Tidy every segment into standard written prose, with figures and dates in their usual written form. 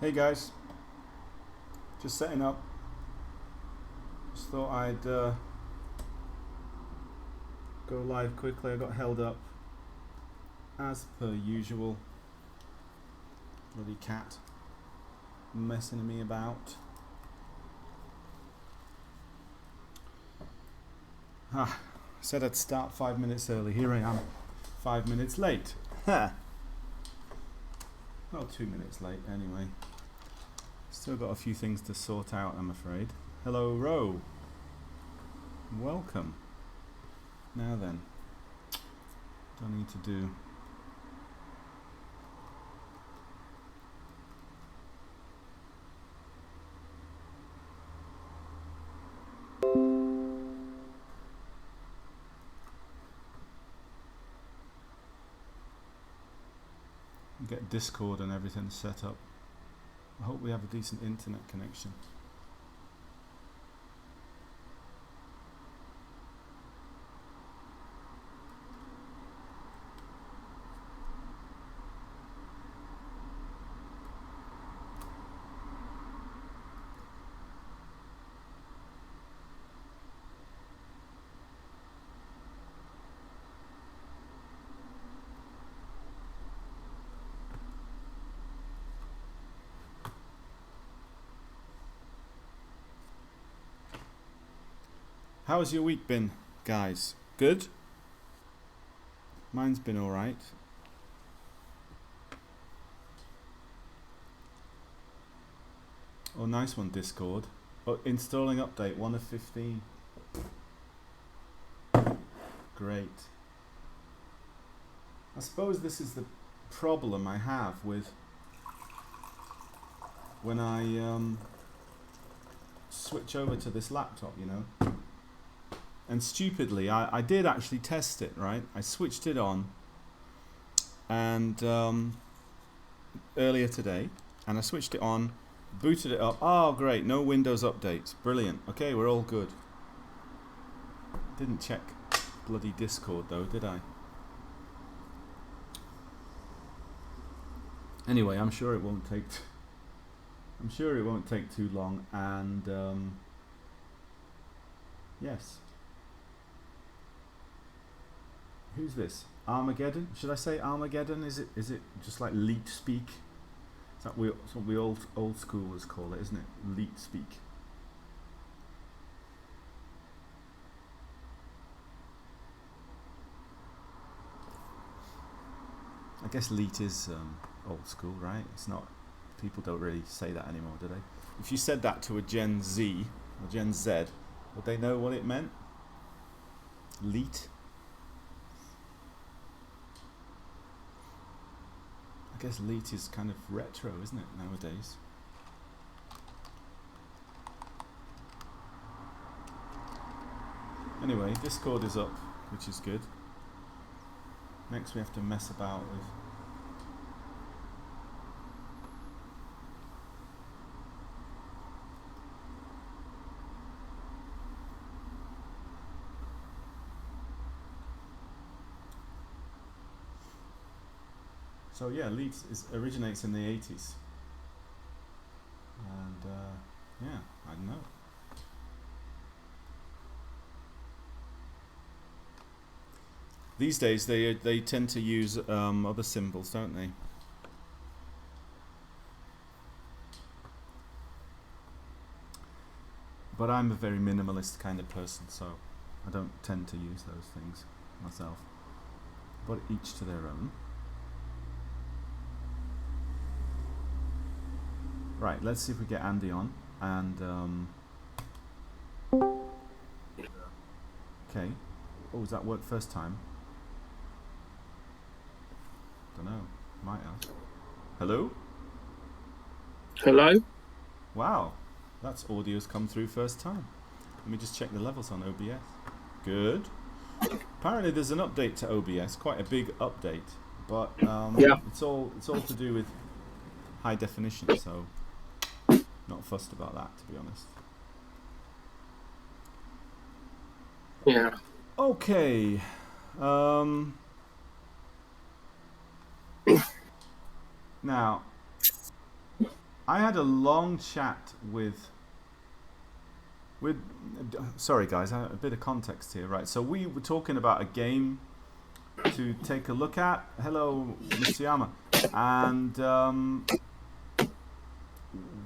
Hey guys, just setting up. Just thought I'd go live quickly. I got held up as per usual. Bloody cat messing me about. Said I'd start 5 minutes early. Here I am, 5 minutes late. Ha! Well, 2 minutes late anyway. Still got a few things to sort out, I'm afraid. Hello, Ro. Welcome. Now then, what do I need to do? Get Discord and everything set up. I hope we have a decent internet connection. How's your week been, guys? Good? Mine's been alright. Oh, nice one, Discord. Oh, installing update 1 of 15. Great. I suppose this is the problem I have with when I switch over to this laptop, you know. And stupidly, I did actually test it, right? I switched it on and earlier today, and I switched it on, booted it up. Oh, great, no Windows updates. Brilliant. Okay, we're all good. Didn't check bloody Discord though, did I? Anyway, I'm sure it won't take too long, and yes. Who's this? Armageddon? Should I say Armageddon? Is it just like leet speak? Is that what we old schoolers call it, isn't it? Leet speak. I guess leet is old school, right? It's not. People don't really say that anymore, do they? If you said that to a Gen Z or Gen Z, would they know what it meant? Leet. I guess leet is kind of retro, isn't it, nowadays? Anyway, Discord is up, which is good. Next we have to mess about with so yeah, leet originates in the 80s. And yeah, I don't know. These days they tend to use other symbols, don't they? But I'm a very minimalist kind of person, so I don't tend to use those things myself. But each to their own. Right, let's see if we get Andy on. And okay. Oh, does that work first time? Don't know. Might have. Hello? Hello? Wow, that's audio's come through first time. Let me just check the levels on OBS. Good. Apparently there's an update to OBS, quite a big update, but Yeah. it's all to do with high definition, so not fussed about that, to be honest. Yeah. Okay. Now, I had a long chat with. Sorry, guys, a bit of context here, right? So we were talking about a game to take a look at. Hello, Mr. Yama, and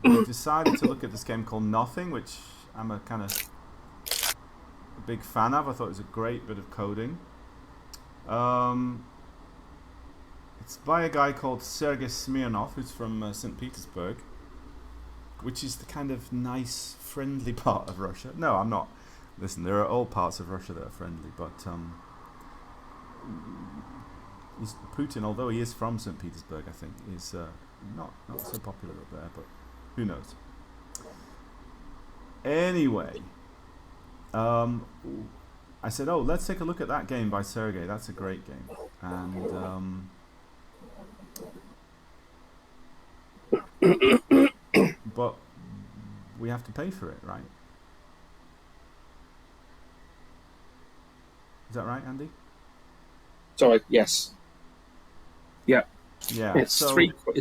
we decided to look at this game called Nothing, which I'm a kind of big fan of. I thought it was a great bit of coding. It's by a guy called Sergei Smirnov, who's from St. Petersburg, which is the kind of nice, friendly part of Russia. No, I'm not. Listen, there are all parts of Russia that are friendly, but Putin, although he is from St. Petersburg, I think, is not so popular up there, but who knows. Anyway, I said, oh, let's take a look at that game by Sergei. That's a great game. And but we have to pay for it, right? Is that right, Andy? Sorry. Yes. Yeah. Yeah. It's So three quid.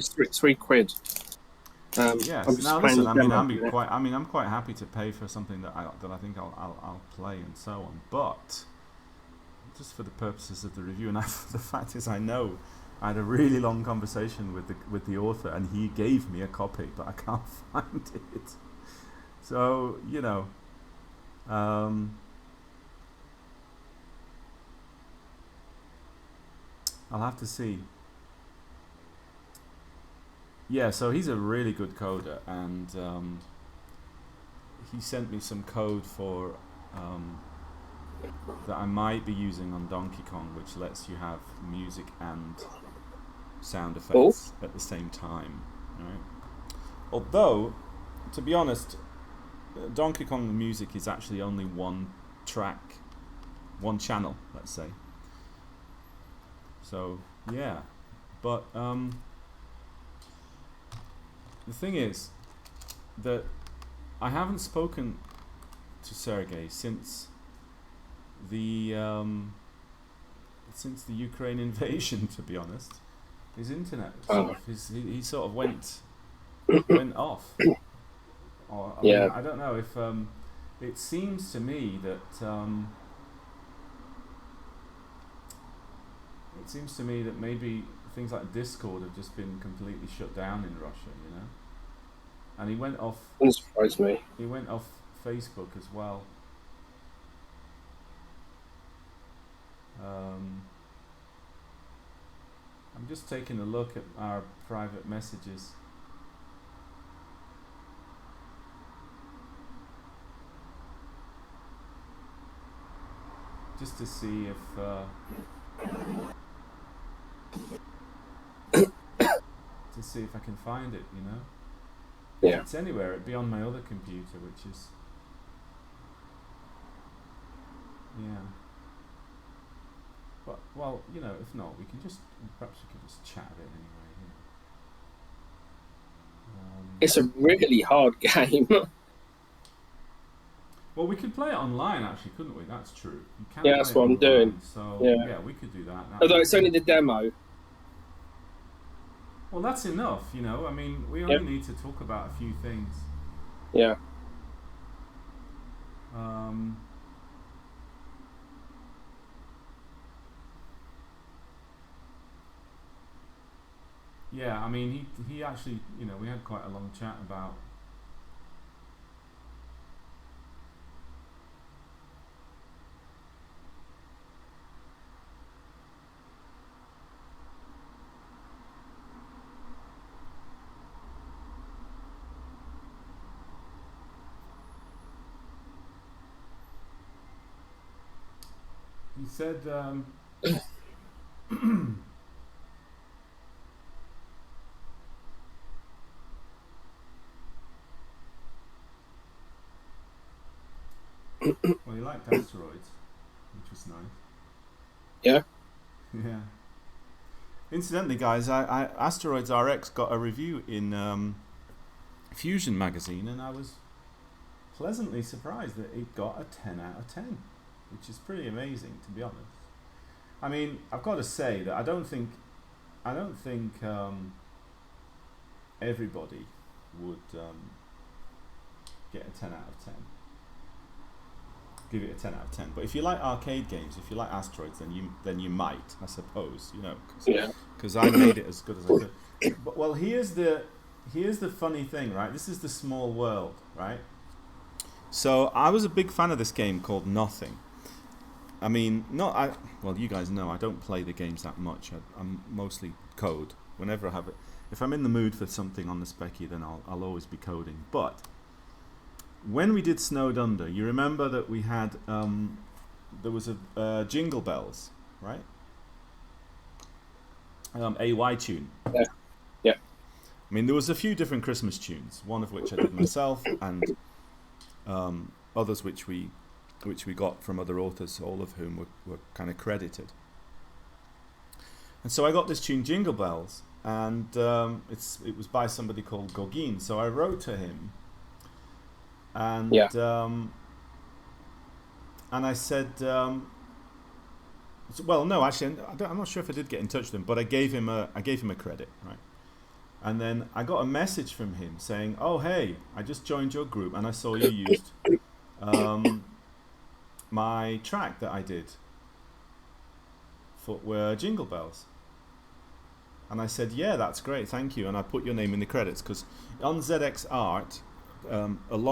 yes. I'm just Now playing listen. the I mean, demo. I'm quite happy to pay for something that I think I'll play and so on. But just for the purposes of the review, and the fact is, I know I had a really long conversation with the author, and he gave me a copy, but I can't find it. So I'll have to see. Yeah, so he's a really good coder, and he sent me some code for that I might be using on Donkey Kong, which lets you have music and sound effects at the same time. Right? Although, to be honest, Donkey Kong music is actually only one track, one channel, let's say. So yeah, but the thing is that I haven't spoken to Sergei since the Ukraine invasion. To be honest, his internet he sort of went off. Or, I mean, I don't know if it seems to me that maybe things like Discord have just been completely shut down in Russia, and he went off. Doesn't surprise me. He went off Facebook as well. I'm just taking a look at our private messages. Just to see if I can find it, Yeah. If it's anywhere, it'd be on my other computer, which is But if not, we can perhaps we can just chat a bit anyway. It's a really hard game. Well, we could play it online, actually, couldn't we? That's true. You can Yeah, that's play it what I'm online, doing. So Yeah. we could do that. Although it's only the demo. Well, that's enough, I mean, we only need to talk about a few things. Yeah. Yeah, I mean, he actually, we had quite a long chat about. He said, well, he liked asteroids, which was nice. Yeah. Yeah. Incidentally, guys, I Asteroids RX got a review in Fusion magazine, and I was pleasantly surprised that it got a 10 out of 10, which is pretty amazing, to be honest. I mean, I've got to say that I don't think everybody would get a 10 out of 10. Give it a 10 out of 10. But if you like arcade games, if you like Asteroids, then you might, I suppose, because I made it as good as I could. But well, here's the funny thing, right? This is the small world, right? So I was a big fan of this game called Nothing. I mean, well, you guys know I don't play the games that much. I'm mostly code. Whenever I have it, if I'm in the mood for something on the specky, then I'll always be coding. But when we did Snowed Under, you remember that we had there was a Jingle Bells, right? AY tune. Yeah. I mean, there was a few different Christmas tunes, one of which I did myself, and others which we got from other authors, all of whom were kind of credited. And so I got this tune, Jingle Bells, and it was by somebody called Cookin. So I wrote to him, and and I said, well, no, actually, I'm not sure if I did get in touch with him, but I gave him a credit, right? And then I got a message from him saying, "Oh, hey, I just joined your group, and I saw you used my track that I did for Jingle Bells." And I said, "Yeah, that's great, thank you." And I put your name in the credits because on ZX Art,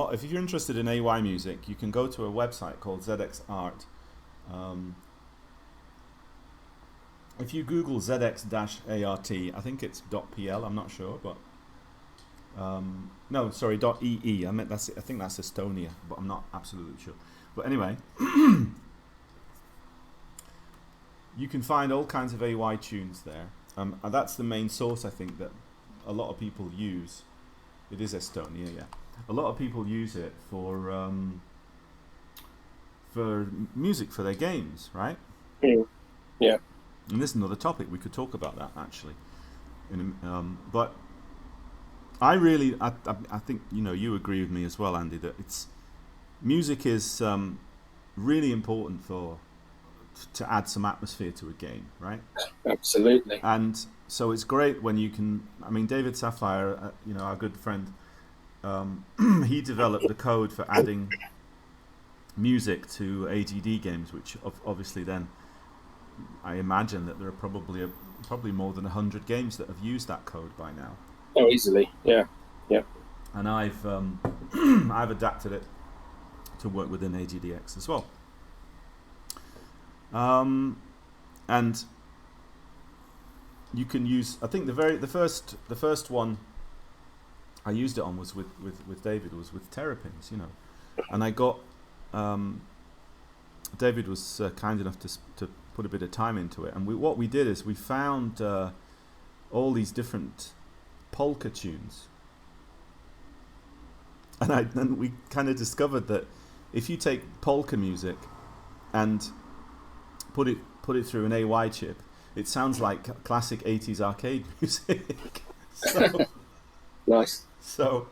if you're interested in AY music, you can go to a website called ZX Art. If you Google ZX-ART, I think it's .pl. I'm not sure, but no, sorry, .ee. I think that's Estonia, but I'm not absolutely sure. But anyway, you can find all kinds of AY tunes there. And that's the main source, I think, that a lot of people use. It is Estonia, yeah. A lot of people use it for music for their games, right? Yeah. And this is another topic, we could talk about that actually. But I think you agree with me as well, Andy, that music is really important to add some atmosphere to a game, right? Absolutely. And so it's great when you can. I mean, David Sapphire, our good friend, he developed the code for adding music to AGD games, which obviously then I imagine that there are probably more than 100 games that have used that code by now. Oh, easily, yeah. And I've I've adapted it to work within AGDX as well. And you can use. I think the first one I used it on was with David, was with Terrapins, and I got David was kind enough to put a bit of time into it, and what we did is we found all these different polka tunes, and then we kind of discovered that if you take polka music and put it through an AY chip, it sounds like classic 80s arcade music. So nice. So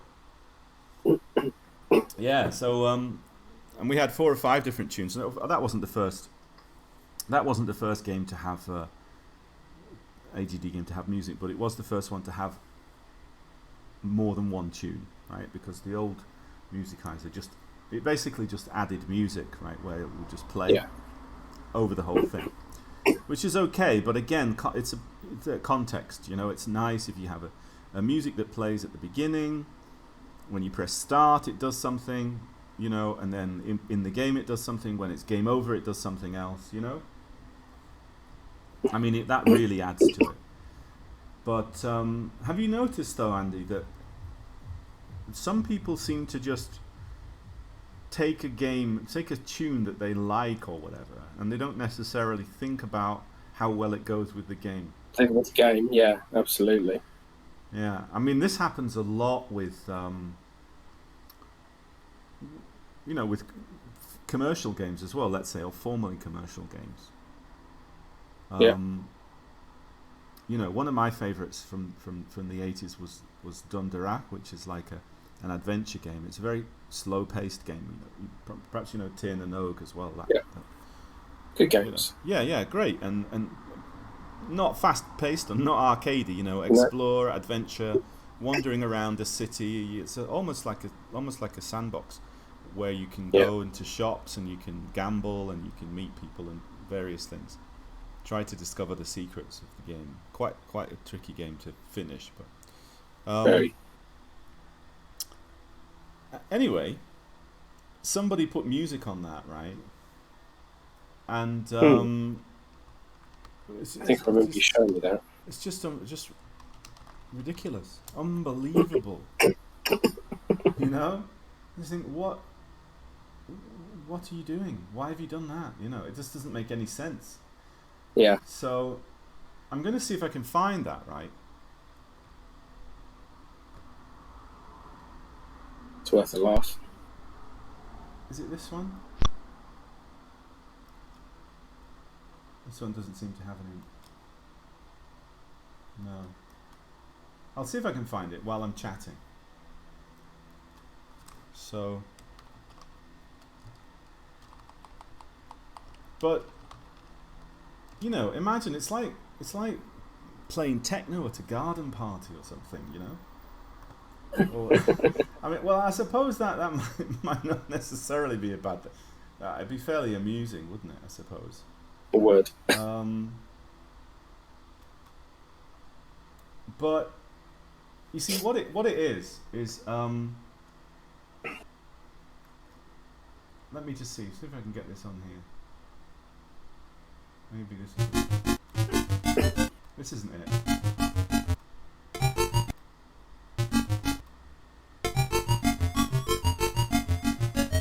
yeah, and we had 4 or 5 different tunes. That wasn't the first. That wasn't the first game to have AGD game to have music, but it was the first one to have more than one tune, right? Because the old Musikizer it basically just added music, right, where it would just play over the whole thing, which is okay. But again, it's a context. It's nice if you have a music that plays at the beginning. When you press start, it does something, and then in the game it does something. When it's game over, it does something else, I mean, that really adds to it. But have you noticed, though, Andy, that some people seem to just take a tune that they like or whatever, and they don't necessarily think about how well it goes with the game. Think with the game, yeah, absolutely. Yeah, I mean, this happens a lot with, with commercial games as well, let's say, or formerly commercial games. One of my favorites from the 80s was Dunderak, which is like an adventure game. It's a very slow-paced game. Perhaps Tin and Og as well. Good games. Yeah, great, and not fast-paced and not arcadey. Explore, adventure, wandering around the city. It's almost like a sandbox where you can Yeah. go into shops and you can gamble and you can meet people and various things. Try to discover the secrets of the game. Quite a tricky game to finish, but Very. anyway, somebody put music on that, right? And I think I remember you showing me that. it's just ridiculous, unbelievable. You know, you think, what are you doing? Why have you done that? You know, it just doesn't make any sense. Yeah. So I'm going to see if I can find that, right? It's worth a laugh. Is it this one? This one doesn't seem to have any. No. I'll see if I can find it while I'm chatting. So, but you know, imagine it's like playing techno at a garden party or something, you know. Or, I mean, well, I suppose that might not necessarily be a bad thing. It'd be fairly amusing, wouldn't it? I suppose. A word. But you see, what it is let me just see if I can get this on here. Maybe this isn't it.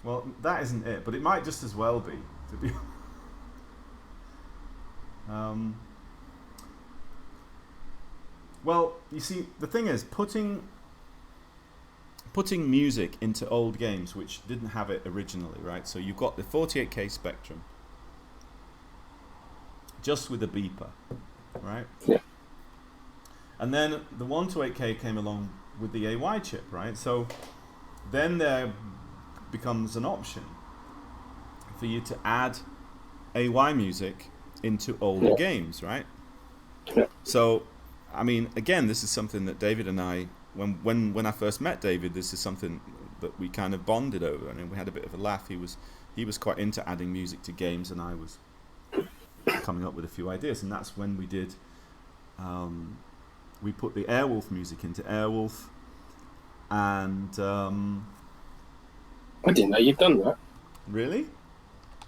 Well, that isn't it, but it might just as well be. To be well, you see, the thing is, putting music into old games which didn't have it originally, right? So you've got the 48K Spectrum, just with a beeper, right? Yeah. And then the 128K came along with the AY chip, right? So then there becomes an option for you to add AY music into older games, right? Yeah. So, I mean, again, this is something that David and I, when I first met David, this is something that we kind of bonded over, and we had a bit of a laugh. He was quite into adding music to games, and I was coming up with a few ideas, and that's when we did. We put the Airwolf music into Airwolf, and I didn't know you'd done that. really,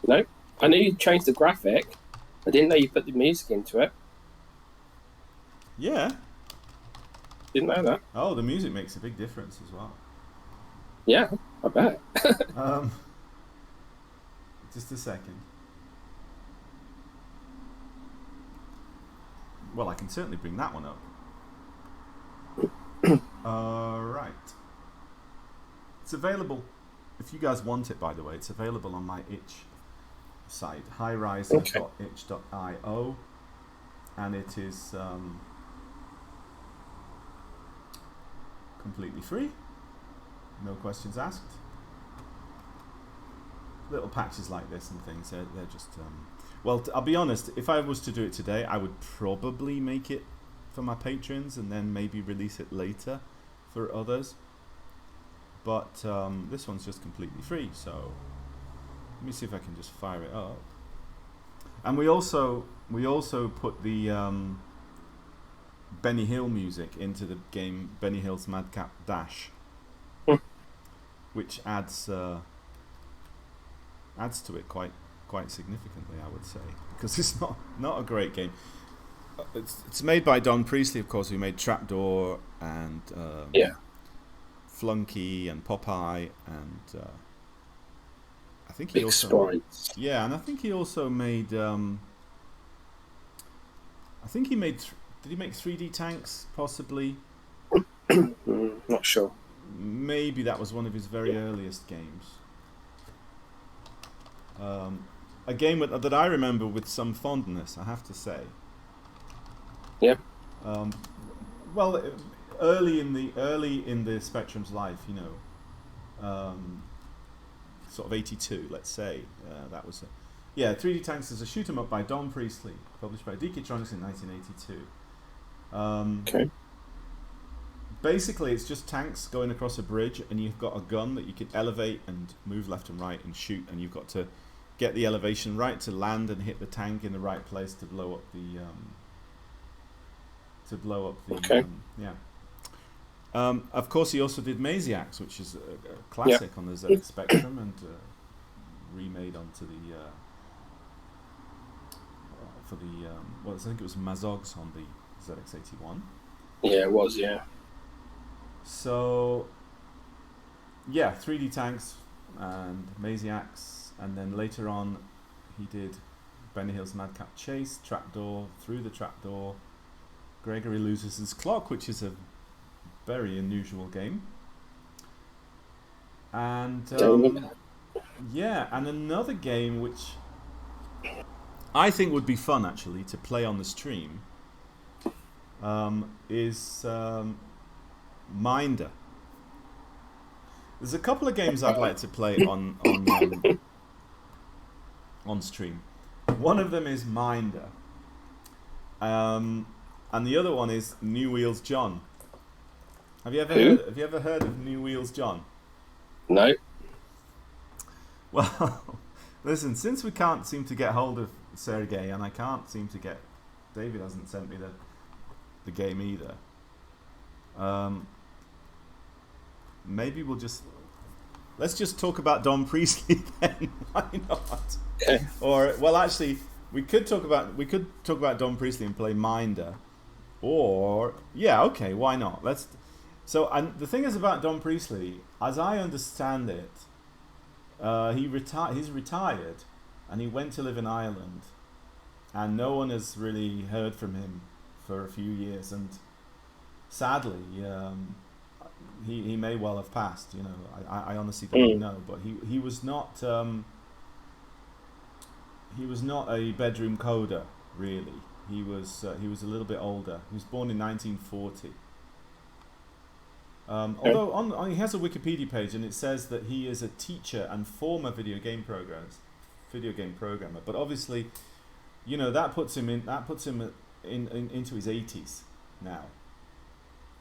No, I knew you changed the graphic. I didn't know you put the music into it. yeah. Didn't know that. Oh, the music makes a big difference as well. Yeah, I bet. Just a second. Well, I can certainly bring that one up. Right. It's available. If you guys want it, by the way, it's available on my itch site, highriser.itch.io, and it is completely free, no questions asked. Little patches like this and things, they're just well, I'll be honest, if I was to do it today, I would probably make it for my patrons and then maybe release it later for others, but this one's just completely free, so let me see if I can just fire it up. And we also put the Benny Hill music into the game Benny Hill's Madcap Dash, which adds to it quite significantly, I would say, because it's not a great game. It's made by Don Priestley, of course, who made Trapdoor and Flunky and Popeye, and I think he Big also sprites. and I think he also made did he make 3D Tanks, possibly? Not sure. Maybe that was one of his very earliest games. A game that I remember with some fondness, I have to say. Yeah. Well, early in the Spectrum's life, you know, sort of 82, let's say, that was 3D Tanks is a shoot 'em up by Don Priestley, published by Deakitronics in 1982. Okay. basically, it's just tanks going across a bridge, and you've got a gun that you can elevate and move left and right and shoot, and you've got to get the elevation right to land and hit the tank in the right place to blow up the Okay. yeah. Of course, he also did Maziacs, which is a classic on the ZX Spectrum, and remade onto the for the well, I think it was Mazogs on the ZX81. Yeah, it was. Yeah. So yeah, 3D tanks and Maziacs, and then later on, he did Benny Hill's Madcap Chase, Trapdoor, Through the Trapdoor, Gregory Loses His Clock, which is a very unusual game. And yeah, and another game which I think would be fun actually to play on the stream is Minder. There's a couple of games I'd like to play on stream. One of them is Minder, and the other one is New Wheels John. Have you ever heard of New Wheels John? No. Well, listen. Since we can't seem to get hold of Sergey, and I can't seem to get David hasn't sent me the game either. Maybe let's just talk about Don Priestley then. Why not? Okay. Or well, actually, we could talk about Don Priestley and play Minder. Or yeah, okay, why not? Let's. So, and the thing is about Don Priestley, as I understand it, he's retired, and he went to live in Ireland, and no one has really heard from him for a few years, and sadly, he may well have passed. You know, I honestly don't know, but he was not a bedroom coder really. He was a little bit older. He was born in 1940. Although he has a Wikipedia page, and it says that he is a teacher and former video game programmer. But obviously, you know, that puts him into his 80s now.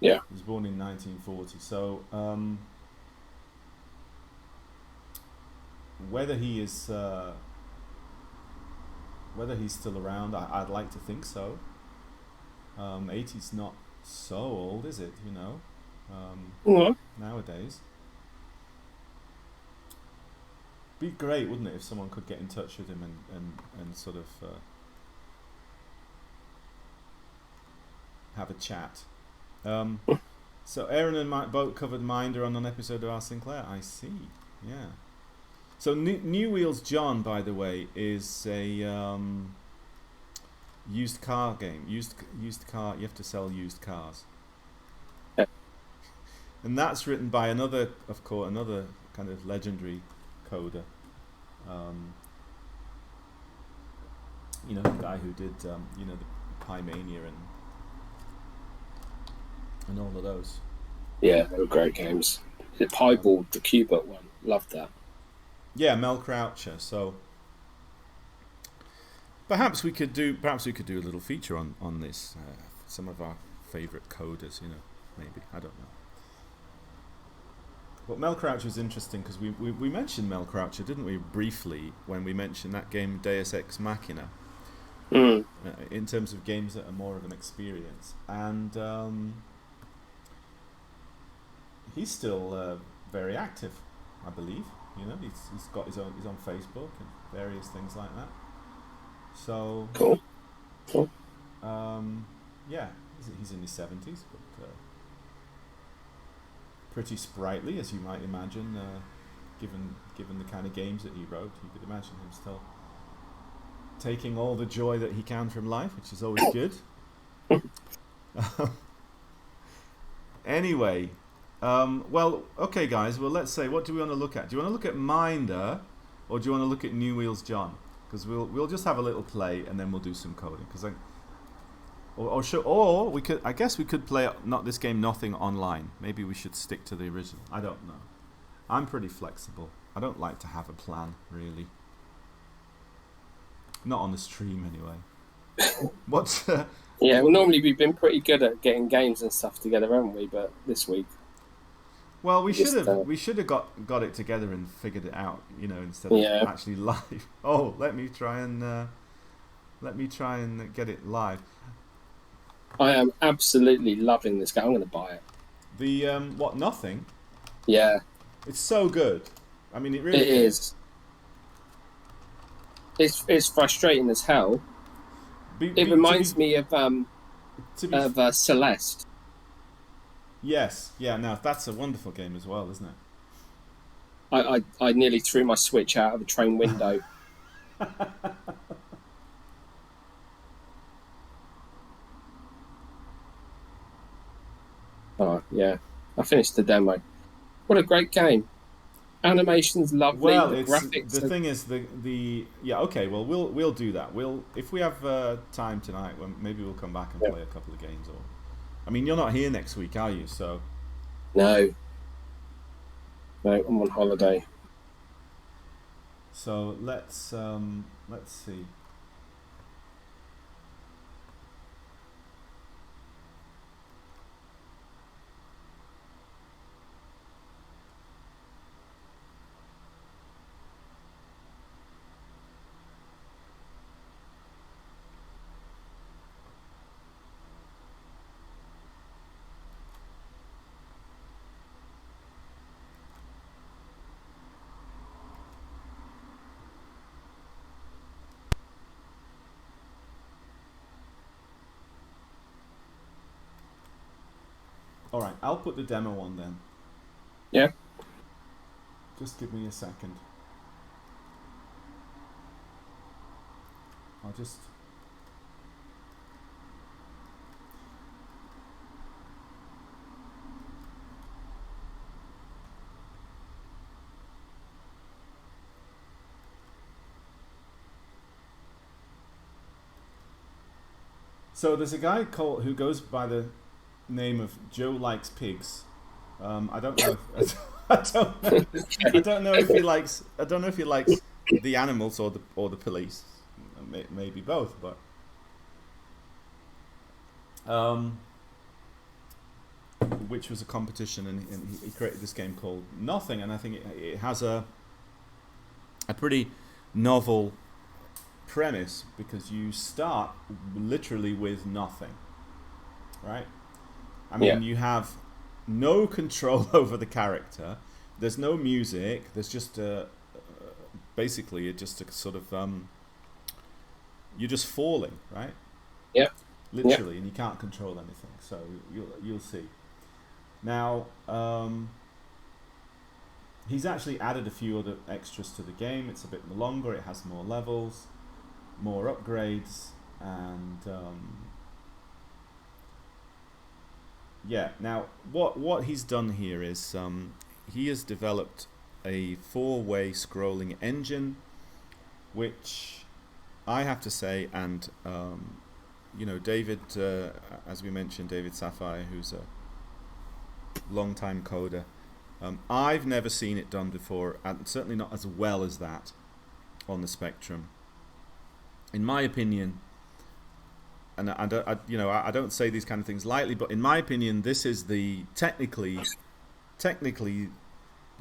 Yeah. He was born in 1940. So whether he's still around, I'd like to think so. 80's not so old, is it? You know. Nowadays, be great, wouldn't it, if someone could get in touch with him and sort of have a chat. So Aaron and Mike both covered Minder on an episode of R. Sinclair. I see. Yeah. So New Wheels John, by the way, is a used car game. Used car. You have to sell used cars. And that's written by another kind of legendary coder. You know, the guy who did, you know, the Pi Mania and all of those. Yeah, they were great games. The Piebald, the Cubert one, loved that. Yeah, Mel Croucher. So perhaps we could do a little feature on this. Some of our favourite coders, you know, maybe, I don't know. But Mel Croucher is interesting because we mentioned Mel Croucher, didn't we, briefly, when we mentioned that game Deus Ex Machina, in terms of games that are more of an experience. And he's still very active, I believe. You know, he's got he's on Facebook and various things like that. So cool. Yeah, he's in his 70s, but pretty sprightly, as you might imagine, given the kind of games that he wrote. You could imagine him still taking all the joy that he can from life, which is always good. Anyway, well, okay, guys. Well, let's say, what do we want to look at? Do you want to look at Minder, or do you want to look at New Wheels John? Because we'll just have a little play, and then we'll do some coding. Because or we could, I guess we could play this game Nothing online. Maybe we should stick to the original. I don't know. I'm pretty flexible. I don't like to have a plan, really. Not on the stream, anyway. What's Yeah, well, normally we've been pretty good at getting games and stuff together, haven't we? But this week, well, we we should just have we should have got it together and figured it out, instead of yeah. actually live. Oh, let me try and get it live. I am absolutely loving this game. I'm going to buy it. The what nothing? Yeah, It's so good. I mean, it it really is. is. It's frustrating as hell. It To reminds me be of Celeste. yes, yeah. Now that's a wonderful game as well, isn't it? I nearly threw my Switch out of the train window. Oh yeah, I finished the demo. What a great game! Animation's lovely. Well, The it's the graphics are thing is the yeah. Okay, well we'll do that. We'll if we have time tonight, well, maybe we'll come back and yeah. play a couple of games. Or I mean, you're not here next week, are you? So No, no, I'm on holiday. let's see. All right, I'll put the demo on then. Yeah. Just give me a second. I'll just. So there's a guy called who goes by the name of Joe Likes Pigs. I don't know. If, I don't know. I don't know if he likes. I don't know if he likes the animals or the police. Maybe both, but um, which was a competition, and he created this game called Nothing, and I think it has a pretty novel premise because you start literally with nothing, right? I mean, Yeah. you have no control over the character. There's no music. There's just basically it just a sort of you're just falling, right? Yeah. Yeah. Literally, and you can't control anything. So you'll see. Now he's actually added a few other extras to the game. It's a bit longer. It has more levels, more upgrades, and yeah. Now, what he's done here is he has developed a four-way scrolling engine, which I have to say, and David, as we mentioned, David Sapphire, who's a long-time coder. I've never seen it done before, and certainly not as well as that on the Spectrum. In my opinion, and I don't say these kind of things lightly, but in my opinion, this is the technically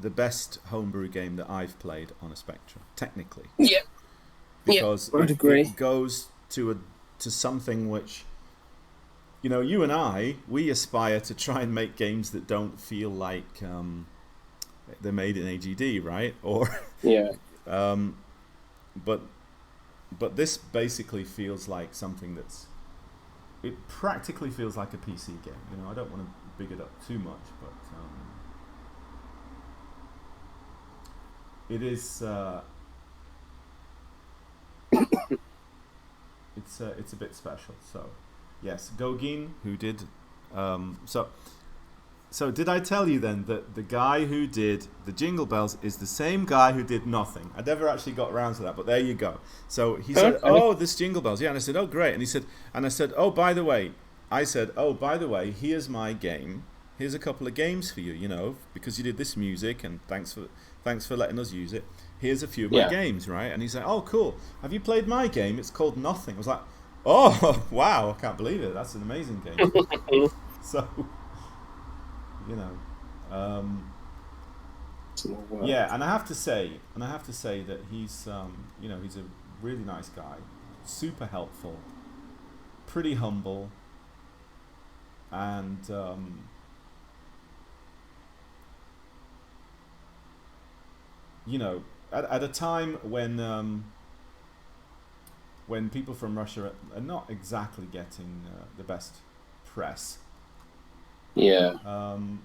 the best homebrew game that I've played on a Spectrum. Technically, Yeah. because I'd agree. it goes to something which, you and I, we aspire to try and make games that don't feel like they're made in AGD, right? Or Yeah. but this basically feels like something it practically feels like a PC game. I don't want to big it up too much, but it is. It's a bit special. So, yes, Gogin, who did. So did I tell you then that the guy who did the Jingle Bells is the same guy who did Nothing? I never actually got around to that, but there you go. So he said, Okay. "Oh, this Jingle Bells, yeah," and I said, "Oh, great," and I said, "Oh, by the way," here's my game. Here's a couple of games for you, because you did this music, and thanks for letting us use it. Here's a few of my Yeah. games, right? And he said, "Oh, cool. Have you played my game? It's called Nothing." I was like, Oh, wow! I can't believe it. That's an amazing game. So, you know, um, Small world. yeah, and I have to say that he's a really nice guy, super helpful, pretty humble, and you know, at a time when people from Russia are not exactly getting the best press. Yeah, Um,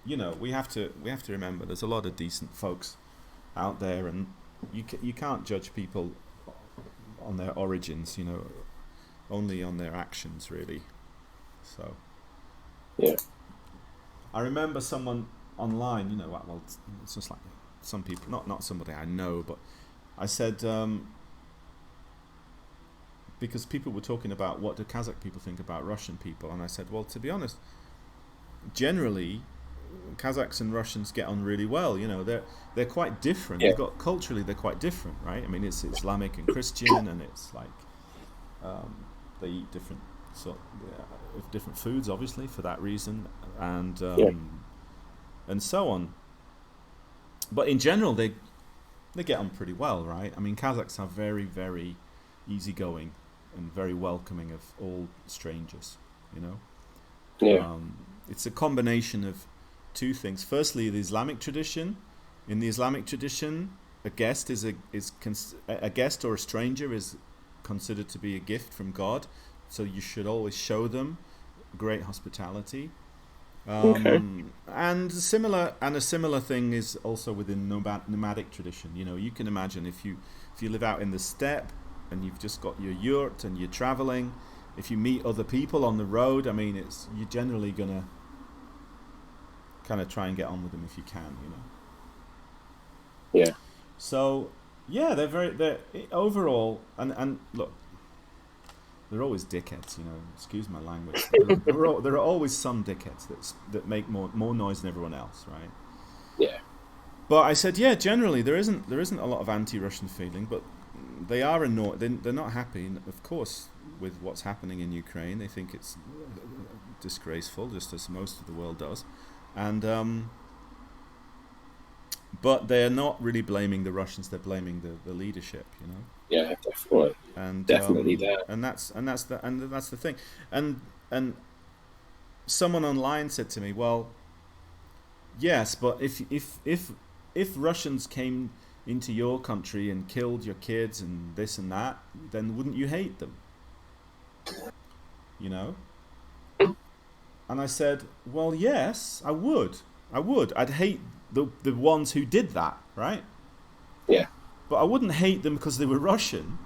we have to remember there's a lot of decent folks out there, and you can't judge people on their origins, only on their actions, really. So yeah. I remember someone online, well, it's just like some people, not somebody I know, but I said because people were talking about what do Kazakh people think about Russian people, and I said, well, to be honest, generally Kazakhs and Russians get on really well. They're quite different. Yeah. They're quite different, right? I mean, it's Islamic and Christian, and it's like um, they eat different different foods, obviously, for that reason, and Yeah. and so on. But in general, they get on pretty well, right? I mean, Kazakhs are very, very easygoing and very welcoming of all strangers. You know, Yeah. it's a combination of two things. Firstly, the Islamic tradition. In the Islamic tradition, a guest a guest or a stranger is considered to be a gift from God, so you should always show them great hospitality. Okay. And a similar thing is also within nomadic tradition. You can imagine if you live out in the steppe and you've just got your yurt and you're traveling. If you meet other people on the road, I mean, you're generally gonna kind of try and get on with them if you can. Yeah. So yeah, they're overall, and look, they're always dickheads. Excuse my language. There are always some dickheads that make more noise than everyone else, right? Yeah. But I said, yeah, generally there isn't a lot of anti-Russian feeling, but they are annoyed. They're not happy, of course, with what's happening in Ukraine. They think it's disgraceful, just as most of the world does, and but they're not really blaming the Russians. They're blaming the leadership. Yeah. Definitely. And Definitely that. that's the thing. And someone online said to me, well, yes, but if Russians came into your country and killed your kids and this and that, then wouldn't you hate them? You know? And I said, well, yes, I would. I would. I'd hate the ones who did that, right? Yeah. But I wouldn't hate them because they were Russian.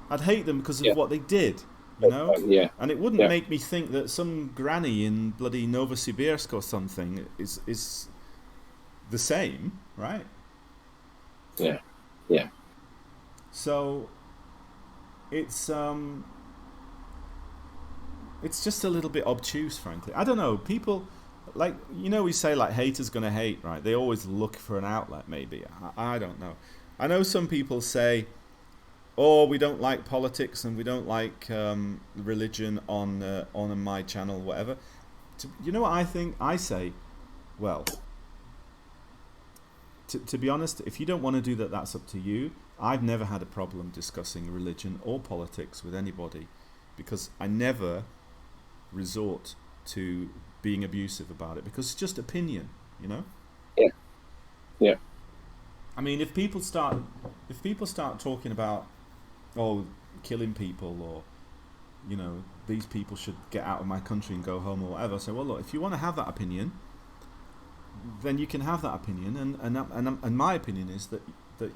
I'd hate them because of Yeah. what they did. Yeah. And it wouldn't Yeah. make me think that some granny in bloody Novosibirsk or something is the same, right? Yeah. Yeah. So it's just a little bit obtuse, frankly. I don't know. People we say like haters gonna hate, right? They always look for an outlet, maybe. I don't know. I know some people say, "Oh, we don't like politics and we don't like religion on my channel, whatever." You know what I think? I say, well, to be honest, if you don't want to do that, that's up to you. I've never had a problem discussing religion or politics with anybody because I never resort to being abusive about it because it's just opinion. Yeah. Yeah. I mean, if people start talking about killing people or these people should get out of my country and go home or whatever, so well, look, if you want to have that opinion, then you can have that opinion, and my opinion is that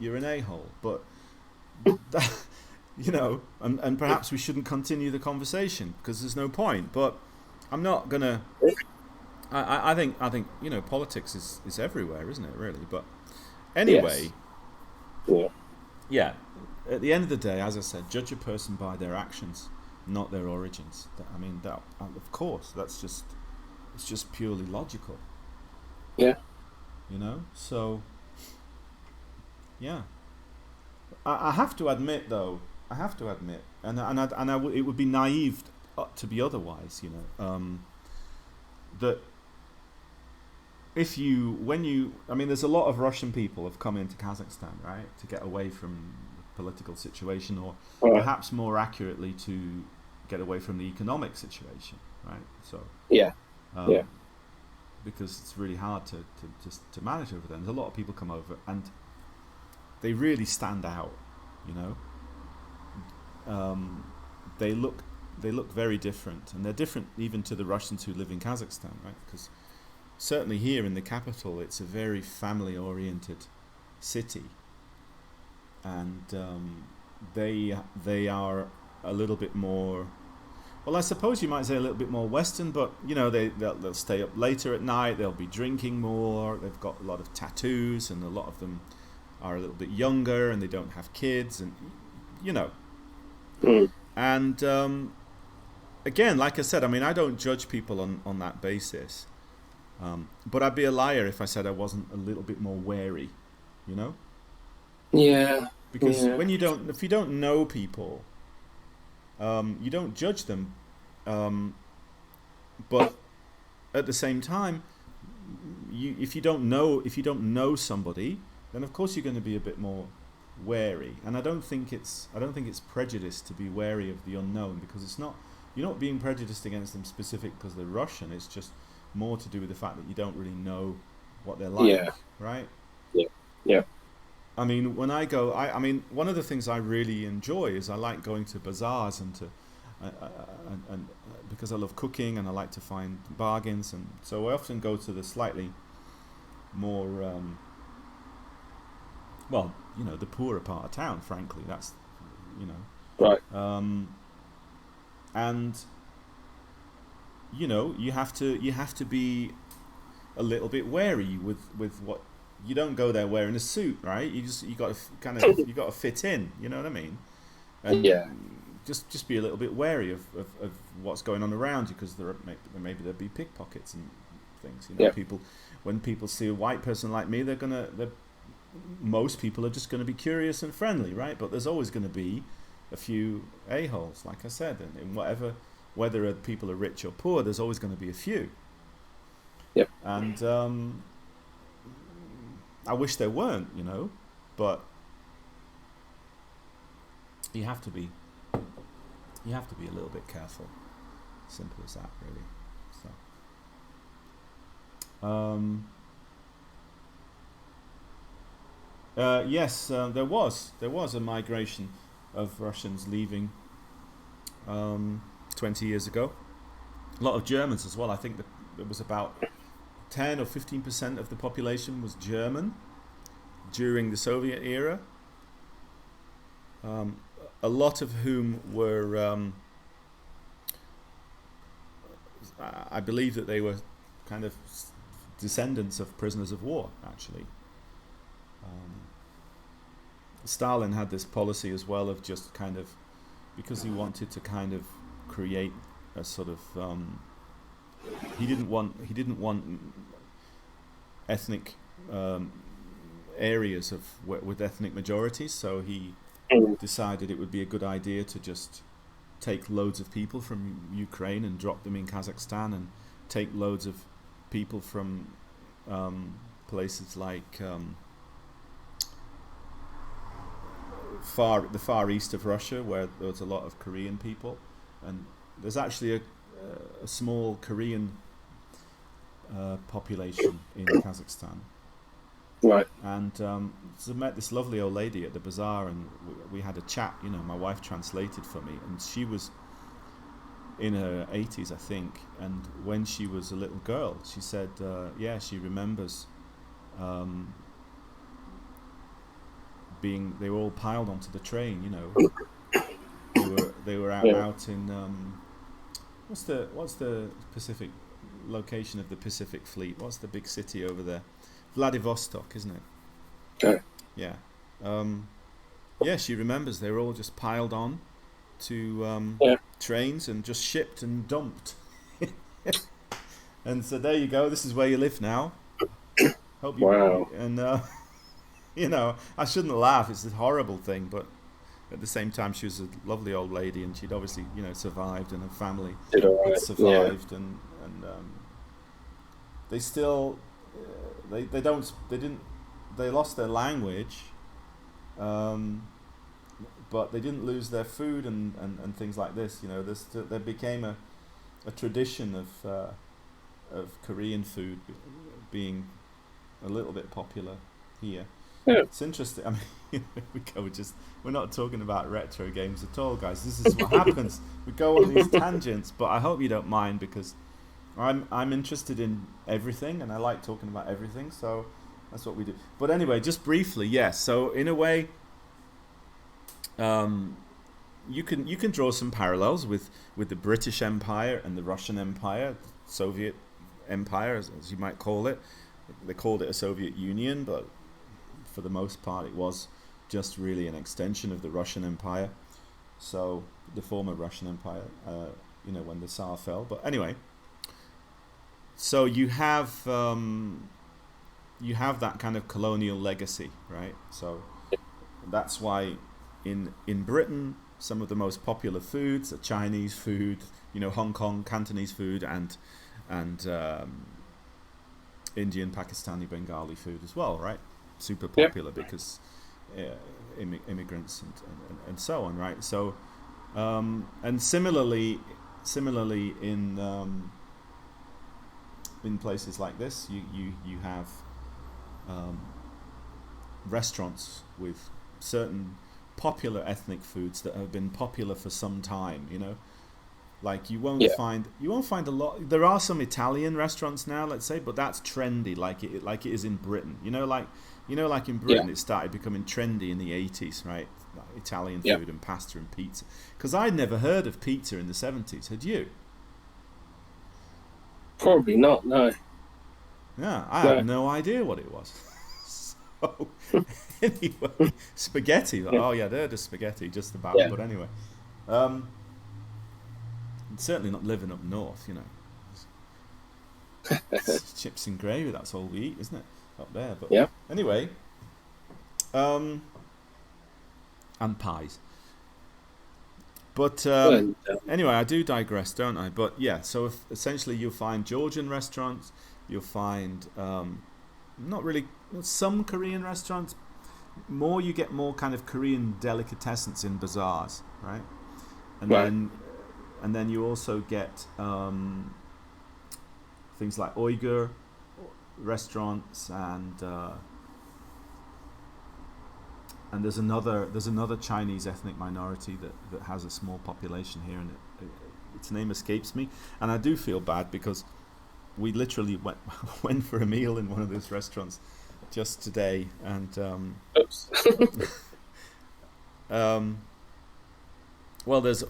you're an a-hole, but that, and perhaps we shouldn't continue the conversation because there's no point. But I'm not gonna. I think politics is everywhere, isn't it? Really, but Yes. anyway, Yeah. yeah. At the end of the day, as I said, judge a person by their actions, not their origins. I mean, that of course, it's just purely logical, Yeah. So yeah, I have to admit though, I have to admit, it would be naive to be otherwise. That I mean, there's a lot of Russian people have come into Kazakhstan, right, to get away from the political situation, or Right. perhaps more accurately to get away from the economic situation, right? So, Yeah. um, Yeah. because it's really hard to manage over there. There's a lot of people come over, and they really stand out, you know. They look very different, and they're different even to the Russians who live in Kazakhstan, right? Because certainly here in the capital, it's a very family-oriented city, and they are a little bit more. Well, I suppose you might say a little bit more Western, but they'll stay up later at night. They'll be drinking more. They've got a lot of tattoos, and a lot of them are a little bit younger, and they don't have kids, and you know. Mm. And again, like I said, I mean, I don't judge people on that basis. But I'd be a liar if I said I wasn't a little bit more wary, you know? Yeah. Because Yeah. if you don't know people, you don't judge them. But at the same time, if you don't know somebody, then of course you're going to be a bit more wary. And I don't think it's prejudice to be wary of the unknown, because it's not. You're not being prejudiced against them specific because they're Russian. It's just more to do with the fact that you don't really know what they're like, Yeah. right? Yeah. Yeah. I mean, when I go, I mean, one of the things I really enjoy is I like going to bazaars and and because I love cooking and I like to find bargains, and so I often go to the slightly more, well, the poorer part of town. Frankly, that's, you know, Right. and you have to be a little bit wary with what. You don't go there wearing a suit, right? You got to you got to fit in. You know what I mean? And Yeah. just be a little bit wary of what's going on around you, because maybe there'll be pickpockets and things. Yeah. When people see a white person like me, most people are just going to be curious and friendly, right? But there's always going to be a few a-holes, like I said, and in whether people are rich or poor, there's always going to be a few. Yep. And I wish there weren't, but you have to be a little bit careful. Simple as that, really. So, yes, there was a migration of Russians leaving 20 years ago. A lot of Germans as well. I think that there was about 10 or 15% of the population was German during the Soviet era. A lot of whom were, I believe that they were kind of descendants of prisoners of war, actually. Stalin had this policy as well of just kind of, because he wanted to kind of create a sort of, he didn't want ethnic areas with ethnic majorities, so he decided it would be a good idea to just take loads of people from Ukraine and drop them in Kazakhstan, and take loads of people from places like the far east of Russia, where there was a lot of Korean people, and there's actually a small Korean population in Kazakhstan. Right. And so I met this lovely old lady at the bazaar, and we had a chat. My wife translated for me, and she was in her 80s, I think. And when she was a little girl, she said, she remembers they were all piled onto the train. They were out in what's the Pacific location of the Pacific Fleet? What's the big city over there? Vladivostok, isn't it? Okay. Yeah. She remembers they were all just piled on to trains and just shipped and dumped. And so there you go. This is where you live now. Hope you. Wow. And I shouldn't laugh. It's a horrible thing, but at the same time, she was a lovely old lady, and she'd obviously, survived, and her family Did all had right. Yeah. survived, and they still, they don't, they didn't, they lost their language, um, but they didn't lose their food and things like this. There became a tradition of Korean food being a little bit popular here. Yeah. It's interesting. I mean, we're not talking about retro games at all, guys. This is what happens. We go on these tangents, but I hope you don't mind because I'm interested in everything and I like talking about everything. So that's what we do. But anyway, just briefly, yes. So in a way, you can draw some parallels with the British Empire and the Russian Empire, Soviet Empire, as you might call it. They called it a Soviet Union, but for the most part, it was just really an extension of the Russian Empire. So the former Russian Empire, when the Tsar fell. But anyway, so you have that kind of colonial legacy, right? So that's why in Britain, some of the most popular foods are Chinese food, Hong Kong, Cantonese food, and Indian, Pakistani, Bengali food as well, right? Super popular because immigrants and so on, right? So and similarly in places like this, you have restaurants with certain popular ethnic foods that have been popular for some time, like you won't find a lot. There are some Italian restaurants now, let's say, but that's trendy, like it is in Britain. Like in Britain, it started becoming trendy in the 80s, right? Like Italian food and pasta and pizza. Because I'd never heard of pizza in the 70s. Had you? Probably not. No. Yeah, I had no idea what it was. So anyway, spaghetti. Oh yeah, they're the spaghetti, just about. Yeah. But anyway. Um, Certainly not living up north, It's chips and gravy, that's all we eat, isn't it? Up there. But anyway, and pies. But anyway, I do digress, don't I? But yeah, so essentially you'll find Georgian restaurants, you'll find not really some Korean restaurants. You get more kind of Korean delicatessens in bazaars, right? And then you also get things like Uyghur restaurants, and there's another Chinese ethnic minority that has a small population here, and its name escapes me. And I do feel bad because we literally went for a meal in one of those restaurants just today, and Oops. well, there's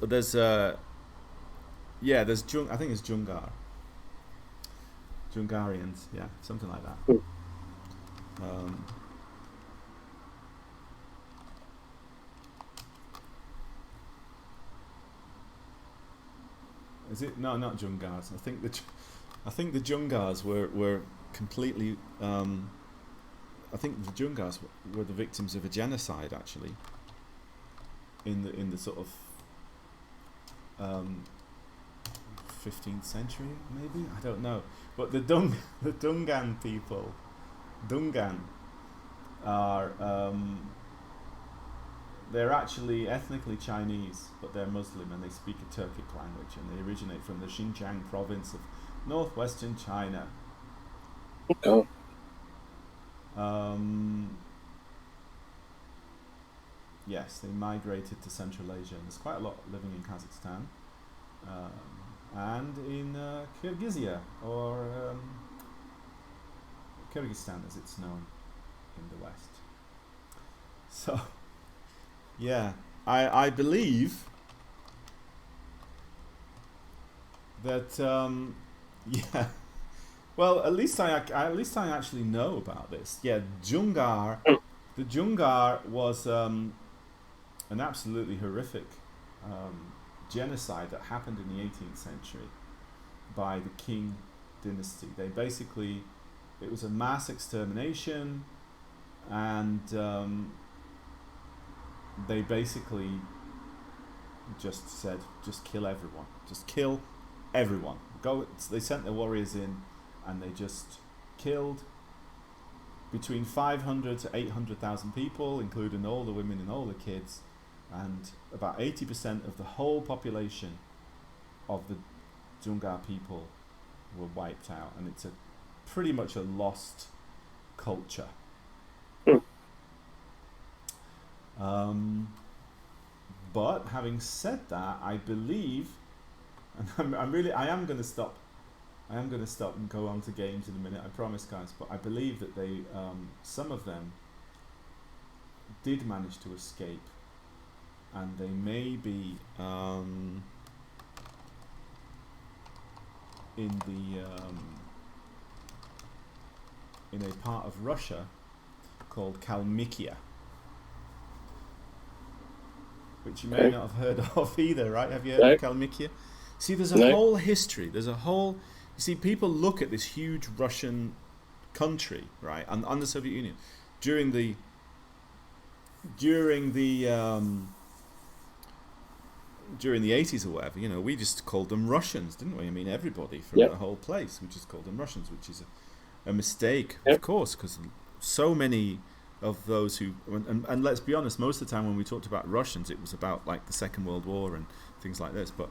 I think it's Jungarians, yeah, something like that. Is it? No, not Jungars. I think the Jungars were completely. I think the Jungars were the victims of a genocide, actually. In the sort of 15th century, maybe, I don't know. But the Dungan people, are they're actually ethnically Chinese, but they're Muslim and they speak a Turkic language, and they originate from the Xinjiang province of northwestern China. Oh. Yes, they migrated to Central Asia, and there's quite a lot living in Kazakhstan, and in Kyrgyzia, or Kyrgyzstan as it's known in the West. So, yeah, I believe that yeah. Well, at least I actually know about this. Yeah, Jungar. The Jungar was an absolutely horrific genocide that happened in the 18th century by the Qing dynasty. It was a mass extermination, and they basically just said, just kill everyone. Just kill everyone. Go. They sent their warriors in, and they just killed between 500 to 800,000 people, including all the women and all the kids, and about 80% of the whole population of the Dzungar people were wiped out, and it's pretty much a lost culture. But having said that, I believe, and I am going to stop and go on to games in a minute, I promise, guys, but I believe that they, some of them did manage to escape, and they may be in a part of Russia called Kalmykia, which you may not have heard of either, right? Have you heard of Kalmykia? See, there's a whole history. There's a whole. You see, people look at this huge Russian country, right, and on the Soviet Union during the 80s or whatever. You know, we just called them Russians, didn't we? I mean, everybody from the whole place, we just called them Russians, which is a mistake, of course, because so many of those who and let's be honest, most of the time when we talked about Russians, it was about like the Second World War and things like this, but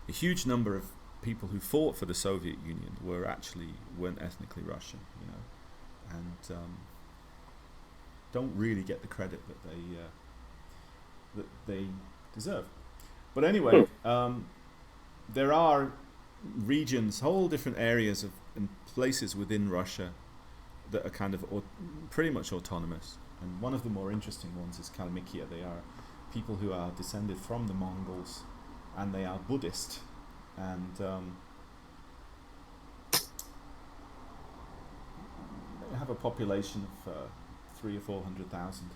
a huge number of people who fought for the Soviet Union weren't ethnically Russian, you know, and don't really get the credit that they deserve. But anyway, there are regions, whole different areas and places within Russia that are kind of pretty much autonomous, and one of the more interesting ones is Kalmykia. They are people who are descended from the Mongols, and they are Buddhist, and they have a population of 300,000 or 400,000,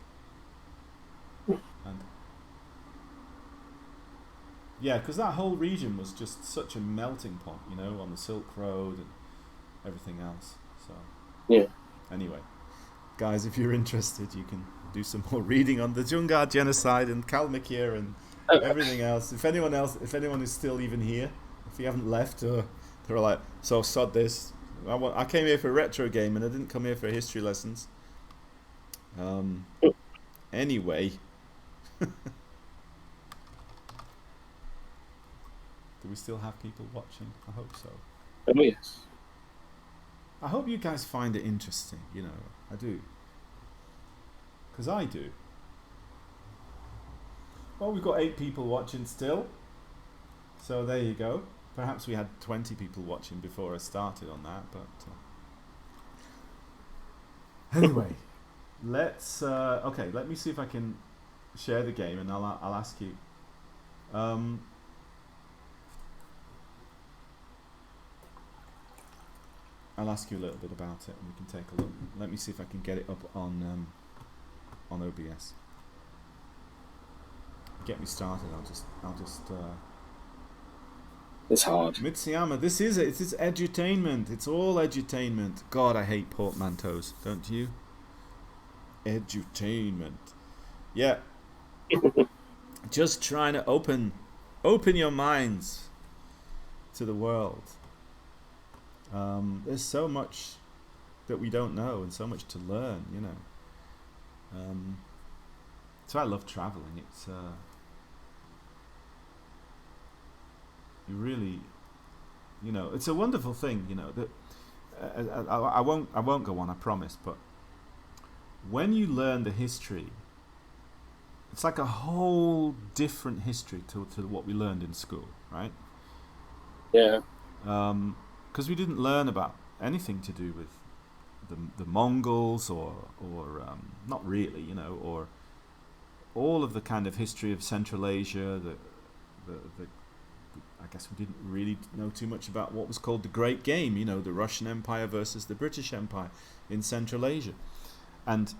and yeah, because that whole region was just such a melting pot, you know, on the Silk Road and everything else. So yeah. Anyway, guys, if you're interested, you can do some more reading on the Dzungar genocide and Kalmykia and everything else. If anyone is still even here, if you haven't left, they're like, so sod this. I came here for a retro game, and I didn't come here for history lessons. Anyway, do we still have people watching? I hope so. Oh yes. I hope you guys find it interesting, you know, I do. Because I do. Well, we've got 8 people watching still. So there you go. Perhaps we had 20 people watching before I started on that, but... Anyway, let's... okay, let me see if I can share the game, and I'll ask you. I'll ask you a little bit about it, and we can take a look. Let me see if I can get it up on OBS. Get me started. I'll just. It's hard. Mitsuyama, this is it. It's edutainment. It's all edutainment. God, I hate portmanteaus, don't you? Edutainment. Yeah. Just trying to open your minds to the world. There's so much that we don't know, and so much to learn, you know. So I love traveling. It's you really, you know, it's a wonderful thing, you know. That I won't go on, I promise. But when you learn the history, it's like a whole different history to what we learned in school, right? Yeah. Because we didn't learn about anything to do with the Mongols or not really, you know, or all of the kind of history of Central Asia. I guess we didn't really know too much about what was called the Great Game, you know, the Russian Empire versus the British Empire in Central Asia. And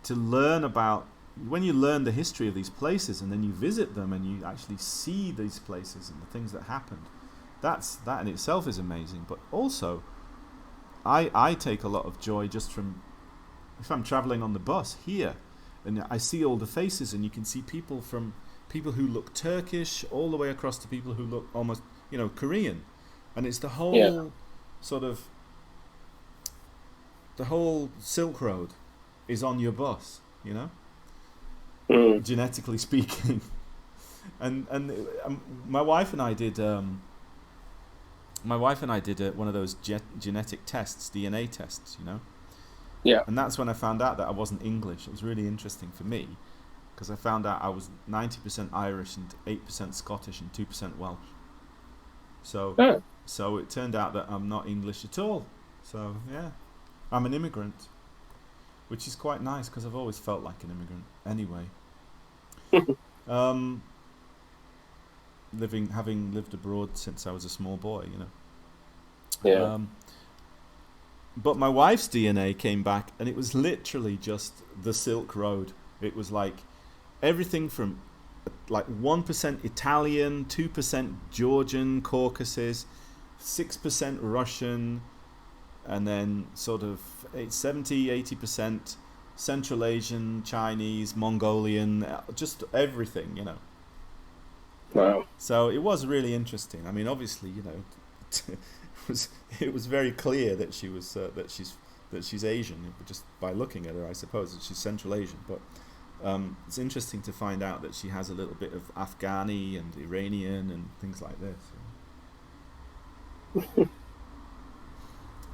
to learn about, when you learn the history of these places and then you visit them and you actually see these places and the things that happened, that in itself is amazing. But also, I take a lot of joy just from, if I'm traveling on the bus here, and I see all the faces, and you can see people who look Turkish all the way across to people who look almost, Korean, and it's the whole sort of the whole Silk Road is on your bus, genetically speaking. and my wife and I did one of those genetic tests, DNA tests, Yeah. And that's when I found out that I wasn't English. It was really interesting for me because I found out I was 90% Irish and 8% Scottish and 2% Welsh. So it turned out that I'm not English at all. So yeah, I'm an immigrant, which is quite nice because I've always felt like an immigrant anyway. Having lived abroad since I was a small boy, Yeah. But my wife's DNA came back, and it was literally just the Silk Road. It was like everything from like 1% Italian, 2% Georgian, Caucasus, 6% Russian, and then sort of 70-80% Central Asian, Mongolian, just everything, Wow. So it was really interesting. I mean, obviously, it was very clear that she's Asian just by looking at her. I suppose that she's Central Asian, but it's interesting to find out that she has a little bit of Afghani and Iranian and things like this.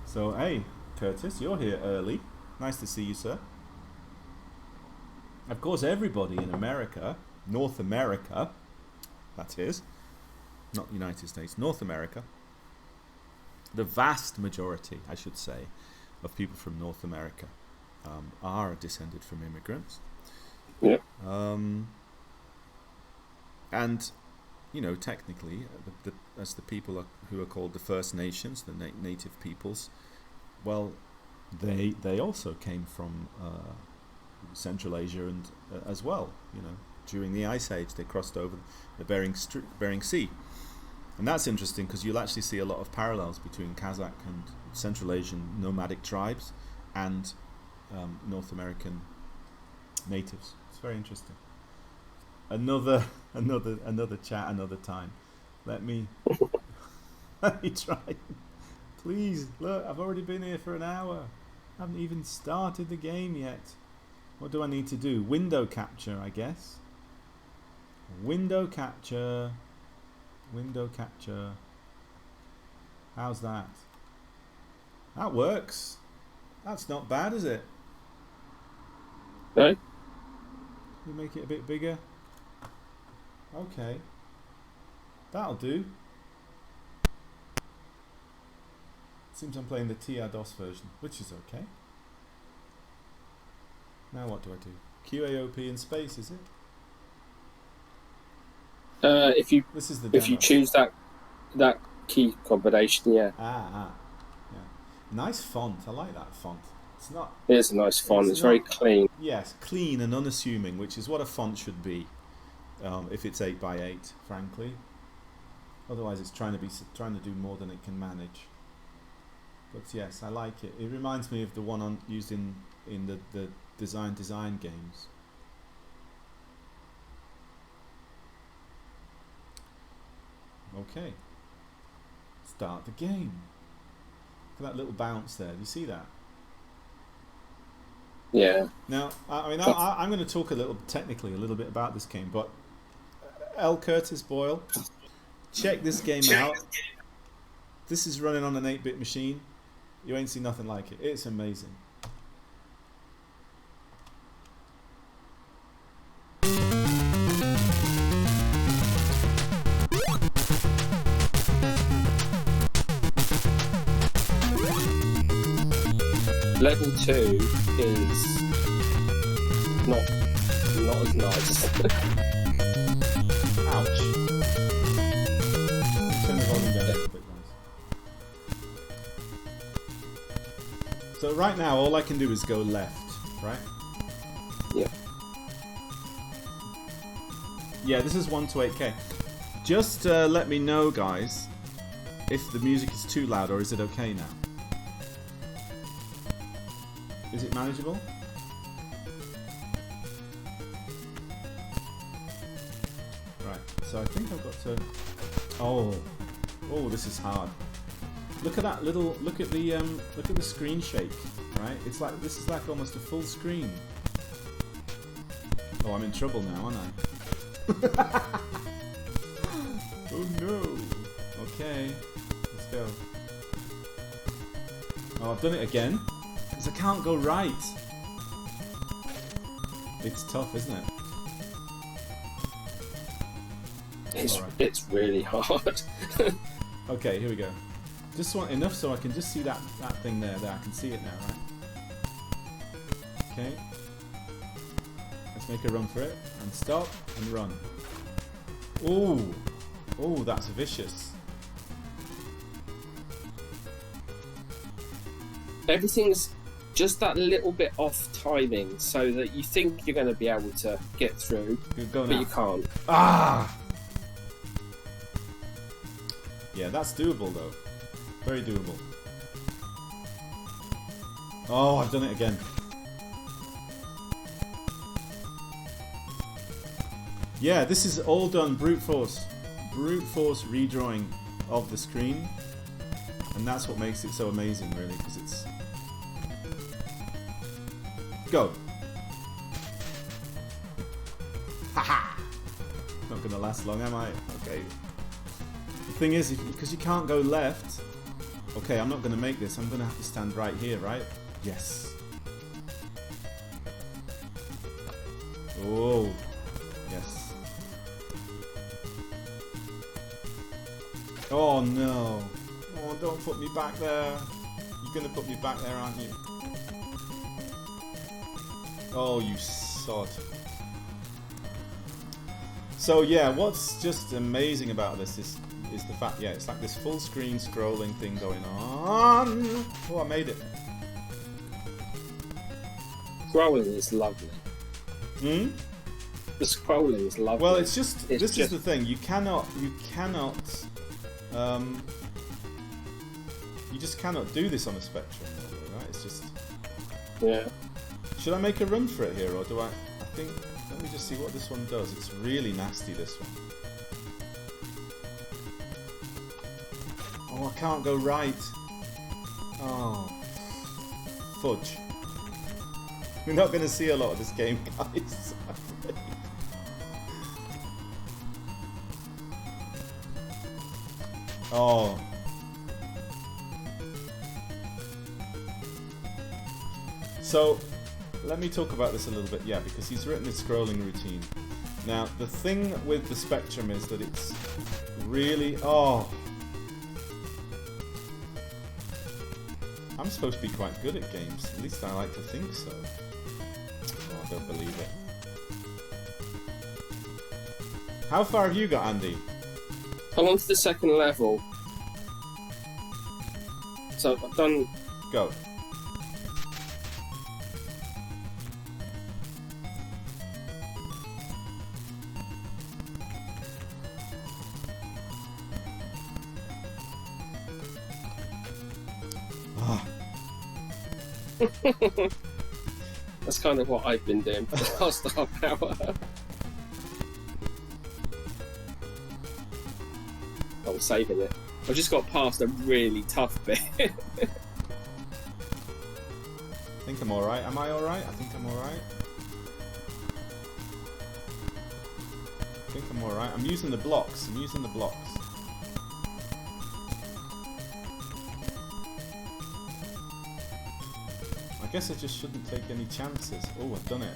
So hey, Curtis, you're here early. Nice to see you, sir. Of course, everybody in America, North America, that is, not United States, North America, the vast majority, I should say, of people from North America are descended from immigrants. Yeah. And, technically, as the people who are called the First Nations, the native peoples, well, they also came from Central Asia and as well. During the Ice Age, they crossed over the Bering Sea. And that's interesting because you'll actually see a lot of parallels between Kazakh and Central Asian nomadic tribes and North American natives. It's very interesting. Another chat, another time. Let me try. Please, look, I've already been here for an hour. I haven't even started the game yet. What do I need to do? Window capture, I guess. Window capture. How's that? That works. That's not bad, is it? No? You make it a bit bigger. Okay. That'll do. Seems I'm playing the TR-DOS version, which is okay. Now what do I do? QAOP in space, is it? If you choose that key combination, yeah. Yeah. Nice font. I like that font. It is a nice font. It's very clean. Yes, clean and unassuming, which is what a font should be. If it's 8x8, frankly. Otherwise, it's trying to do more than it can manage. But yes, I like it. It reminds me of the one used in the design games. Okay. Start the game. Look at that little bounce there. Do you see that? Yeah. Now, I'm going to talk a little bit about this game, but L. Curtis Boyle, check this game out. This is running on an 8-bit machine. You ain't seen nothing like it. It's amazing. Level 2 is not as nice. Ouch. Turn the volume down a little bit, guys. So right now, all I can do is go left, right? Yeah. Yeah, this is 1 to 8K. Just let me know, guys, if the music is too loud or is it okay now? Is it manageable? So I think I've got to... Oh, this is hard. Look at that little... Look at the screen shake, right? It's like, this is like almost a full screen. Oh, I'm in trouble now, aren't I? Oh no. Okay, let's go. Oh, I've done it again. Because I can't go right. It's tough, isn't it? It's really hard. Okay, here we go. Just want enough so I can just see that thing there. There, I can see it now, right? Okay. Let's make a run for it. And stop and run. Ooh. Ooh, that's vicious. Everything's just that little bit off timing so that you think you're going to be able to get through, Go but now. you can't. Ah! Yeah, that's doable though. Very doable. Oh, I've done it again. Yeah, this is all done brute force. Brute force redrawing of the screen. And that's what makes it so amazing, really, because it's... Go! Haha! Not gonna last long, am I? Okay. The thing is, because you can't go left... Okay, I'm not gonna make this. I'm gonna have to stand right here, right? Yes. Oh. Yes. Oh no. Oh, don't put me back there. You're gonna put me back there, aren't you? Oh, you sod. So yeah, what's just amazing about this is the fact, yeah, it's like this full screen scrolling thing going on. Oh, I made it. Scrolling is lovely. Hmm? The scrolling is lovely. Well, this is the thing. You just cannot do this on a Spectrum, right? It's just... Yeah. Should I make a run for it here, or do I think... Let me just see what this one does. It's really nasty, this one. Oh, I can't go right. Oh. Fudge. We're not going to see a lot of this game, guys. Oh. So, let me talk about this a little bit, yeah, because he's written his scrolling routine. Now, the thing with the Spectrum is that it's really... Oh. I'm supposed to be quite good at games. At least I like to think so. Oh, I don't believe it. How far have you got, Andy? I'm on to the second level. So I've done... Go. That's kind of what I've been doing for the last half hour. I'm saving it. I've just got past a really tough bit. I think I'm alright. Am I alright? I think I'm alright. I think I'm alright. I'm using the blocks. I'm using the blocks. I guess I just shouldn't take any chances. Oh, I've done it.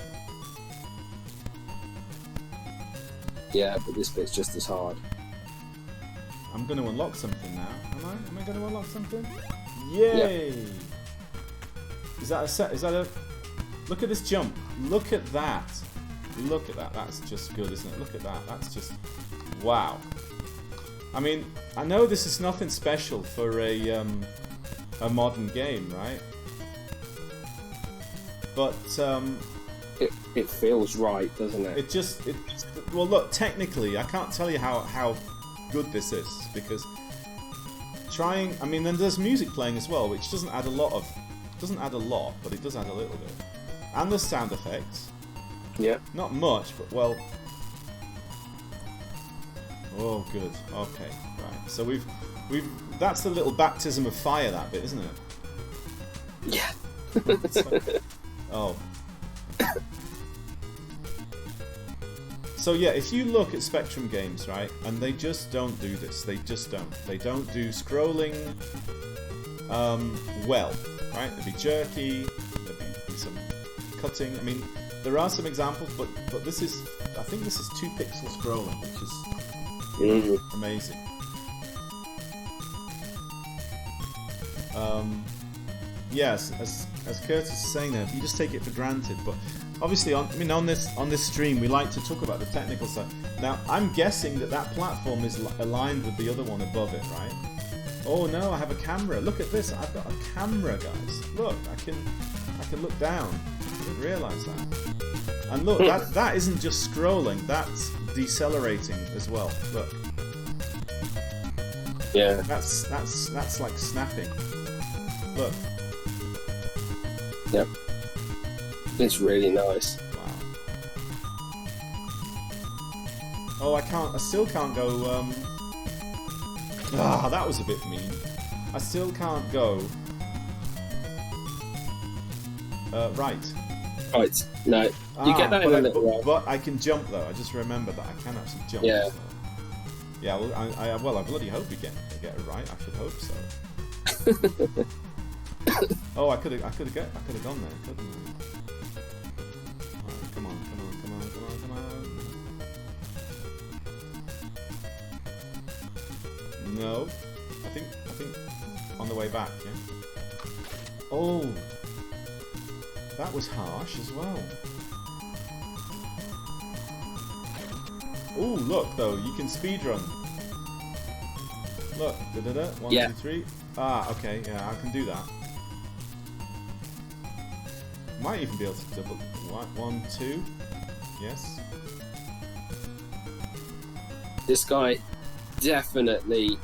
Yeah, but this bit's just as hard. I'm going to unlock something now. Am I? Am I going to unlock something? Yay! Yep. Is that a set? Is that a... Look at this jump. Look at that. Look at that. That's just good, isn't it? Look at that. That's just... Wow. I mean, I know this is nothing special for a modern game, right? But... It feels right, doesn't it? It just... Well, look, technically, I can't tell you how good this is, because trying... I mean, then there's music playing as well, which doesn't add a lot, but it does add a little bit. And there's sound effects. Yeah. Not much, but well... Oh, good. Okay, right. So we've that's a little baptism of fire, that bit, isn't it? Yeah. Oh. So yeah, if you look at Spectrum games, right, and they just don't do this. They just don't. They don't do scrolling well, right? There'd be jerky, there'd be some cutting. I mean, there are some examples, but this is, I think this is 2 pixel scrolling, which is amazing. Yes, as Curtis is saying there, you just take it for granted. But obviously, on this stream, we like to talk about the technical side. Now, I'm guessing that platform is aligned with the other one above it, right? Oh no, I have a camera. Look at this. I've got a camera, guys. Look, I can look down. I didn't realise that. And look, that isn't just scrolling. That's decelerating as well. Look. Yeah. That's like snapping. Look. Yep. It's really nice. Wow. Oh, I still can't go, that was a bit mean. I still can't go, right. Right, no. You get that in a little while. But I can jump, though. I just remember that I can actually jump. Yeah. So. Yeah, well, I bloody hope we get it right. I should hope so. Oh, I could have gone there, couldn't I? Right, come on. No, I think on the way back, yeah. Oh, that was harsh as well. Oh, look though, you can speedrun. Look, da-da-da, 1, 2, 3. Ah, okay, yeah, I can do that. Might even be able to double. 1, 2. Yes. This guy definitely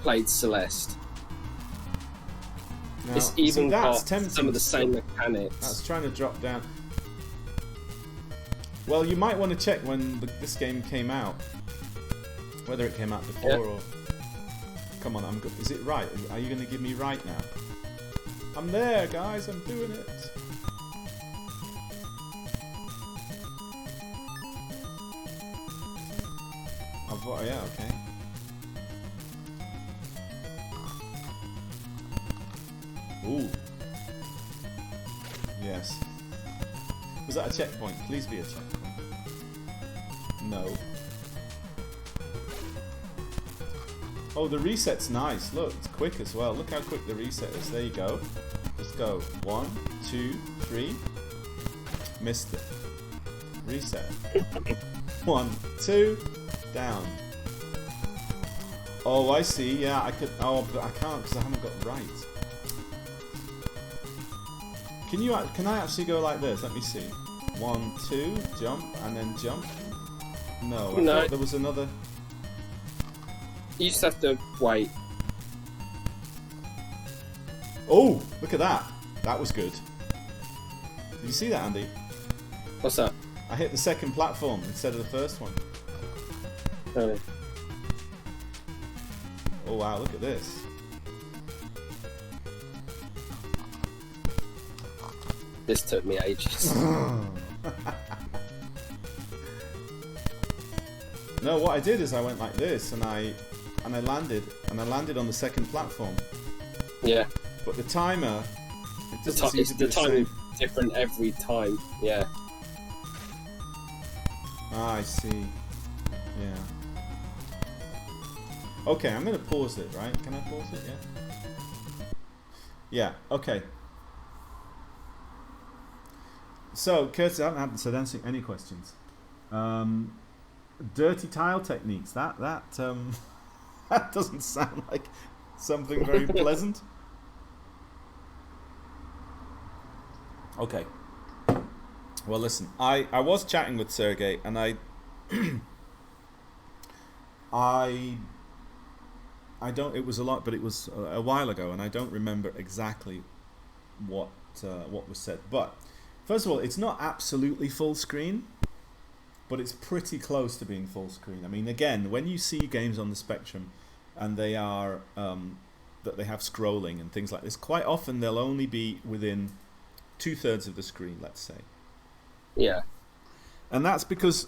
played Celeste. Now, it's even got some of the same stuff. mechanics. That's trying to drop down. Well, you might want to check when this game came out. Whether it came out before or... Come on, I'm good. Is it right? Are you going to give me right now? I'm there, guys. I'm doing it. Yeah, okay. Ooh. Yes. Was that a checkpoint? Please be a checkpoint. No. Oh, the reset's nice. Look, it's quick as well. Look how quick the reset is. There you go. Let's go. 1, 2, 3. Missed it. Reset. 1, 2. Down. Oh, I see. Yeah, I could. Oh, but I can't because I haven't got right. Can I actually go like this? Let me see. 1, 2, jump, and then jump. No, I thought there was another. You just have to wait. Oh, look at that. That was good. Did you see that, Andy? What's that? I hit the second platform instead of the first one. Oh. Oh wow, look at this. This took me ages. No, what I did is I went like this and I landed on the second platform. Yeah. But the timer, the time is different every time. Yeah. Ah, I see. Yeah. Okay, I'm gonna pause it, right? Can I pause it? Yeah. Yeah. Okay. So, Curtis, I haven't said any questions. Dirty tile techniques. That that doesn't sound like something very pleasant. Okay. Well, listen. I was chatting with Sergey, and I don't. It was a lot, but it was a while ago, and I don't remember exactly what was said. But first of all, it's not absolutely full screen, but it's pretty close to being full screen. I mean, again, when you see games on the Spectrum and they are that they have scrolling and things like this, quite often they'll only be within 2/3 of the screen, let's say. Yeah. And that's because,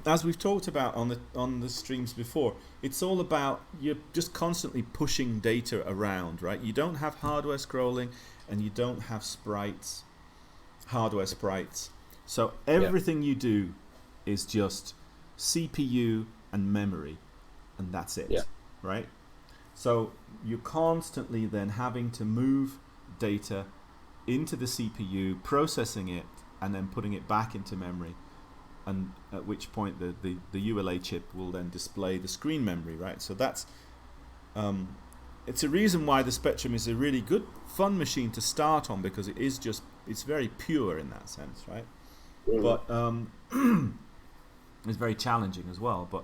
as we've talked about on the streams before, it's all about you're just constantly pushing data around, right? You don't have hardware scrolling, and you don't have sprites, hardware sprites. So everything you do is just CPU and memory, and that's it, right? So you're constantly then having to move data into the CPU, processing it, and then putting it back into memory. And at which point the ULA chip will then display the screen memory, right? So that's it's a reason why the Spectrum is a really good, fun machine to start on, because it's very pure in that sense, right? But it's very challenging as well. But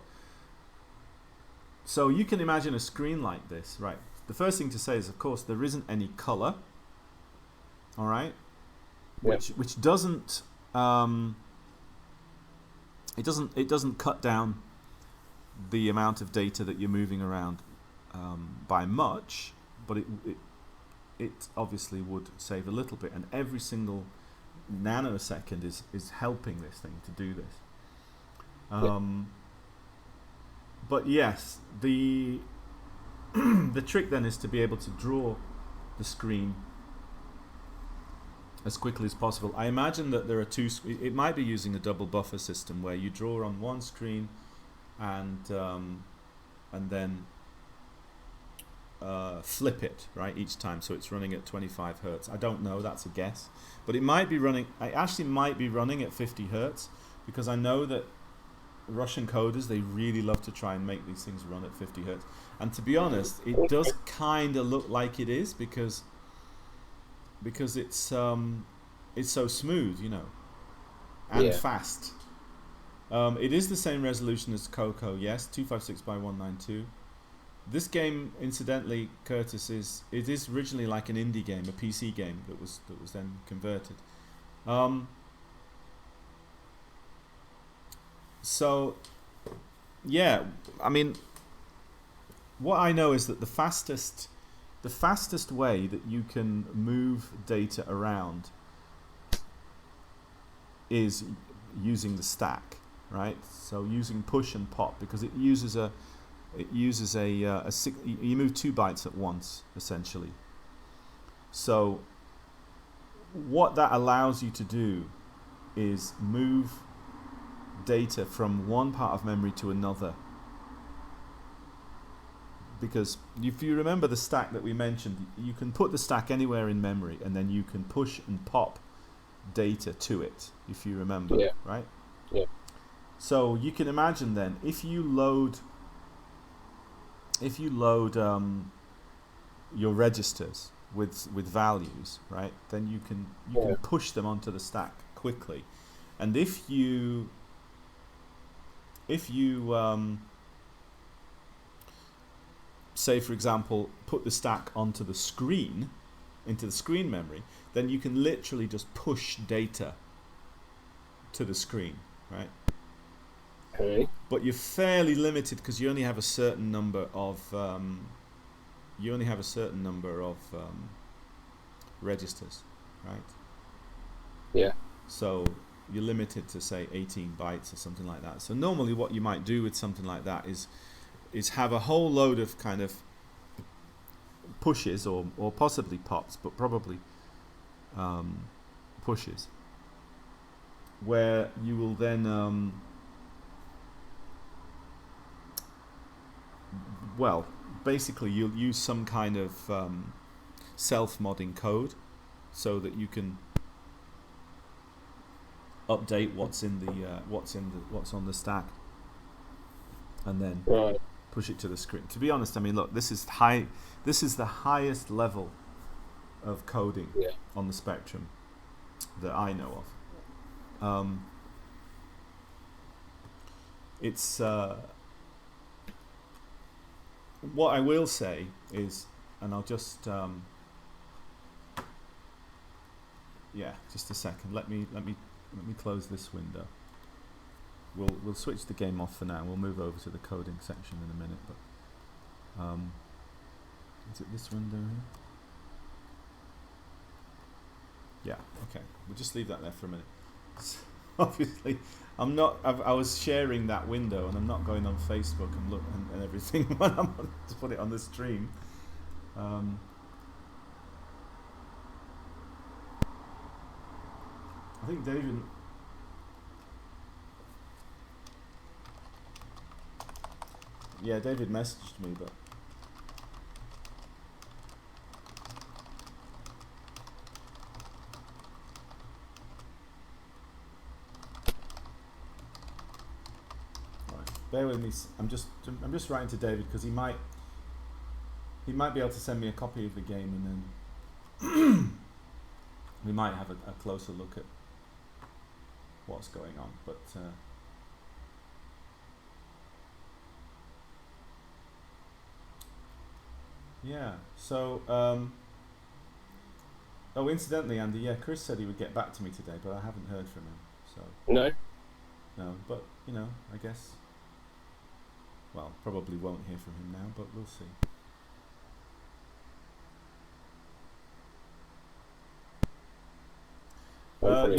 so you can imagine a screen like this, right? The first thing to say is, of course, there isn't any color, all right? Which doesn't it doesn't cut down the amount of data that you're moving around by much, but it obviously would save a little bit, and every single nanosecond is helping this thing to do this. But yes, the the trick then is to be able to draw the screen as quickly as possible. I imagine that there are it might be using a double buffer system where you draw on one screen and then flip it, right, each time, so it's running at 25 hertz. I don't know, that's a guess, but it might be running. I actually might be running at 50 hertz, because I know that Russian coders, they really love to try and make these things run at 50 hertz, and to be honest, it does kind of look like it is, because it's so smooth, you know, and fast. It is the same resolution as Coco, yes, 256 by 192. This game, incidentally, Curtis, it is originally like an indie game, a PC game that was then converted. So, yeah, I mean, what I know is that the fastest way that you can move data around is using the stack, right? So using push and pop, because it uses you move 2 bytes at once, essentially. So what that allows you to do is move data from one part of memory to another. Because if you remember the stack that we mentioned, you can put the stack anywhere in memory, and then you can push and pop data to it, if you remember, right? Yeah. So you can imagine then, if you load your registers with values, right, then you can push them onto the stack quickly. And if you say, for example, put the stack onto the screen, into the screen memory, then you can literally just push data to the screen, right? Okay. But you're fairly limited, because you only have a certain number of registers, right? Yeah. So you're limited to, say, 18 bytes or something like that. So normally what you might do with something like that is have a whole load of kind of pushes or possibly pops, but probably pushes, where you will then well, basically you'll use some kind of self-modding code, so that you can update what's on the stack, and then push it to the screen. To be honest, I mean, look, this is the highest level of coding on the Spectrum that I know of. It's what I will say is, and I'll just just a second. Let me close this window. we'll switch the game off for now. We'll move over to the coding section in a minute. But is it this window here? Yeah. Okay. We'll just leave that there for a minute. So obviously, I'm not. I was sharing that window, and I'm not going on Facebook and look and everything when I'm to put it on the stream. I think David. Yeah, David messaged me, but. Bear with me. I'm just writing to David because he might be able to send me a copy of the game, and then we might have a closer look at what's going on. But yeah. So oh, incidentally, Andy. Yeah, Chris said he would get back to me today, but I haven't heard from him. So no. But you know, I guess. Well, probably won't hear from him now, but we'll see.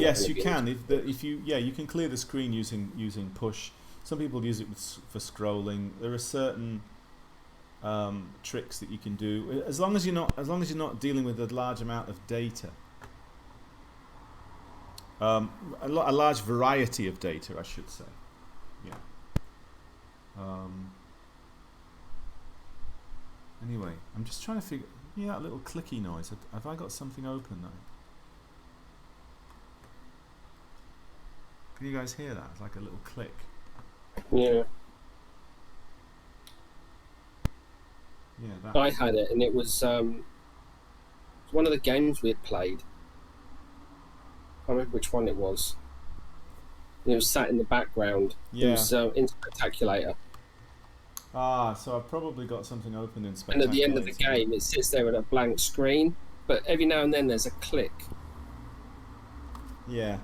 Yes, you can. If you can clear the screen using push. Some people use it for scrolling. There are certain tricks that you can do as long as you're not dealing with a large amount of data. A large variety of data, I should say. Yeah. Anyway, I'm just trying to figure. Yeah, that little clicky noise. Have I got something open though? Can you guys hear that? It's like a little click. Yeah. Yeah. That. I had it, and it was one of the games we had played. I can't remember which one it was. And it was sat in the background. Yeah. It was in Spectaculator. Ah, so I've probably got something open in Spectaculator. And at the end of the game, it sits there with a blank screen, but every now and then there's a click. Yeah.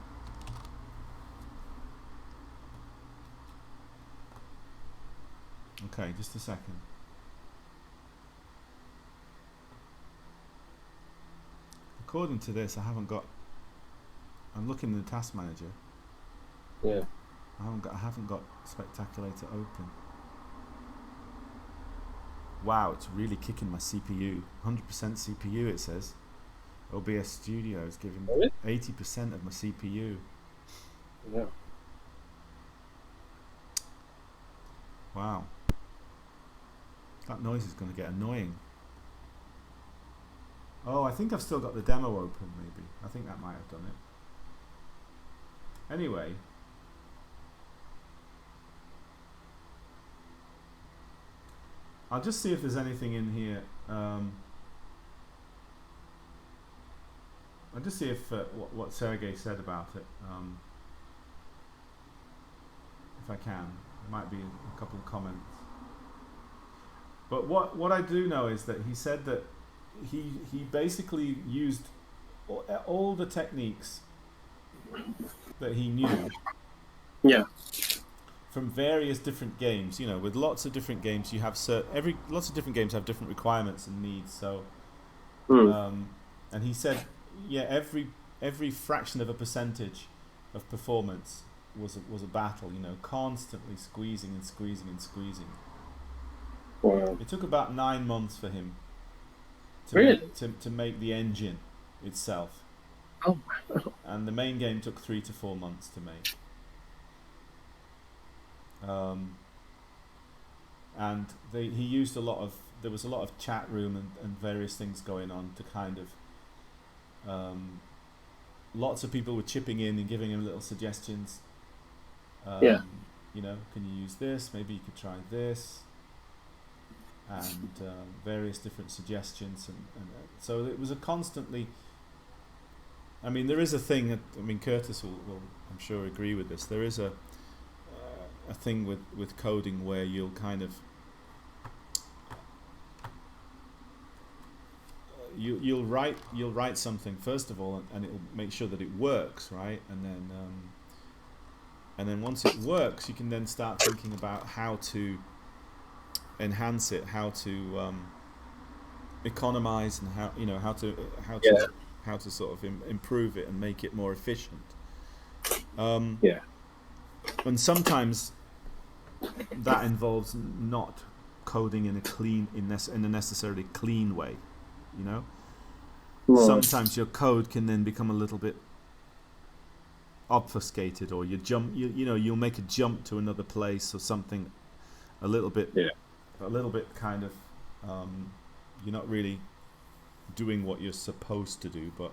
Okay, just a second. According to this, I'm looking in the task manager. Yeah. I haven't got Spectaculator open. Wow, it's really kicking my CPU. 100% CPU, it says. OBS Studio is giving 80% of my CPU. Yeah. Wow. That noise is going to get annoying. Oh, I think I've still got the demo open, maybe. I think that might have done it. Anyway. I'll just see if there's anything in here. I'll just see if what Sergey said about it. If I can. There might be a couple of comments. But what I do know is that he said that he basically used all the techniques that he knew. Yeah. From various different games, you know, with lots of different games, you have lots of different games have different requirements and needs. So, and he said, yeah, every fraction of a percentage of performance was a battle. You know, constantly squeezing and squeezing and squeezing. Wow. It took about 9 months for him to make the engine itself. Oh wow. And the main game took 3 to 4 months to make. And he used there was a lot of chat room and various things going on to kind of lots of people were chipping in and giving him little suggestions. Yeah. You know, can you use this? Maybe you could try this. And various different suggestions. And so it was a constantly... I mean, there is a thing, I mean, Curtis will I'm sure agree with this. There is a thing with coding where you'll kind of you'll write something first of all, and it'll make sure that it works, right? And then and then once it works, you can then start thinking about how to enhance it, how to economize, and Yeah. how to sort of improve it and make it more efficient. Yeah. And sometimes that involves not coding in a necessarily clean way, you know. Right. Sometimes your code can then become a little bit obfuscated, or you'll make a jump to another place or something a little bit kind of you're not really doing what you're supposed to do, but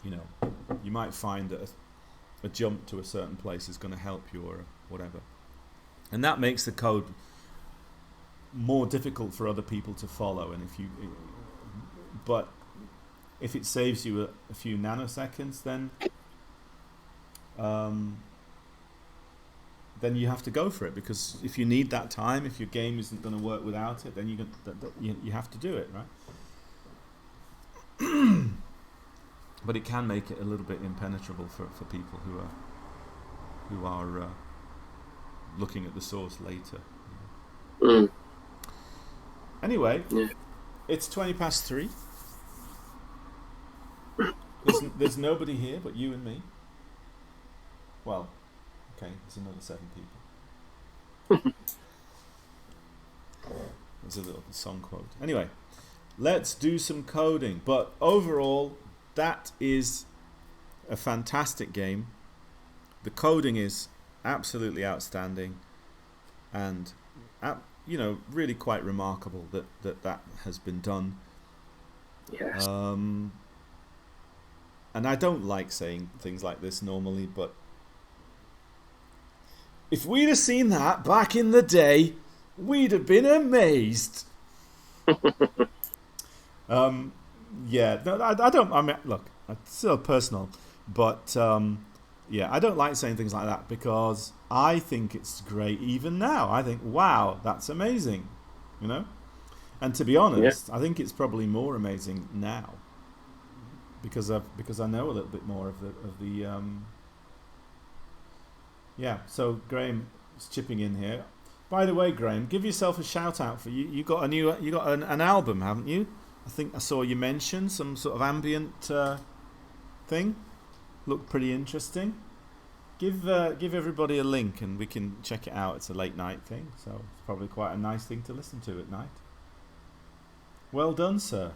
you might find that a jump to a certain place is going to help you or whatever, and that makes the code more difficult for other people to follow. And but if it saves you a few nanoseconds, then you have to go for it, because if you need that time, if your game isn't going to work without it, then you have to do it, right? But it can make it a little bit impenetrable for people who are looking at the source later. Mm. Anyway, Yeah. it's 3:20. There's nobody here but you and me. Well, okay, there's another 7 people. There's a little song quote. Anyway, let's do some coding. But overall, that is a fantastic game. The coding is absolutely outstanding, and really quite remarkable that has been done. Yes. And I don't like saying things like this normally, but if we'd have seen that back in the day, we'd have been amazed. Yeah, no, I don't. I mean, look, it's still personal, but yeah, I don't like saying things like that, because I think it's great even now. I think, wow, that's amazing, you know. And to be honest, I think it's probably more amazing now, because I know a little bit more of the yeah. So Graham is chipping in here. By the way, Graham, give yourself a shout out for you got an album, haven't you? I think I saw you mention some sort of ambient thing. Looked pretty interesting. Give everybody a link and we can check it out. It's a late night thing, so it's probably quite a nice thing to listen to at night. Well done, sir.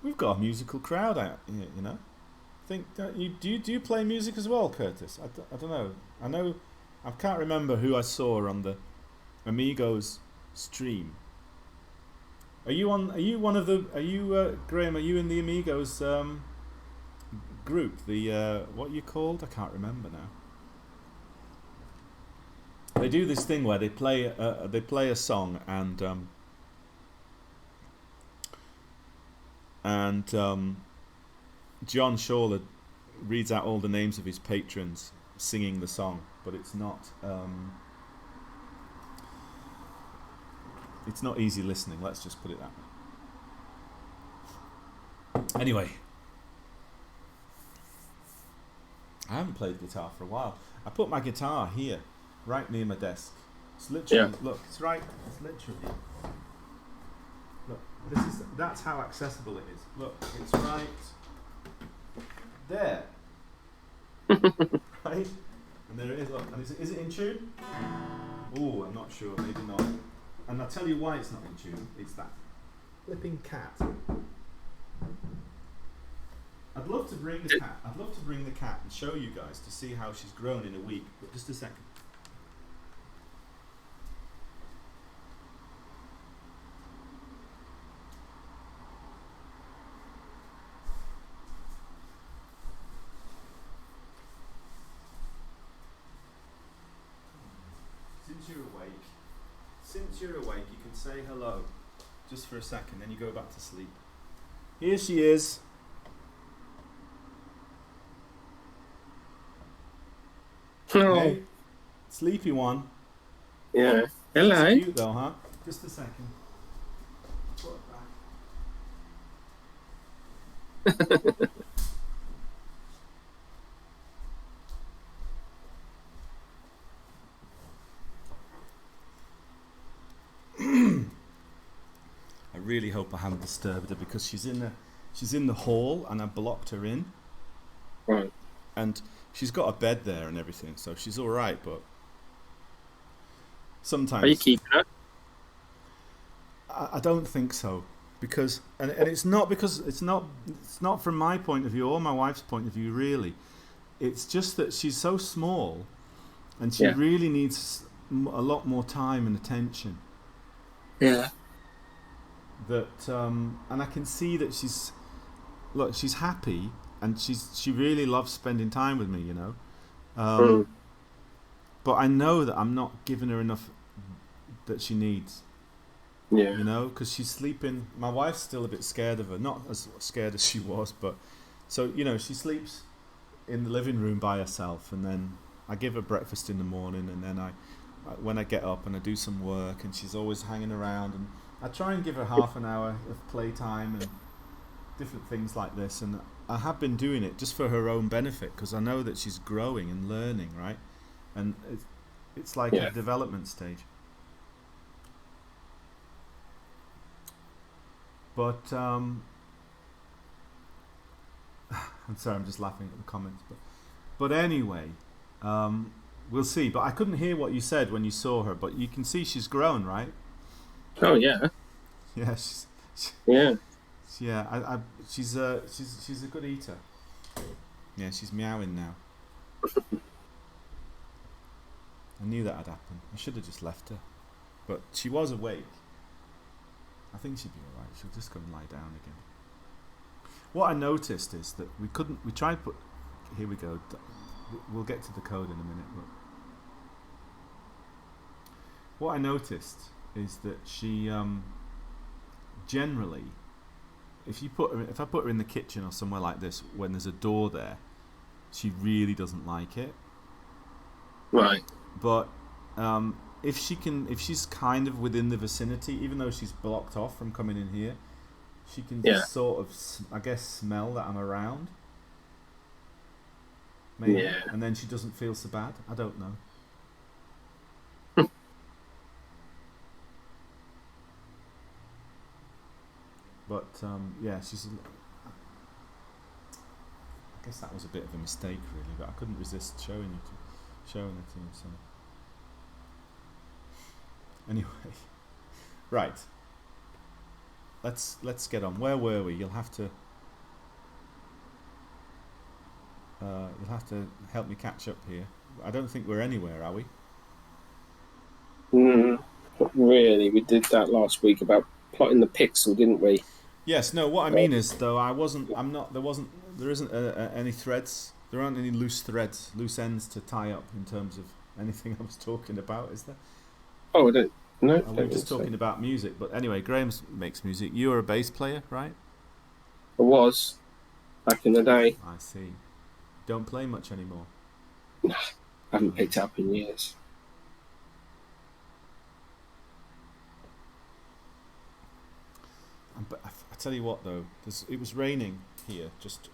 We've got a musical crowd out here, you know. Do you play music as well, Curtis? I don't know. I can't remember who I saw on the Amigos stream. Are you one of the? Are you Graham? Are you in the Amigos group? The what are you called? I can't remember now. They do this thing where they play a song and John Shawler reads out all the names of his patrons singing the song, but it's not easy listening. Let's just put it that way. Anyway, I haven't played guitar for a while. I put my guitar here, right near my desk. It's literally look. It's right. It's literally. Look, that's how accessible it is. Look, it's right there. Right? And there it is, look. And is it in tune? Oh, I'm not sure, maybe not. And I'll tell you why it's not in tune. It's that flipping cat. I'd love to bring the cat. I'd love to bring the cat and show you guys to see how she's grown in a week. But just a second. Since you're awake, you can say hello, just for a second, then you go back to sleep. Here she is. Oh. Hey, sleepy one. Yeah. Hello. It's cute though, huh? Just a second. Put it back. really hope I haven't disturbed her because she's in the hall and I blocked her in, Right. and she's got a bed there and everything, so she's all right. But Are you sometimes keeping her? I don't think so, because and it's not because it's not from my point of view or my wife's point of view really. It's just that she's so small, and she Yeah. really needs a lot more time and attention. Yeah. That and I can see that she's happy, and she really loves spending time with me, you know. Mm. But I know that I'm not giving her enough that she needs. Yeah. You know, because she's sleeping. My wife's still a bit scared of her, not as scared as she was, but so you know, she sleeps in the living room by herself, and then I give her breakfast in the morning, and then when I get up and I do some work, and she's always hanging around, and I try and give her half an hour of playtime and different things like this, and I have been doing it just for her own benefit because I know that she's growing and learning, right, and it's like a development stage. But I'm sorry, I'm just laughing at the comments. But anyway, we'll see. But I couldn't hear what you said when you saw her. But you can see she's grown, right? Oh yeah. Yeah, Yeah. she's a good eater. Yeah, she's meowing now. I knew that had happened. I should have just left her, but she was awake. I think she'd be alright. She'll just go and lie down again. What I noticed is that we tried to put, here we go, we'll get to the code in a minute, but what I noticed is that she, generally, if I put her in the kitchen or somewhere like this, when there's a door there, she really doesn't like it. Right. But, if she's kind of within the vicinity, even though she's blocked off from coming in here, she can sort of, I guess, smell that I'm around. Maybe. Yeah. And then she doesn't feel so bad. I don't know. But she's. I guess that was a bit of a mistake, really. But I couldn't resist showing it to you. So. Anyway, right. Let's get on. Where were we? You'll have to help me catch up here. I don't think we're anywhere, are we? Not really. We did that last week about plotting the pixel, didn't we? Yes. No. What I mean is, though, there isn't any threads. There aren't any loose ends to tie up in terms of anything I was talking about, is there? Oh, I don't. No, we're just talking about music. But anyway, Graham makes music. You're a bass player, right? I was back in the day. I see. Don't play much anymore. No, I haven't picked it up in years. But I tell you what, though, it was raining here just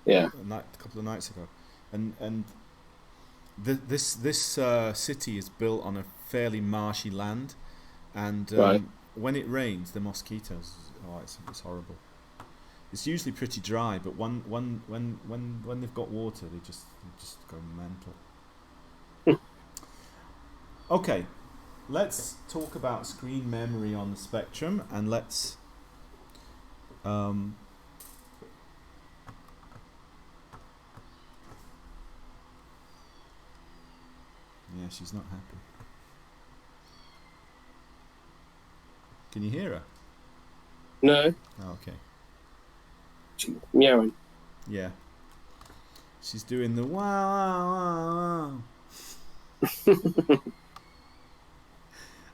a couple of nights ago, and this city is built on a fairly marshy land, and when it rains, the mosquitoes, it's horrible. It's usually pretty dry, but when they've got water, they just go mental. Okay, let's talk about screen memory on the spectrum, and let's yeah, she's not happy. Can you hear her? No. Oh, okay. She's meowing. Yeah. She's doing the wow.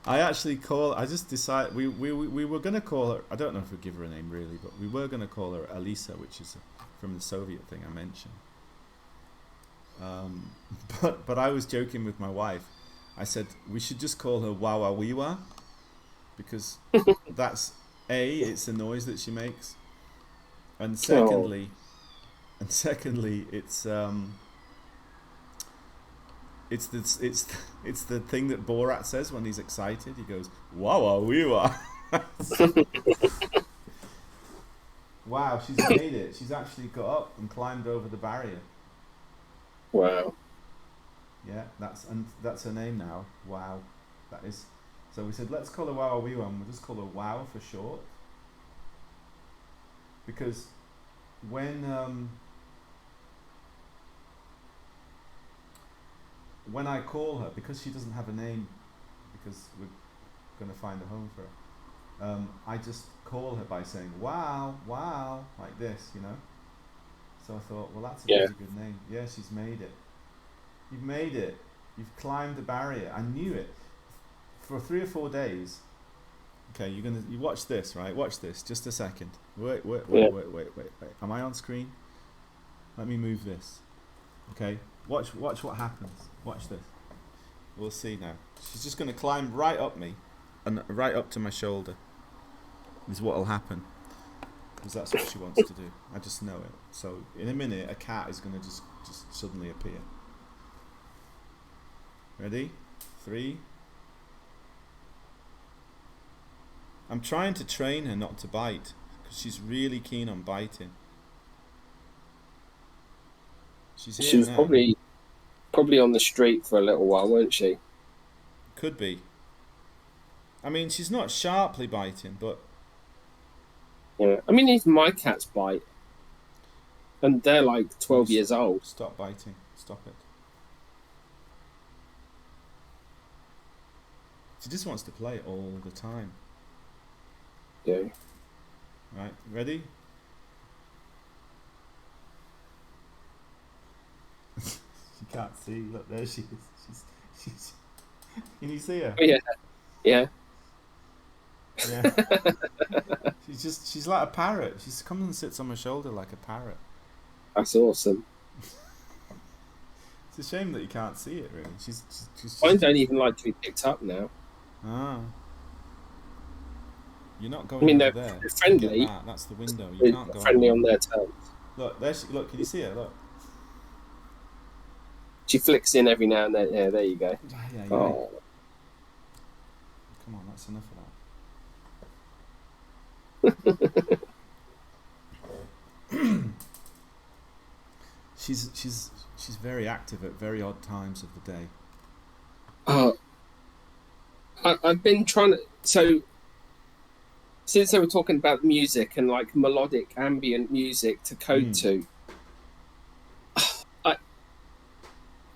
I just decided we were going to call her, I don't know if we'd give her a name really, but we were going to call her Elisa, which is from the Soviet thing I mentioned. But I was joking with my wife. I said we should just call her Wawa Wiwa, because that's it's the noise that she makes, and secondly, it's the thing that Borat says when he's excited. He goes Wawa Wiwa. Wow, she's made it. She's actually got up and climbed over the barrier. Wow. Yeah, that's her name now. Wow, that is. So we said let's call her Wow Wee One. We'll just call her Wow for short. Because when I call her, because she doesn't have a name, because we're gonna find a home for her. I just call her by saying "Wow, wow" like this, you know. So I thought, well, that's a Yeah. pretty good name. Yeah, she's made it. You've made it. You've climbed the barrier. I knew it. For 3 or 4 days. Okay, you watch this, right? Watch this. Just a second. Wait. Yeah. Am I on screen? Let me move this. Okay. Watch what happens. Watch this. We'll see now. She's just gonna climb right up me, and right up to my shoulder. Is what'll happen. Because that's what she wants to do. I just know it. So in a minute, a cat is gonna just suddenly appear. Ready? 3. I'm trying to train her not to bite because she's really keen on biting. She's here She was now. probably on the street for a little while, weren't she? Could be. I mean, she's not sharply biting, but Yeah. I mean, even my cats bite, and they're like 12 years old. Stop biting. Stop it. She just wants to play all the time. Yeah. Right, ready? She can't see. Look, there she is. She's. Can you see her? Oh, yeah. Yeah. Yeah. She's like a parrot. She comes and sits on my shoulder like a parrot. That's awesome. It's a shame that you can't see it, really. She's Mine don't even like to be picked up now. Ah. You're not going I mean, over they're there. friendly. That's the window. You They're can't go friendly over on their terms. Look, there she. Look, can you see her? Look. She flicks in every now and then. Yeah, there you go. Yeah. Oh. Come on, that's enough of that. She's very active at very odd times of the day. I've been trying to. So, since they were talking about music and like melodic ambient music to code to,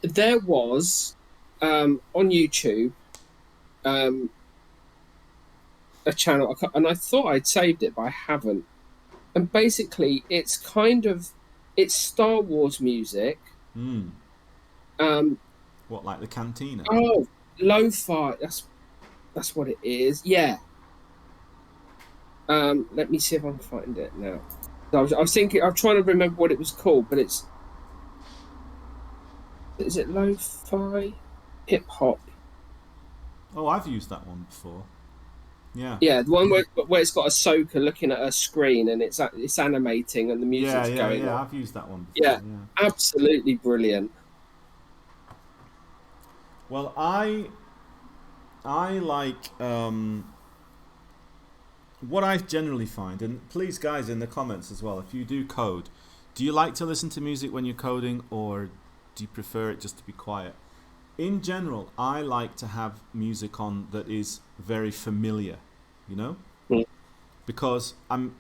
there was on YouTube a channel, and I thought I'd saved it, but I haven't. And basically, it's Star Wars music. What, like the Cantina? Oh, lo-fi. That's what it is. Yeah. Let me see if I can find it now. I was thinking. I'm trying to remember what it was called, but is it lo-fi hip hop? Oh, I've used that one before. Yeah. Yeah, the one where it's got Ahsoka looking at her screen and it's animating and the music's going on. Yeah, I've used that one before. Yeah, absolutely brilliant. Well, I like what I generally find, and please guys in the comments as well, if you do code, do you like to listen to music when you're coding, or do you prefer it just to be quiet? In general, I like to have music on that is very familiar, you know? Because I'm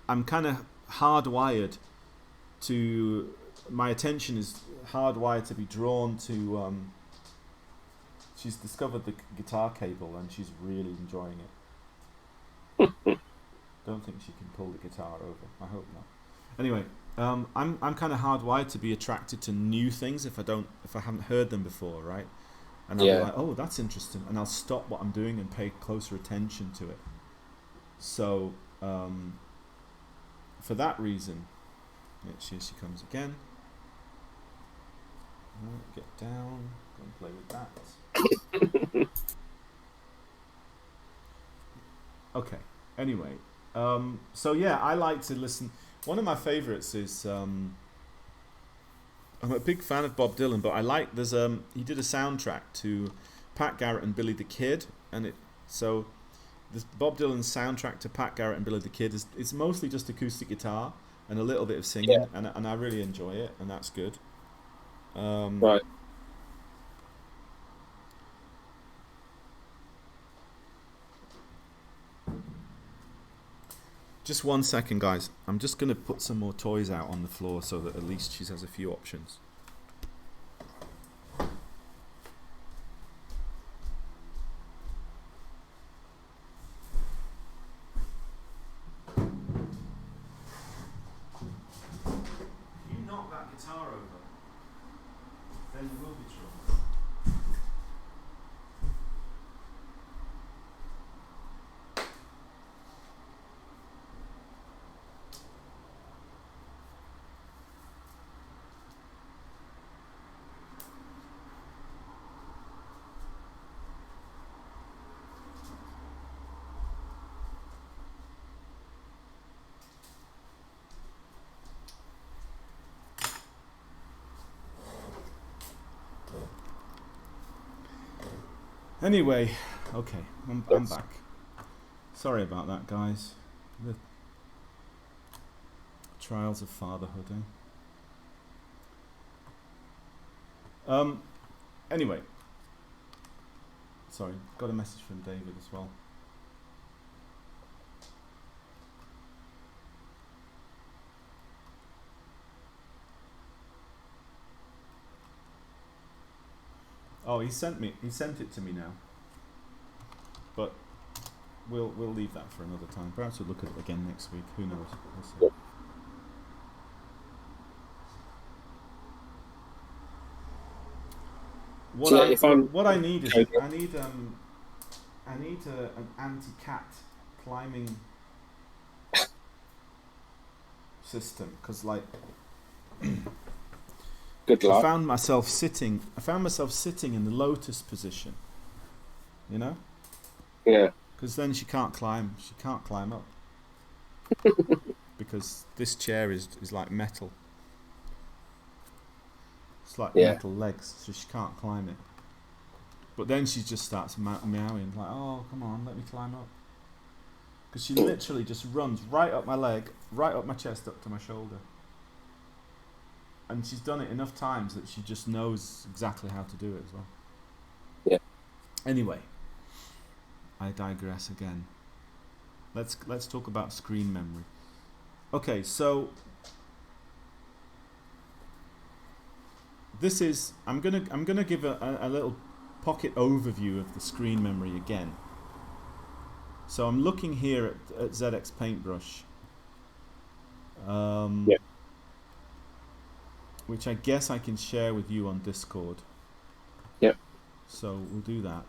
kind of hardwired to, my attention is hardwired to be drawn to, she's discovered the guitar cable and she's really enjoying it. Don't think she can pull the guitar over. I hope not. Anyway, I'm kind of hardwired to be attracted to new things if I haven't heard them before, right? And I'll be like, oh, that's interesting, and I'll stop what I'm doing and pay closer attention to it. So, for that reason, here she comes again. Get down, go and play with that. Okay. Anyway, so yeah, I like to listen. One of my favorites is I'm a big fan of Bob Dylan, but I like he did a soundtrack to Pat Garrett and Billy the Kid, and this Bob Dylan's soundtrack to Pat Garrett and Billy the Kid it's mostly just acoustic guitar and a little bit of singing, and I really enjoy it, and that's good. Right. Just 1 second, guys. I'm just going to put some more toys out on the floor so that at least she has a few options. You knock that guitar over, then there will be trouble. Anyway, okay, I'm back. Sorry about that, guys. The trials of fatherhood, eh? Anyway, sorry, got a message from David as well. Oh, he sent it to me now. But we'll leave that for another time. Perhaps we'll look at it again next week. Who knows? We'll see. What I need is I need an anti-cat climbing system, because like good luck. I found myself sitting in the lotus position, you know? Yeah. Because then she can't climb up. Because this chair is like metal. It's like metal legs, so she can't climb it. But then she just starts meowing like, "Oh, come on, let me climb up." Because she literally just runs right up my leg, right up my chest, up to my shoulder. And she's done it enough times that she just knows exactly how to do it as well. Yeah. Anyway, I digress again. Let's talk about screen memory. Okay, so this is I'm gonna give a little pocket overview of the screen memory again. So I'm looking here at ZX Paintbrush. Which I guess I can share with you on Discord. Yep. So we'll do that.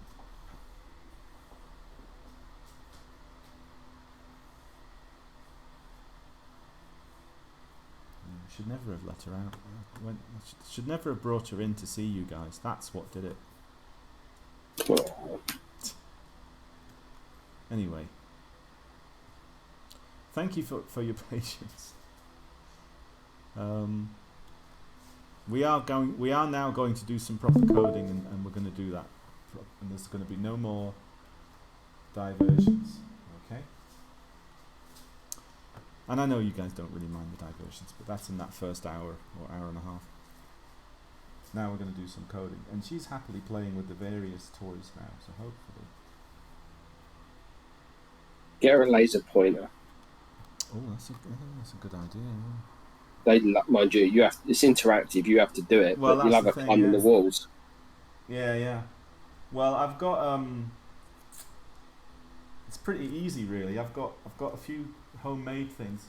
I should never have let her out. Should never have brought her in to see you guys. That's what did it. Anyway. Thank you for your patience. We are now going to do some proper coding, and we're going to do that, and there's going to be no more diversions, okay? And I know you guys don't really mind the diversions, but that's in that first hour or hour and a half. Now we're going to do some coding, and she's happily playing with the various toys now, so hopefully. Get her a laser pointer. Oh, that's a good idea. Yeah. Mind you, it's interactive. You have to do it, well, but you'll have a climbing the walls. Yeah. Well, I've got it's pretty easy, really. I've got a few homemade things.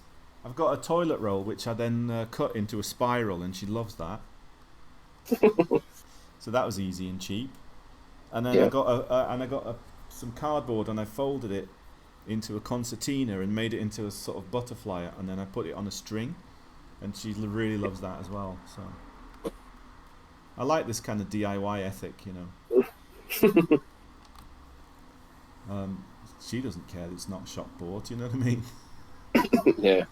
I've got a toilet roll which I then cut into a spiral, and she loves that. So that was easy and cheap. And then I got some cardboard, and I folded it into a concertina and made it into a sort of butterfly, and then I put it on a string. And she really loves that as well. So I like this kind of DIY ethic, you know. She doesn't care that it's not shop bought, you know what I mean? Yeah.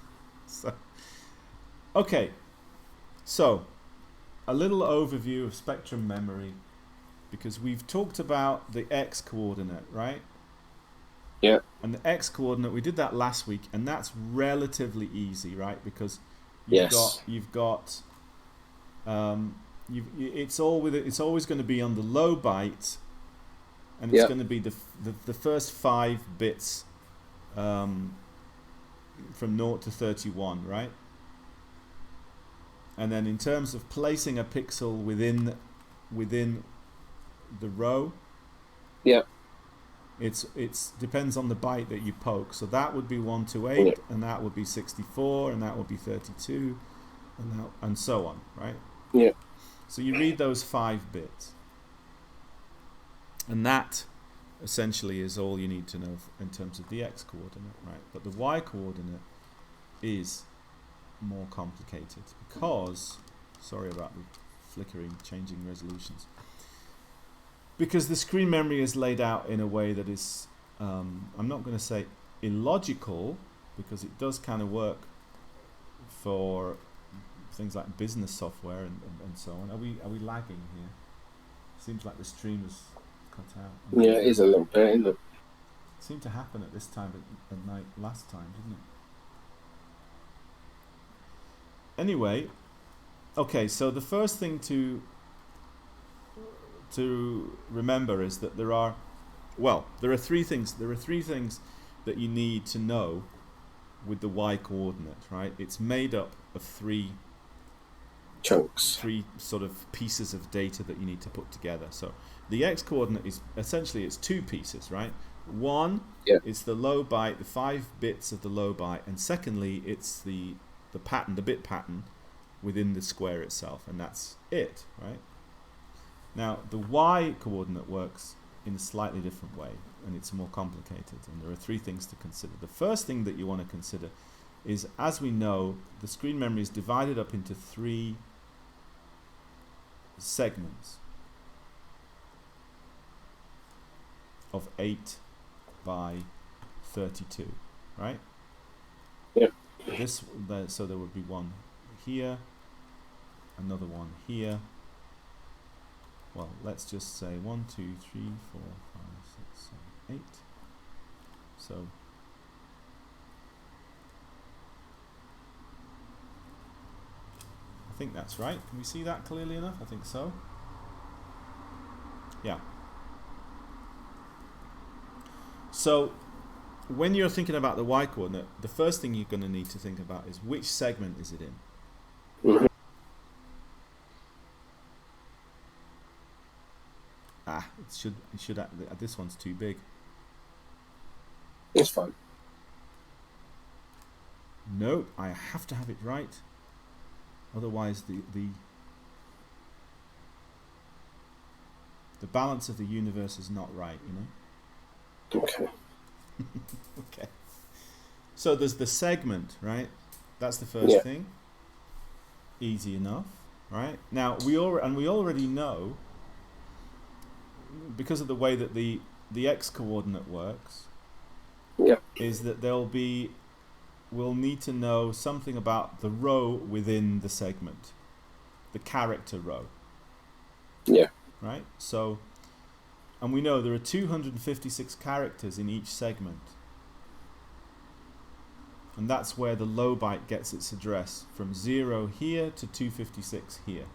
So, okay. So, a little overview of spectrum memory, because we've talked about the X coordinate, right? Yeah. And the x coordinate, we did that last week, and that's relatively easy, right? Because Yes. it's always going to be on the low byte, and it's Yeah. going to be the first 5 bits from 0 to 31, right? And then in terms of placing a pixel within the row, Yeah. it's depends on the byte that you poke. So that would be 128, Yeah. and that would be 64, and that would be 32, and so on, right? Yeah. So you read those 5 bits, and that essentially is all you need to know in terms of the x coordinate, right? But the y coordinate is more complicated because, sorry about the flickering, changing resolutions, because the screen memory is laid out in a way that is, I'm not going to say illogical, because it does kind of work for things like business software and so on. Are we lagging here? Seems like the stream is cut out. Yeah, it is a little bit, isn't it? It seemed to happen at this time at night last time, didn't it? Anyway, okay, so the first thing to remember is that there are 3 things. There are 3 things that you need to know with the y coordinate, right? It's made up of 3 Chunks. 3 sort of pieces of data that you need to put together. So the x coordinate is essentially, it's 2 pieces, right? One, it's the low byte, the 5 bits of the low byte, and secondly, it's the pattern, the bit pattern within the square itself, and that's it, right? Now the y coordinate works in a slightly different way, and it's more complicated, and there are 3 things to consider. The first thing that you want to consider is, as we know, the screen memory is divided up into 3 segments of 8 by 32, right? Yep. So there would be one here, another one here. Well, let's just say 1, 2, 3, 4, 5, 6, 7, 8. So I think that's right. Can we see that clearly enough? I think so. Yeah. So when you're thinking about the y coordinate, the first thing you're going to need to think about is which segment is it in. Mm-hmm. It should this one's too big. It's fine. No, I have to have it right. Otherwise the balance of the universe is not right, you know? Okay. Okay. So there's the segment, right? That's the first thing. Easy enough, right? Now we already know, because of the way that the x coordinate works, is that we'll need to know something about the row within the segment, the character row. Yeah. Right? So, and we know there are 256 characters in each segment. And that's where the low byte gets its address, from 0 here to 256 here.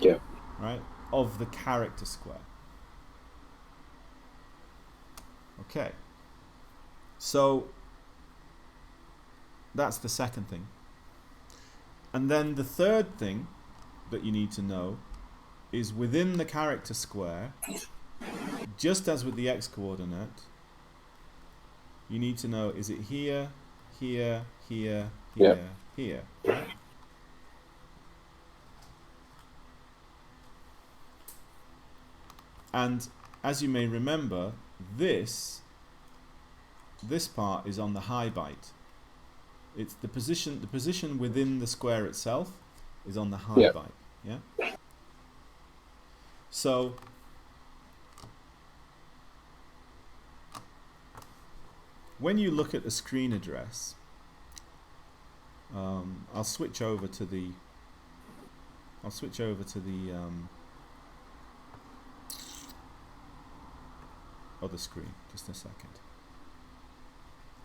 Yeah. Right? Of the character square. Okay. So that's the second thing. And then the third thing that you need to know is, within the character square, just as with the x coordinate, you need to know, is it here, here, here, here, here, right? And as you may remember, this part is on the high byte. It's the position within the square itself is on the high byte. Yeah. So when you look at the screen address, I'll switch over to the other screen, just a second.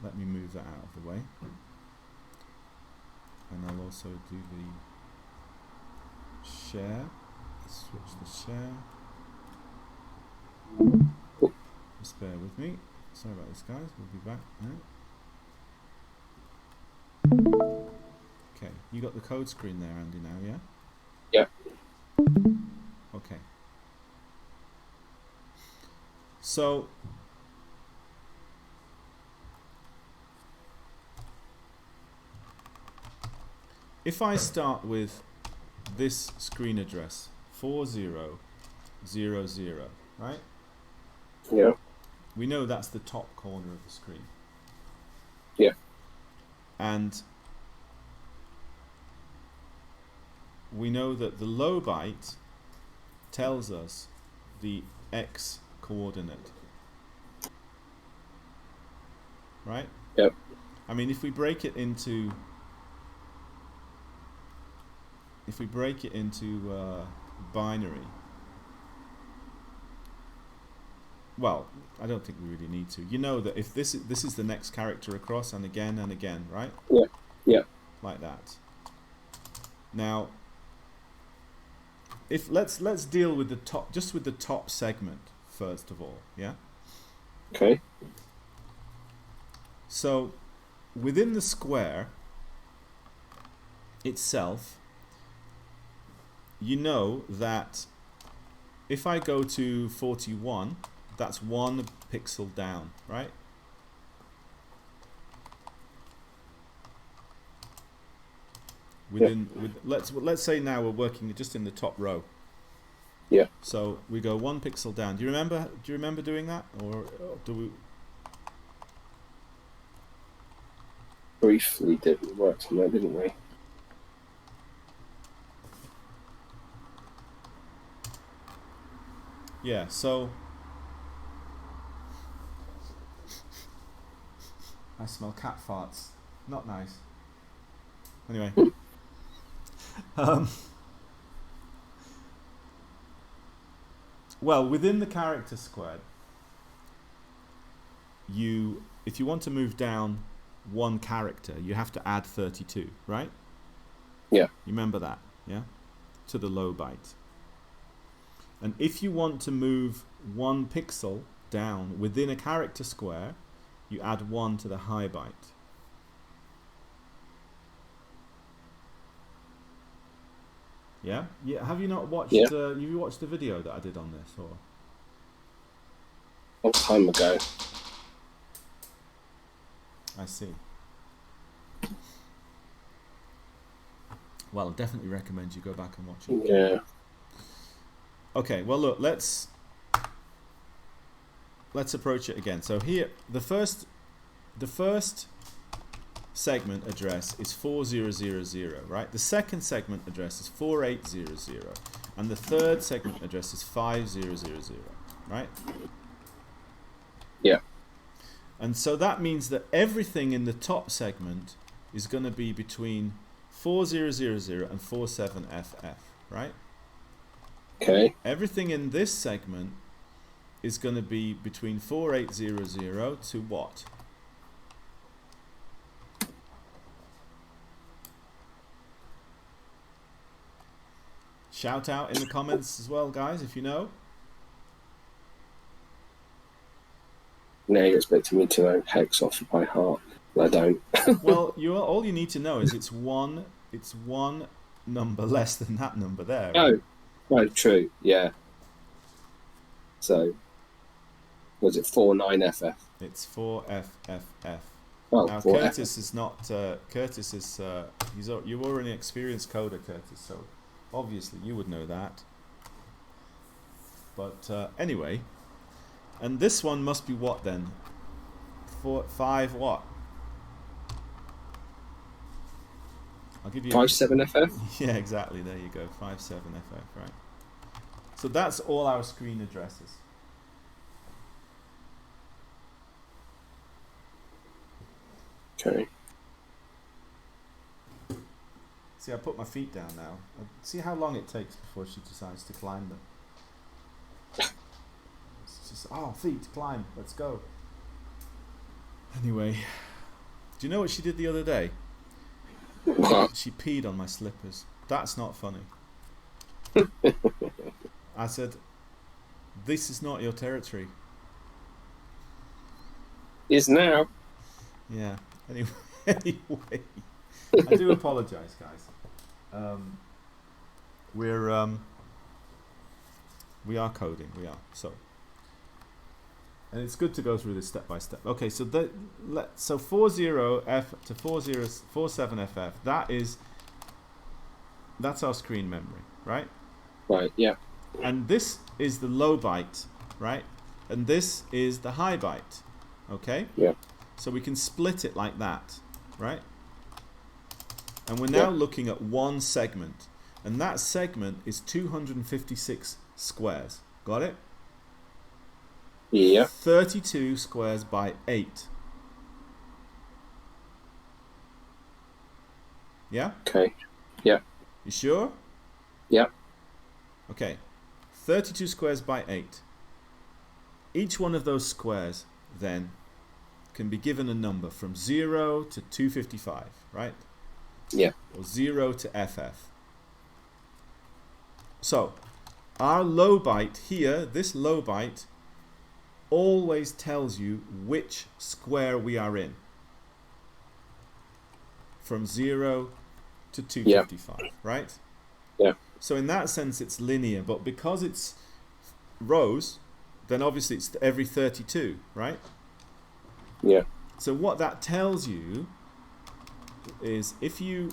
let me move that out of the way. And I'll also do the share. Switch the share. Just bear with me. Sorry about this, guys. We'll be back now. Okay, you got the code screen there, Andy, now, yeah? Yeah. Okay. So, if I start with this screen address, 4000, right? Yeah. We know that's the top corner of the screen. Yeah. And we know that the low byte tells us the x coordinate. Right? Yep. I mean, if we break it into binary, well, I don't think we really need to. You know that if this is the next character across, and again, right? Yeah. Yeah. Like that. Now, if let's deal with the top, just with the top segment first of all, yeah? Okay. So, within the square itself, you know that if I go to 41, that's 1 pixel down, right? Let's say now we're working just in the top row. Yeah. So we go 1 pixel down. Do you remember doing that, or do we? Briefly worked on that, didn't we? Yeah. So I smell cat farts. Not nice. Anyway. Well, within the character squared, if you want to move down 1 character, you have to add 32, right? Yeah. You remember that, yeah? To the low byte. And if you want to move 1 pixel down within a character square, you add 1 to the high byte. Yeah? Yeah. Have you not watched? Yeah. Have you watched the video that I did on this, or? Long time ago. I see. Well, I definitely recommend you go back and watch it. Yeah. Okay. Well, look. Let's approach it again. So here, the first segment address is 4000, right? The second segment address is 4800, and the third segment address is 5000, right? Yeah. And so that means that everything in the top segment is going to be between 4000 and 47FF, right? Okay. Everything in this segment is going to be between 4800 to what? Shout out in the comments as well, guys, if you know. Now you're expecting me to know hex off by heart. I don't. Well, all you need to know is it's one number less than that number there. Right? Oh, true. Yeah. So, was it 49FF? It's 4FFF. Oh, now 4F. Curtis is not. Curtis is. You were an experienced coder, Curtis. So obviously you would know that. But anyway, and this one must be what then? 5 what? I'll give you 57FF? Yeah, exactly. There you go. 57FF, right? So that's all our screen addresses. Okay. See, I put my feet down now. See how long it takes before she decides to climb them. It's just, oh, feet, climb, let's go. Anyway, Do you know what she did the other day? What? She peed on my slippers. That's not funny. I said, this is not your territory. Is now. Yeah. Anyway, anyway, I do apologise, guys. We are coding. We are and it's good to go through this step by step. Okay, so 40F to 47FF. That's our screen memory, right? Right. Yeah. And this is the low byte, right? And this is the high byte. Okay? Yeah. So we can split it like that, right? And we're now looking at one segment. And that segment is 256 squares. Got it? Yeah. 32 squares by 8. Yeah? Okay. Yeah. You sure? Yeah. Okay. 32 squares by 8. Each one of those squares then can be given a number from 0 to 255, right? Yeah. Or 0 to FF. So, our low byte here, this low byte, always tells you which square we are in. From 0 to 255, right? Yeah. So in that sense it's linear, but because it's rows, then obviously it's every 32, right? Yeah. So what that tells you is if you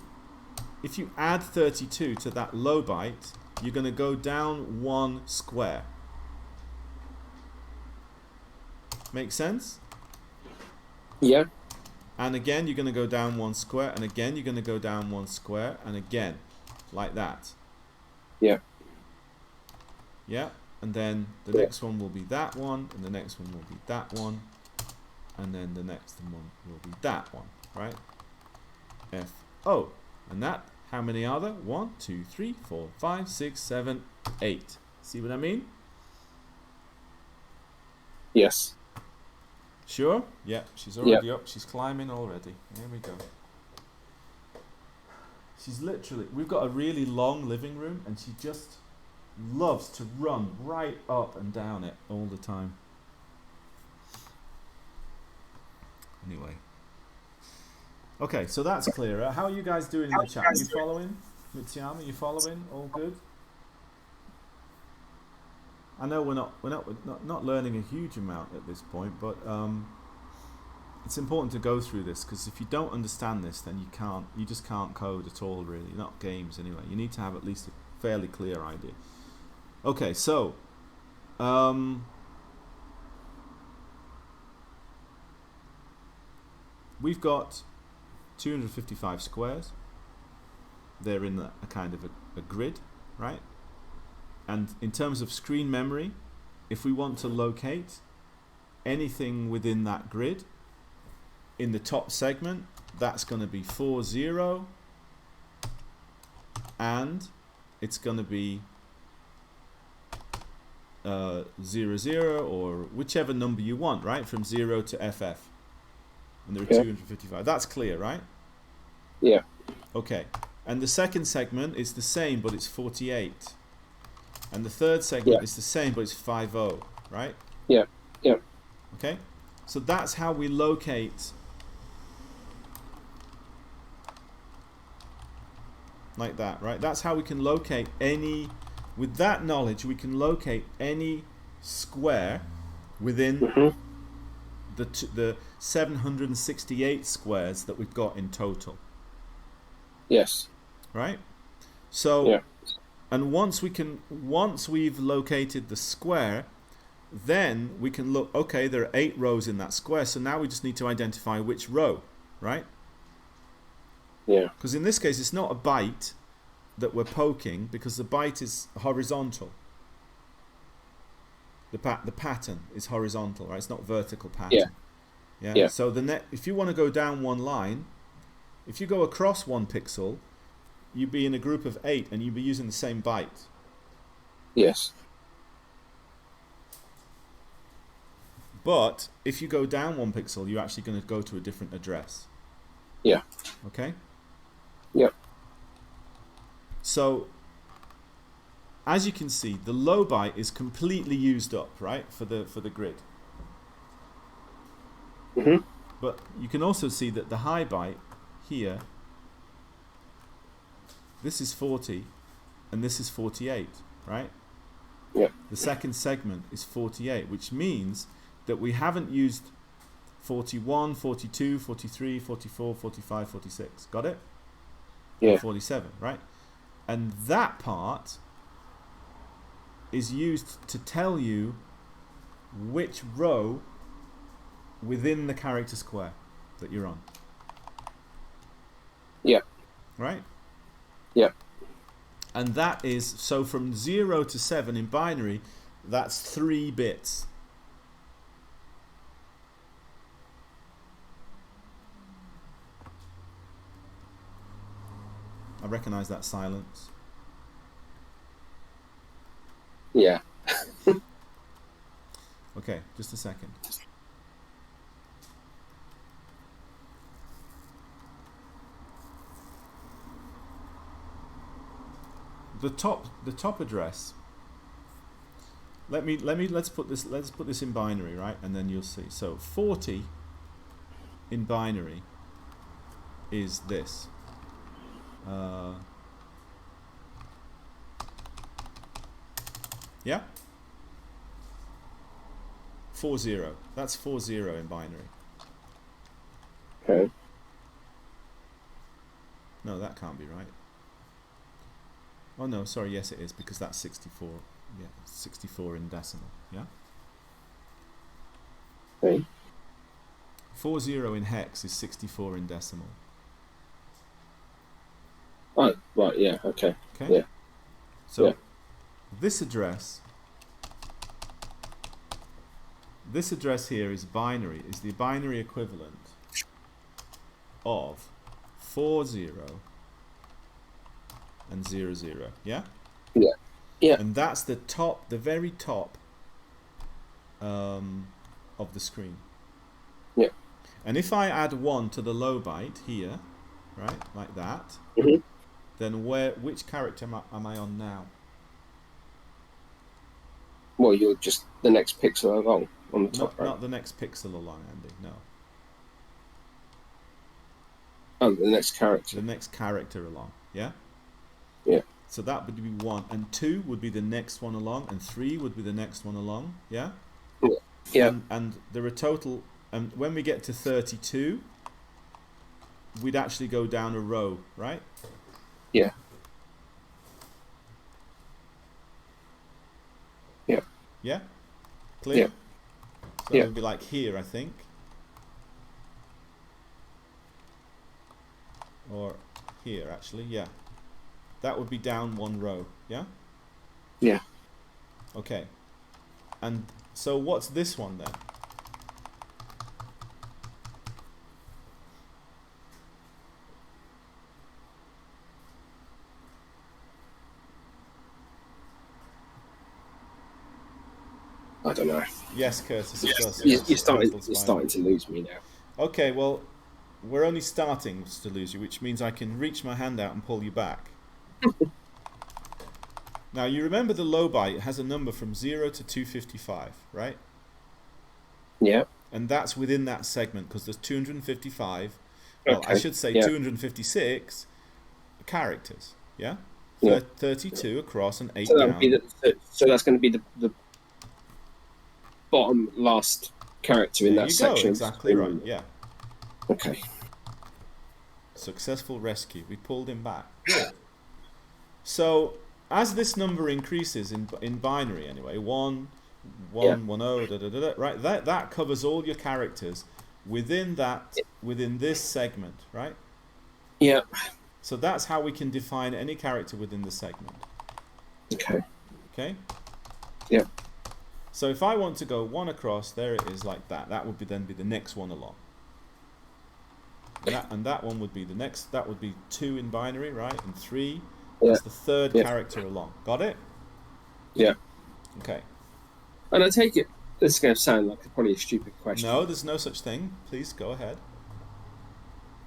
add 32 to that low byte, you're going to go down one square. Make sense? Yeah. And again, you're going to go down one square, and again, you're going to go down one square, and again, like that. Yeah. Yeah? And then the next one will be that one, and the next one will be that one, and then the next one will be that one, right? F-O. And that, how many are there? 1, 2, 3, 4, 5, 6, 7, 8. See what I mean? Yes. Sure? Yeah, she's already up. She's climbing already. Here we go. She's literally, we've got a really long living room, and she just loves to run right up and down it all the time. Anyway. Okay, so that's clearer. How are you guys doing in the chat? Are you following? Mitsuyama, you following? All good? I know we're not learning a huge amount at this point, but it's important to go through this, because if you don't understand this, then you just can't code at all, really. Not games anyway. You need to have at least a fairly clear idea. Okay, so we've got 255 squares. They're in a kind of a grid, right? And in terms of screen memory, if we want to locate anything within that grid, in the top segment, that's going to be 40, and it's going to be 00, or whichever number you want, right? From 0 to FF. And there are 255. That's clear, right? Yeah. Okay. And the second segment is the same, but it's 48. And the third segment is the same, but it's 50, right? Yeah. Yeah. Okay? So that's how we locate, like that, right? That's how we can locate any, with that knowledge, we can locate any square within the 768 squares that we've got in total. Yes. Right? So, and once we've located the square, then we can look, okay, there are 8 rows in that square, so now we just need to identify which row, right? Yeah. Because in this case, it's not a byte that we're poking, because the byte is horizontal. The pattern is horizontal, right? It's not vertical pattern. Yeah. So if you want to go down one line, if you go across 1 pixel, you'd be in a group of 8, and you'd be using the same byte. Yes. But if you go down 1 pixel, you're actually going to go to a different address. Yeah. Okay. Yep. So, as you can see, the low byte is completely used up, right, for the grid. Mhm. But you can also see that the high byte here, this is 40, and this is 48, right? Yeah. The second segment is 48, which means that we haven't used 41, 42, 43, 44, 45, 46. Got it? Yeah. And 47, right? And that part is used to tell you which row within the character square that you're on. Yeah. Right? Yeah. And that is, so from 0 to 7 in binary, that's 3 bits. I recognize that silence. Yeah. Okay, just a second. The top address. Let's put this in binary, right? And then you'll see. So 40 in binary is this. Yeah? 40. That's 40 in binary. Okay. No, that can't be right. Oh no, sorry, yes it is, because that's 64. Yeah, 64 in decimal. Yeah? Okay. 40 in hex is 64 in decimal. Oh, right. Yeah. Okay. Okay? Yeah. So Yeah. this address here is binary, is the binary equivalent of 40 and 00. Yeah? Yeah. Yeah. And that's the very top of the screen. Yeah. And if I add 1 to the low byte here, right, like that, Mhm. then which character am I on now? Well, you're just the next pixel along on the top, right? Not the next pixel along, Andy, no. Oh, the next character. The next character along, yeah? Yeah. So that would be 1, and 2 would be the next one along, and 3 would be the next one along, yeah? Yeah. And there are total, and when we get to 32, we'd actually go down a row, right? Yeah. Yeah. Yeah? Clear? Yeah. So Yeah. it would be like here, I think. Or here, actually, yeah. That would be down 1 row, yeah? Yeah. Okay. And so what's this one then? I don't know. Yes, Curtis, it does. You're starting to lose me now. Okay, well, we're only starting to lose you, which means I can reach my hand out and pull you back. Now, you remember the low byte has a number from 0 to 255, right? Yeah. And that's within that segment, because there's 255, well, Okay. I should say Yeah. 256 characters, yeah? Yeah. 32 across and 8 So that down. would be so that's going to be the bottom last character in There that you go, section. exactly right, yeah. Okay. Successful rescue. We pulled him back. Good. So as this number increases in binary anyway, 1, 1, 1, 0, da, da, da, da, right? That covers all your characters within this segment, right? Yeah. So that's how we can define any character within the segment. Okay. Okay? Yeah. So if I want to go 1 across, there it is, like that. That would then be the next one along. And that one would be the next. That would be 2 in binary, right? And 3. Yeah. That's the third character along. Got it? Yeah. Okay. And I take it this is going to sound like probably a stupid question. No, there's no such thing. Please go ahead.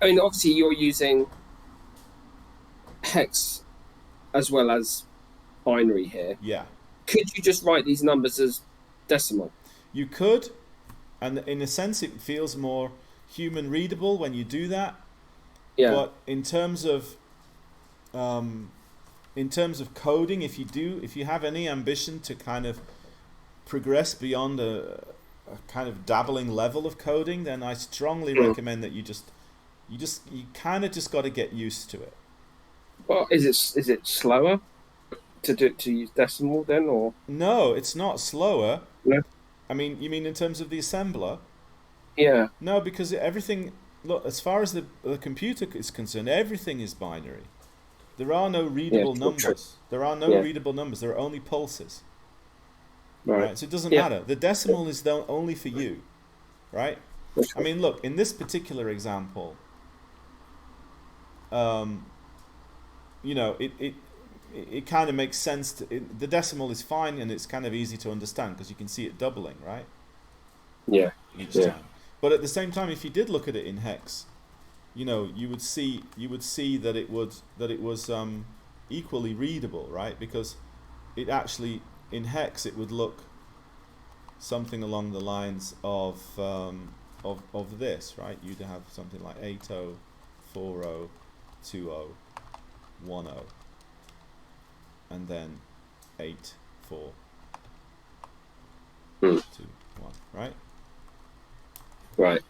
I mean, obviously you're using hex as well as binary here. Yeah. Could you just write these numbers as decimal? You could, and in a sense it feels more human readable when you do that. Yeah. But in terms of coding, if you have any ambition to kind of progress beyond a kind of dabbling level of coding, then I strongly recommend that you kind of just got to get used to it. Well, is it slower to use decimal then, or No, it's not slower. no? I mean, you mean in terms of the assembler? Yeah. No, because everything, look, as far as the computer is concerned, everything is binary. There are no readable numbers. There are no readable numbers. There are only pulses. Right? So it doesn't matter. The decimal is only for you. Right? I mean, look, in this particular example, you know, it kind of makes sense. The decimal is fine, and it's kind of easy to understand because you can see it doubling, right? Yeah. Each time. But at the same time, if you did look at it in hex, you know, you would see that it was equally readable, right? Because it actually in hex it would look something along the lines of this, right? You'd have something like 80, 40, 20, 10, and then 8, 4, 2, 1, right? Right.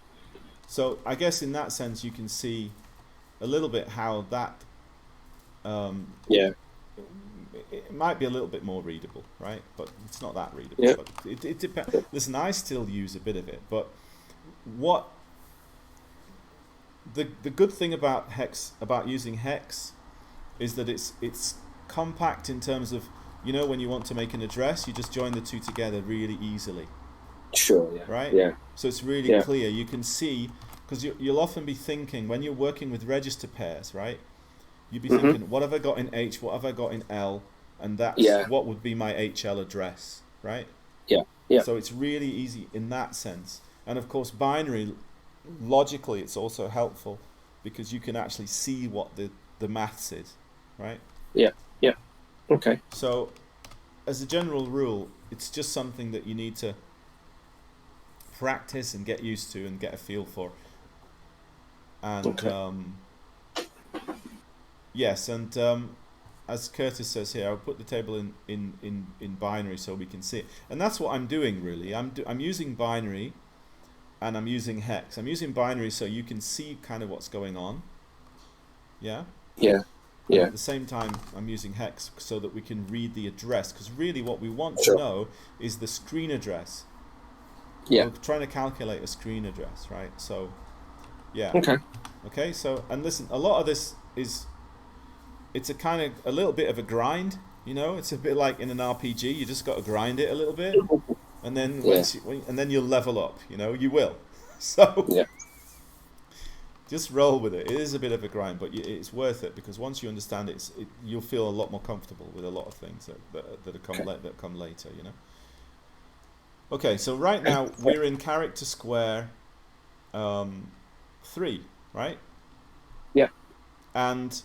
So I guess in that sense you can see a little bit how that it might be a little bit more readable, right? But it's not that readable. Yeah. But it depends. Listen, I still use a bit of it, but what the good thing about using hex is that it's compact in terms of, you know, when you want to make an address, you just join the two together really easily. Sure. Yeah. Right? Yeah. So it's really clear. You can see, because you'll often be thinking, when you're working with register pairs, right? You'd be thinking, what have I got in H, what have I got in L, and that's what would be my HL address, right? Yeah. Yeah. So it's really easy in that sense. And of course, binary, logically, it's also helpful because you can actually see what the maths is, right? Yeah. Yeah. Okay. So as a general rule, it's just something that you need to practice and get used to and get a feel for. And yes, and as Curtis says here, I'll put the table in binary so we can see it. And that's what I'm doing really. I'm using binary and I'm using hex. I'm using binary so you can see kind of what's going on. Yeah? Yeah. And at the same time, I'm using hex so that we can read the address, because really what we want to know is the screen address. Yeah. We're trying to calculate a screen address, right? So, yeah. Okay, so, and listen, a lot of this is, it's a kind of, a little bit of a grind, you know? It's a bit like in an RPG, you just got to grind it a little bit, and then and then you'll level up, you know? You will. So, just roll with it. It is a bit of a grind, but it's worth it, because once you understand it, you'll feel a lot more comfortable with a lot of things that come later, you know? Okay, so right now we're in character square 3, right? Yeah. And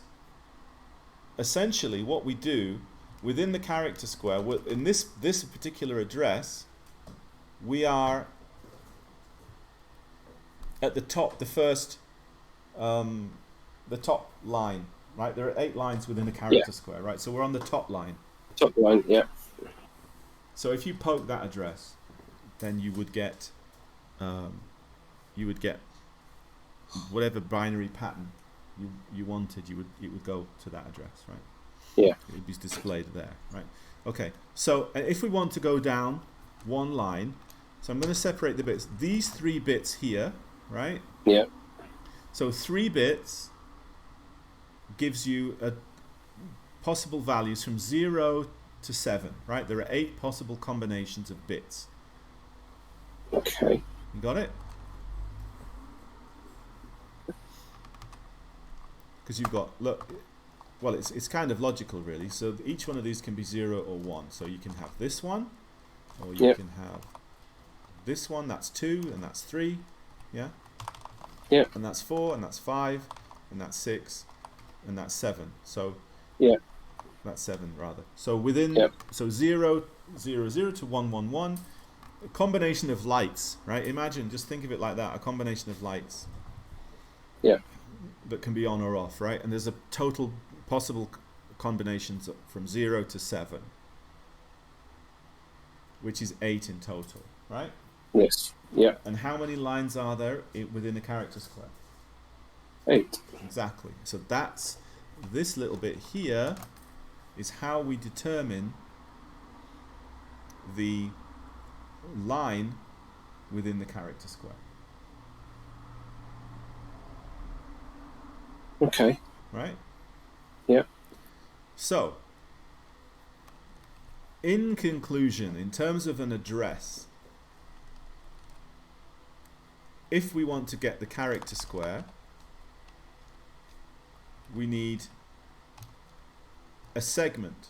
essentially what we do within the character square, in this particular address, we are at the top, the top line, right? There are 8 lines within a character square, right? So we're on the top line. Top line, yeah. So if you poke that address, then you would get whatever binary pattern you wanted. It would go to that address, right? Yeah. It would be displayed there, right? Okay. So if we want to go down one line, so I'm going to separate the bits. These 3 bits here, right? Yeah. So 3 bits gives you possible values from 0 to 7, right? There are 8 possible combinations of bits. Okay. You got it? Because you've got, look, well, it's kind of logical really. So each one of these can be 0 or 1. So you can have this one, or you can have this one, that's 2, and that's 3, yeah? Yeah. And that's 4, and that's 5, and that's 6, and that's 7. So Yeah. that's 7 rather. So within, Yeah. so 0, 0, 0 to 1, 1, 1. A combination of lights, right? Imagine, just think of it like that, a combination of lights. Yeah. That can be on or off, right? And there's a total possible combinations from 0 to 7, which is 8 in total, right? Yes. Yeah. And how many lines are there within a character square? 8. Exactly. So that's this little bit here is how we determine the line within the character square. Okay. Right? Yeah. So, in conclusion, in terms of an address, if we want to get the character square, we need a segment,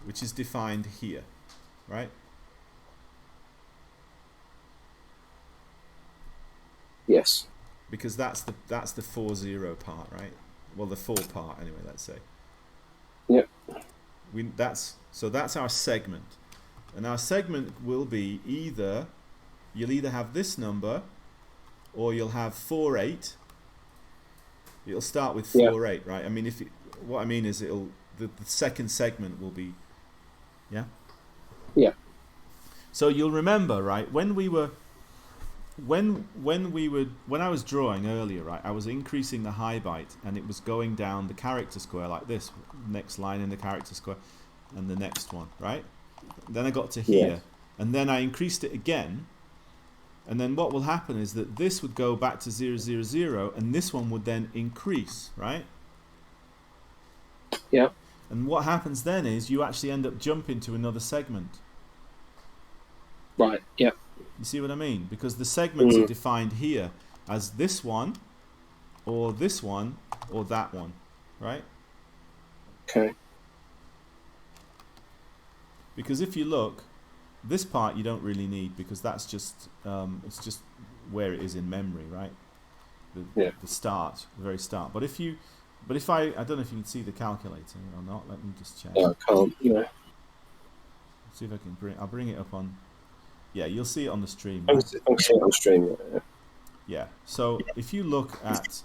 which is defined here, right? Yes. Because that's the 40 part, right? Well, the 4 part anyway. Let's say. Yeah. So that's our segment, and our segment will be you'll either have this number, or you'll have 4, 8. It'll start with 4, 8, right? I mean, what I mean is the second segment will be, yeah. Yeah. So you'll remember, right? When I was drawing earlier, right, I was increasing the high byte, and it was going down the character square like this. Next line in the character square, and the next one, right? Then I got to here, and then I increased it again. And then what will happen is that this would go back to 0, 0, 0, and this one would then increase, right? Yeah. And what happens then is you actually end up jumping to another segment. Right. Yeah. You see what I mean? Because the segments are defined here as this one, or this one, or that one, right? Okay. Because if you look, this part you don't really need, because that's just it's just where it is in memory, right? The start, the very start. But if I don't know if you can see the calculator or not. Let me just check. Yeah, I can't. Yeah. See if I can I'll bring it up on. Yeah, you'll see it on the stream. I'm Right? seeing it on stream. Yeah. Yeah. So if you look at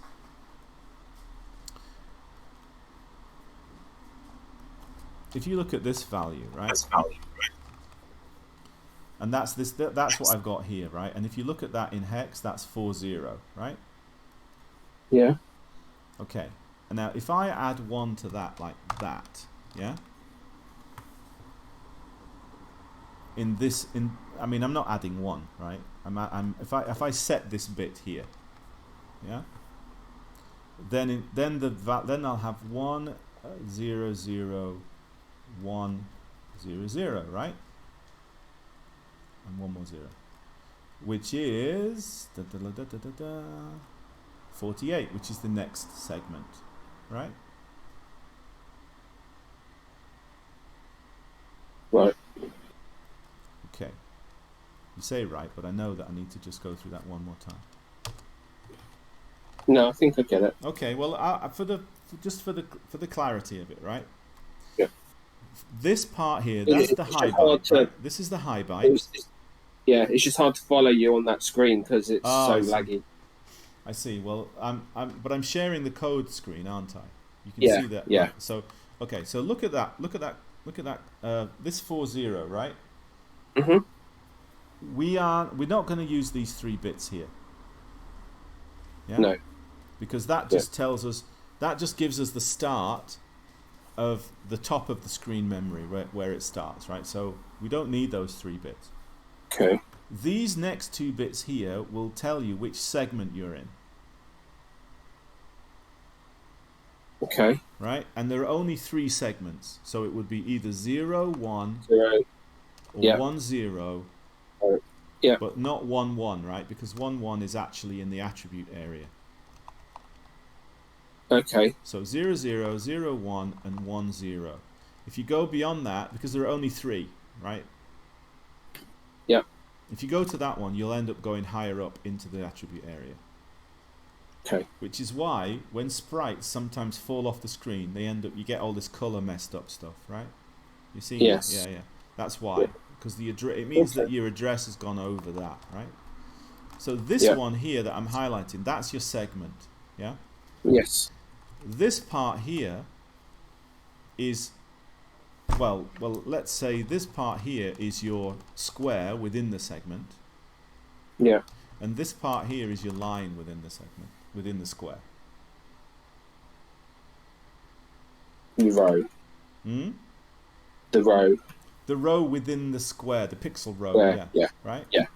this value, right? And that's what I've got here, right? And if you look at that in hex, that's 40, right? Yeah. Okay. And now if I add 1 to that like that, yeah? I mean, I'm not adding 1, right? If I set this bit here, yeah? Then I'll have 1 0 0 1 0 0, right? And 1 more 0, which is 48, which is the next segment, right? Right. Okay. You say right, but I know that I need to just go through that one more time. No, I think I get it. Okay. Well, for the clarity of it, right? Yeah. This part here, that's the high byte. Right? This is the high byte. It's just hard to follow you on that screen because it's so laggy. I see. Well, but I'm sharing the code screen, aren't I? You can see that. Yeah. Right? So, okay. So look at that. Look at that. This 40, right? Mhm. We're not going to use these 3 bits here. Yeah. No. Because that just tells us, that just gives us the start of the top of the screen memory where it starts, right? So we don't need those 3 bits. Okay. These next 2 bits here will tell you which segment you're in. Okay. Right? And there are only 3 segments. So it would be either 0, 1, 0, or 1, 0, yeah. but not 1, 1, right? Because 1, 1 is actually in the attribute area. Okay. So 0, 0, 0, 1, and 1, 0. If you go beyond that, because there are only 3, right? Yeah. If you go to that one, you'll end up going higher up into the attribute area. Okay. Which is why when sprites sometimes fall off the screen, you get all this color messed up stuff, right? You see that? Yes. Yeah. That's Yeah. why, because it means that Okay. your address has gone over that, right? So this Yeah. one here that I'm highlighting, that's your segment, yeah? Yes. This part here is, well, let's say this part here is your square within the segment, Yeah. and this part here is your line within the segment, within the square. The row. Hmm? The row. The row within the square, the pixel row, Where? yeah, Yeah. right? Yeah.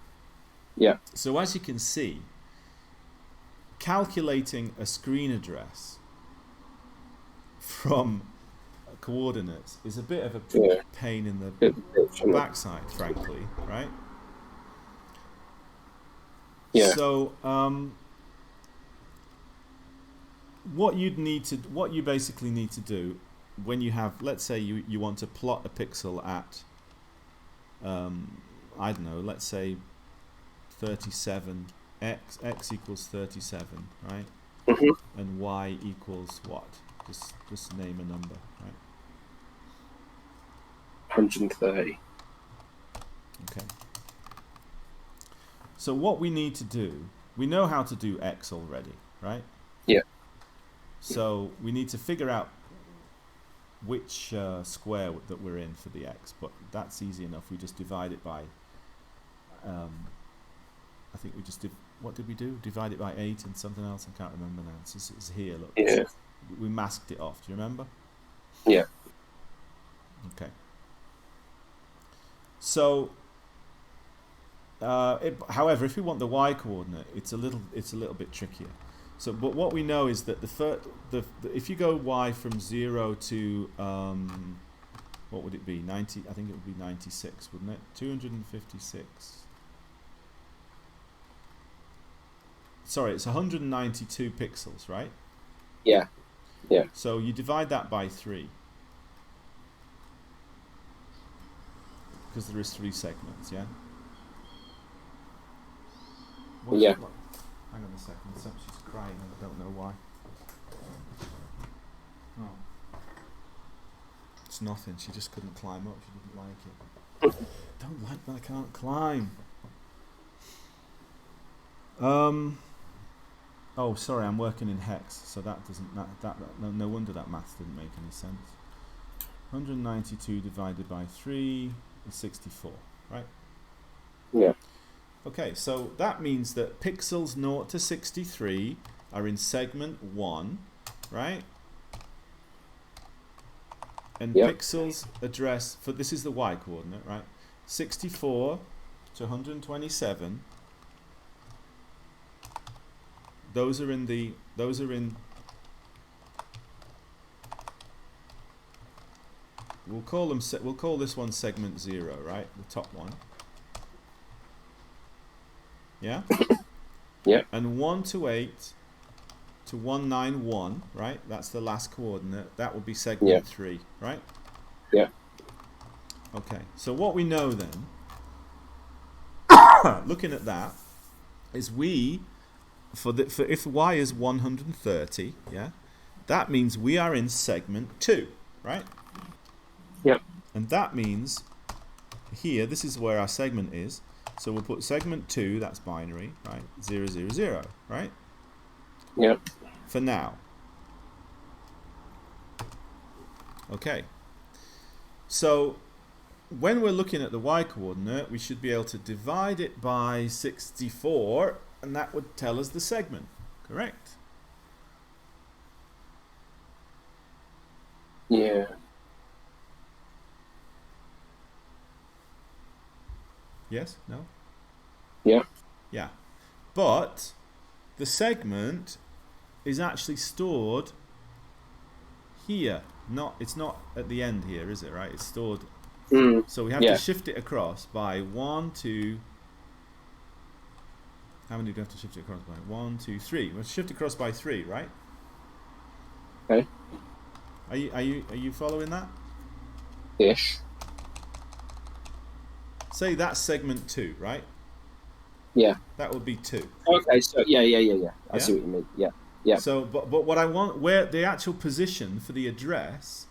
Yeah. So as you can see, calculating a screen address from coordinates is a bit of a Yeah. pain in the Bit. backside, frankly, right? Yeah. So what you basically need to do when you have, let's say you want to plot a pixel at I don't know, let's say 37, x equals 37, right? Mm-hmm. And y equals what? Just name a number, right? 130. Okay. So what we need to do, we know how to do x already, right? Yeah. So we need to figure out which square that we're in for the x, but that's easy enough. We just divide it by, I think we just did, what did we do? Divide it by 8 and something else, I can't remember now. It's here, look. Yeah. We masked it off, do you remember? Yeah. Okay. So, however, if we want the y coordinate, it's a little bit trickier. So, but what we know is that if you go y from 0 to what would it be? 90. I think it would be 96, wouldn't it? 256. Sorry, it's 192 pixels, right? Yeah. Yeah. So you divide that by 3. Because there is 3 segments, yeah? Yeah. Hang on a second, she's crying and I don't know why. Oh. It's nothing, she just couldn't climb up, she didn't like it. Don't like that I can't climb. Oh, sorry, I'm working in hex, so that doesn't, no wonder that maths didn't make any sense. 192 divided by 3 is 64, right? Yeah. Okay, so that means that pixels 0 to 63 are in segment 1, right? And Yep. pixels address, for this is the y coordinate, right? 64 to 127. Those are in, we'll call this one segment 0, right? The top one. Yeah? Yeah. And 1 to 8 to 191, right? That's the last coordinate. That would be segment 3, right? Yeah. Okay. So what we know then, looking at that, is if y is 130, yeah, that means we are in segment 2, right? Yeah. And that means here, this is where our segment is. So we'll put segment 2, that's binary, right? 0, 0, 0, right? Yeah. For now. Okay. So when we're looking at the y coordinate, we should be able to divide it by 64, and that would tell us the segment, correct? Yeah. Yes? No? Yeah. Yeah. But the segment is actually stored here. It's not at the end here, is it, right? It's stored. So we have to shift it across by 1, 2. How many do we have to shift it across by? 1, 2, 3. We'll shift across by 3, right? Okay. Are you following that? Ish. Say that's segment 2, right? Yeah. That would be 2. Okay. So yeah. I Yeah. see what you mean. Yeah. Yeah. So, but what I want, where the actual position for the address,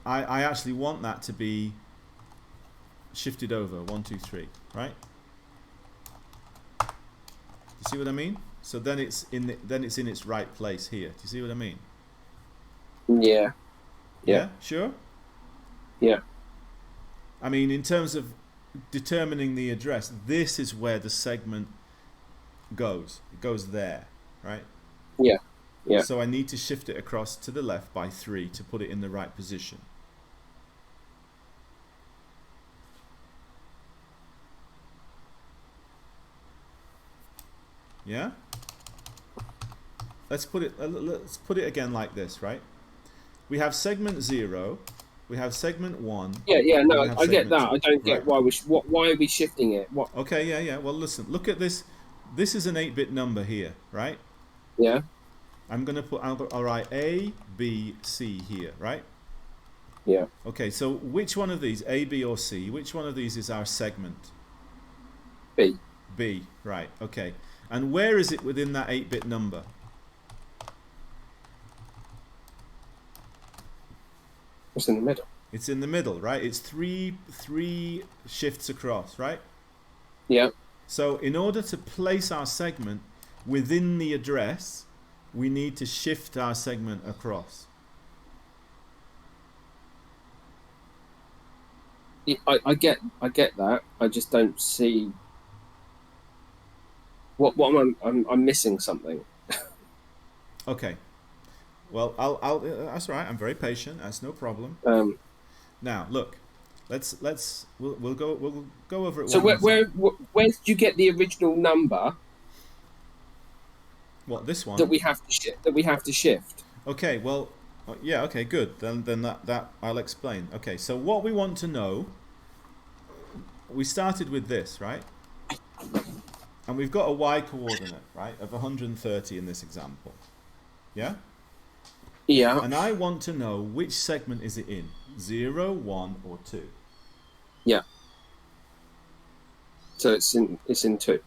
I actually want that to be shifted over 1, 2, 3, right? You see what I mean? So then it's in its right place here. Do you see what I mean? Yeah. Yeah. Sure. Yeah. I mean, in terms of determining the address, this is where the segment goes. It goes there, right? Yeah. Yeah. So I need to shift it across to the left by 3 to put it in the right position. Yeah? Let's put it again like this, right? We have segment 0, we have segment 1. Yeah. No, I get segment that. 2, I don't get right? why are we shifting it? What? Okay, yeah. Well, listen, look at this. This is an 8-bit number here, right? Yeah. I'll write A, B, C here, right? Yeah. Okay, so which one of these, A, B, or C, which one of these is our segment? B. B, right, okay. And where is it within that 8-bit number? It's in the middle. It's in the middle, right? It's three shifts across, right? Yeah. So in order to place our segment within the address, we need to shift our segment across. Yeah, I get that. I just don't see what I'm missing something. Okay. Well, that's all right. I'm very patient. That's no problem. Now, look, we'll go over it. So where did you get the original number? What, this one? That we have to shift. Okay. Well, yeah. Okay. Good. Then that I'll explain. Okay. So what we want to know. We started with this, right? And we've got a y coordinate, right, of 130 in this example. Yeah? Yeah. And I want to know which segment is it in, 0, 1, or 2. Yeah. So it's in 2.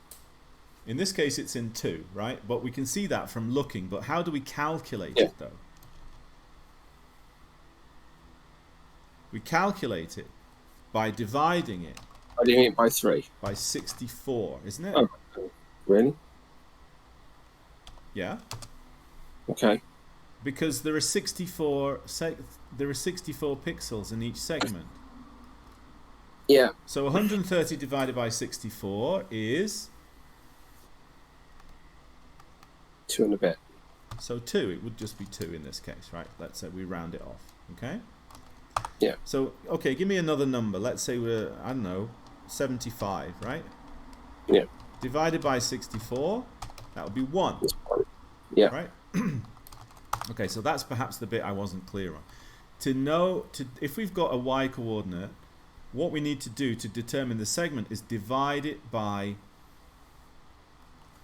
In this case, it's in 2, right? But we can see that from looking. But how do we calculate it, though? We calculate it by dividing it. Dividing it by 3. By 64, isn't it? Oh, really? Yeah. Okay. Because there are 64 pixels in each segment. Yeah. So 130 divided by 64 is 2 and a bit. So 2. It would just be 2 in this case, right? Let's say we round it off. Okay. Yeah. So okay, give me another number. Let's say we're, I don't know, 75, right? Yeah. Divided by 64, that would be 1. Yeah. Right. Okay, so that's perhaps the bit I wasn't clear on. To know, if we've got a y coordinate, what we need to do to determine the segment is divide it by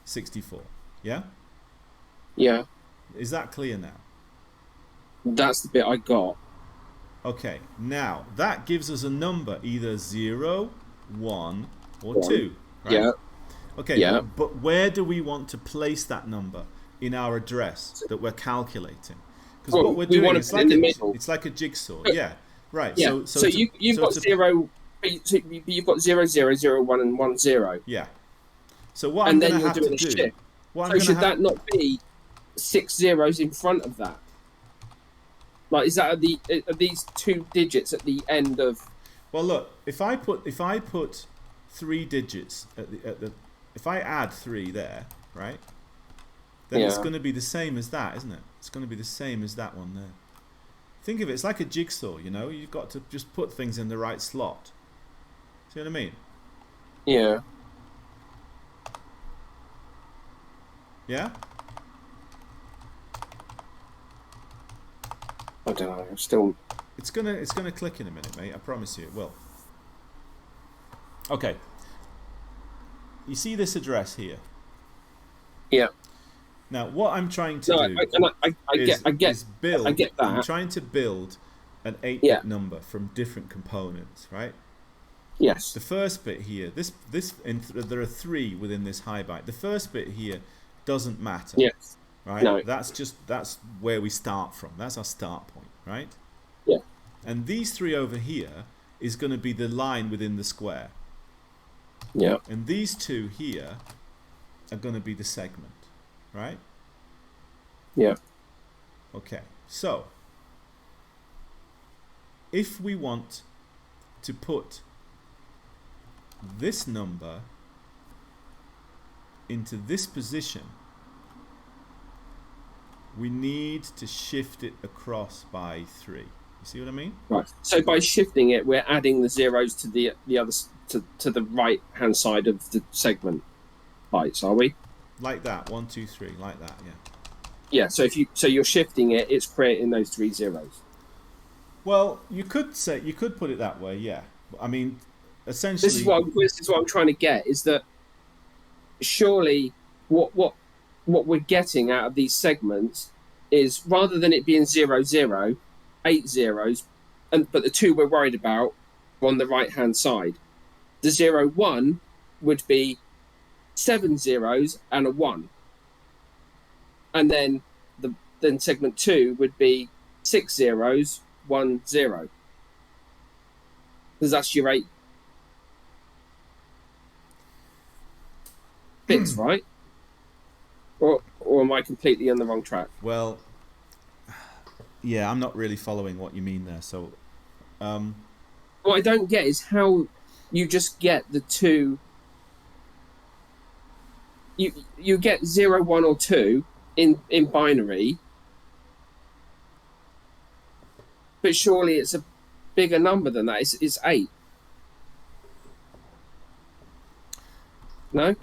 64. Yeah? Yeah. Is that clear now? That's the bit I got. Okay, now that gives us a number, either 0, 1, or 2. Right? Yeah. Okay, yeah. But where do we want to place that number in our address that we're calculating? Because what we're doing is it's like a jigsaw. Yeah, right. Yeah. So you've got 0, you've got 0, 0, 0, 1, and 1, 0. Yeah. So what I'm going to have to do... So should that not be 6 zeros in front of that? Like, is that are these 2 digits at the end of? Well, look, if I put 3 digits at the if I add 3 there, right? Then it's going to be the same as that, isn't it? It's going to be the same as that one there. Think of it, it's like a jigsaw, you know? You've got to just put things in the right slot. See what I mean? Yeah. Yeah? I don't know. I'm still. It's gonna click in a minute, mate. I promise you it will. Okay. You see this address here? Yeah. Now, what I'm trying to do is build. I get that. I'm trying to build an 8-bit number from different components, right? Yes. The first bit here, there are 3 within this high byte. The first bit here doesn't matter, Yes. right? No. That's where we start from. That's our start point, right? Yeah. And these 3 over here is going to be the line within the square. Yeah. And these 2 here are going to be the segment, right? Yeah. Okay, so if we want to put this number into this position, we need to shift it across by 3. You see what I mean? Right. So by shifting it, we're adding the zeros to the other to the right hand side of the segment bytes, are we? Like that, 1, 2, 3, like that, yeah. Yeah. So you're shifting it, it's creating those 3 zeros. Well, you could put it that way, yeah. I mean, essentially, This is what I'm trying to get, is that surely what we're getting out of these segments is, rather than it being 0, 0, 8 zeros, but the 2 we're worried about are on the right hand side. The 0, 1 would be 7 zeros and a 1, and then segment 2 would be 6 zeros, 1 0, because that's your 8 bits, right? Or am I completely on the wrong track? well, yeah, I'm not really following what you mean there. So, What I don't get is how you just get the 2. You get 0, 1, or 2 in binary, but surely it's a bigger number than that. It's 8. No?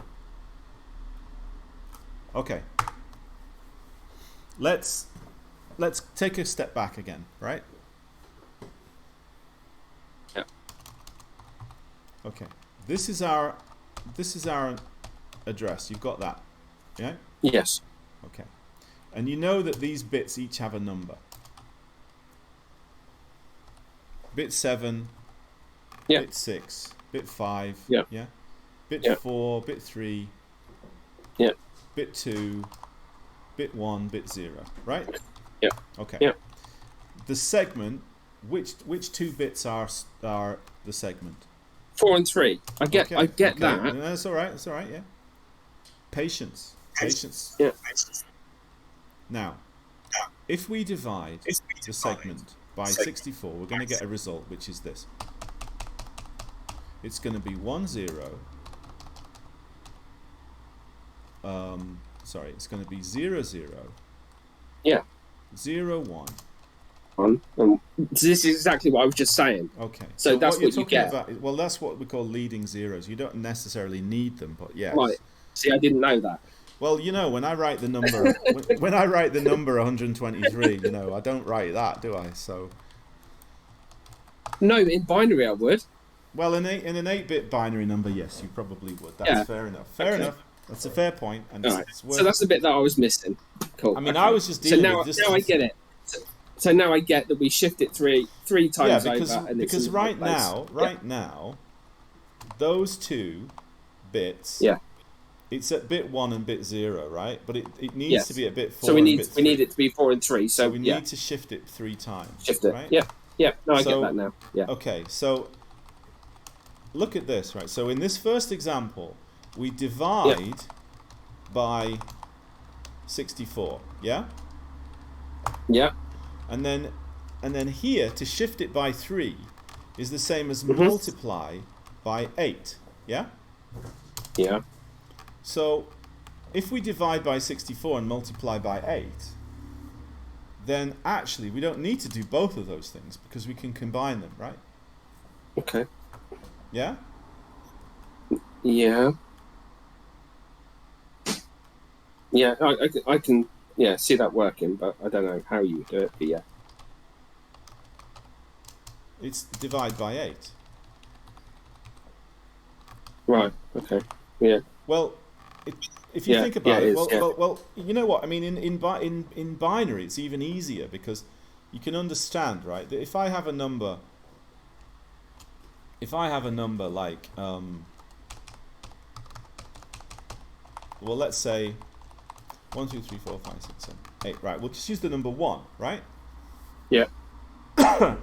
okay. Let's take a step back again, right? Yeah. Okay. This is our address. You've got that, yeah? Yes. Okay. And you know that these bits each have a number. Bit 7, Yeah. bit 6, bit 5, Yeah. yeah? Bit Yeah. 4, bit 3, Yeah. bit 2, bit 1, bit 0, right? Yeah. Okay. Yeah. The segment, which 2 bits are the segment? 4 and 3. I get Okay. that. No, that's all right. That's all right. Yeah. Patience. Yeah. Now, if we divide the segment by 64, we're going to get a result, which is this. It's going to be 1, 0. Sorry, it's going to be 0, 0. Yeah. 0, 1. This is exactly what I was just saying. Okay. So that's what you're what you talking get. about. Well, that's what we call leading zeros. You don't necessarily need them, but yes. Right. See, I didn't know that. Well, you know, when I write the number, when I write the number 123, you know, I don't write that, do I? So. No, in binary I would. Well, in an 8-bit binary number, yes, you probably would. That's fair enough. Fair enough. That's a fair point. And All right. it's worth. So that's the bit that I was missing. Cool. I mean, I was just dealing with this. Now I get it. So now I get that we shift it three times over, and because right now, those 2 bits. Yeah. It's at bit 1 and bit 0, right? But it needs to be at bit 4. So we need it to be 4 and 3. So we need to shift it 3 times. Shift it. Right? Yeah. Yeah. No, I get that now. Yeah. Okay, so look at this, right? So in this first example, we divide by 64. Yeah. Yeah. And then here, to shift it by 3 is the same as multiply by 8. Yeah? Yeah. So if we divide by 64 and multiply by 8, then actually we don't need to do both of those things because we can combine them, right? Okay. Yeah? Yeah. Yeah, I can see that working, but I don't know how you do it, but yeah. It's divide by 8. Right, okay. Yeah. Well, if you think about it it, is, well, you know what? I mean, in binary, it's even easier because you can understand, right, that if I have a number if I have a number like, well, let's say 1, 2, 3, 4, 5, 6, 7, 8. Right, we'll just use the number 1, right? Yeah.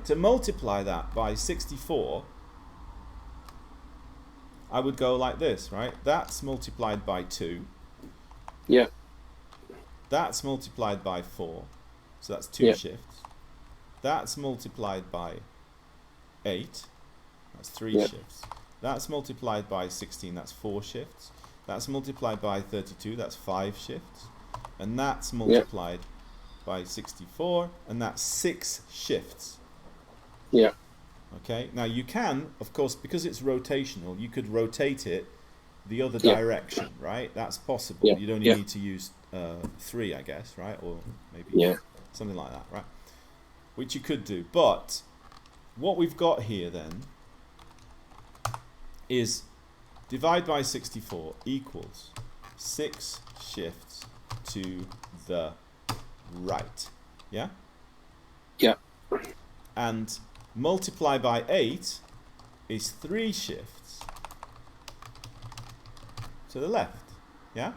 To multiply that by 64, I would go like this, right? That's multiplied by 2. Yeah. That's multiplied by 4. So that's 2 Yeah. shifts. That's multiplied by 8. That's 3 Yeah. shifts. That's multiplied by 16. That's 4 shifts. That's multiplied by 32. That's 5 shifts. And that's multiplied by 64. And that's 6 shifts. Yeah. Okay. Now you can, of course, because it's rotational, you could rotate it the other Yeah. direction, right? That's possible. Yeah. You'd only need to use 3, I guess, right? Or maybe something like that, right? Which you could do. But what we've got here then is divide by 64 equals 6 shifts to the right. Yeah? Yeah. And multiply by 8 is 3 shifts to the left. Yeah?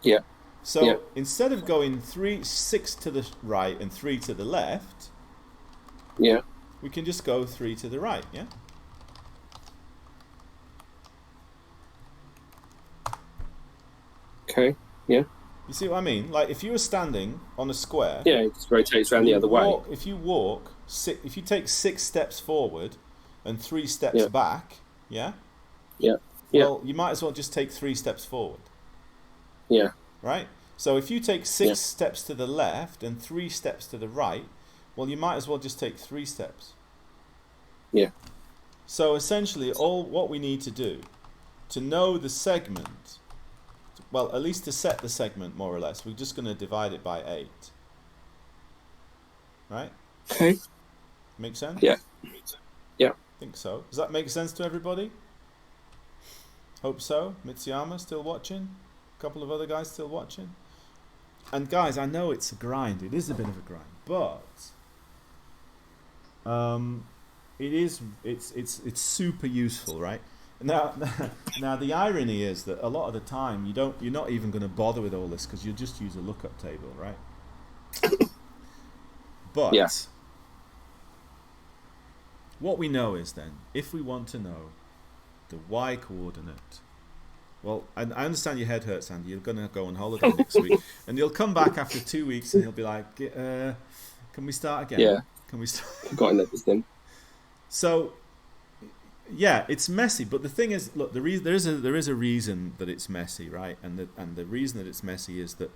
Yeah. So instead of going 6 to the right and 3 to the left, Yeah. we can just go 3 to the right. Yeah? Okay. Yeah. You see what I mean? Like if you were standing on a square, Yeah. It just rotates around the other way. if you take 6 steps forward and 3 steps back, yeah? Yeah. Yeah. Well, you might as well just take 3 steps forward. Yeah. Right? So if you take 6 steps to the left and 3 steps to the right, well, you might as well just take 3 steps. Yeah. So essentially, what we need to do to know the segment, well, at least to set the segment more or less, we're just going to divide it by 8. Right? Okay. Make sense? Yeah. Yeah. I think so. Does that make sense to everybody? Hope so. Mitsuyama still watching. A couple of other guys still watching. And guys, I know it's a grind. It is a bit of a grind, but it's super useful, right? Now the irony is that a lot of the time you're not even going to bother with all this because you just use a lookup table, right? But what we know is then, if we want to know the y coordinate, well, I understand your head hurts, Andy. You're going to go on holiday next week, and you'll come back after 2 weeks, and you'll be like, "Can we start again? Yeah. Can we start?" Forgotten everything. So, yeah, it's messy. But the thing is, look, there is a reason that it's messy, right? And the reason that it's messy is that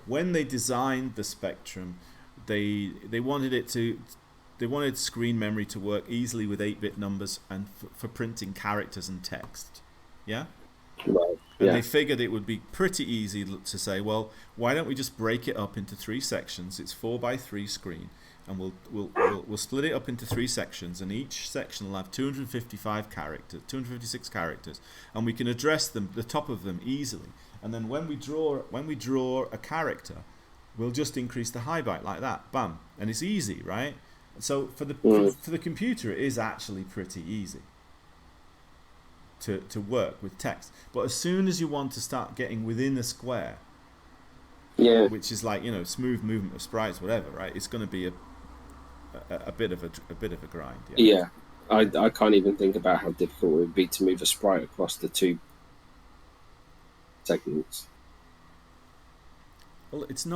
when they designed the spectrum, they wanted screen memory to work easily with 8-bit numbers and for printing characters and text. Yeah. Right. And they figured it would be pretty easy to say, well, why don't we just break it up into 3 sections? It's 4x3 screen, and we'll split it up into 3 sections, and each section will have 256 characters, and we can address the top of them easily. And then when we draw a character, we'll just increase the high byte like that, bam, and it's easy, right? So for the computer, it is actually pretty easy to work with text. But as soon as you want to start getting within a square, which is like, smooth movement of sprites, whatever, right? It's going to be a bit of a grind. Yeah. I can't even think about how difficult it would be to move a sprite across the 2 segments. Well, it's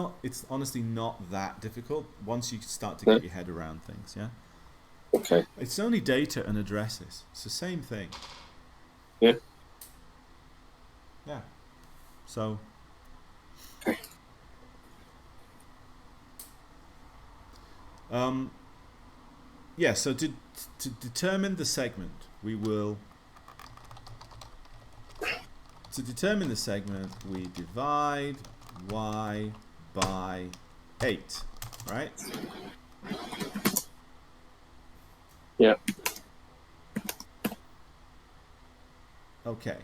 honestly not that difficult once you start to get your head around things. Yeah. Okay. It's only data and addresses. It's the same thing. Yeah. Yeah. So. Okay. Yeah. So to determine the segment, we divide y by 8, right? Yeah. Okay.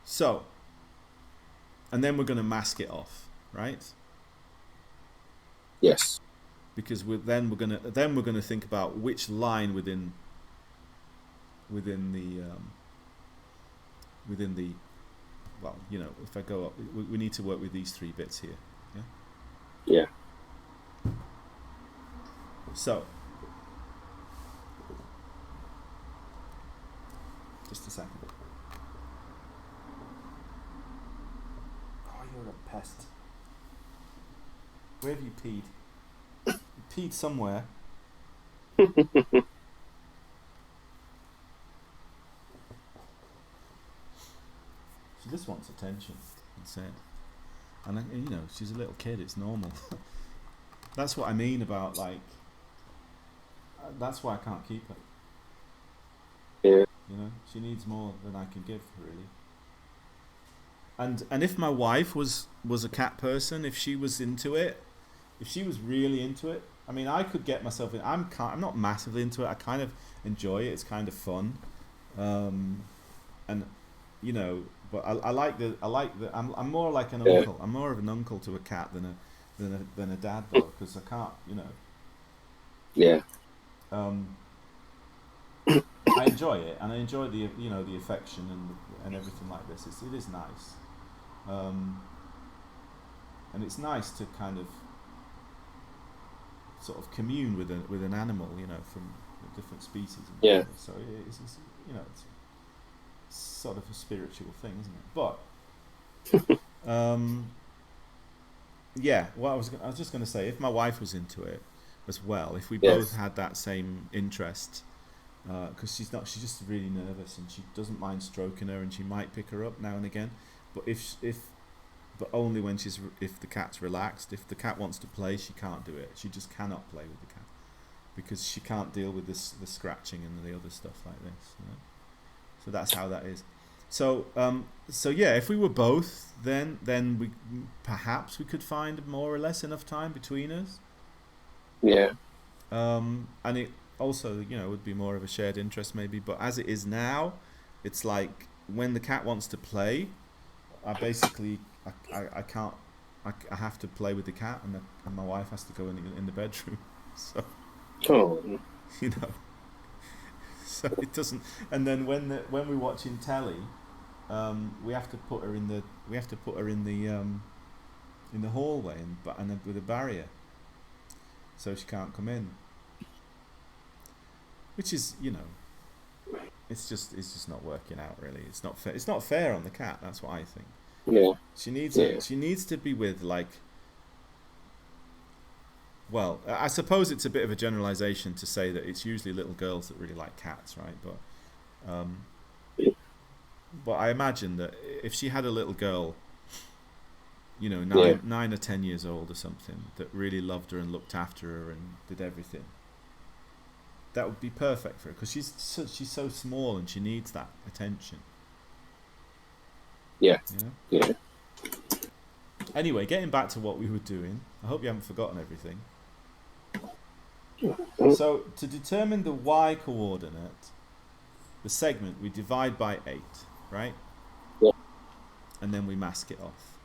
So, and then we're going to mask it off, right? Yes. Because we're going to think about which line within within the well, you know, if I go up, we need to work with these 3 bits here. Yeah. Yeah. So, just a second. Oh, you're a pest. Where have you peed? You peed somewhere. She just wants attention. That's it. And you know, she's a little kid. It's normal. That's what I mean about like. That's why I can't keep her. Yeah. You know, she needs more than I can give, really. And if my wife was a cat person, if she was into it, if she was really into it, I mean, I could get myself in. I'm not massively into it. I kind of enjoy it. It's kind of fun, and you know, but I like the. I'm more like an uncle. I'm more of an uncle to a cat than a dad though, because I can't, you know. Yeah. I enjoy it, and I enjoy the, you know, the affection and everything like this. It is nice, and it's nice to kind of sort of commune with an animal, you know, from different species. And Yeah. so it's you know, it's sort of a spiritual thing, isn't it? But yeah. Well, I was just going to say, if my wife was into it as well, if we both had that same interest. Because she's just really nervous, and she doesn't mind stroking her, and she might pick her up now and again, but but only when if the cat's relaxed. If the cat wants to play, she can't do it. She just cannot play with the cat because she can't deal with the scratching and the other stuff like this. You know? So that's how that is. So yeah, if we were both, then we perhaps we could find more or less enough time between us. Yeah. And it also, you know, would be more of a shared interest maybe, but as it is now, it's like when the cat wants to play, I can't, I have to play with the cat, and my wife has to go in the bedroom. So, you know, so it doesn't. And then when we're watching telly, we have to put her in the hallway and with a barrier, so she can't come in. Which is, you know, it's just not working out really. It's not fair. It's not fair on the cat. That's what I think. Yeah. She needs to be with, like. Well, I suppose it's a bit of a generalization to say that it's usually little girls that really like cats, right? But I imagine that if she had a little girl, you know, 9 or 10 years old or something, that really loved her and looked after her and did everything, that would be perfect for her, because she's so small and she needs that attention. Yeah. You know? Yeah. Anyway, getting back to what we were doing, I hope you haven't forgotten everything. So to determine the y coordinate, the segment, we divide by 8, right? Yeah. And then we mask it off.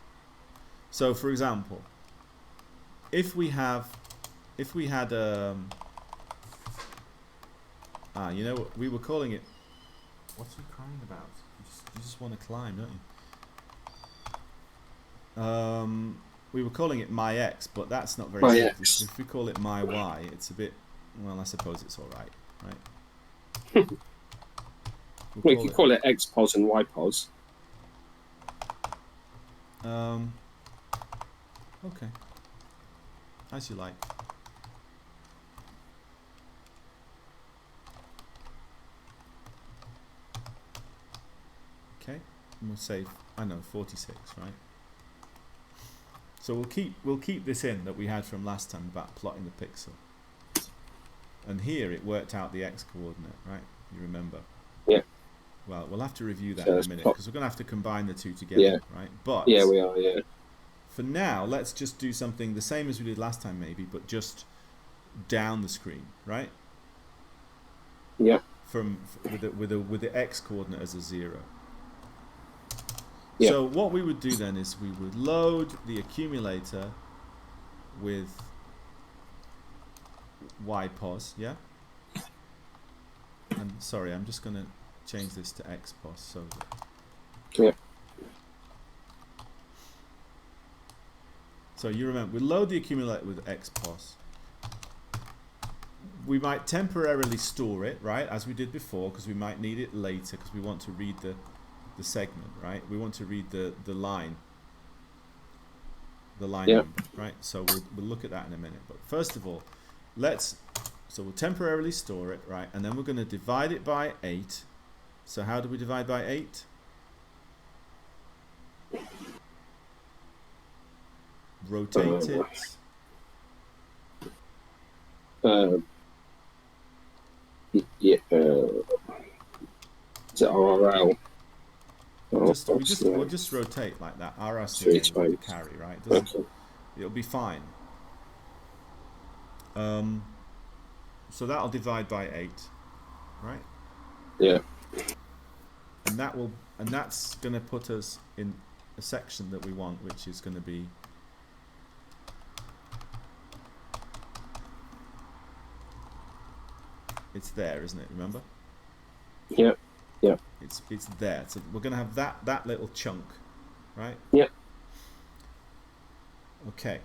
So for example, if we had you know, we were calling it. What's he crying about? You just want to climb, don't you? We were calling it my x, but that's not very My good. X. If we call it my y, it's a bit. Well, I suppose it's all right, right? We could call it X pos and Y pos. Okay. As you like. Okay, and we'll say, I know, 46, right? So we'll keep this in that we had from last time about plotting the pixel. And here it worked out the x coordinate, right? You remember? Yeah. Well, we'll have to review that So in a that's minute, plot. because we're going to have to combine the two together, Yeah. right? But Yeah, we are. Yeah. for now, let's just do something the same as we did last time, maybe, but just down the screen, right? Yeah. With the x coordinate as a 0. Yeah. So what we would do then is we would load the accumulator with y pos, yeah, and sorry, I'm just going to change this to xpos. So Yeah. so you remember, we load the accumulator with xpos. We might temporarily store it, right, as we did before, because we might need it later because we want to read the segment, right? We want to read the line Yeah. number, right? So we'll look at that in a minute. But first of all, so we'll temporarily store it, right? And then we're going to divide it by 8. So how do we divide by 8? Rotate it. Yeah. Is it RRL? We'll just rotate like that. RRC Three with the times. carry, right? Okay. It'll be fine. So that'll divide by 8, right? Yeah. And that's going to put us in a section that we want, which is going to be it's there, isn't it? Remember? Yeah. Yeah. It's there. So we're going to have that little chunk, right? Yeah. Okay.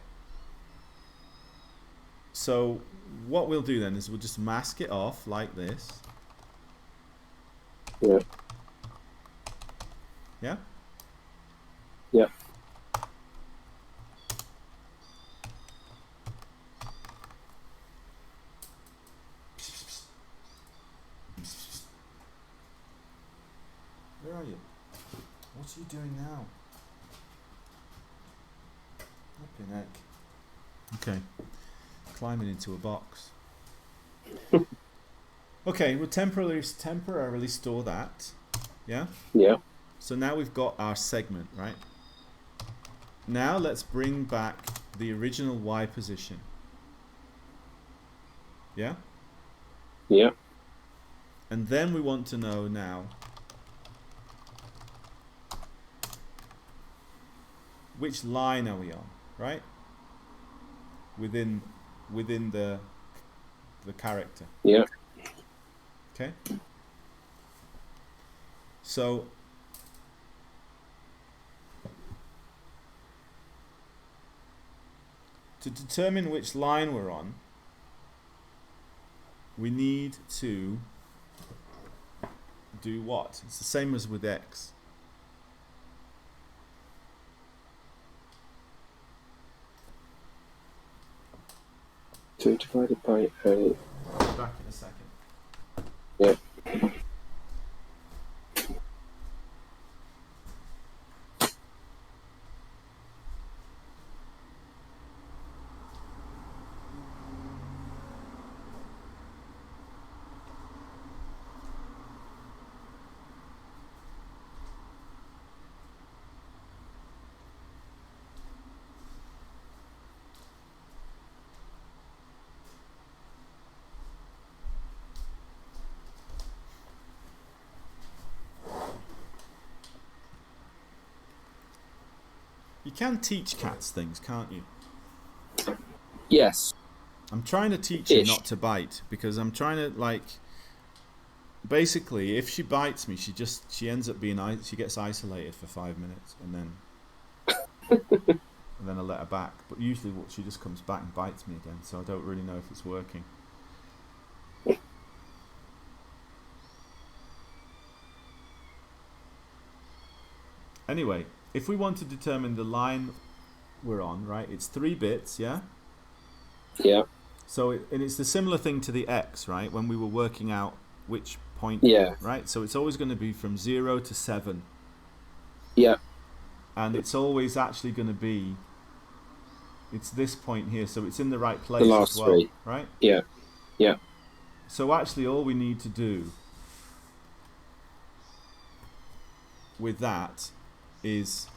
So what we'll do then is we'll just mask it off like this. Yeah. Yeah? Yeah. Where are you? What are you doing now? Flipping heck. Okay. Climbing into a box. Okay, we'll temporarily store that. Yeah? Yeah. So now we've got our segment, right? Now let's bring back the original Y position. Yeah? Yeah. And then we want to know now which line are we on, right? Within the character. Yeah. Okay? So to determine which line we're on, we need to do what? It's the same as with X. Two divided by 8. Back in a second. Yeah. You can teach cats things, can't you? Yes. I'm trying to teach her not to bite because I'm trying to basically if she bites me she ends up being she gets isolated for 5 minutes and then I let her back, but usually she just comes back and bites me again, so I don't really know if it's working. Anyway, if we want to determine the line we're on, right, it's 3 bits, yeah? Yeah. So it's the similar thing to the X, right? When we were working out which point, Yeah. right? So it's always going to be from 0 to 7. Yeah. And it's always actually going to be, it's this point here, so it's in the right place The last as well, 3. right? Yeah. Yeah. So actually all we need to do with that is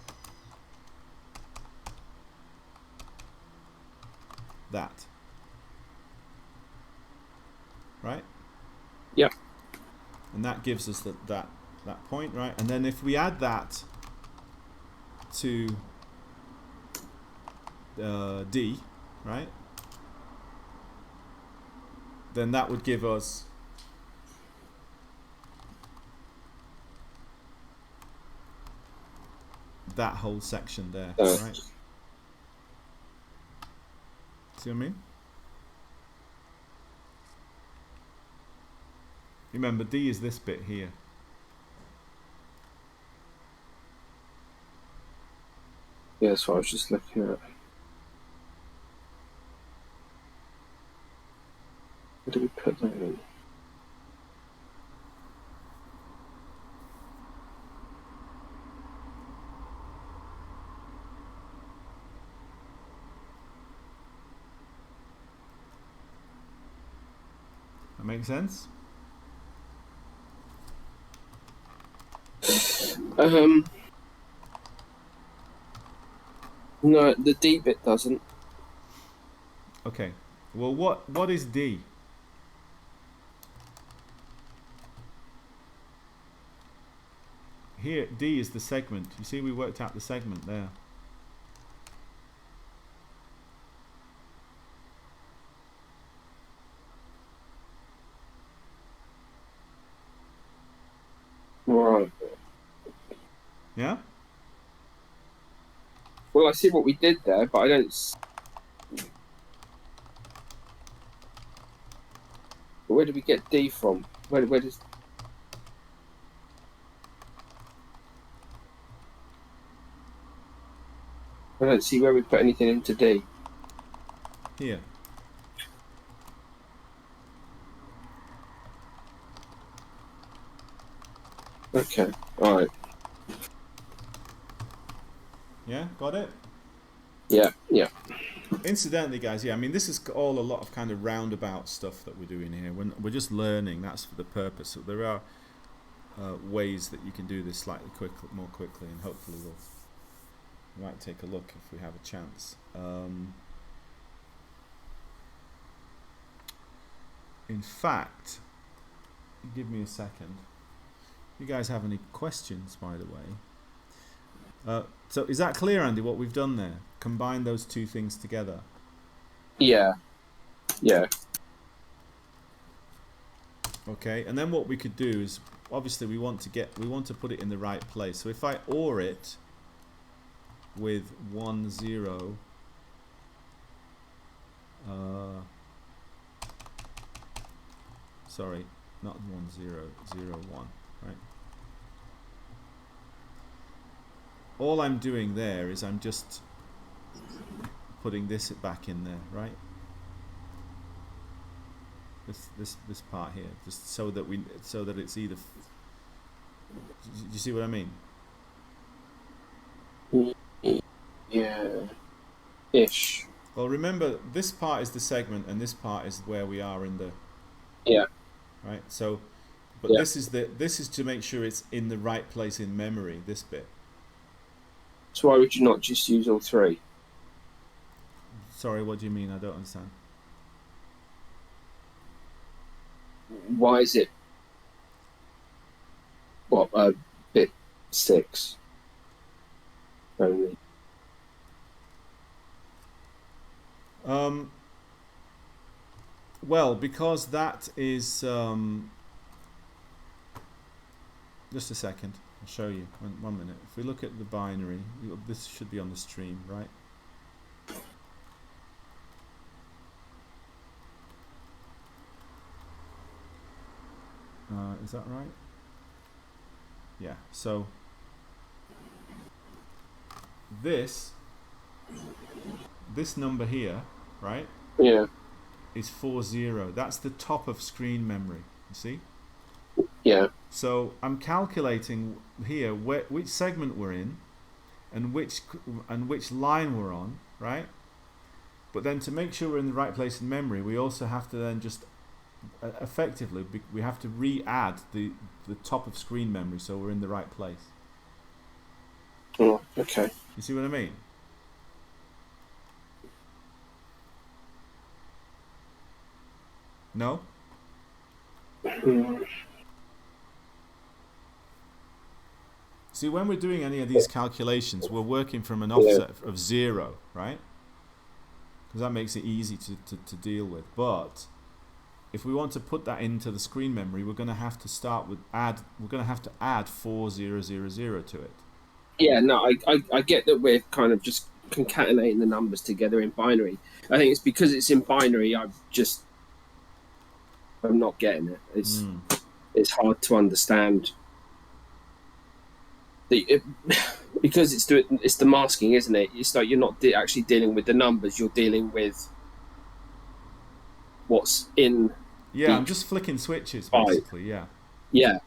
that. Right? Yeah. And that gives us that point, right? And then if we add that to D, right? Then that would give us that whole section there, Oh. right? See what I mean? Remember, D is this bit here. Yeah, that's what I was just looking at. Where did we put that in? That makes sense? No, the D bit doesn't. Okay. Well, what is D? Here, D is the segment. You see, we worked out the segment there. Right. Yeah? Well, I see what we did there, but I don't. Where did we get D from? Where does? I don't see where we put anything into D. Here. Okay. All right. Yeah? Got it? Yeah. Yeah. Incidentally, guys, yeah, I mean, this is all a lot of kind of roundabout stuff that we're doing here. We're just learning. That's for the purpose. So there are ways that you can do this slightly more quickly, and hopefully we might take a look if we have a chance. In fact, give me a second. You guys have any questions, by the way? So is that clear, Andy, what we've done there? Combine those two things together. Yeah. Yeah. Okay, and then what we could do is, obviously we want to put it in the right place. So if I OR it with 1 0, sorry, not 1 0, 0 1, right? All I'm doing there is I'm just putting this back in there, right? This part here, just so that it's either. Do you see what I mean? Yeah. Ish. Well, remember, this part is the segment, and this part is where we are in the. Yeah. Right. So, but Yeah. this is to make sure it's in the right place in memory. This bit. So why would you not just use all three? Sorry, what do you mean? I don't understand. Why is it? What bit 6 only? Well, because that is just a second. I'll show you. One minute. If we look at the binary, this should be on the stream, right? Is that right? Yeah. So this number here, right? Yeah. Is 40. That's the top of screen memory. You see? Yeah. So I'm calculating here which segment we're in, and which line we're on, right? But then to make sure we're in the right place in memory, we also have to then just effectively we have to re-add the top of screen memory so we're in the right place. Oh, okay. You see what I mean? No? See, when we're doing any of these calculations, we're working from an offset of 0, right? Because that makes it easy to deal with. But if we want to put that into the screen memory, we're going to have to start with we're going to have to add 4000 to it. Yeah, no, I get that we're kind of just concatenating the numbers together in binary. I think it's because it's in binary. I'm not getting it. It's hard to understand because it's the masking, isn't it? It's like you're not actually dealing with the numbers. You're dealing with what's in Yeah, I'm each just flicking switches byte. basically. Yeah, Yeah,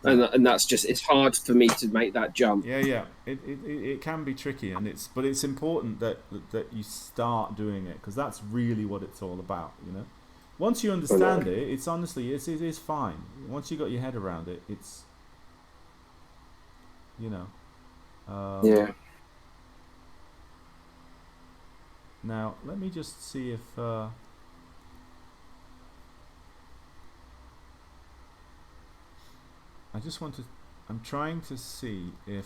yeah, and that's just it's hard for me to make that jump. yeah, yeah. It can be tricky, and it's important that you start doing it, because that's really what it's all about. You know, once you I know. understand it, it's honestly it is fine. Once you got your head around it, it's, you know. Yeah. Now let me just see if I just want to. I'm trying to see if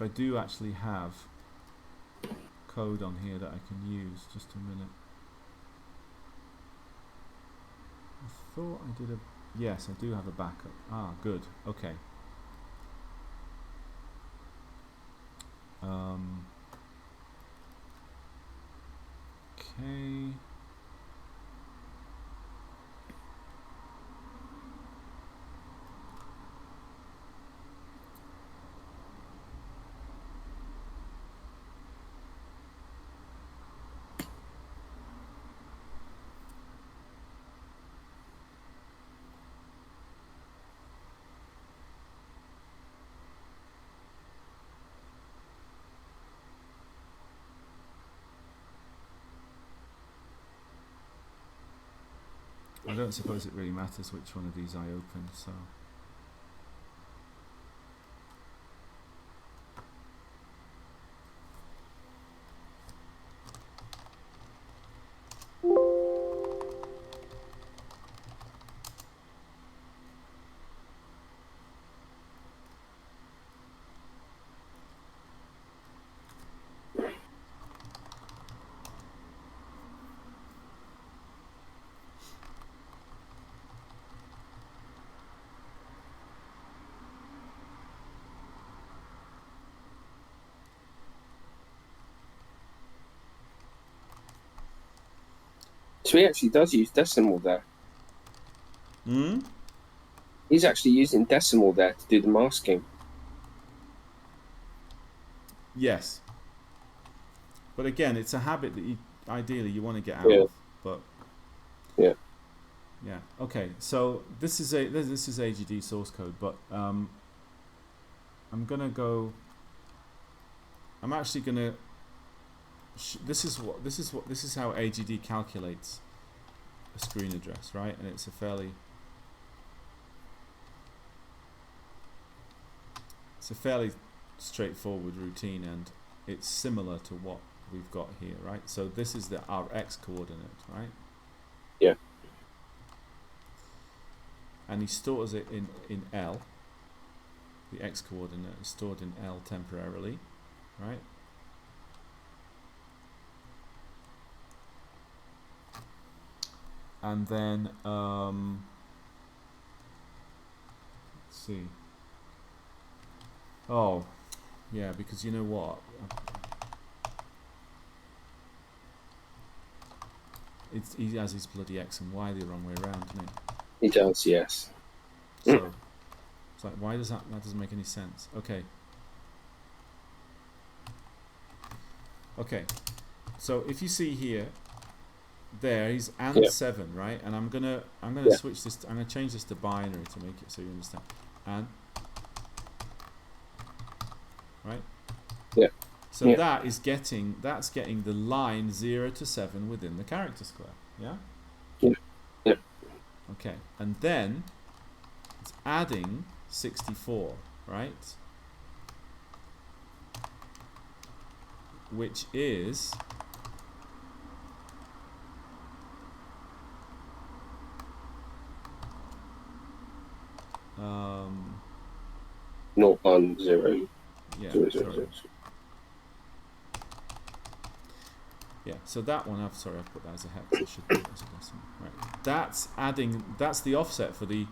I do actually have code on here that I can use. Just a minute. I thought I did a. Yes, I do have a backup. Ah, good. Okay. Okay. I don't suppose it really matters which one of these I open, so. So he actually does use decimal there. Hmm. He's actually using decimal there to do the masking. Yes, but again, it's a habit that you ideally you want to get out Yeah. of. But Yeah. yeah, okay. So this is AGD source code, but I'm gonna go. I'm actually gonna. This is how AGD calculates a screen address, right? And it's a fairly straightforward routine, and it's similar to what we've got here, right? So this is our x coordinate, right? Yeah. And he stores it in L. The x coordinate is stored in L temporarily, right? And then let's see. Oh, yeah, because you know what? He has his bloody x and y the wrong way around, doesn't He does, yes. he? So it's like, why does that doesn't make any sense? Okay. Okay. So if you see here, there he's and Yeah. 7, right? And I'm gonna Yeah. switch this. I'm gonna change this to binary to make it so you understand. And right. Yeah. So Yeah. that's getting the line 0 to 7 within the character square. Yeah. Yeah. Yeah. Okay. And then it's adding 64, right? Which is um, 0, 1, 0, yeah, 0, 0, sorry. 0. Yeah, so that one, I've put that as a hex. I should put it as a decimal. Right. That's the offset for the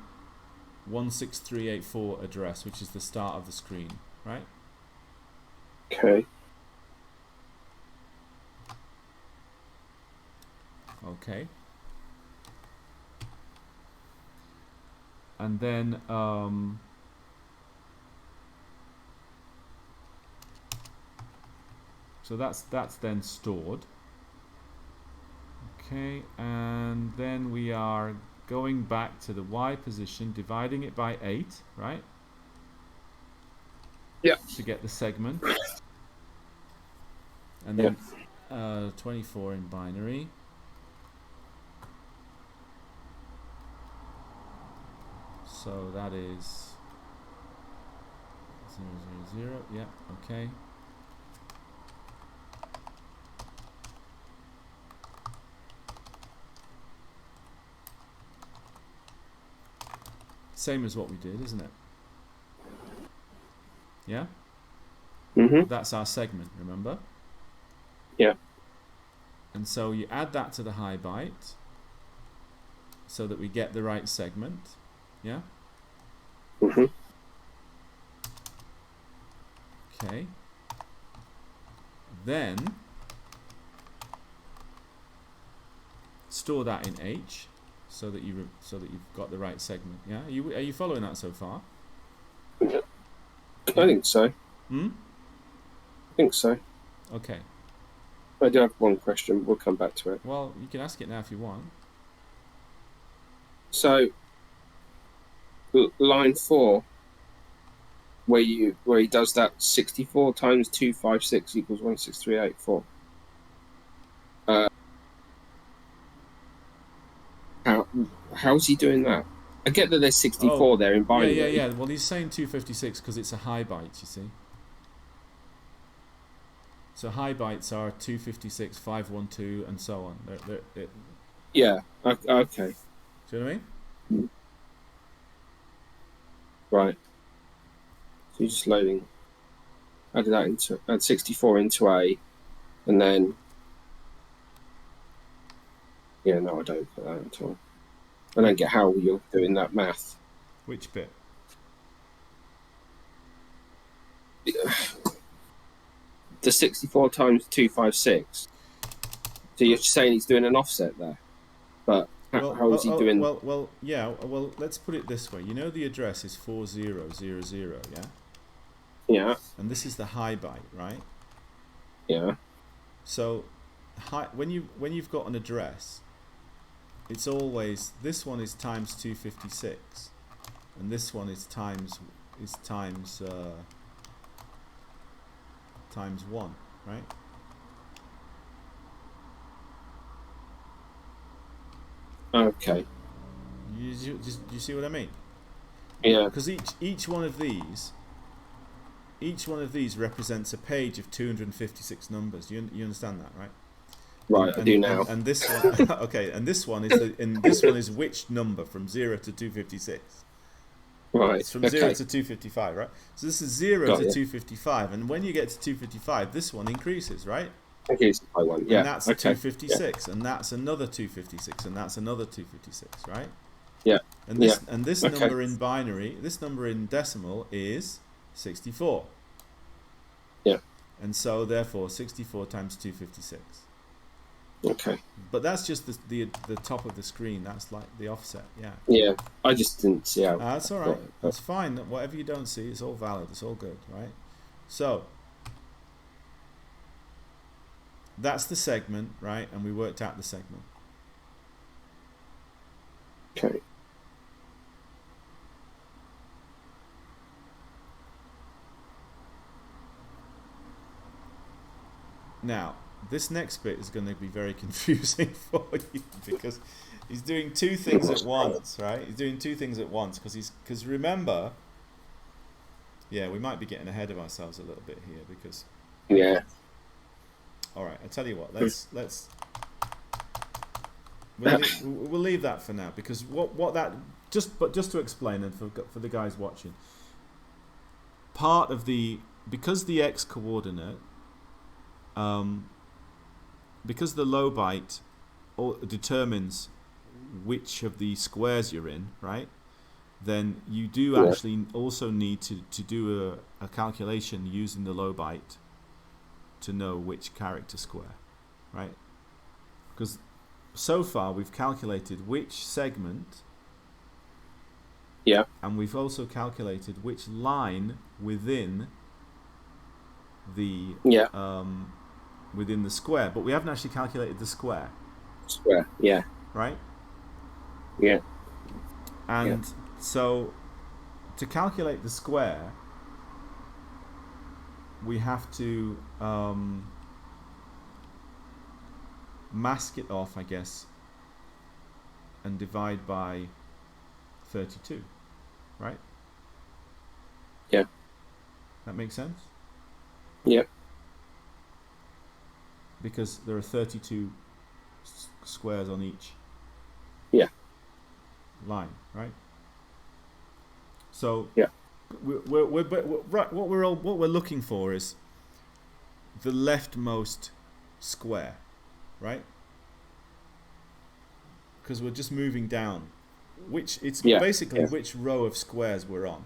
16384 address, which is the start of the screen, right? Okay. Okay. And then so that's then stored. Okay, and then we are going back to the Y position, dividing it by 8, right? Yeah. To get the segment. And then 24 in binary. So that is 0, 0, 0. Yeah, okay. Same as what we did, isn't it? Yeah? Mm-hmm. That's our segment, remember? Yeah. And so you add that to the high byte so that we get the right segment. Yeah? Mm-hmm. Okay. Then store that in H so that you've got the right segment. Yeah? Are you following that so far? Yeah. I think so. Hmm? I think so. Okay. I do have one question. We'll come back to it. Well, you can ask it now if you want. So, line 4, where he does that 64 times 256 equals 16384. How's he doing that? I get that there's 64 there in binary. Yeah. Well, he's saying 256 because it's a high byte, you see. So high bytes are 256, 512, and so on. They're Yeah. Okay. See what I mean? Right. So you're just loading. Add 64 into A, and then. Yeah, no, I don't put that at all. I don't get how you're doing that math. Which bit? The 64 times 256. So you're saying he's doing an offset there, but how is he doing? Well, let's put it this way. You know the address is 4000, yeah? Yeah. And this is the high byte, right? Yeah. So, when you've got an address, it's always, this one is times 256, and this one is times 1, right? Okay. You see what I mean? Yeah. Because each one of these represents a page of 256 numbers. You understand that, right? Right, I do now. And this one, okay, and this one is which number from 0 to 256? Right. It's from 0 to 255, right? So this is 0 Got to you. 255, and when you get to 255, this one increases, right? Okay, so by one. Yeah. And that's okay. 256, and that's another 256, and that's another 256, right? Yeah. And this number in binary, this number in decimal is 64. Yeah. And so therefore 64 times 256. Okay. But that's just the top of the screen. That's like the offset. Yeah. Yeah. I just didn't see how. That's all right. That's fine. Whatever you don't see, it's all valid. It's all good, right? So that's the segment, right? And we worked out the segment. Okay. Now, this next bit is going to be very confusing for you because he's doing two things at once, right? He's doing two things at once because remember, yeah, we might be getting ahead of ourselves a little bit here because. Yeah. All right, I tell you what, we'll leave that for now because what that just to explain and for the guys watching, because the x coordinate because the lobite determines which of the squares you're in, right? Then you do actually also need to do a calculation using the lobite to know which character square, right? Because so far we've calculated which segment, and we've also calculated which line within the within the square, but we haven't actually calculated the square. Square, right? Yeah. And so to calculate the square, we have to mask it off, I guess, and divide by 32, right? Yeah. That makes sense? Yeah. Because there are 32 squares on each line, right? So what we're looking for is the leftmost square, right? Because we're just moving down. Basically which row of squares we're on.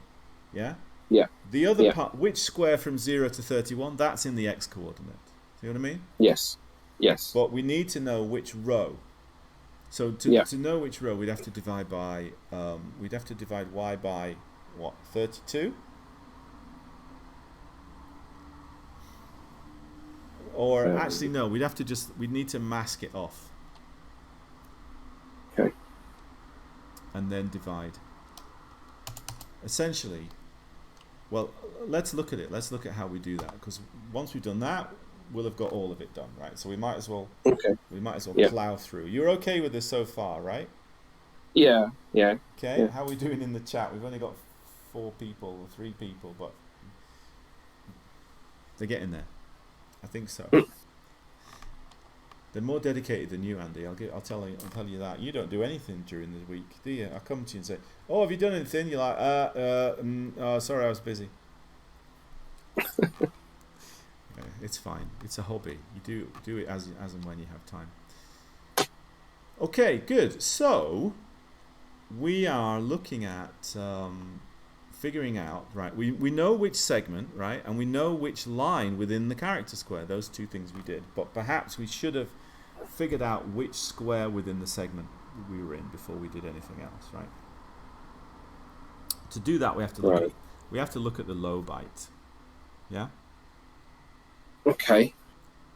Yeah? Yeah. The other part, which square from 0 to 31, that's in the x-coordinate. See what I mean? Yes. But we need to know which row. So to know which row, we'd have to divide by y by what, 32? Or actually no, we'd need to mask it off. Okay. And then divide. Essentially, well, let's look at it. Let's look at how we do that, because once we've done that, we'll have got all of it done, right? So we might as well plow through. You're okay with this so far, right? Yeah. Okay. Yeah. How are we doing in the chat? We've only got 3 people, but they're getting there. I think so. They're more dedicated than you, Andy. I'll tell you that. You don't do anything during the week, do you? I come to you and say, "Oh, have you done anything?" You're like, sorry, I was busy." It's fine. It's a hobby. You do it as and when you have time. Okay, good. So we are looking at figuring out, right? We know which segment, right, and we know which line within the character square. Those 2 things we did, but perhaps we should have figured out which square within the segment we were in before we did anything else, right? To do that, we have to look at the lobite. Yeah. Okay.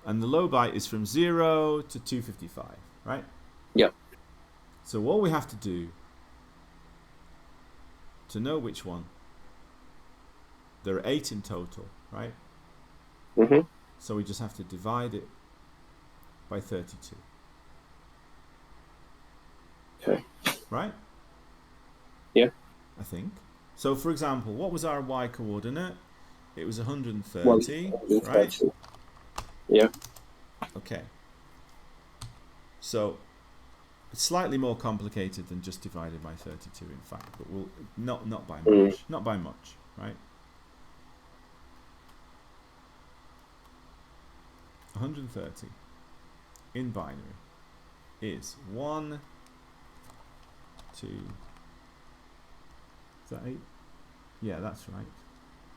And the lobite is from 0 to 255, right? Yep. So what we have to do to know which one, there are 8 in total, right? Mm-hmm. So we just have to divide it by 32. Okay. Right? Yeah. I think. So for example, what was our y coordinate? It was 130, 130. right? Yeah. Okay. So it's slightly more complicated than just divided by 32, in fact, but we'll not by much, not by much, right? 130 in binary is 1, 2. Is that 8? Yeah, that's right.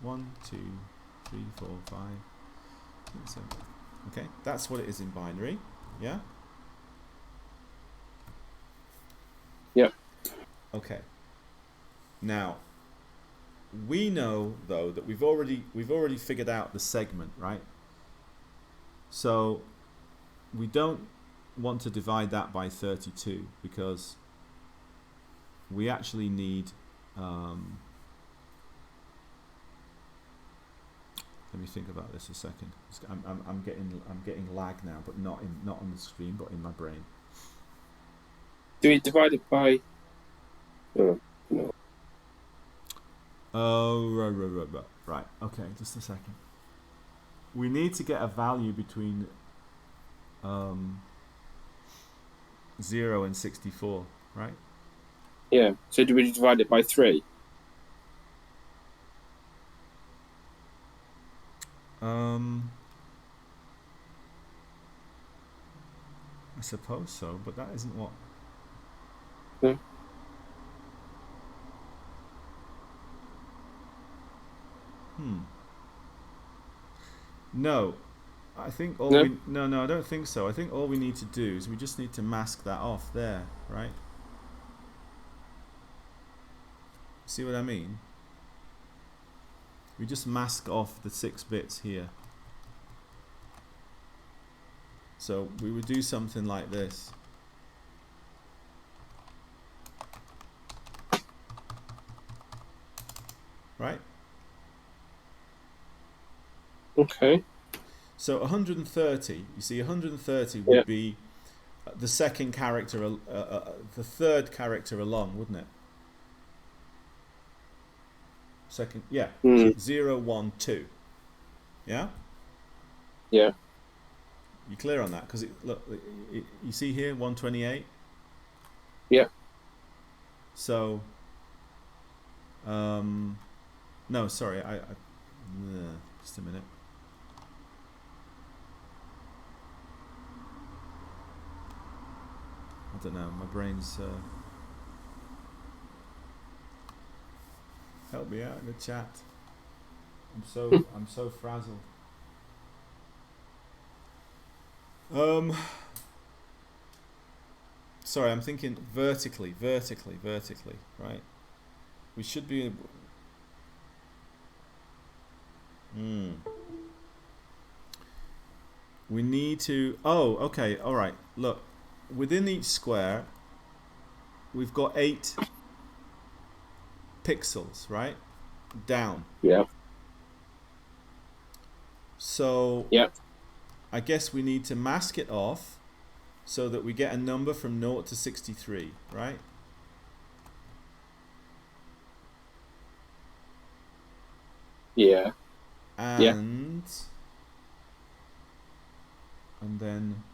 1, 2, 3, 4, 5, 6, 7. Okay, that's what it is in binary. Yeah. Yeah. Okay. Now, we know though that we've already figured out the segment, right? So we don't want to divide that by 32 because we actually need. Let me think about this a second. I'm getting lag now, but not on the screen, but in my brain. Do we divide it by? No. Oh, right. Okay, just a second. We need to get a value between 0 and 64, right? Yeah. So do we divide it by 3? I suppose so, but that isn't what. No. No, I think all No? we. No, I don't think so. I think all we need to do is we just need to mask that off there, right? See what I mean? We just mask off the 6 bits here. So we would do something like this. Right? Okay. So 130, you see 130 Yeah. would be the second character, the third character along, wouldn't it? Second, yeah. 0, 1, 2. Yeah? Yeah. You clear on that? Because look, you see here 128. Yeah. So, no, sorry, just a minute. I don't know. My brain's. Help me out in the chat. I'm so frazzled. Sorry, I'm thinking vertically, right? We should be. We need to. Oh, okay, all right. Look, within each square, we've got 8 pixels, right? Down. Yeah. So. Yeah. I guess we need to mask it off so that we get a number from 0 to 63, right? Yeah. And then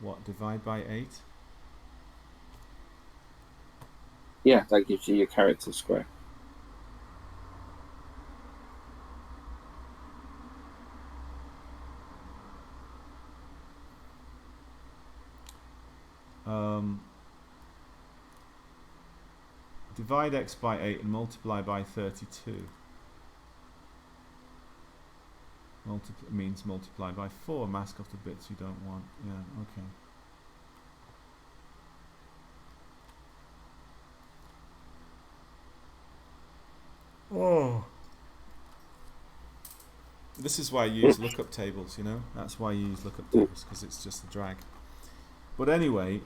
what? Divide by 8? Yeah, that gives you your character square. Divide x by 8 and multiply by 32. Means multiply by 4. Mask off the bits you don't want. Yeah, okay. Oh. This is why I use lookup tables, you know? That's why you use lookup tables, because it's just a drag. But anyway,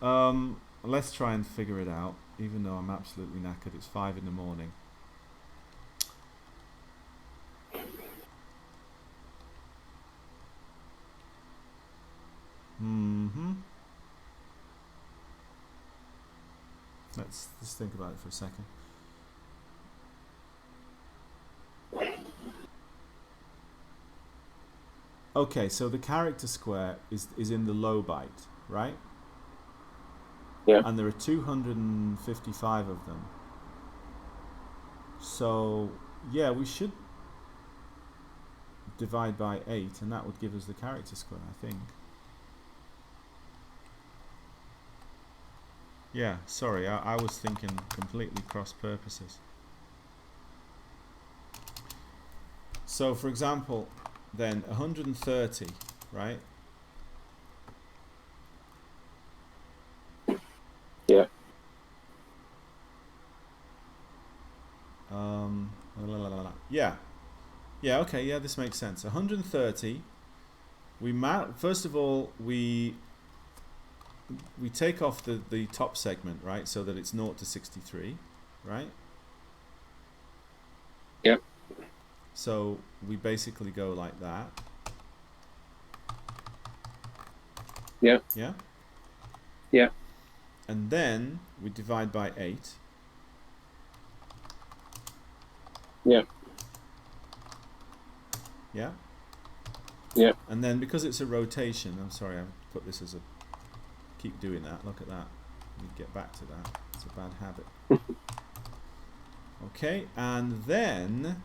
let's try and figure it out, even though I'm absolutely knackered. It's 5 in the morning. Let's just think about it for a second. Okay, so the character square is in the low byte, right? Yeah. And there are 255 of them. So, yeah, we should divide by 8, and that would give us the character square, I think. Yeah, sorry, I was thinking completely cross purposes. So, for example, then 130, right? Yeah. Yeah, okay, yeah, this makes sense. 130, first of all, we take off the top segment, right, so that it's 0 to 63, right? Yep. So we basically go like that. Yeah. Yeah? Yeah. And then we divide by 8. Yeah. Yeah? Yeah. And then because it's a rotation, I'm sorry, I put this as a... Keep doing that, look at that. We get back to that. It's a bad habit. Okay, and then...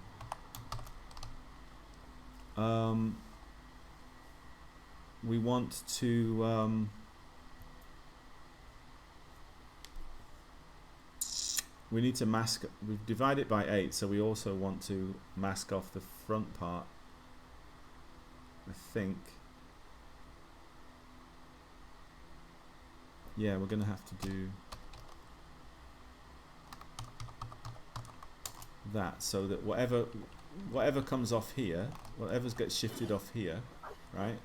we want to we need to mask. We've divided it by 8, so we also want to mask off the front part, I think. Yeah, we're going to have to do that, so that whatever comes off here, whatever gets shifted off here, right,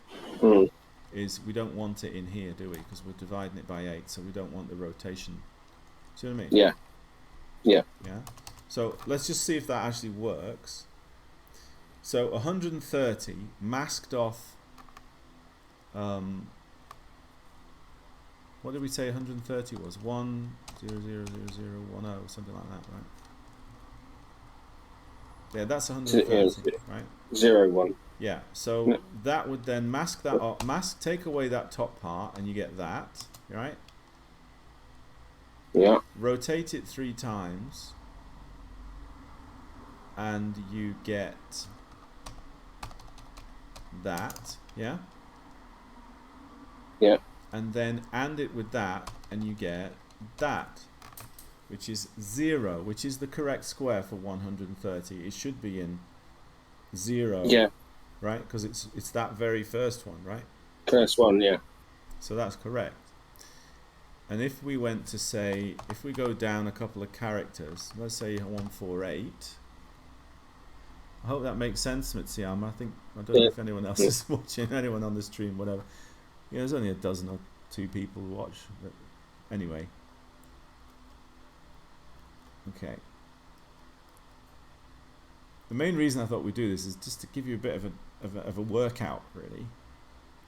is we don't want it in here, do we? Because we're dividing it by 8, so we don't want the rotation. See what I mean? Yeah. Yeah. Yeah. So let's just see if that actually works. So 130 masked off. What did we say 130 was? 1000010, something like that, right? Yeah, that's 130, right? 0, 1. Yeah. So that would then mask that up. Take away that top part, and you get that, right? Yeah. Rotate it 3 times, and you get that, yeah? Yeah. And then AND it with that, and you get that, which is 0, which is the correct square for 130. It should be in 0, yeah, right? Because it's that very first one, right? First one, yeah. So that's correct. And if we went to say, if we go down a couple of characters, let's say 148. I hope that makes sense, Mitziam. I don't know if anyone else is watching, anyone on the stream, whatever. Yeah, there's only a dozen or 2 people who watch. But anyway. Okay. The main reason I thought we'd do this is just to give you a bit of a workout, really.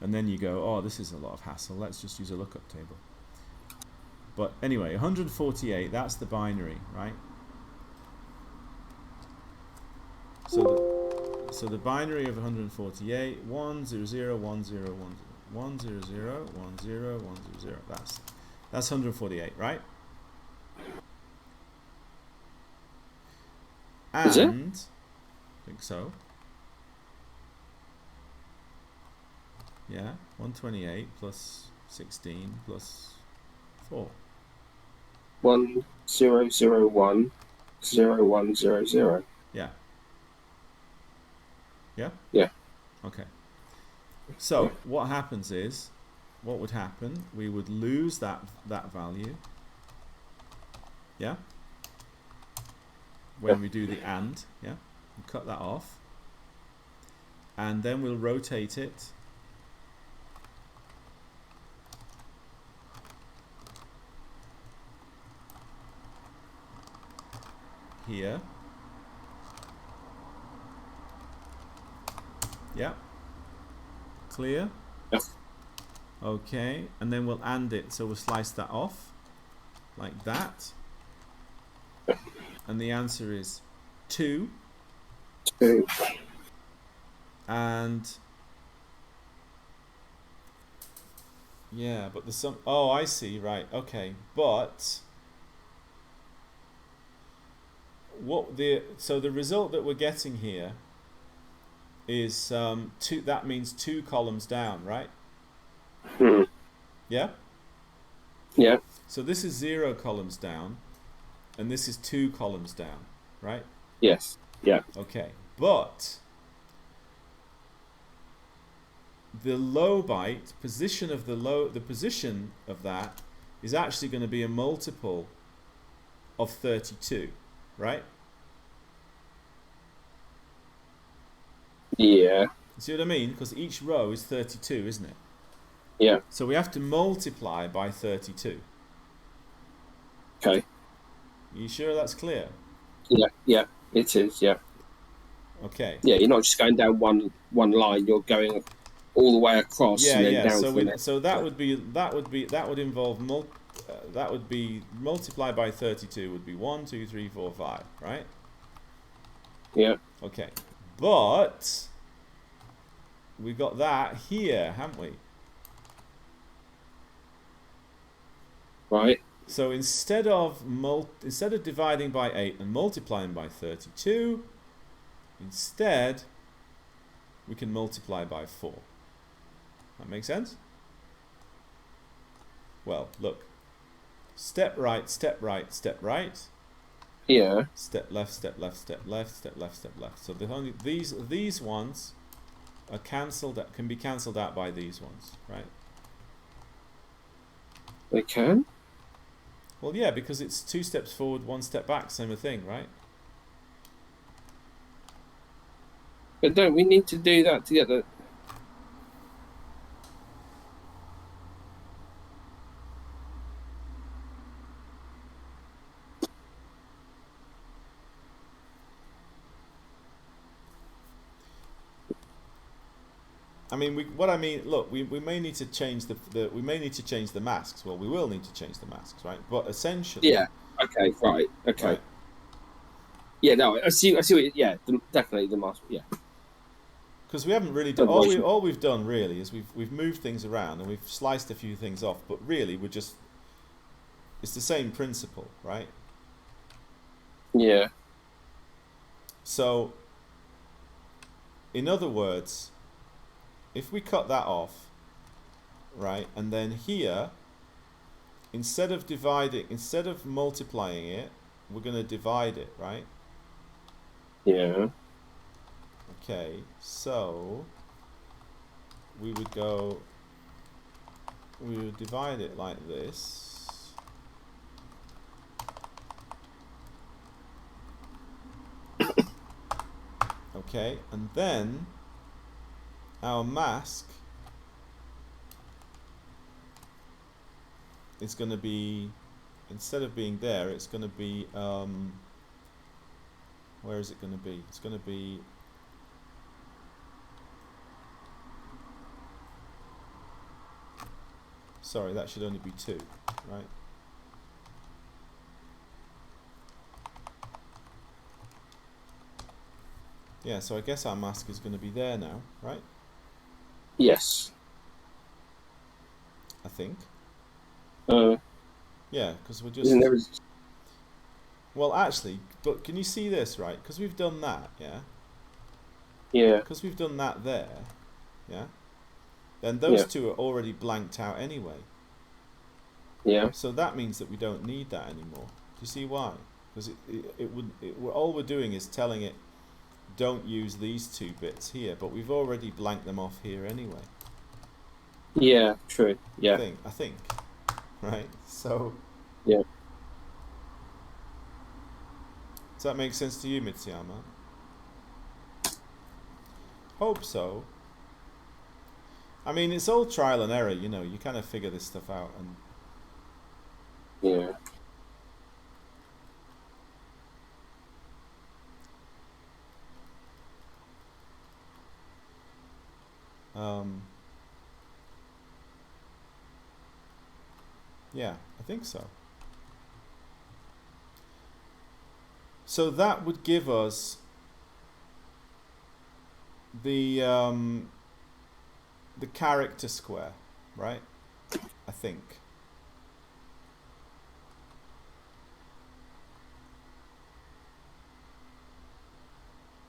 And then you go, oh, this is a lot of hassle. Let's just use a lookup table. But anyway, 148, that's the binary, right? So the binary of 148, 100101010101010. That's 148, right? And is it? I think so. Yeah, 128 plus 16 plus 4. 10010100. Yeah. Yeah? Yeah. Okay. So what happens is, what would happen? We would lose that value. Yeah? When we do the AND, yeah? We'll cut that off. And then we'll rotate it. Here. Yeah. Clear? Yes. Okay, and then we'll AND it, so we'll slice that off like that. And the answer is 2. 2. And yeah, but there's some, oh, I see, right, okay. But so the result that we're getting here is 2, that means 2 columns down, right? Yeah? Yeah. So this is 0 columns down, and this is 2 columns down, right? Yes. Yeah. Okay, but the low byte position of the position of that is actually going to be a multiple of 32, right? Yeah. See what I mean? Because each row is 32, isn't it? Yeah. So we have to multiply by 32. Okay. Are you sure that's clear? Yeah. Yeah. It is. Yeah. Okay. Yeah. You're not just going down one line. You're going all the way across. Yeah, and then yeah. down So that would involve that would be multiplied by 32 would be 1, 2, 3, 4, 5, right? Yeah. Okay. But we've got that here, haven't we? Right. So instead of dividing by 8 and multiplying by 32, instead we can multiply by 4. That makes sense? Well, look. Step right, step right, step right. Yeah. Step left, step left, step left, step left, step left. So the only these ones are cancelled. Can be cancelled out by these ones, right? They can. Well, yeah, because it's 2 steps forward, 1 step back, same thing, right? But don't we need to do that to get the? I mean, what I mean, look, we may need to change we may need to change the masks. Well, we will need to change the masks, right? But essentially, Yeah. Okay. Right. Okay. right? Yeah. No. I see. I see. Yeah. Definitely the mask. Yeah. Because we haven't really done all we've done really is we've moved things around and we've sliced a few things off, but really we're just it's the same principle, right? Yeah. So, in other words, if we cut that off, right, and then here, instead of multiplying it, we're going to divide it, right? Yeah. Okay, so we would divide it like this. Okay, and then our mask is going to be, instead of being there, it's going to be, where is it going to be? It's going to be, sorry, that should only be 2, right? Yeah, so I guess our mask is going to be there now, right? Yes. I think. Uh. Yeah, because we're Isn't just... there? Well, actually, but can you see this, right? Because we've done that, yeah? Yeah. Because we've done that there, yeah? Then those Yeah. 2 are already blanked out anyway. Yeah. So that means that we don't need that anymore. Do you see why? Because all we're doing is telling it, don't use these 2 bits here, but we've already blanked them off here anyway. Yeah. True. Yeah. I think, right? So... Yeah. Does that make sense to you, Mitsuyama? Hope so. I mean, it's all trial and error, you know, you kind of figure this stuff out and... Yeah. Yeah, I think so. So that would give us the character square, right? I think.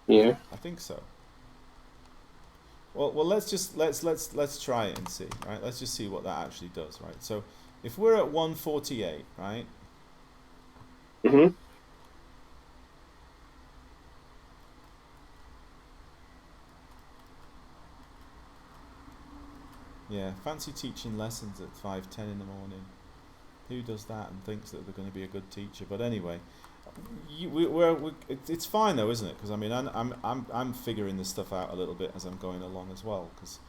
Yeah. I think so. Well, let's try it and see, right? Let's just see what that actually does, right? So, if we're at 148, right? Mhm. Yeah, fancy teaching lessons at 5:10 in the morning. Who does that and thinks that they're going to be a good teacher? But anyway, it's fine though, isn't it? Because I mean, I'm figuring this stuff out a little bit as I'm going along as well. Because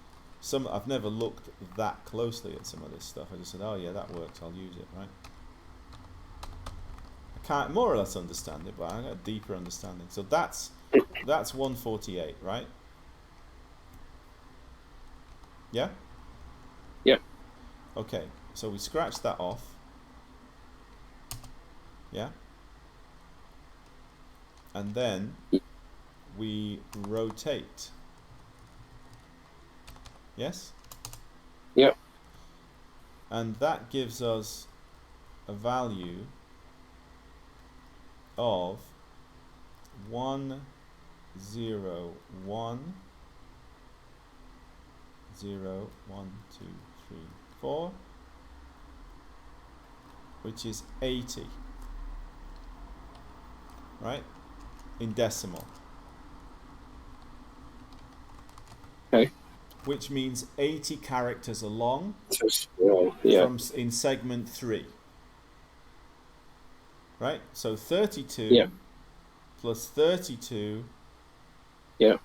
I've never looked that closely at some of this stuff. I just said, oh yeah, that works. I'll use it, right? I can't more or less understand it, but I got a deeper understanding. So that's 148, right? Yeah. Yeah. Okay. So we scratch that off. Yeah. And then we rotate. Yes? Yeah. And that gives us a value of 1, 0, 1, 0, 1, 2, 3, 4, which is 80, right? In decimal. Okay. Which means 80 characters along Yeah. from in segment 3. Right? So 32 Yeah. plus 32. Yeah.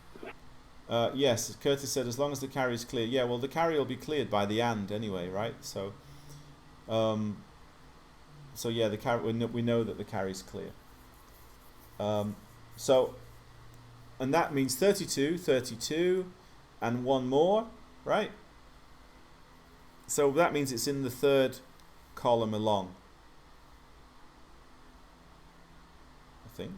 Yes, Curtis said as long as the carry is clear. Yeah, well, the carry will be cleared by the AND anyway, right? So yeah, the carry, we know that the carry is clear. So, and that means 32, 32, and one more, right? So that means it's in the third column along, I think.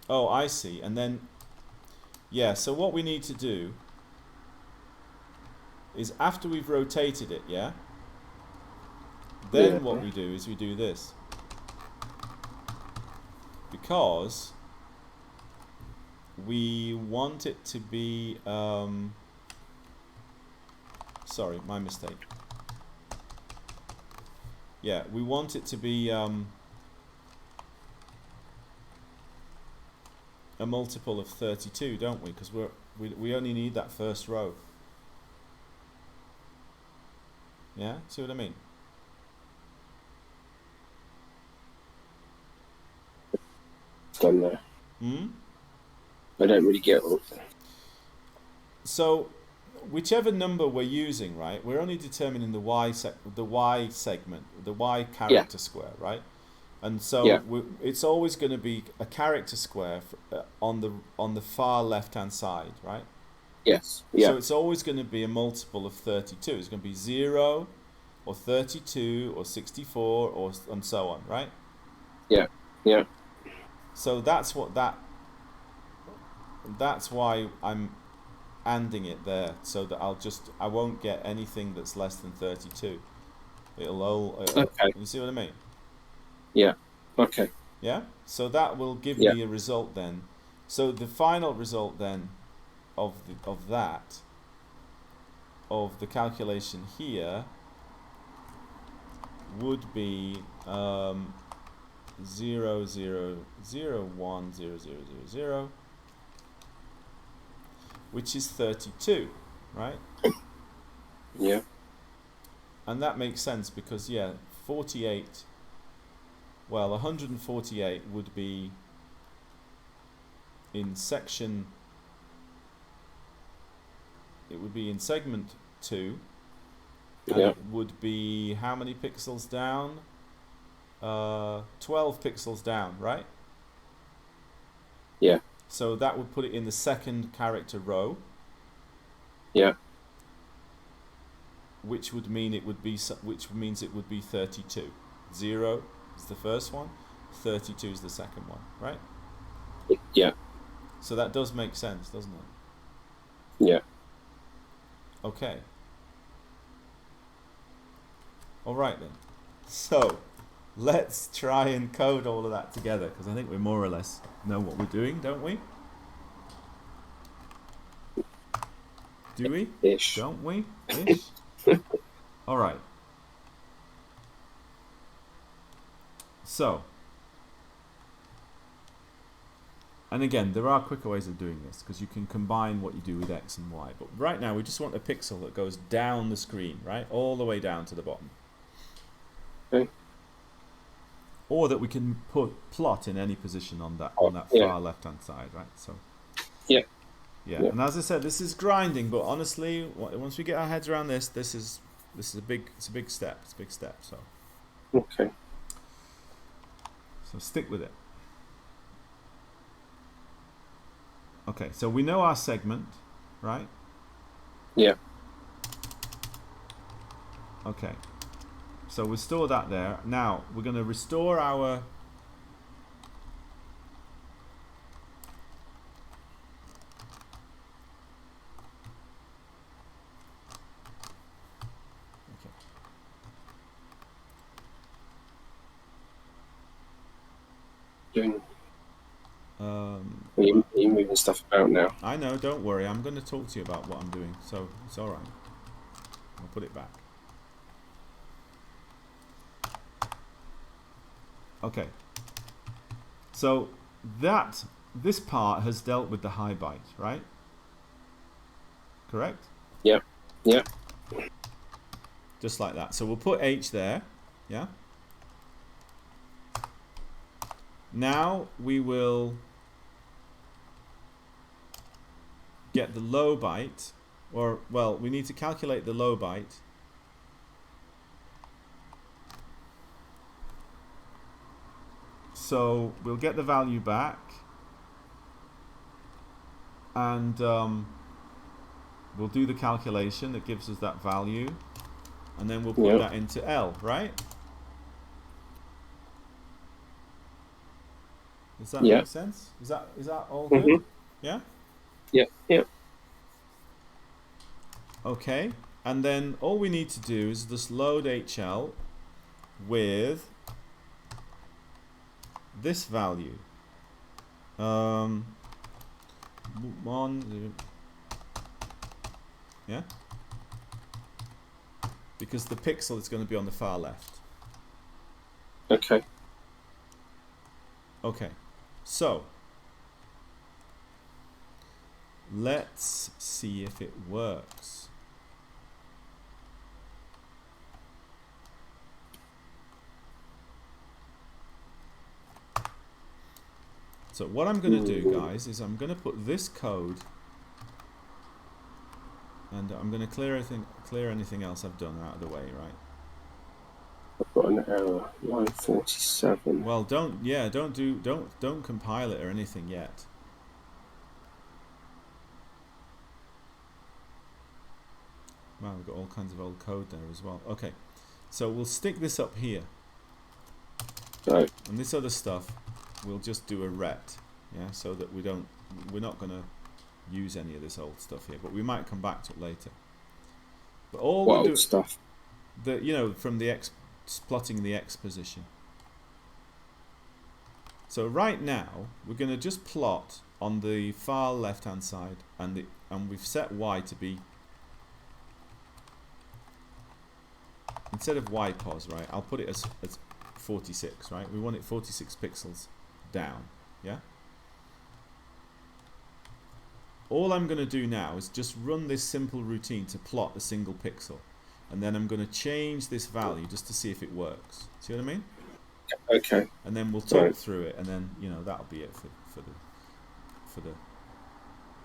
Oh, I see. And then, yeah, so what we need to do is after we've rotated it, yeah? Then what we do is we do this. Because we want it to be, sorry, my mistake. Yeah, we want it to be a multiple of 32, don't we? Because we only need that first row. Yeah, see what I mean? Done there. Hmm? I don't really get it. So, whichever number we're using, right? We're only determining the y segment, the y character square, right? And so it's always going to be a character square on the far left-hand side, right? Yes. Yeah. So it's always going to be a multiple of 32. It's going to be 0, or 32, or 64, or and so on, right? Yeah. Yeah. So that's what that's why I'm anding it there, so that I won't get anything that's less than 32. Okay. You see what I mean? Yeah. Okay. Yeah? So that will give me a result then. So the final result then of the calculation here would be 0, 0, 0, 1, 0, 0, 0, 0, which is 32, right? Yeah. And that makes sense because, yeah, 48, well, 148 would be in section, it would be in segment 2, and it would be how many pixels down? 12 pixels down, right? Yeah. So that would put it in the second character row. Yeah. Which would mean it would be 32. 0 is the first one, 32 is the second one, right? Yeah. So that does make sense, doesn't it? Yeah. Okay. All right then. So let's try and code all of that together, because I think we more or less know what we're doing, don't we? Do we? Ish. Don't we? Ish. All right. So, and again, there are quicker ways of doing this, because you can combine what you do with X and Y. But right now, we just want a pixel that goes down the screen, right? All the way down to the bottom. Okay. Or that we can plot in any position on that far left-hand side, right? So. Yeah. Yeah. And as I said, this is grinding, but honestly, once we get our heads around this is a big step. It's a big step. So. Okay. So stick with it. Okay, so we know our segment, right? Yeah. Okay. So we'll store that there. Now, we're going to restore our... Okay. doing. Well, You're moving stuff about now. I know, don't worry. I'm going to talk to you about what I'm doing, so it's all right. I'll put it back. Okay. So this part has dealt with the high byte, right? Correct? Yeah. Yeah. Just like that. So we'll put H there, yeah? Now we will get the low byte, or, well, we need to calculate the low byte. So we'll get the value back, and we'll do the calculation that gives us that value, and then we'll put that into L, right? Does that make sense? Is that all good? Yeah? Yeah. Yeah. Okay, and then all we need to do is just load HL with this value. Yeah? Because the pixel is going to be on the far left. Okay. Okay, so let's see if it works. So what I'm going to do, guys, is I'm going to put this code, and I'm going to clear anything else I've done out of the way, right? I've got an error. Line 47. Well, don't compile it or anything yet. Wow, we've got all kinds of old code there as well. Okay, so we'll stick this up here. Right. And this other stuff, we'll just do a ret, yeah, so that we're not going to use any of this old stuff here, but we might come back to it later. But all what we do, old stuff? From the plotting the x position. So right now we're going to just plot on the far left hand side, and we've set y to be, instead of y pos, right, I'll put it as 46, right? We want it 46 pixels down, yeah? All I'm going to do now is just run this simple routine to plot a single pixel, and then I'm going to change this value just to see if it works. See what I mean? Okay. And then we'll talk through it, and then that'll be it for the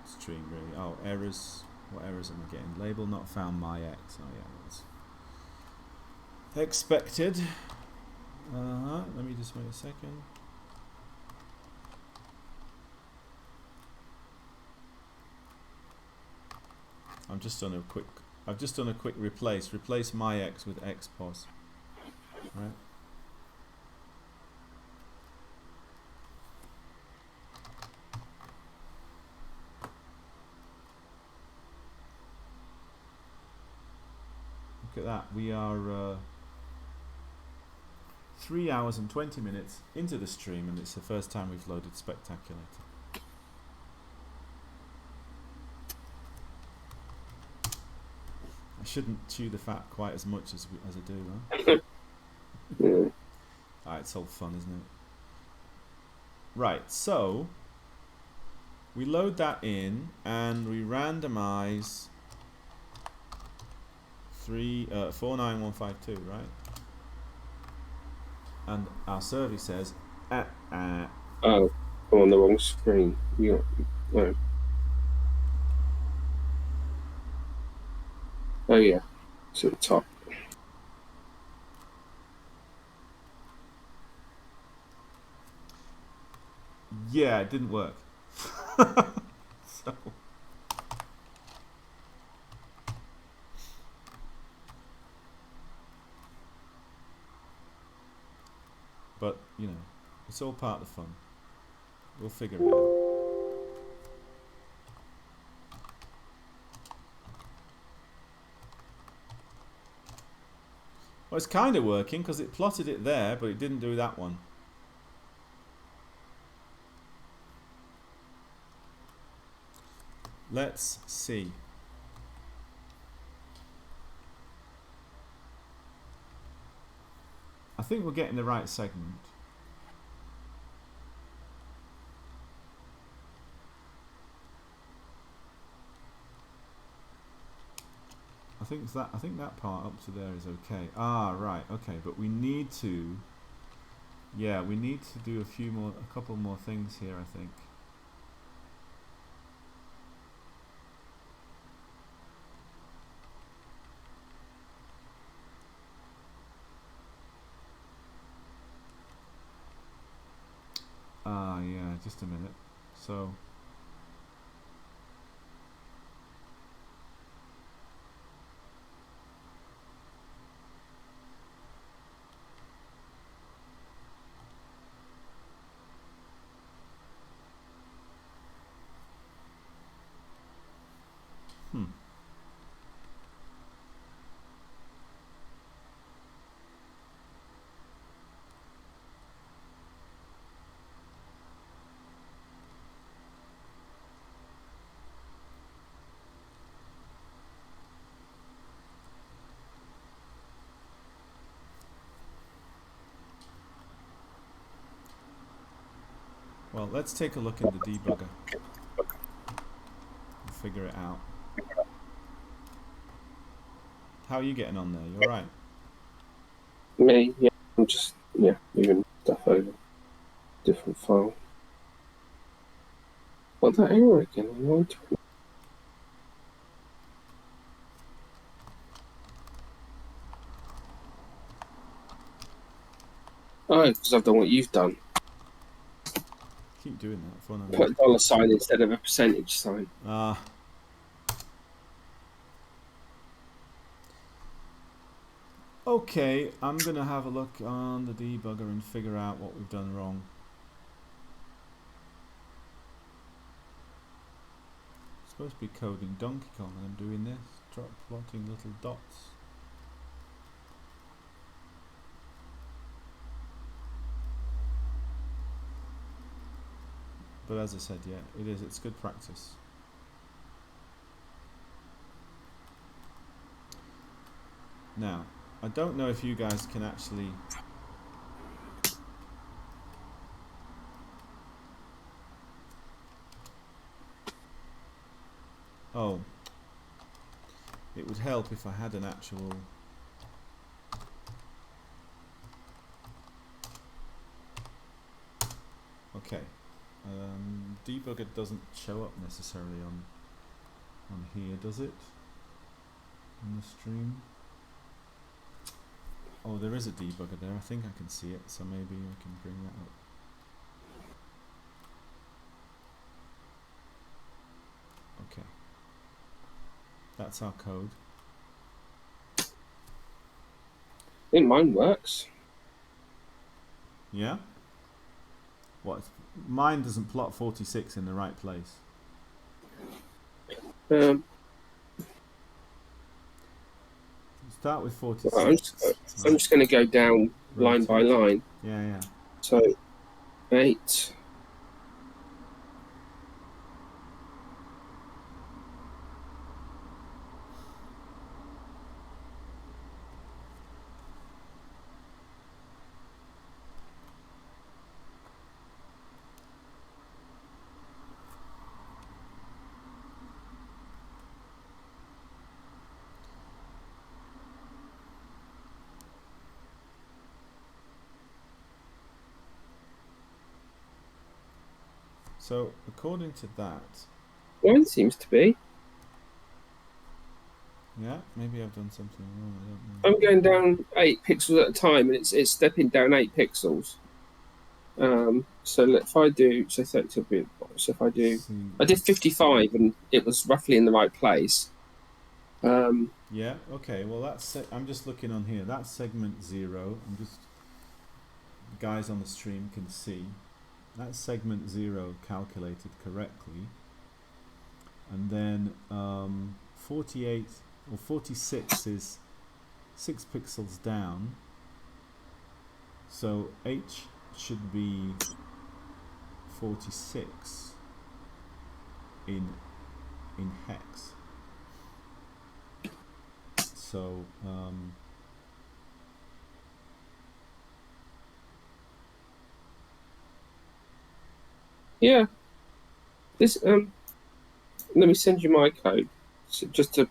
stream, really. Oh, errors. What errors am I getting? Label not found my x. Oh yeah, that's expected. Let me just wait a second. I've just done a quick replace my x with x pos, right? Look at that, we are 3 hours and 20 minutes into the stream, and it's the first time we've loaded Spectaculator. I shouldn't chew the fat quite as much as I do, huh? It's all fun, isn't it? Right, so we load that in and we randomize 49152, right? And our survey says Oh, I'm on the wrong screen. No. Oh yeah, it's at the top. yeah, it didn't work. So but it's all part of the fun. We'll figure it out. Well, it's kind of working because it plotted it there, but it didn't do that one. Let's see. I think we're getting the right segment. I think that part up to there is okay. Ah, right, okay, but we need to, yeah, we need to do a couple more things here, I think. Ah, yeah, just a minute. So, well, let's take a look in the debugger and figure it out. How are you getting on there? You all right? Me, yeah, I'm just moving stuff over different file. What that error again? Oh, because I've done what you've done. Keep doing that. Fun. Put a dollar sign instead of a percentage sign. Ah. Okay, I'm gonna have a look on the debugger and figure out what we've done wrong. It's supposed to be coding Donkey Kong and I'm doing this, plotting little dots. But as I said, yeah, it's good practice. Now, I don't know if you guys can actually oh, it would help if I had an actual okay. Debugger doesn't show up necessarily on here, does it? On the stream? Oh, there is a debugger there. I think I can see it, so maybe I can bring that up. Okay. That's our code. I think mine works. Yeah? What? Mine doesn't plot 46 in the right place. Start with 46. Well, I'm just going to go down line by line. Yeah, yeah. So 8. So according to that, Mine seems to be. yeah, maybe I've done something wrong. I don't know. I'm going down 8 pixels at a time, and it's stepping down 8 pixels. So if I do, so if I do, I did 55, and it was roughly in the right place. Yeah. Okay. Well, I'm just looking on here. That's segment 0. I'm just guys on the stream can see. That's segment 0 calculated correctly. And then 48 or 46 is 6 pixels down. So H should be 46 in in hex. So Yeah. This let me send you my code just to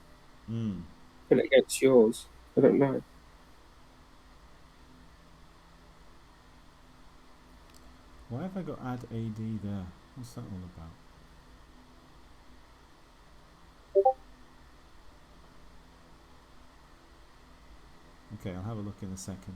put it against yours. I don't know. why have I got add AD there? What's that all about? Okay, I'll have a look in a second.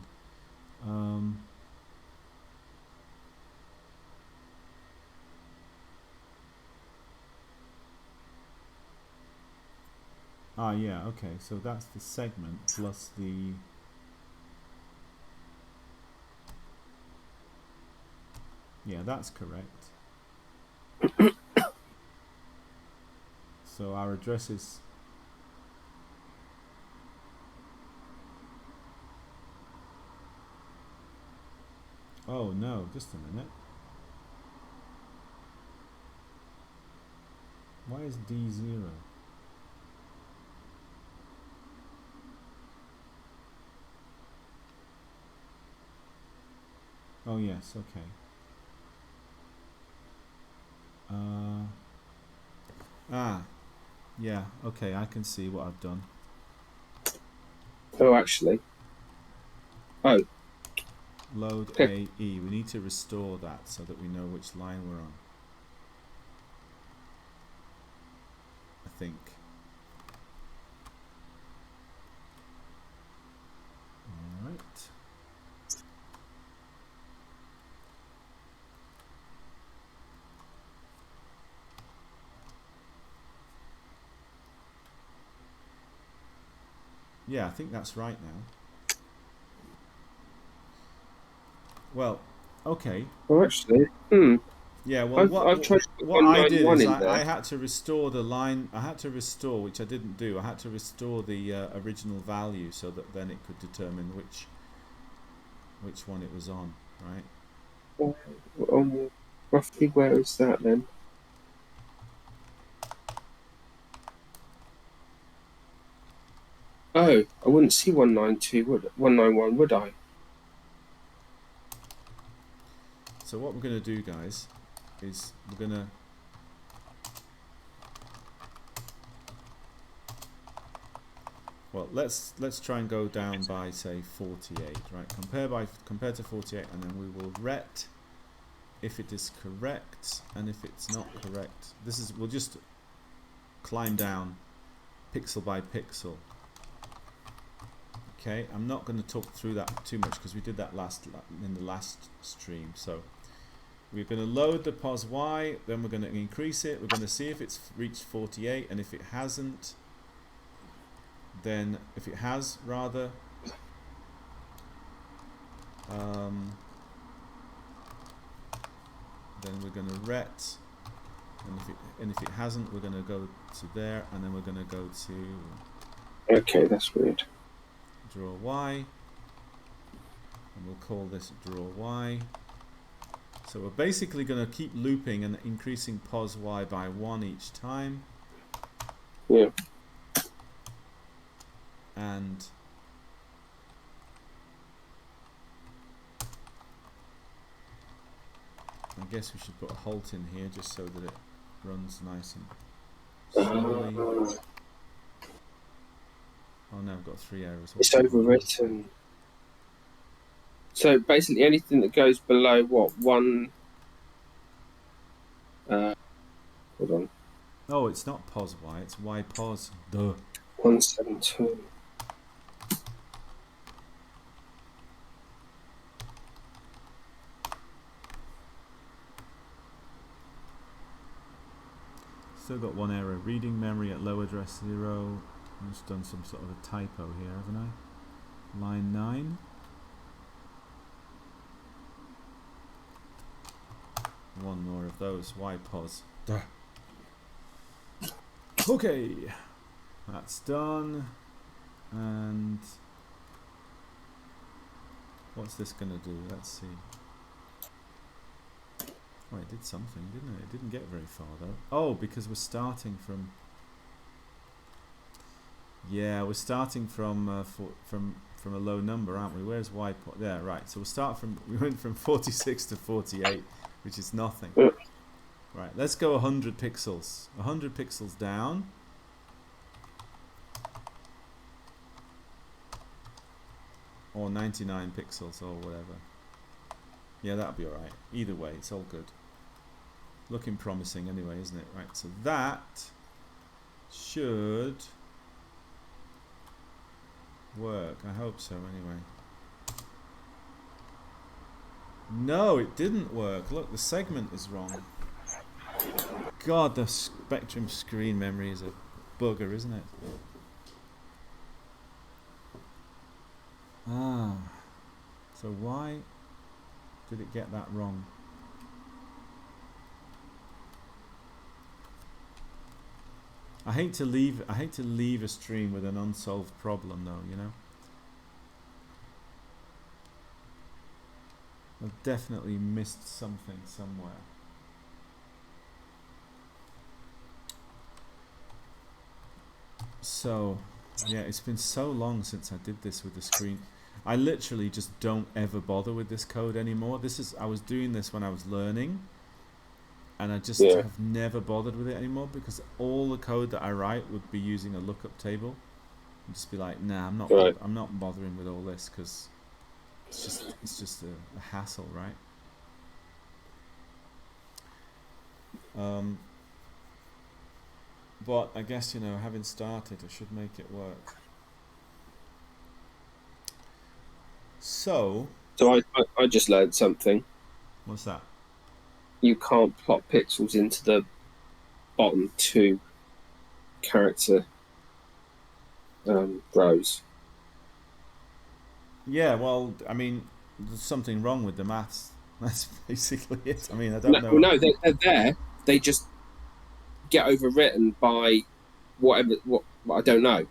Yeah, okay, so that's the segment plus the that's correct. So our address is oh no, just a minute. Why is D0? Oh yes, okay. Yeah, okay, I can see what I've done. Oh, actually. Oh. Load Okay. AE. We need to restore that so that we know which line we're on. I think. Alright. Yeah, I think that's right now. Well, okay. Oh, actually. Yeah, well, I've tried to put what I did 191 is in I there. had to restore the line. I had to restore, which I didn't do. I had to restore the original value so that then it could determine which one it was on, right? Roughly where is that then? Oh, I wouldn't see 191, would I? So what we're going to do, guys, is we're going to let's try and go down by say 48, right? Compare to 48, and then we will ret if it is correct, and if it's not correct, we'll just climb down pixel by pixel. Okay, I'm not going to talk through that too much because we did that in the last stream. So we're going to load the pos y, then we're going to increase it. We're going to see if it's reached 48, and if it hasn't, then if it has rather, then we're going to ret, and if it hasn't, we're going to go to there, and then we're going to go to Okay, that's weird. draw y, and we'll call this draw y. So we're basically going to keep looping and increasing pos y by 1 each time. Yeah. And I guess we should put a halt in here just so that it runs nice and slowly. Oh no, I've got 3 errors. It's overwritten. So basically anything that goes below what? Hold on. Oh, it's not pos y, it's y pos. Duh. 172. Still got 1 error. Reading memory at low address 0. I've just done some sort of a typo here, haven't I? Line 9. One more of those. Y pos. Duh. Okay, that's done. And what's this gonna do? Let's see. Oh, it did something, didn't it? It didn't get very far though. Oh, because we're starting from Yeah, we're starting from a low number, aren't we? Where's y? There, right. So we went from 46 to 48, which is nothing. Yeah. Right. Let's go 100 pixels. 100 pixels down. Or 99 pixels or whatever. Yeah, that'll be all right. Either way, it's all good. Looking promising anyway, isn't it? Right. So that should work. I hope so anyway. No, it didn't work. Look, the segment is wrong. God, the Spectrum screen memory is a bugger, isn't it? Ah. So why did it get that wrong? I hate to leave a stream with an unsolved problem though, you know? I've definitely missed something somewhere. So, yeah, it's been so long since I did this with the screen. I literally just don't ever bother with this code anymore. I was doing this when I was learning, and I just have never bothered with it anymore because all the code that I write would be using a lookup table. And just be like, nah, I'm not bothering with all this because it's just a hassle, right? But I guess, you know, having started, I should make it work. So I just learned something. What's that? You can't plot pixels into the bottom two character rows. Yeah, well, I mean, there's something wrong with the maths. That's basically it. I mean, I don't know. No, they're there. They just get overwritten by what I don't know.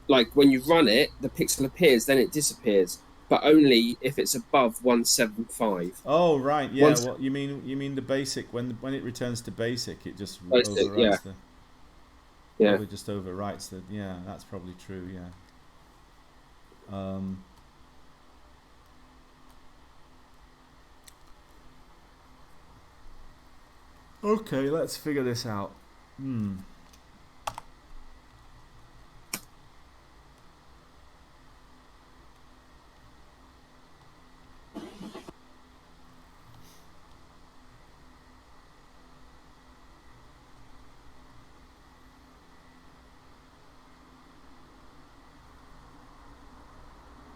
Like when you run it, the pixel appears, then it disappears, but only if it's above 175. Oh, right, yeah. Well, you mean the basic when it returns to basic, it just overwrites probably just overwrites the. Yeah, that's probably true. Yeah. Okay, let's figure this out.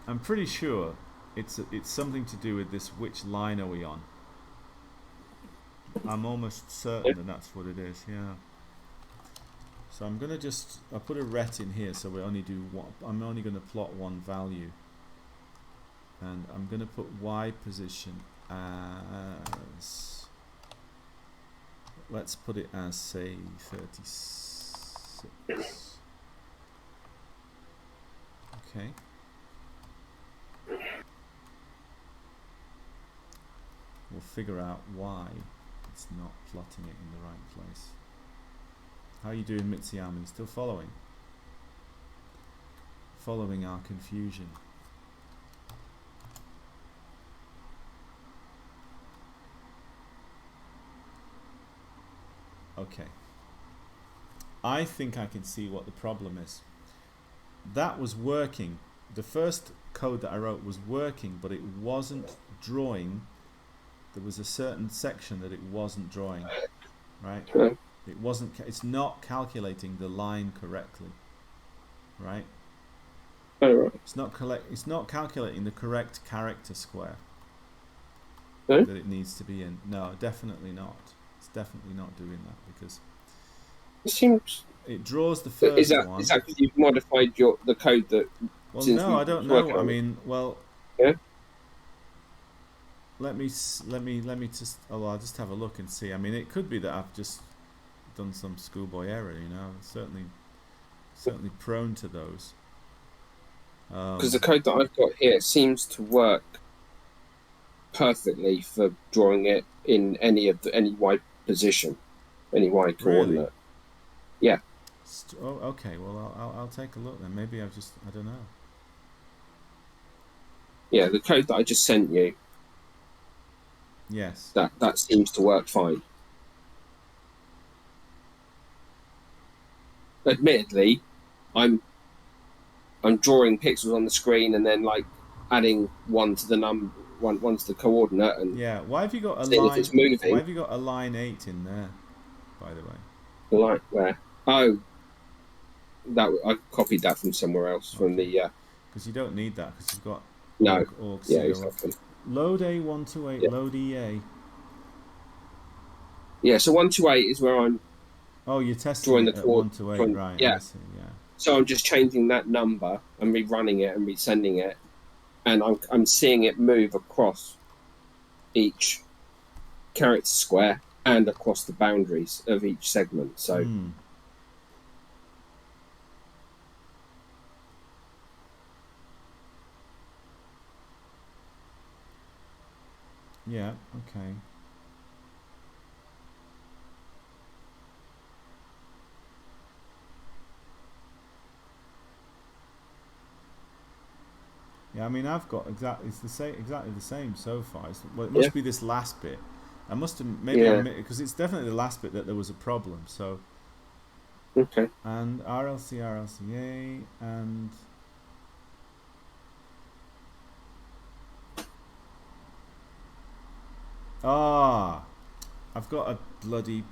I'm pretty sure it's something to do with this. Which line are we on? I'm almost certain that that's what it is. Yeah. So I'm gonna I'll put a ret in here, so we only do one. I'm only gonna plot one value, and I'm gonna put y position as. Let's put it as say 36. Okay. We'll figure out why it's not plotting it in the right place. How are you doing, Mitsuyama? Still following? Following our confusion. Okay. I think I can see what the problem is. That was working. The first code that I wrote was working, but it wasn't drawing. There was a certain section that it wasn't drawing, right? It wasn't. It's not calculating the line correctly, right? It's not calculating the correct character square that it needs to be in. No, definitely not. It's definitely not doing that because it seems it draws the first one. Is that because you've modified the code that? Well, no, I don't know. I mean, well. Yeah. Let me just. Oh, I'll just have a look and see. I mean, it could be that I've just done some schoolboy error. You know, certainly prone to those. Because the code that I've got here seems to work perfectly for drawing it in any y position, any y coordinate. Really? Yeah. Oh, okay. Well, I'll take a look then. Maybe I don't know. Yeah, the code that I just sent you, Yes. that seems to work fine. Admittedly, I'm drawing pixels on the screen and then like adding one to the one to the coordinate and Yeah. Why have you got a seeing if line? it's Why moving. have you got a line 8 in there? By the way. Like where? Oh, that I copied that from somewhere else from Okay. the. Because you don't need that because you've got No, org yeah, co. exactly. Load A128. Yeah, Load EA. yeah. So 128 is where I'm Oh, you're testing drawing the it at chord. 1 to 8, Drawing, right? yeah. I see. Yeah. So I'm just changing that number and rerunning it and resending it, and I'm seeing it move across each character square and across the boundaries of each segment. So Hmm. Yeah. Okay. Yeah. I mean, I've got exactly the same so far. Well, it yeah, must be this last bit. I must have maybe yeah, because it's definitely the last bit that there was a problem. So okay, and RLCA and ah, I've got a bloody.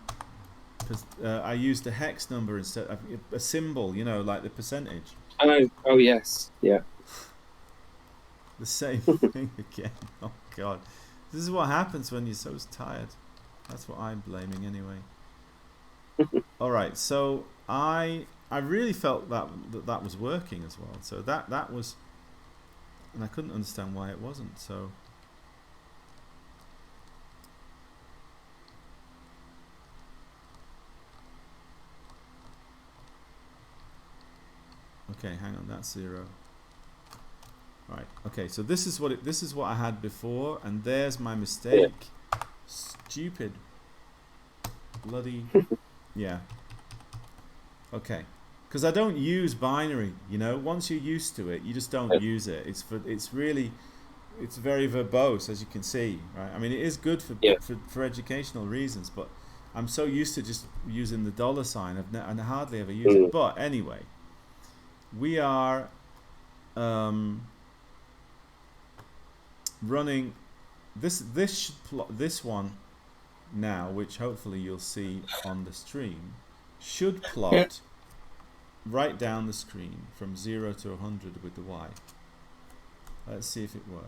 I used a hex number instead of a symbol. You know, like the percentage. oh yes, yeah. The same thing again. Oh God, this is what happens when you're so tired. That's what I'm blaming anyway. All right, so I really felt that was working as well. So that was, and I couldn't understand why it wasn't. So okay, hang on, that's 0. Right. Okay, so this is what I had before, and there's my Yeah. mistake. Stupid. Bloody. Yeah. Okay. Because I don't use binary. You know, once you're used to it, you just don't use it. It's very verbose, as you can see, right? I mean, it is good Yeah. for educational reasons, but I'm so used to just using the $sign, I hardly ever use it. Mm. But anyway, we are running this one now, which hopefully you'll see on the stream, should Yeah. plot right down the screen from 0 to 100 with the Y. Let's see if it works.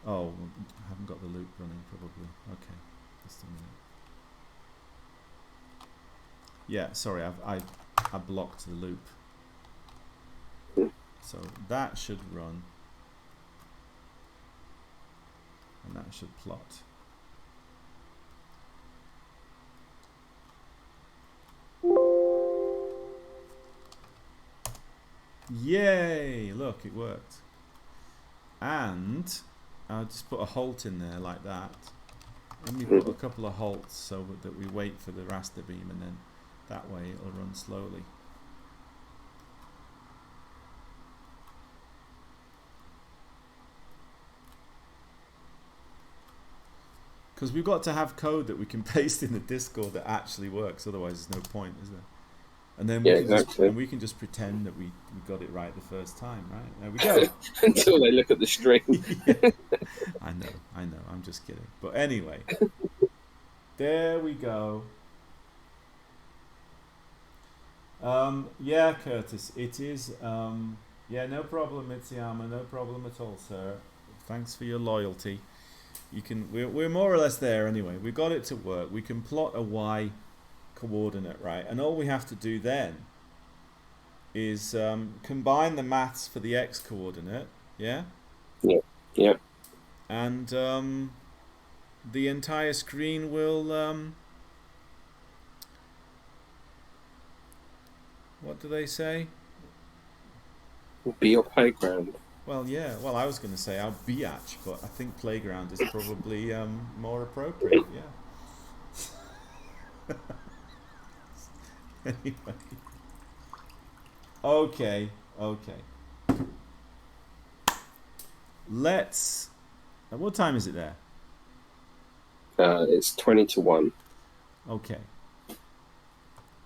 Oh, I haven't got the loop running probably. Okay, just a minute. Yeah, sorry, I blocked the loop. So that should run, and that should plot. Yay! Look, it worked. And I'll just put a halt in there like that. Let me put a couple of halts so that we wait for the raster beam, and then that way it'll run slowly. Because we've got to have code that we can paste in the Discord that actually works. Otherwise, there's no point, is there? And then Yeah, exactly. we can just pretend that we got it right the first time, right? There we go. Until they look at the string. Yeah. I know. I'm just kidding. But anyway, there we go. Yeah, Curtis, it is. Yeah, no problem, Mitsuyama. No problem at all, sir. Thanks for your loyalty. We're more or less there anyway. We got it to work. We can plot a Y coordinate, right? And all we have to do then is combine the maths for the X coordinate, yeah? Yeah. Yeah. And the entire screen will what do they say? Be your playground. Well, yeah. Well, I was going to say our biatch, but I think playground is probably more appropriate. Yeah. Anyway. Okay. Let's. What time is it there? It's 20-1. Okay.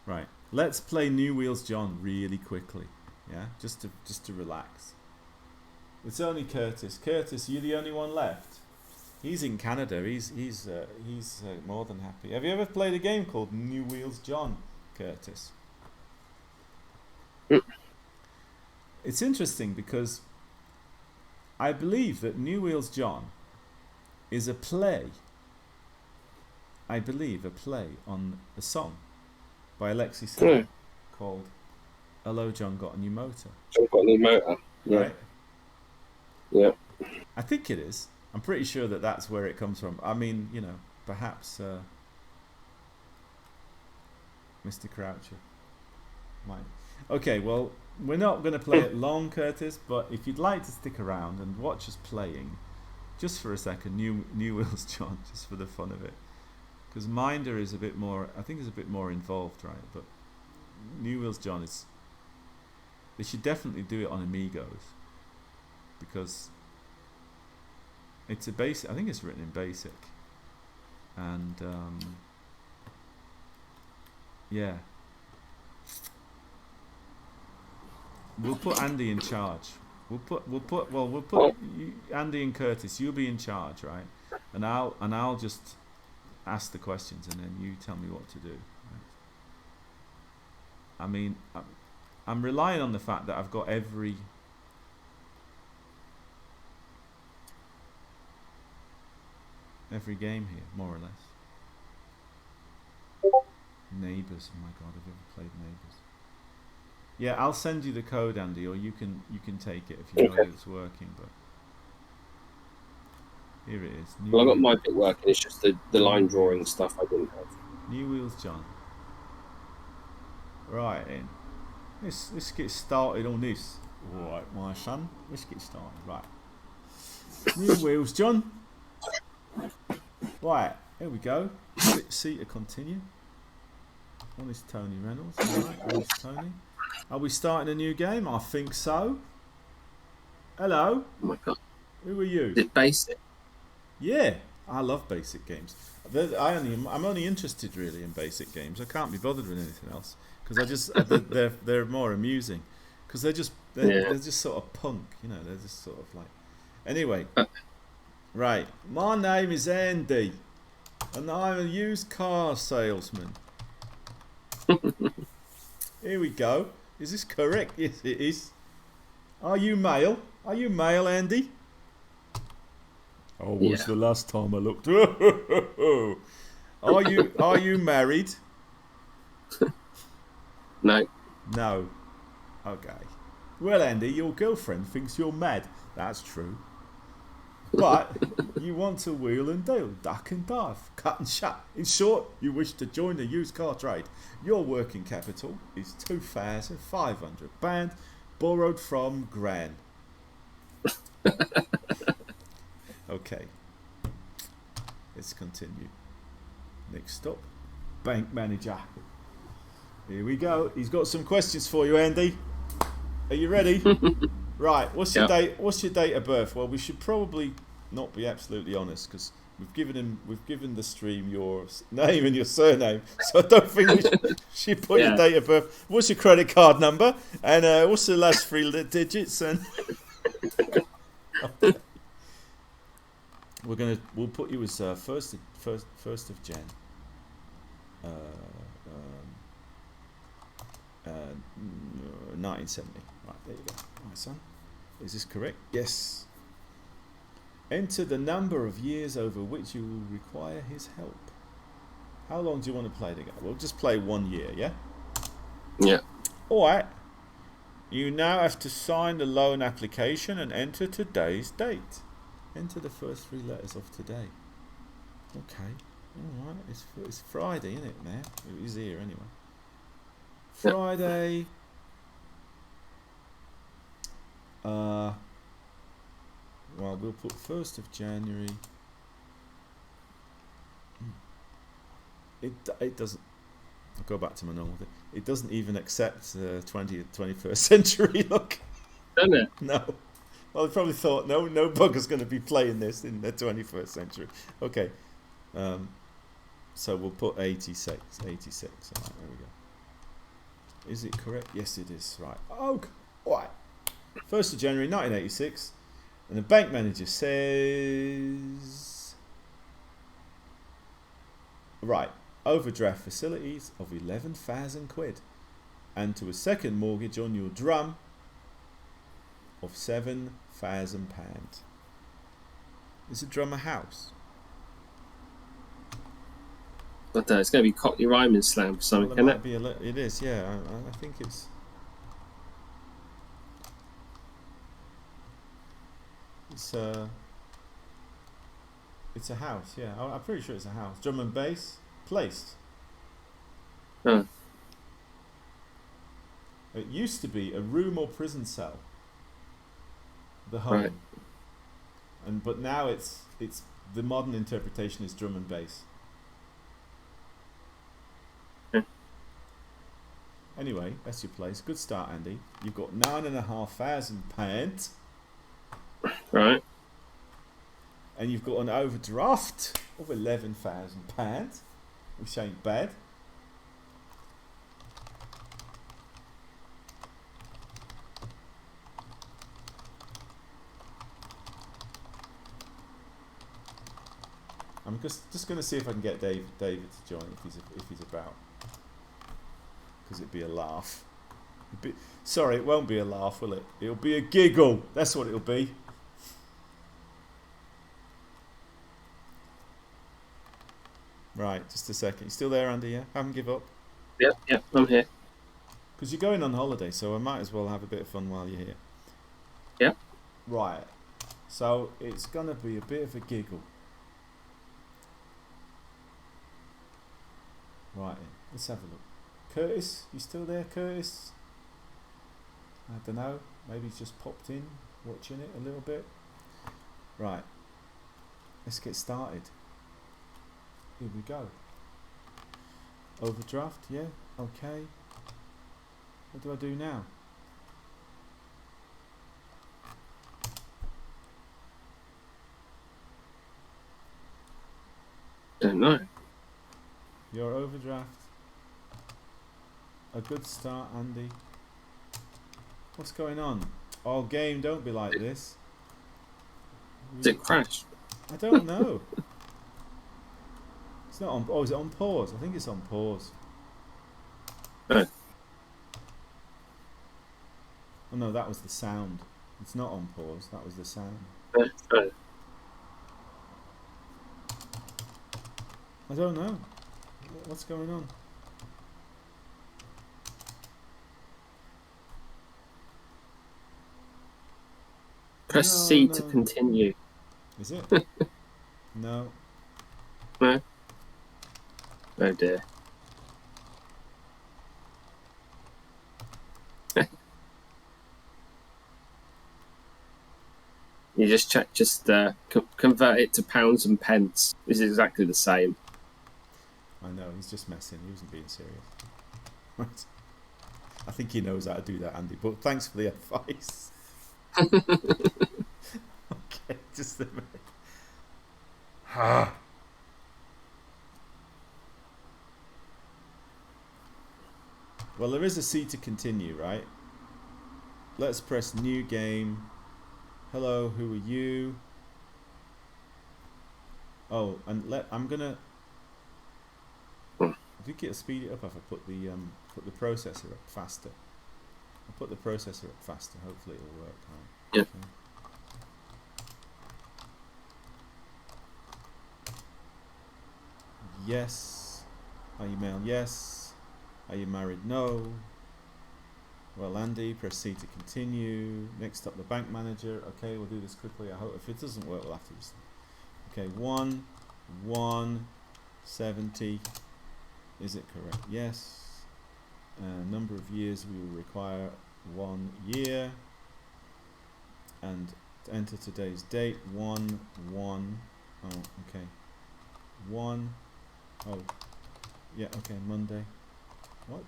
Right. Let's play New Wheels John really quickly. Yeah, just to relax. It's only Curtis. Curtis, you the only one left. He's in Canada. He's more than happy. Have you ever played a game called New Wheels John, Curtis? It's interesting because I believe that New Wheels John is a play. I believe a play on a song by Alexi Sale called "Hello, John Got a New Motor." John got a new motor. Yeah. Right? Yeah. I think it is. I'm pretty sure that that's where it comes from. I mean, you know, perhaps Mr. Croucher might. Okay, well, we're not going to play it long, Curtis, but if you'd like to stick around and watch us playing, just for a second, New Wheels John, just for the fun of it. Because Minder is a bit more, I think is a bit more involved, right? But New Wheels John is, they should definitely do it on Amigos. Because it's a basic, I think it's written in BASIC. And, yeah. We'll put Andy in charge. We'll put Andy and Curtis. You'll be in charge, right? And I'll just ask the questions, and then you tell me what to do. Right? I mean, I'm relying on the fact that I've got every game here, more or less. Neighbours. Oh my God, have you ever played Neighbours? Yeah, I'll send you the code, Andy, or you can take it if you know it's working. But here it is. Well, I got my bit working. It's just the line drawing stuff I didn't have. New Wheels John. Right then. Let's get started on this. All right, my son. Let's get started. Right. New Wheels John. Right. Here we go. See to continue. One is Tony Reynolds. All right. One is Tony. Are we starting a new game? I think so. Hello. Oh my God. Who are you? Is it basic? Yeah, I love basic games. I'm only interested really in basic games. I can't be bothered with anything else because they're more amusing because they're just sort of punk, you know. They're just sort of like. Anyway, right. My name is Andy, and I'm a used car salesman. Here we go. Is this correct? Yes, it is. Are you male? Are you male, Andy? Oh, was the last time I looked? Are you married? No. No. Okay. Well, Andy, your girlfriend thinks you're mad. That's true. But you want to wheel and deal, duck and dive, cut and shut. In short, you wish to join the used car trade. Your working capital is £2,500, borrowed from Gran. Okay. Let's continue. Next stop, bank manager. Here we go. He's got some questions for you, Andy. Are you ready? Right. What's your date? What's your date of birth? Well, we should probably not be absolutely honest because we've given the stream your name and your surname, so I don't think we should put your date of birth. What's your credit card number? And what's the last three digits? And we'll put you as first of Jan. 1970. Right, there you go. My son. Is this correct? Yes. Enter the number of years over which you will require his help. How long do you want to play together? We'll just play 1 year, yeah? Yeah. Alright. You now have to sign the loan application and enter today's date. Enter the first three letters of today. Okay. Alright. It's Friday, isn't it now? It is here anyway. Friday. Well, we'll put 1st of January. It doesn't. I'll go back to my normal thing. It doesn't even accept 20th, 21st century. Look, Doesn't it? no. Well, they probably thought no bugger's going to be playing this in the 21st century. Okay, so we'll put 86. 86. All right, there we go. Is it correct? Yes, it is. Right. Oh, right. 1st of January 1986, and the bank manager says, right, overdraft facilities of 11,000 quid, and to a second mortgage on your drum of £7,000. Is a drum a house? I don't know, it's going to be Cockney Rhyming Slam or something, Well, isn't it? be it is, yeah. I think it's. It's a house, yeah. I'm pretty sure it's a house. Drum and bass, placed. Oh. It used to be a room or prison cell. The home. Right. But now it's the modern interpretation is drum and bass. Anyway, that's your place. Good start, Andy. You've got £9,500. Right. And you've got an overdraft of £11,000, which ain't bad. I'm just going to see if I can get David to join if he's about, because it'd be a laugh. Sorry, it won't be a laugh, will it? It'll be a giggle. That's what it'll be. Right, just a second. You still there, Andy? Yeah, haven't give up. Yep, I'm here. Because you're going on holiday, so I might as well have a bit of fun while you're here. Yep. Right. So it's gonna be a bit of a giggle. Right, let's have a look. Curtis, you still there, Curtis? I don't know. Maybe he's just popped in, watching it a little bit. Right. Let's get started. Here we go. Overdraft, yeah, okay. What do I do now? Don't know. Your overdraft. A good start, Andy. What's going on? Oh, game, don't be like this. Did it crash? I don't know. It's not on. Oh, is it on pause? I think it's on pause. Oh. Oh no, that was the sound. It's not on pause. That was the sound. Oh. I don't know. What's going on? Press C to continue. Is it? No. No. Oh dear. You just check, convert it to pounds and pence. It's exactly the same. I know, he's just messing. He wasn't being serious. Right. I think he knows how to do that, Andy, but thanks for the advice. Okay, just a minute. Well, there is a C to continue, right? Let's press new game. Hello, who are you? Oh, and I'm gonna. I think it'll speed it up if I put the processor up faster. I'll put the processor up faster. Hopefully it'll work. Right. Yep. Okay. Yes. Are you male? Yes. Are you married? No. Well, Andy, press C to continue. Next up, the bank manager. Okay, we'll do this quickly. I hope if it doesn't work, we'll have to just. Okay, 170. Is it correct? Yes. Number of years we will require 1 year. And to enter today's date, 1/1. Oh, okay. 1. Oh, yeah. Okay, Monday. What?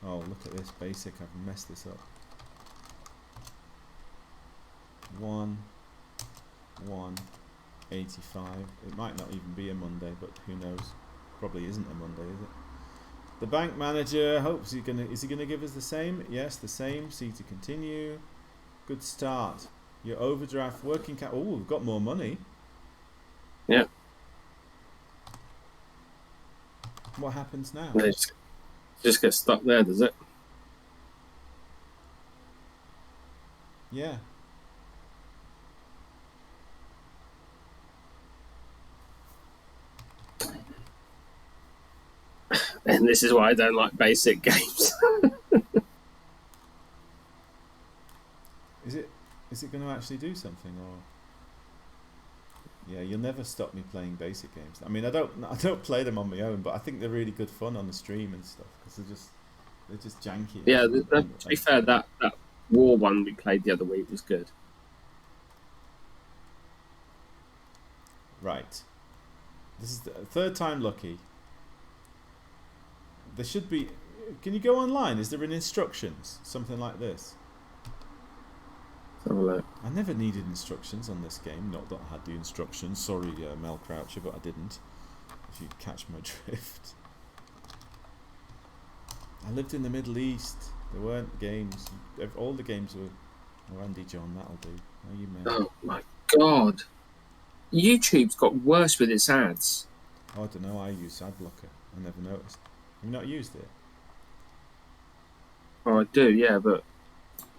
Oh, look at this basic. I've messed this up. 1, 1, 85. It might not even be a Monday, but who knows? Probably isn't a Monday, is it? The bank manager hopes is he gonna give us the same? Yes, the same. C to continue. Good start. Your overdraft working cap. Oh, we've got more money. Yeah. What happens now? It just gets stuck there, does it? Yeah. And this is why I don't like basic games. Is it going to actually do something, or? Yeah, you'll never stop me playing basic games. I mean, I don't play them on my own, but I think they're really good fun on the stream and stuff because they're just janky. Yeah, to be fair, that war one we played the other week was good. Right. This is the third time lucky. There should be. Can you go online? Is there an instructions? Something like this. Let's have a look. I never needed instructions on this game. Not that I had the instructions. Sorry, Mel Croucher, but I didn't. If you catch my drift. I lived in the Middle East. There weren't games. All the games were Andy John. That'll do. How you made? Oh my god! YouTube's got worse with its ads. Oh, I don't know. I use ad blocker. I never noticed. Have you not used it? Oh, I do, yeah, but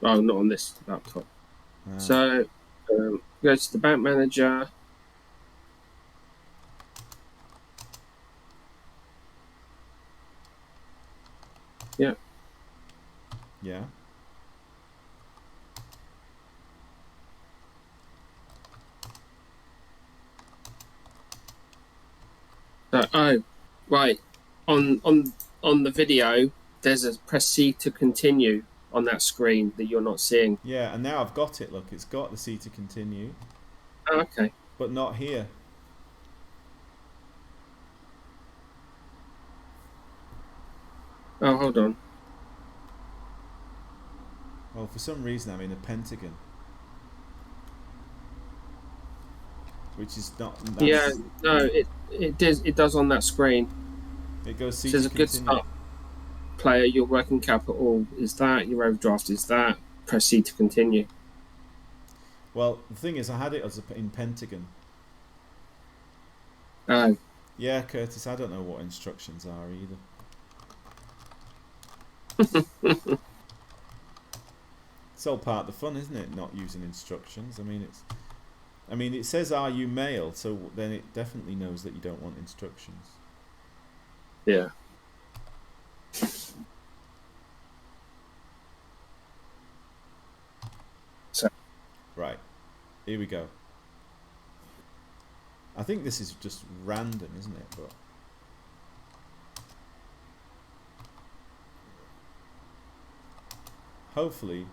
not on this laptop. So, go to the bank manager. Yeah. Yeah. So, oh, right. On the video, there's a press C to continue on that screen that you're not seeing. Yeah, and now I've got it. Look, it's got the C to continue. Oh, okay. But not here. Oh, hold on. Well, for some reason I'm in a pentagon. Which is not... Yeah, no, it does on that screen. It goes C It says to a good continue. start. Player, your working capital is that, your overdraft is that. Press C to continue. Well, the thing is, I had it as in pentagon. Oh. Yeah, Curtis, I don't know what instructions are either. It's all part of the fun, isn't it? Not using instructions. I mean, it says, "Are you male?" So then it definitely knows that you don't want instructions. Yeah. So. Right. Here we go. I think this is just random, isn't it? But hopefully.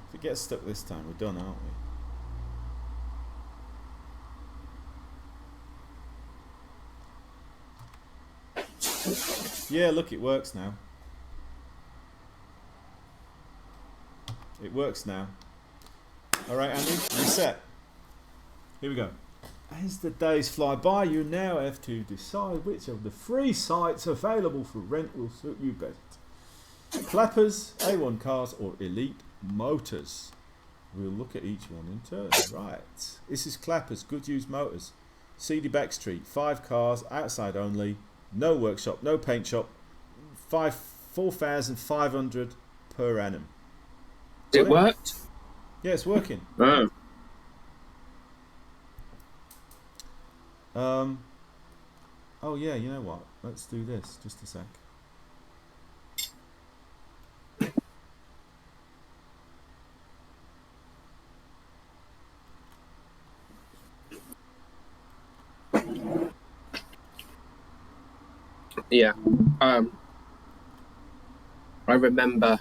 If it gets stuck this time, we're done, aren't we? Yeah, look, it works now. It works now. Alright, Andy, you set? Here we go. As the days fly by, you now have to decide which of the free sites available for rent will suit you best. Clappers, A1 Cars, or Elite Motors. We'll look at each one in turn. Right. This is Clappers, Good Used Motors. Seedy Beck Street, 5 cars, outside only, no workshop, no paint shop, 4,500 per annum. It worked? Yeah, it's working. Oh. Oh yeah, you know what? Let's do this. Just a sec. Yeah. I remember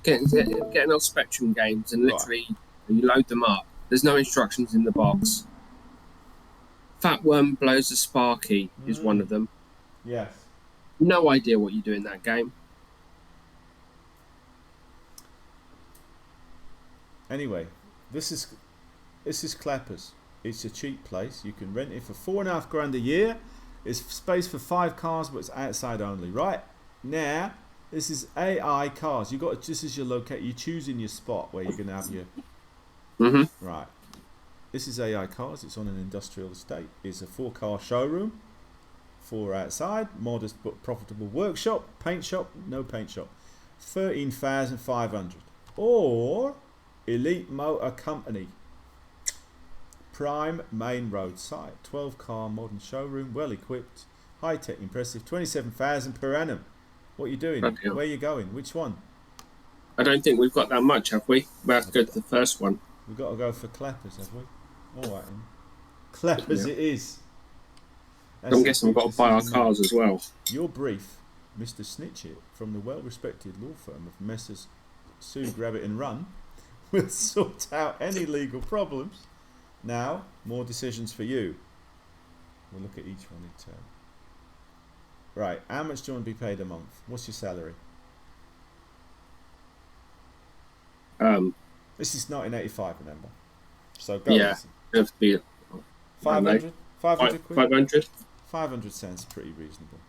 getting those Spectrum games and literally You load them up. There's no instructions in the box. Fat Worm Blows a Sparky is one of them. Yes. No idea what you do in that game. Anyway, this is Clappers. It's a cheap place. You can rent it for $4,500 a year. It's space for 5 cars, but it's outside only. Right now, this is AI cars. This is your location. You're choosing your spot where you're going to have your. Right. This is AI cars. It's on an industrial estate. It's a 4-car showroom. 4 outside. Modest but profitable workshop. Paint shop. No paint shop. 13,500. Or Elite Motor Company. Prime main road site. 12-car modern showroom. Well equipped. High tech impressive. 27,000 per annum. What are you doing? Okay. Where are you going? Which one? I don't think we've got that much, have we? We have to go to the first one. We've got to go for Clappers, have we? All right, then. Clappers it is. I'm guessing we've got to buy our cars as well. Your brief, Mr. Snitchett, from the well-respected law firm of Messrs. Sue Grabbit and Run, will sort out any legal problems. Now, more decisions for you. We'll look at each one in turn. Right, how much do you want to be paid a month? What's your salary? This is 1985, remember? So go yeah, easy. Have to be 500? 500 quid? 500? 500 sounds pretty reasonable.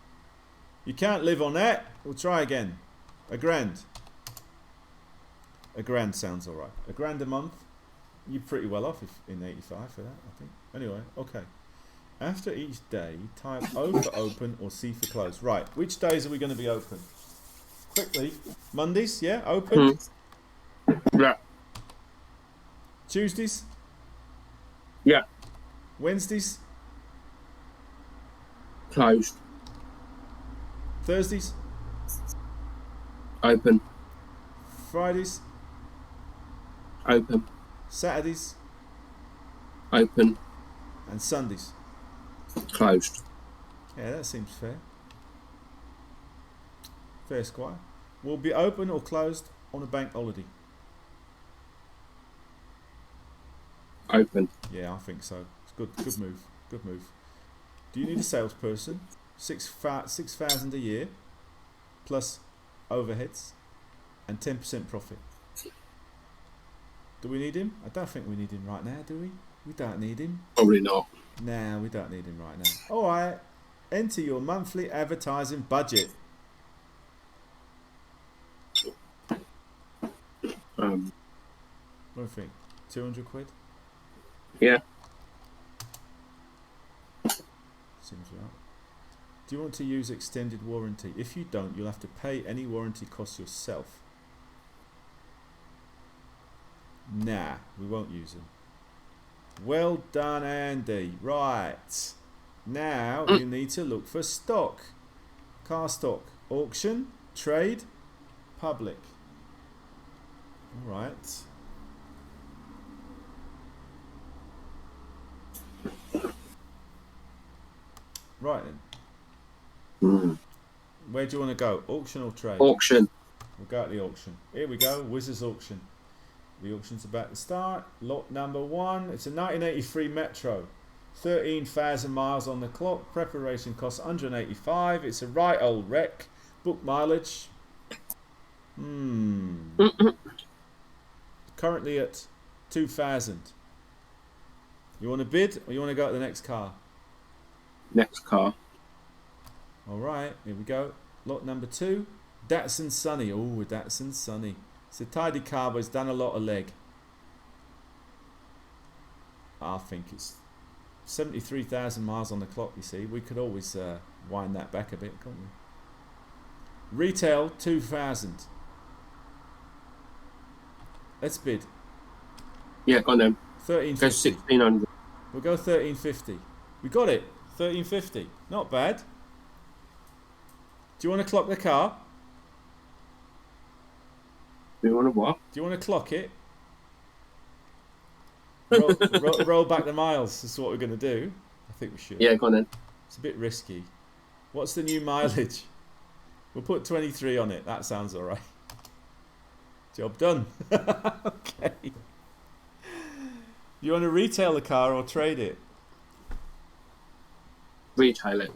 You can't live on that? We'll try again. $1,000. $1,000 sounds alright. $1,000 a month? You're pretty well off in 85 for that, I think. Anyway, okay. After each day, type O for open or C for close. Right, which days are we going to be open? Quickly. Mondays, yeah? Open? Yeah. Tuesdays? Yeah. Wednesdays? Closed. Thursdays? Open. Fridays? Open. Saturdays? Open. And Sundays? Closed. Yeah, that seems fair. Fair, Squire. Will be open or closed on a bank holiday? Open. Yeah, I think so. It's good. Good move. Good move. Do you need a salesperson? 6,000 a year, plus overheads, and 10% profit. Do we need him? I don't think we need him right now, do we? We don't need him. Probably not. Nah, we don't need him right now. All right. Enter your monthly advertising budget. What do you think? 200 quid? Yeah. Seems right. Do you want to use extended warranty? If you don't, you'll have to pay any warranty costs yourself. Nah, we won't use them. Well done, Andy. Right. Now you need to look for stock. Car stock. Auction. Trade. Public. Alright. Right then. Where do you want to go? Auction or trade? Auction. We'll go at the auction. Here we go. Wizard's auction. The auction's about to start. Lot number 1. It's a 1983 Metro. 13,000 miles on the clock. Preparation costs 185. It's a right old wreck. Book mileage. Currently at 2,000. You want to bid or you want to go to the next car? Next car. Alright, here we go. Lot number 2. Datsun Sunny. Oh, Datsun Sunny. It's a tidy car, but it's done a lot of leg. I think it's 73,000 miles on the clock, you see. We could always wind that back a bit, can't we? Retail, 2,000. Let's bid. Yeah, go on then. 1350. Go 1,600. We'll go 1350. We got it. 1350. Not bad. Do you want to clock the car? Do you want to what? Do you want to clock it? Roll back the miles. That's what we're going to do. I think we should. Yeah, go on then. It's a bit risky. What's the new mileage? We'll put 23 on it. That sounds alright. Job done. Okay. You want to retail the car or trade it? Retail it.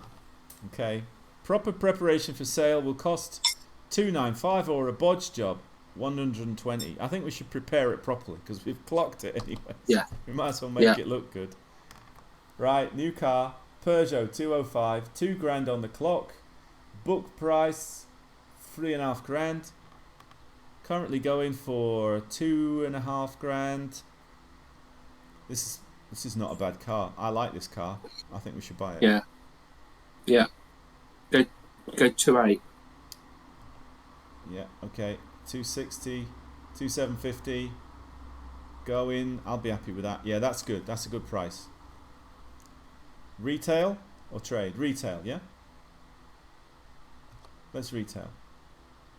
Okay. Proper preparation for sale will cost 295, or a bodge job 120. I think we should prepare it properly because we've clocked it anyway. Yeah. We might as well make it look good. Right, new car, Peugeot 205, 2 grand on the clock. Book price 3.5 grand. Currently going for 2.5 grand. This is not a bad car. I like this car. I think we should buy it. Yeah. Yeah. Go 2.8. Yeah, okay. 260, 2,750. Go in. I'll be happy with that. Yeah, that's good. That's a good price. Retail or trade? Retail, yeah? Let's retail.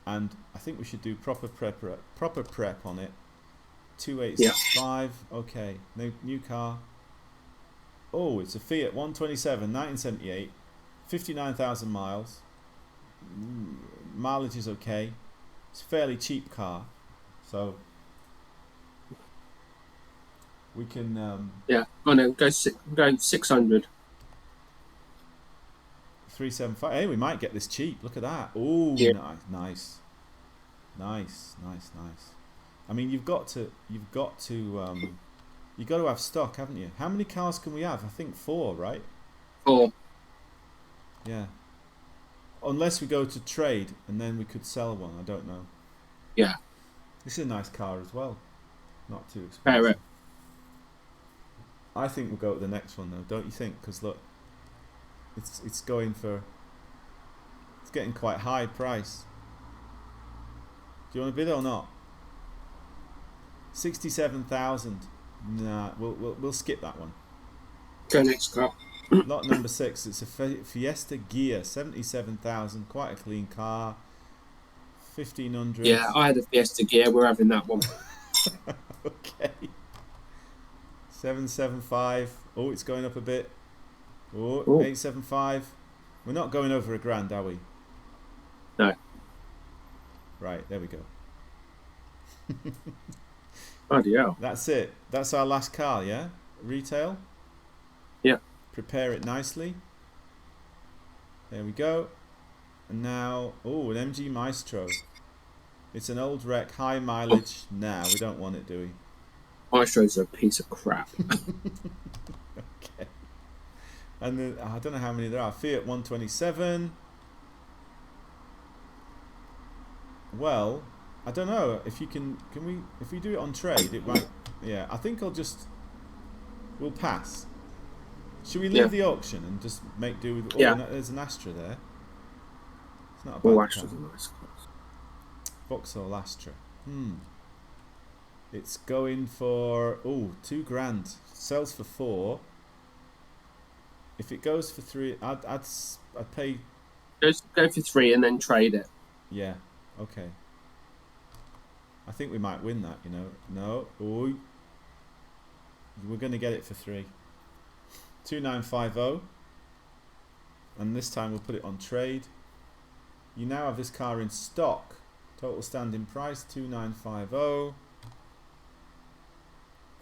And I think we should do proper prep on it. 2865. Yeah. Okay. New car. Oh, it's a Fiat 127, 1978. 59,000 miles. Mileage is okay. It's a fairly cheap car, so we can. Yeah. Oh no, go 600. 375. Hey, we might get this cheap. Look at that. Oh, yeah. Nice. I mean, you've got to have stock, haven't you? How many cars can we have? I think 4, right? 4. Yeah. Unless we go to trade and then we could sell one. I don't know. Yeah. This is a nice car as well. Not too expensive. Right. I think we'll go to the next one though, don't you think? Because look, it's going for. It's getting quite high price. Do you want to bid or not? 67,000. Nah, we'll skip that one. Go next car. Lot number 6. It's a Fiesta Ghia, 77,000. Quite a clean car. 1,500. Yeah, I had a Fiesta Ghia. We're having that one. Okay. 775. Oh, it's going up a bit. Oh, 875. We're not going over a grand, are we? No. Right, there we go. Bloody hell. That's it. That's our last car, yeah? Retail? Yeah. Prepare it nicely. There we go. And now, oh, an MG Maestro. It's an old wreck, high mileage. Nah, we don't want it, do we? Maestro's a piece of crap. Okay. And then, I don't know how many there are. Fiat 127. Well, I don't know if you can we, if we do it on trade, it might, yeah, I think we'll pass. Should we leave the auction and just make do with, there's an Astra there. It's not a bad Astra's a nice car. Vauxhall Astra. It's going for 2 grand. Sells for 4. If it goes for 3, I'd pay. Go for 3 and then trade it. Yeah. Okay. I think we might win that. You know. No. Oh. We're going to get it for 3. 2950. And this time we'll put it on trade. You now have this car in stock. Total standing price 2950.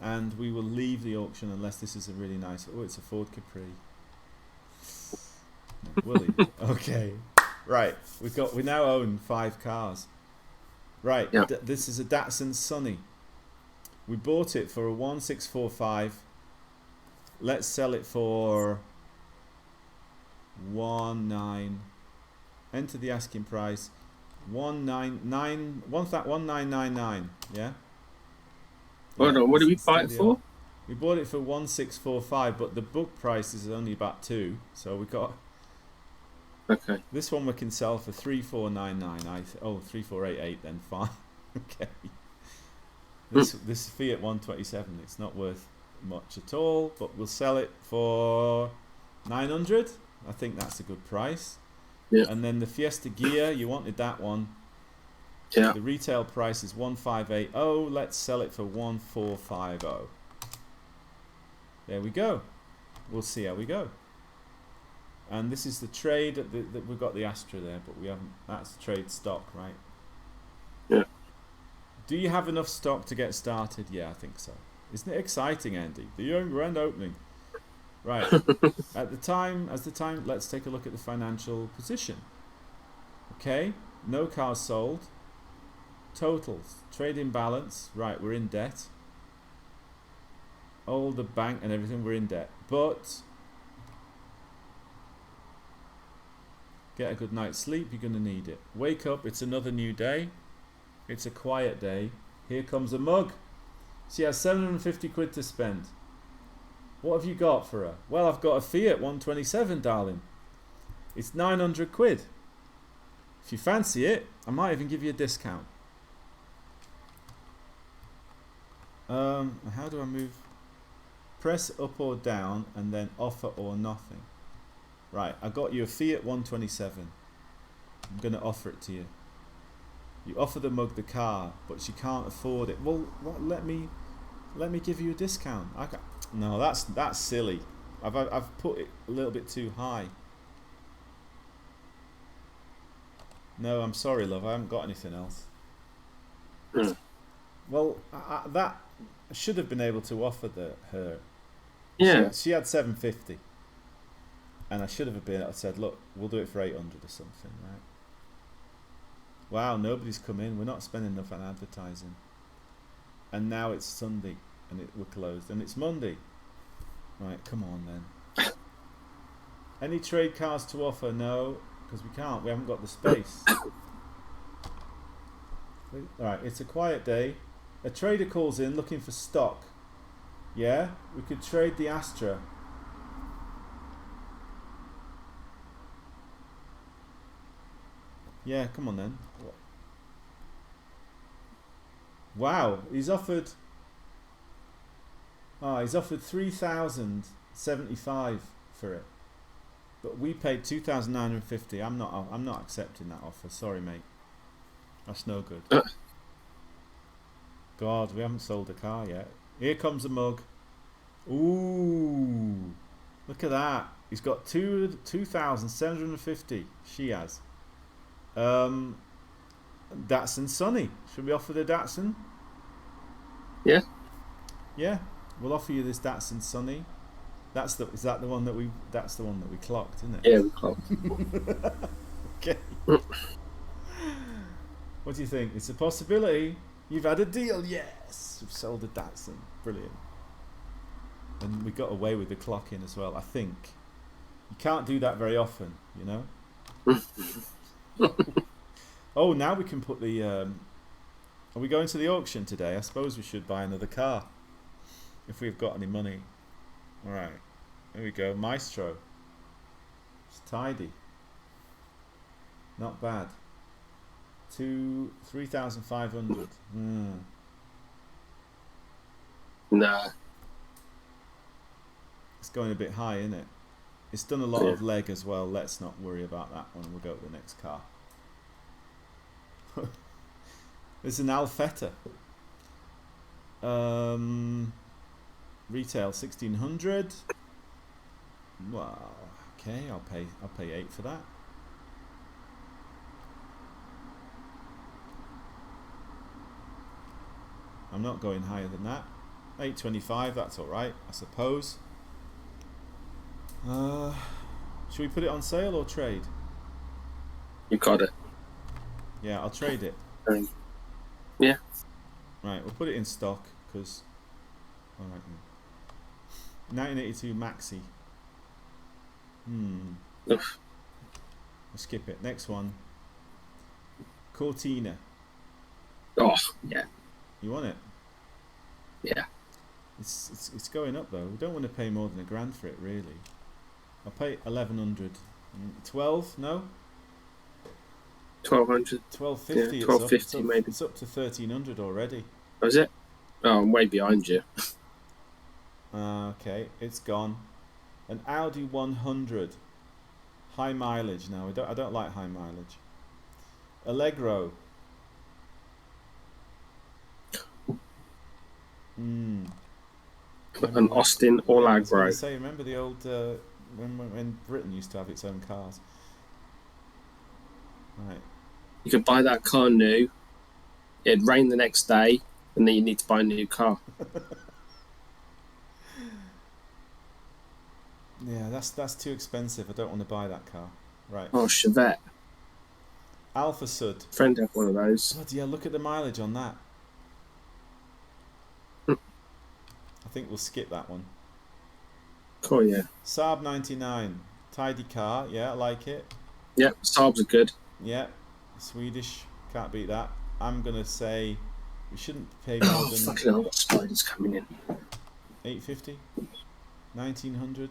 And we will leave the auction unless this is a really nice. Oh, it's a Ford Capri. No, will he? Okay. Right. We now own 5 cars. Right. Yeah. This is a Datsun Sunny. We bought it for a 1645. Let's sell it for 19. Enter the asking price. 1999. Yeah. Hold on, what did we buy it for? We bought it for 1645, but the book price is only about 2, so we got. Okay. This one we can sell for 3499. 3488 then, fine. Okay. This Fiat 127, it's not worth much at all, but we'll sell it for 900. I think that's a good price. Yeah. And then the Fiesta Ghia, you wanted that one. Yeah. The retail price is 1580. Let's sell it for 1450. There we go. We'll see how we go. And this is the trade. We've got the Astra there, but we haven't. That's trade stock, right? Yeah. Do you have enough stock to get started? Yeah, I think so. Isn't it exciting, Andy? The young grand opening. Right. As the time, let's take a look at the financial position. Okay, no cars sold. Totals, trading balance. Right, we're in debt. All the bank and everything, we're in debt. But get a good night's sleep, you're going to need it. Wake up, it's another new day. It's a quiet day. Here comes a mug. She has 750 quid to spend. What have you got for her? Well, I've got a Fiat 127, darling. It's 900 quid. If you fancy it, I might even give you a discount. How do I move? Press up or down and then offer or nothing. Right, I got you a Fiat 127. I'm going to offer it to you. You offer the mug the car, but she can't afford it. Well, let me give you a discount. No, that's silly. I've put it a little bit too high. No, I'm sorry, love. I haven't got anything else. Well, I should have been able to offer her. Yeah. She had 750, and I should have been. I said, look, we'll do it for 800 or something, right? Wow, nobody's come in. We're not spending enough on advertising. And now it's Sunday, and we're closed, and it's Monday. Right, come on then. Any trade cars to offer? No, because we can't. We haven't got the space. Alright, it's a quiet day. A trader calls in looking for stock. Yeah, we could trade the Astra. Yeah, come on then. Wow, he's offered. He's offered 3,075 for it, but we paid 2,950. I'm not accepting that offer. Sorry, mate. That's no good. God, we haven't sold a car yet. Here comes a mug. Ooh, look at that. He's got 2,750. She has. Datsun Sunny. Should we offer the Datsun? Yeah. Yeah, we'll offer you this Datsun Sunny. That's the one that we clocked, isn't it? Yeah, we clocked. Okay. What do you think? It's a possibility. You've had a deal. Yes, we've sold a Datsun. Brilliant. And we got away with the clocking as well. I think you can't do that very often, you know. Oh, now we can put the. Are we going to the auction today? I suppose we should buy another car if we've got any money. All right, there we go. Maestro. It's tidy. Not bad. 3,500. Nah. It's going a bit high, isn't it? It's done a lot of leg as well. Let's not worry about that one. We'll go to the next car. There's an Alfetta. Retail 1,600. Well, okay, I'll pay 8 for that. I'm not going higher than that. 825, that's alright, I suppose. Should we put it on sale or trade? You got it. Yeah, I'll trade it. Yeah. Right, we'll put it in stock because. Alright. 1982 Maxi. We'll skip it. Next one. Cortina. Oh, yeah. You want it? Yeah. It's going up though. We don't want to pay more than £1,000 for it, really. I'll pay 1,100. 12? No. 1,200. 1250. Yeah, 1250 maybe. It's up to 1,300 already. Oh, is it? Oh, I'm way behind you. Okay, it's gone. An Audi 100. High mileage now. I don't like high mileage. Allegro. An Austin Allegro. Say, remember the old when Britain used to have its own cars. Right. You could buy that car new. It'd rain the next day, and then you need to buy a new car. Yeah, that's too expensive. I don't want to buy that car. Right. Oh, Chevette. Alpha Sud. Friend had one of those. Bloody hell, look at the mileage on that. I think we'll skip that one. Cool, yeah. Saab 99. Tidy car. Yeah, I like it. Yeah, Saabs are good. Yeah. Swedish. Can't beat that. I'm going to say we shouldn't pay more Oh, than fucking hell, spiders coming in. 850. 1900.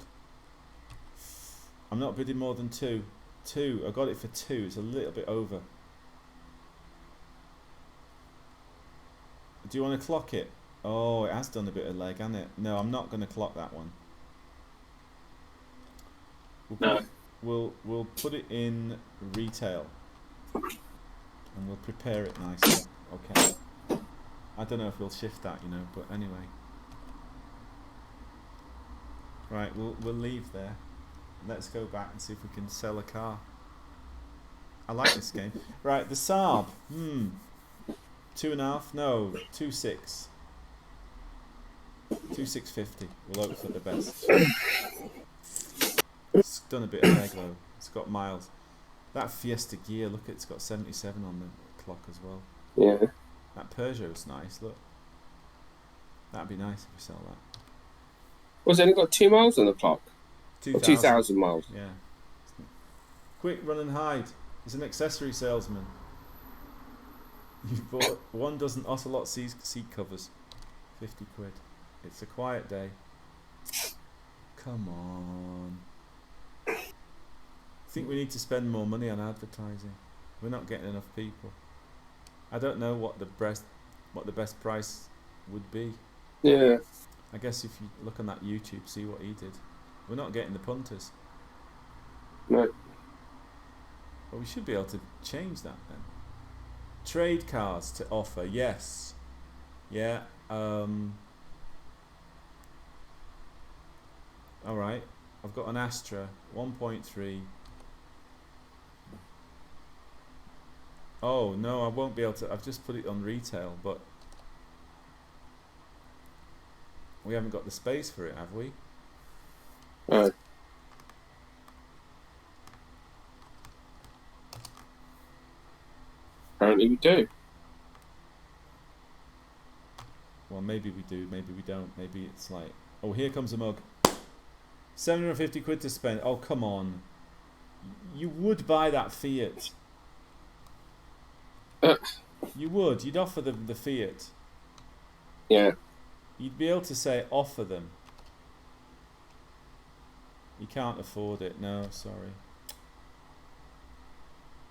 I'm not bidding more than 2. 2. I got it for 2. It's a little bit over. Do you want to clock it? Oh, it has done a bit of leg, hasn't it? No, I'm not going to clock that one. We'll put it in retail, and we'll prepare it nicely. Okay. I don't know if we'll shift that, you know, but anyway. Right, we'll leave there. Let's go back and see if we can sell a car. I like this game. Right, the Saab. 2.5? No, 2.6. 2.650. We'll hope for the best. It's done a bit of leg though. It's got miles. That Fiesta gear, look, it's got 77 on the clock as well. Yeah. That Peugeot's nice, look. That'd be nice if we sell that. Well, it's only got 2 miles on the clock. 2,000 miles. Yeah. Quick, run and hide. He's an accessory salesman. You bought 1 dozen Ocelot seat covers. 50 quid. It's a quiet day. Come on. I think we need to spend more money on advertising. We're not getting enough people. I don't know what the best price would be. Yeah. I guess if you look on that YouTube, see what he did. We're not getting the punters. No. But we should be able to change that then. Trade cars to offer, yes. Yeah. Alright. I've got an Astra 1.3. Oh no, I won't be able to. I've just put it on retail, but we haven't got the space for it, have we? Apparently we do. Well, maybe we do, maybe we don't. Maybe it's like, oh, here comes a mug. 750 quid to spend. Oh, come on. You would buy that Fiat. You would. You'd offer them the Fiat. Yeah. You'd be able to say, offer them. You can't afford it. No, sorry.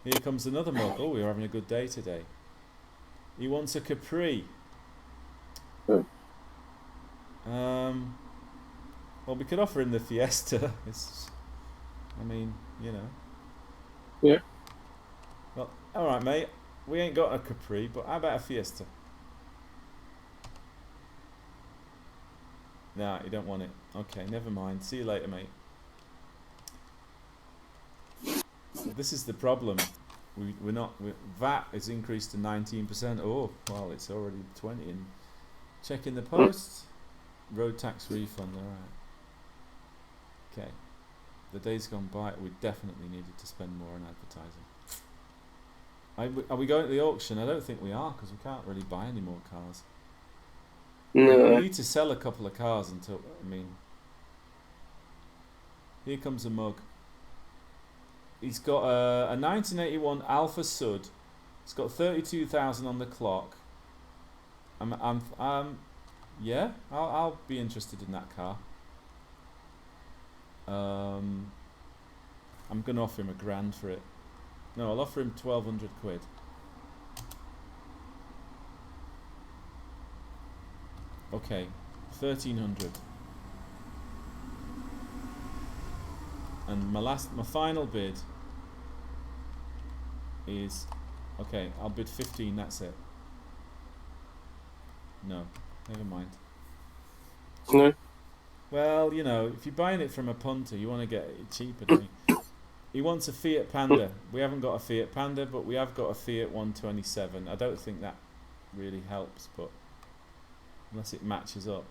Here comes another mug. Oh, we're having a good day today. He wants a Capri. Well, we could offer him the Fiesta. I mean, you know. Yeah. Well, all right, mate. We ain't got a Capri, but how about a Fiesta? Nah, you don't want it. Okay, never mind. See you later, mate. This is the problem. VAT is increased to 19%. Oh, well, it's already 20. And checking the posts. Road tax refund. All right. Okay. The days gone by, we definitely needed to spend more on advertising. Are we going to the auction? I don't think we are, because we can't really buy any more cars. No. We need to sell a couple of cars until, I mean, here comes a mug. He's got a 1981 Alpha Sud. It's got 32,000 on the clock. Yeah, I'll be interested in that car. I'm gonna offer him £1,000 for it. No, I'll offer him 1,200 quid. Okay, 1,300. And my final bid is, okay, I'll bid 15. That's it. No, never mind. No. Well, you know, if you're buying it from a punter, you want to get it cheaper, don't you? He wants a Fiat Panda. We haven't got a Fiat Panda, but we have got a Fiat 127. I don't think that really helps, but unless it matches up.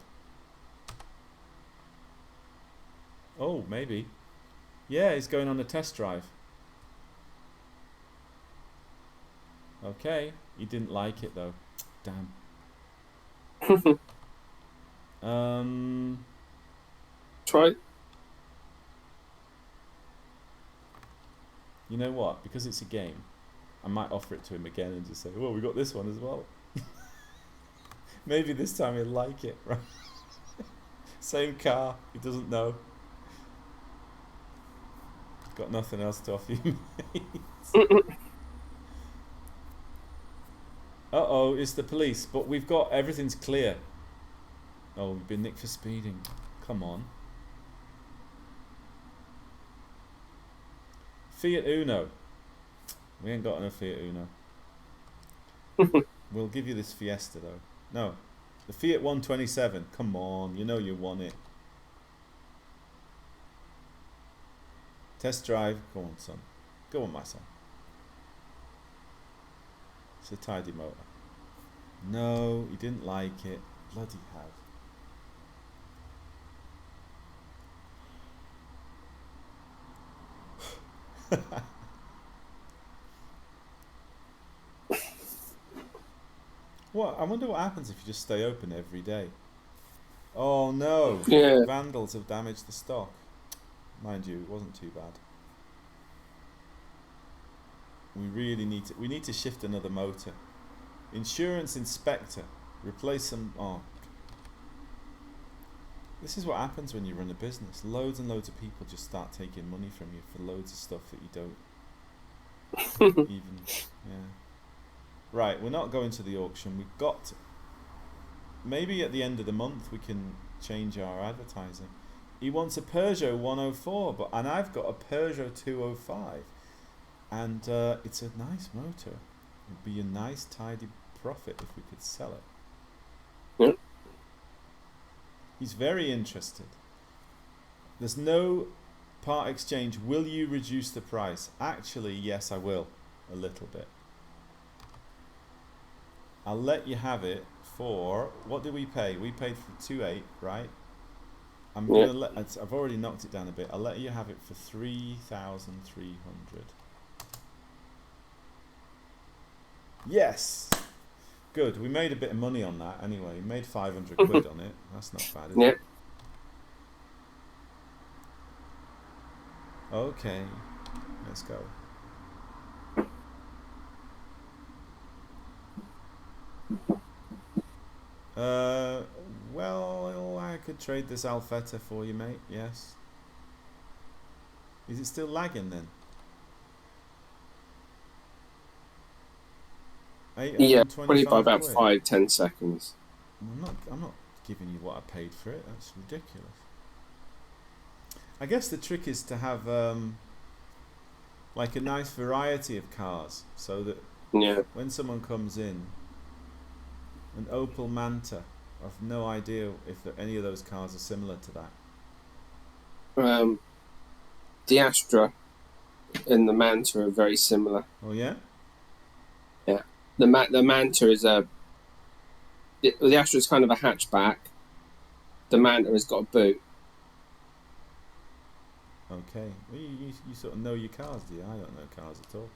Oh, maybe. Yeah, he's going on a test drive. Okay, he didn't like it though. Damn. Um, Try. you know what? Because it's a game, I might offer it to him again and just say, "Well, we got this one as well." Maybe this time he'll like it, right? Same car. He doesn't know. Got nothing else to offer you. Uh-oh, it's the police, but we've got everything's clear. Oh, we've been nicked for speeding. Come on. Fiat Uno. We ain't got enough Fiat Uno. We'll give you this Fiesta though. No, the Fiat 127. Come on, you know you want it. Test drive. Go on, son. Go on, my son. It's a tidy motor. No, he didn't like it. Bloody hell. What? I wonder what happens if you just stay open every day. Oh no! Yeah. Vandals have damaged the stock. Mind you, it wasn't too bad. We really need to. We need to shift another motor. Insurance inspector. Replace some. Oh. This is what happens when you run a business. Loads and loads of people just start taking money from you for loads of stuff that you don't even. Yeah. Right, we're not going to the auction. We've got to, maybe at the end of the month we can change our advertising. He wants a Peugeot 104, and I've got a Peugeot 205, and it's a nice motor. It'd be a nice tidy profit if we could sell it. Yep. He's very interested. There's no part exchange. Will you reduce the price? Actually, yes, I will. A little bit. I'll let you have it for, what did we pay? We paid for 2.8, right? I'm gonna let. I've already knocked it down a bit. I'll let you have it for 3,300. Yes. Good. We made a bit of money on that anyway. We made 500 quid on it. That's not bad, is it? Okay. Let's go. Well, I could trade this Alfetta for you, mate. Yes. Is it still lagging then? Yeah, probably by about quid. 5-10 seconds. I'm not giving you what I paid for it. That's ridiculous. I guess the trick is to have like a nice variety of cars, so that when someone comes in, an Opel Manta, I've no idea if any of those cars are similar to that. The Astra and the Manta are very similar. Oh yeah? Yeah. The Manta is the Astra is kind of a hatchback. The Manta has got a boot. Okay. Well, you sort of know your cars, do you? I don't know cars at all.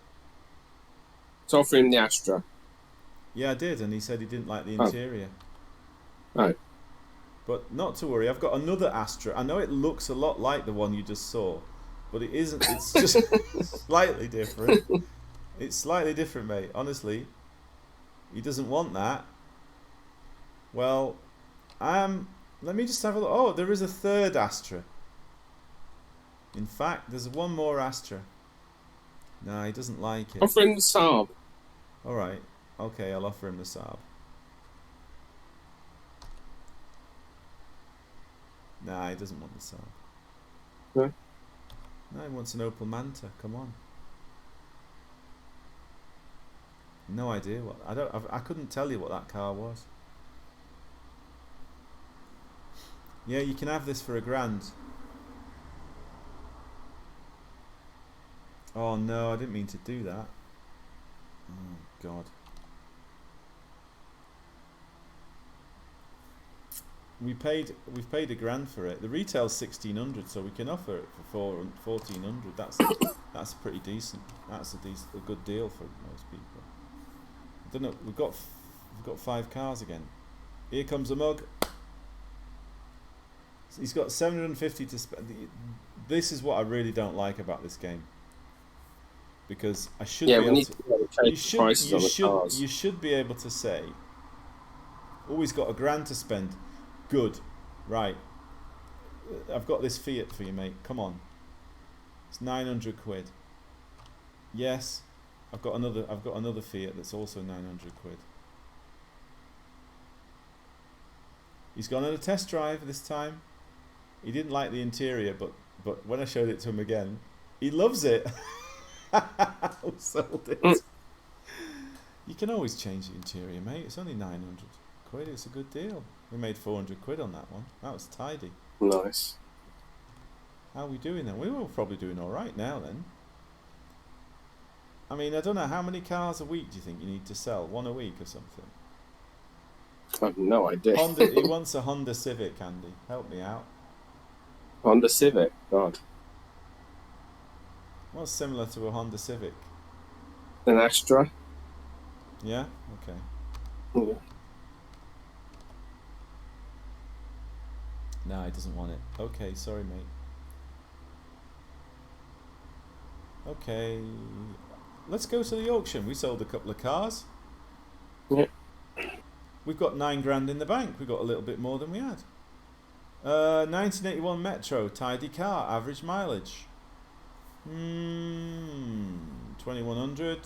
So offer him the Astra. Yeah, I did, and he said he didn't like the interior. Right. But not to worry, I've got another Astra. I know it looks a lot like the one you just saw, but it isn't. It's just slightly different. It's slightly different, mate. Honestly, he doesn't want that. Well, let me just have a look. Oh, there is a third Astra. In fact, there's one more Astra. No, he doesn't like it. Offer him the Saab. All right. Okay, I'll offer him the Saab. Nah, he doesn't want the Saab. No? No, he wants an Opel Manta. Come on. No idea what. I couldn't tell you what that car was. Yeah, you can have this for £1,000. Oh no, I didn't mean to do that. Oh God. we've paid £1,000 for it. The retail's 1,600, so we can offer it for 1,400. That's pretty decent. That's a good deal for most people. I don't know. We've got 5 cars again. Here comes a mug. He's got 750 to spend. This is what I really don't like about this game. Because I should be able to. You should be able to say, oh, he's got £1,000 to spend. Good, right. I've got this Fiat for you, mate. Come on. It's 900 quid. Yes, I've got another Fiat that's also 900 quid. He's gone on a test drive this time. He didn't like the interior, but when I showed it to him again, he loves it. Sold it. You can always change the interior, mate. It's only 900 quid. It's a good deal. We made 400 quid on that one. That was tidy. Nice. How are we doing then? We were probably doing all right now then. I mean, I don't know, how many cars a week do you think you need to sell? 1 a week or something? I have no idea. He wants a Honda Civic, Andy. Help me out. Honda Civic? God. What's similar to a Honda Civic? An Astra? Yeah? Okay. Yeah. No, he doesn't want it. Okay, sorry, mate. Okay. Let's go to the auction. We sold a couple of cars. Yeah. We've got £9,000 in the bank. We got a little bit more than we had. 1981 Metro, tidy car, average mileage. 2100.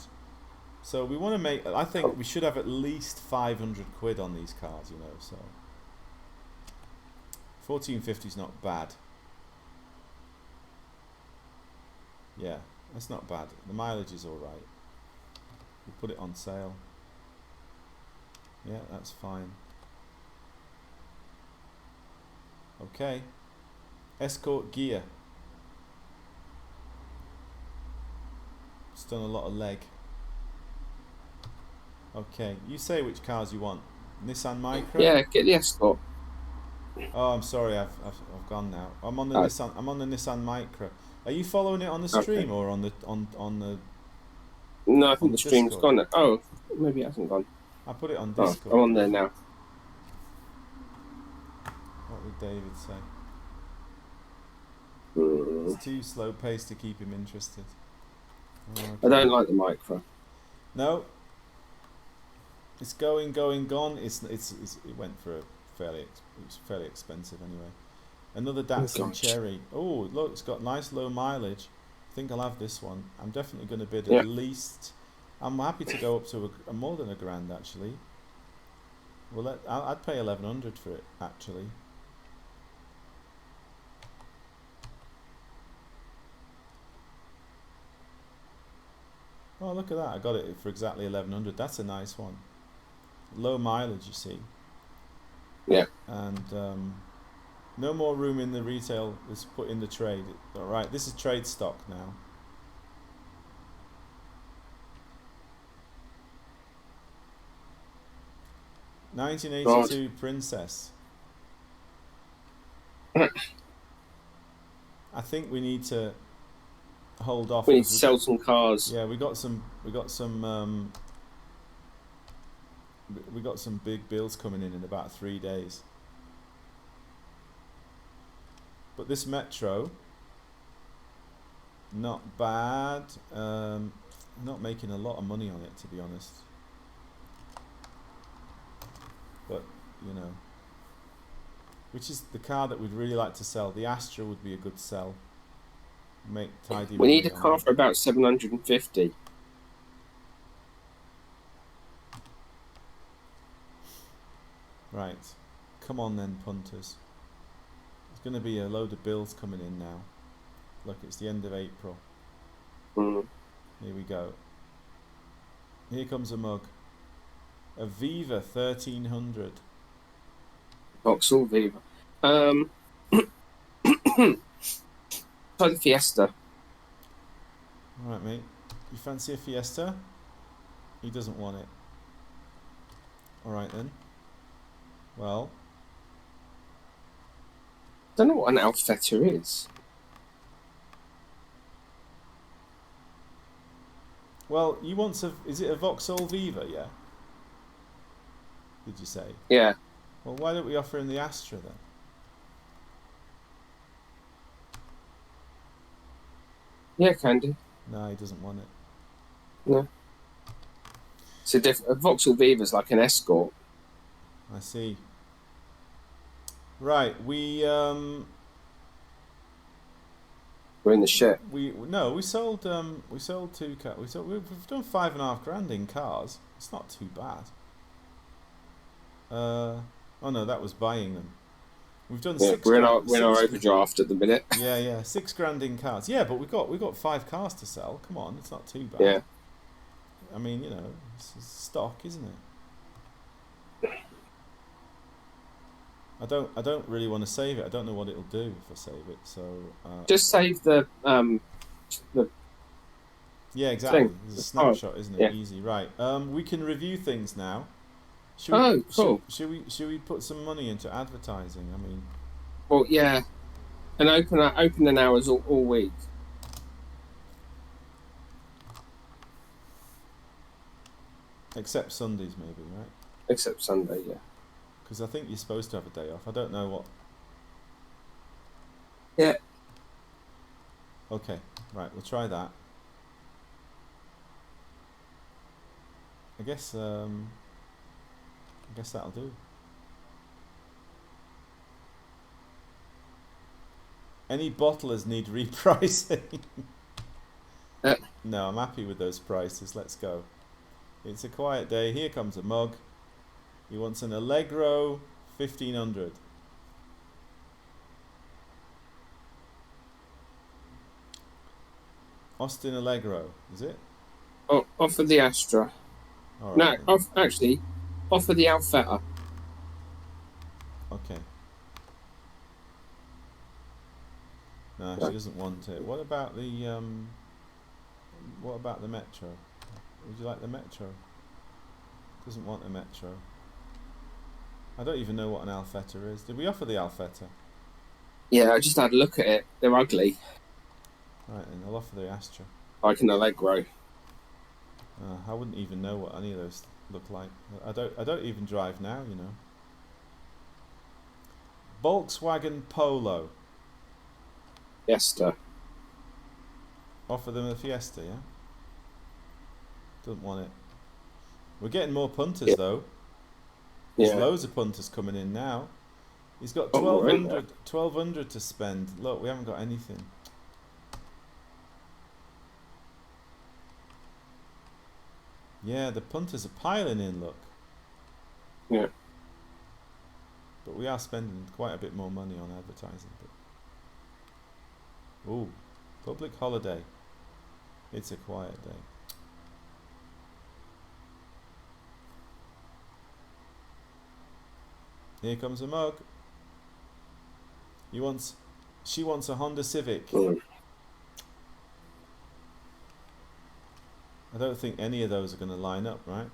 So we want to make. I think we should have at least 500 quid on these cars, you know. So 1450 is not bad. Yeah, that's not bad. The mileage is all right. We'll put it on sale. Yeah, that's fine. Okay. Escort gear. It's done a lot of leg. Okay, you say which cars you want. Nissan Micra? Yeah, get the Escort. Oh, I'm sorry, I've gone now. I'm on the Nissan. I'm on the Nissan Micra. Are you following it on the stream or on the on the? No, I think the stream's Discord? gone. Oh, maybe it hasn't gone. I put it on Discord. Oh, I'm on there now. What would David say? Mm. It's too slow paced to keep him interested. Oh, okay. I don't like the Micra. No. It's going, gone. It went for it was fairly expensive anyway. Another Datsun Cherry. Oh, look, it's got nice low mileage. I think I'll have this one. I'm definitely going to bid at least. I'm happy to go up to a more than £1,000 actually. Well, I'd pay 1,100 for it actually. Oh, look at that! I got it for exactly 1,100. That's a nice one. Low mileage, you see. Yeah. And no more room in the retail. Let's put in the trade. All right, this is trade stock now. (1982) Princess. I think we need to hold off. We need to sell some cars. Yeah, we got some big bills coming in about 3 days. But this Metro, not bad. Not making a lot of money on it, to be honest. But you know, which is the car that we'd really like to sell. The Astra would be a good sell. Make tidy. We need a car for about 750. Right, come on then, punters. There's going to be a load of bills coming in now. Look, it's the end of April. Mm. Here we go. Here comes a mug. A Viva 1300. Vauxhall Viva. Try the Fiesta. Alright, mate. You fancy a Fiesta? He doesn't want it. Alright then. Well, Don't know what an Alfetta is. Well, you want is it a Vauxhall Viva, yeah? Did you say? Yeah. Well, why don't we offer him the Astra then? Yeah, can do. No, he doesn't want it. No. So a Vauxhall Viva's like an Escort. I see. Right, We're in the shit. we sold 2 cars. We've done $5.5 grand in cars. It's not too bad. Oh no, that was buying them. We've done We're in our overdraft at the minute. Yeah, $6 grand in cars. Yeah, but we've got 5 cars to sell. Come on, it's not too bad. Yeah. I mean, it's stock, isn't it? I don't really want to save it. I don't know what it'll do if I save it. So just save the yeah, exactly. thing. It's a snapshot, isn't it? Yeah. Easy, right? We can review things now. Cool. Should we put some money into advertising? I mean, well, yeah, and open the hours all week. except Sundays, maybe, right? Except Sunday, yeah. Because I think you're supposed to have a day off. I don't know what. Yeah. Okay, right. We'll try that. I guess that'll do. Any bottlers need repricing? No, I'm happy with those prices. Let's go. It's a quiet day. Here comes a mug. He wants an Allegro 1500. Austin Allegro, is it? Oh, offer the Astra. All No, right, then. offer the Alfetta. Okay. No, she doesn't want it. What about the Metro? Would you like the Metro? Doesn't want a Metro. I don't even know what an Alfetta is. Did we offer the Alfetta? Yeah, I just had a look at it. They're ugly. Right, then I'll offer the Astra. Like an Allegro. I wouldn't even know what any of those look like. I don't even drive now, you know. Volkswagen Polo. Fiesta. Offer them a Fiesta, yeah? Doesn't want it. We're getting more punters though. There's loads of punters coming in now. He's got 1200 to spend. Look, we haven't got anything. Yeah, the punters are piling in, look. Yeah. But we are spending quite a bit more money on advertising. But ooh, public holiday. It's a quiet day. Here comes a mug. She wants a Honda Civic. I don't think any of those are going to line up, right?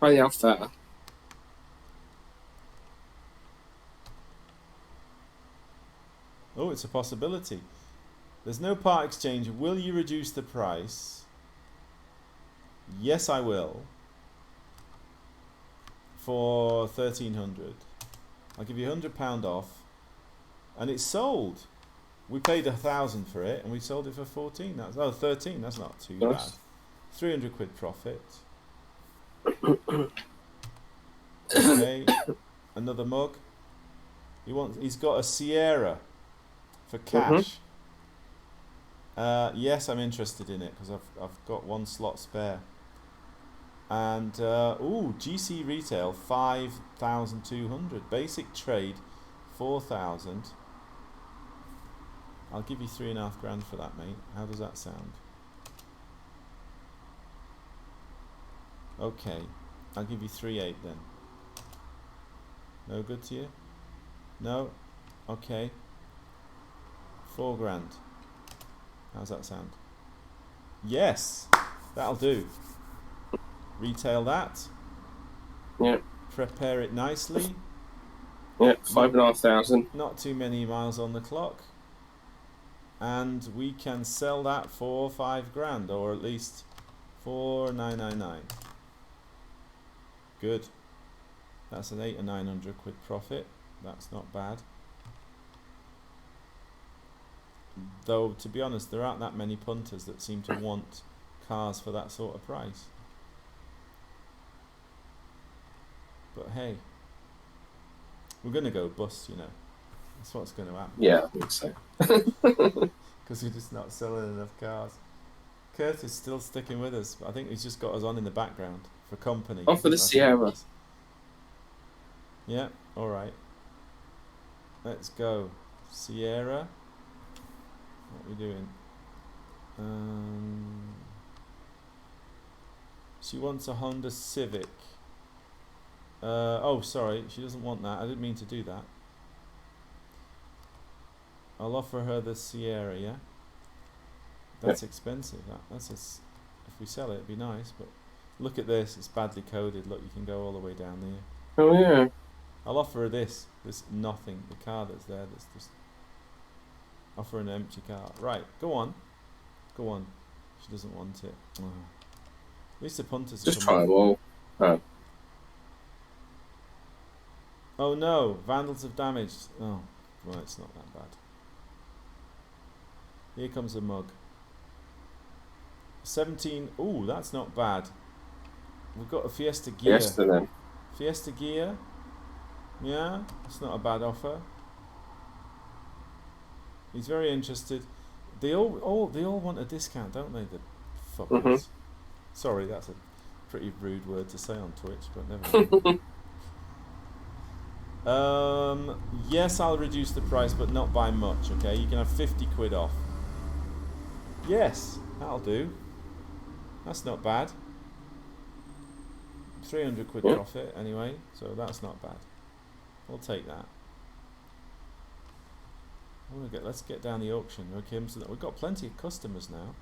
Try the Alfetta. Oh, it's a possibility. There's no part exchange. Will you reduce the price? Yes, I will. For 1,300. I'll give you £100 off. And it's sold. We paid 1,000 for it, and we sold it for 14. 13. That's not too bad. 300 quid profit. Okay, another mug. He's got a Sierra for cash. Yes, I'm interested in it because I've got one slot spare. And GC retail 5,200. Basic trade 4,000. I'll give you 3.5 grand for that, mate. How does that sound? Okay, I'll give you 3.8 then. No good to you? No? Okay. 4 grand. How's that sound? Yes! That'll do. Retail that. Yeah. Prepare it nicely. Yeah, 5,500. Not too many miles on the clock. And we can sell that for 5 grand, or at least 4,999. Good. That's an 800 or 900 quid profit. That's not bad. Though, to be honest, there aren't that many punters that seem to want cars for that sort of price. But hey, we're going to go bust, you know. That's what's going to happen. Yeah, I think so. Because we're just not selling enough cars. Kurt is still sticking with us. I think he's just got us on in the background for company. Oh, for the Sierra. Yeah, alright. Let's go. Sierra. What are we doing? She wants a Honda Civic. Oh, sorry, she doesn't want that. I didn't mean to do that. I'll offer her the Sierra, yeah? That's expensive. If we sell it, it'd be nice, but look at this. It's badly coded. Look, you can go all the way down there. Oh, yeah. I'll offer her this. There's nothing. The car that's there, that's just... Offer an empty car. Right, go on. Go on. She doesn't want it. Oh. At least the punters just try them all. Oh. Oh no, vandals have damaged. Oh, well, it's not that bad. Here comes a mug. 17. Ooh, that's not bad. We've got a Fiesta Gear. Fiesta then. Fiesta Gear. Yeah, it's not a bad offer. He's very interested. They all want a discount, don't they? The fuckers. Sorry, that's a pretty rude word to say on Twitch, but never mind. Yes, I'll reduce the price, but not by much. Okay, you can have 50 quid off. Yes, that'll do. That's not bad. 300 quid profit anyway, so that's not bad. We'll take that. Let's get down the auction. Okay, so we've got plenty of customers now.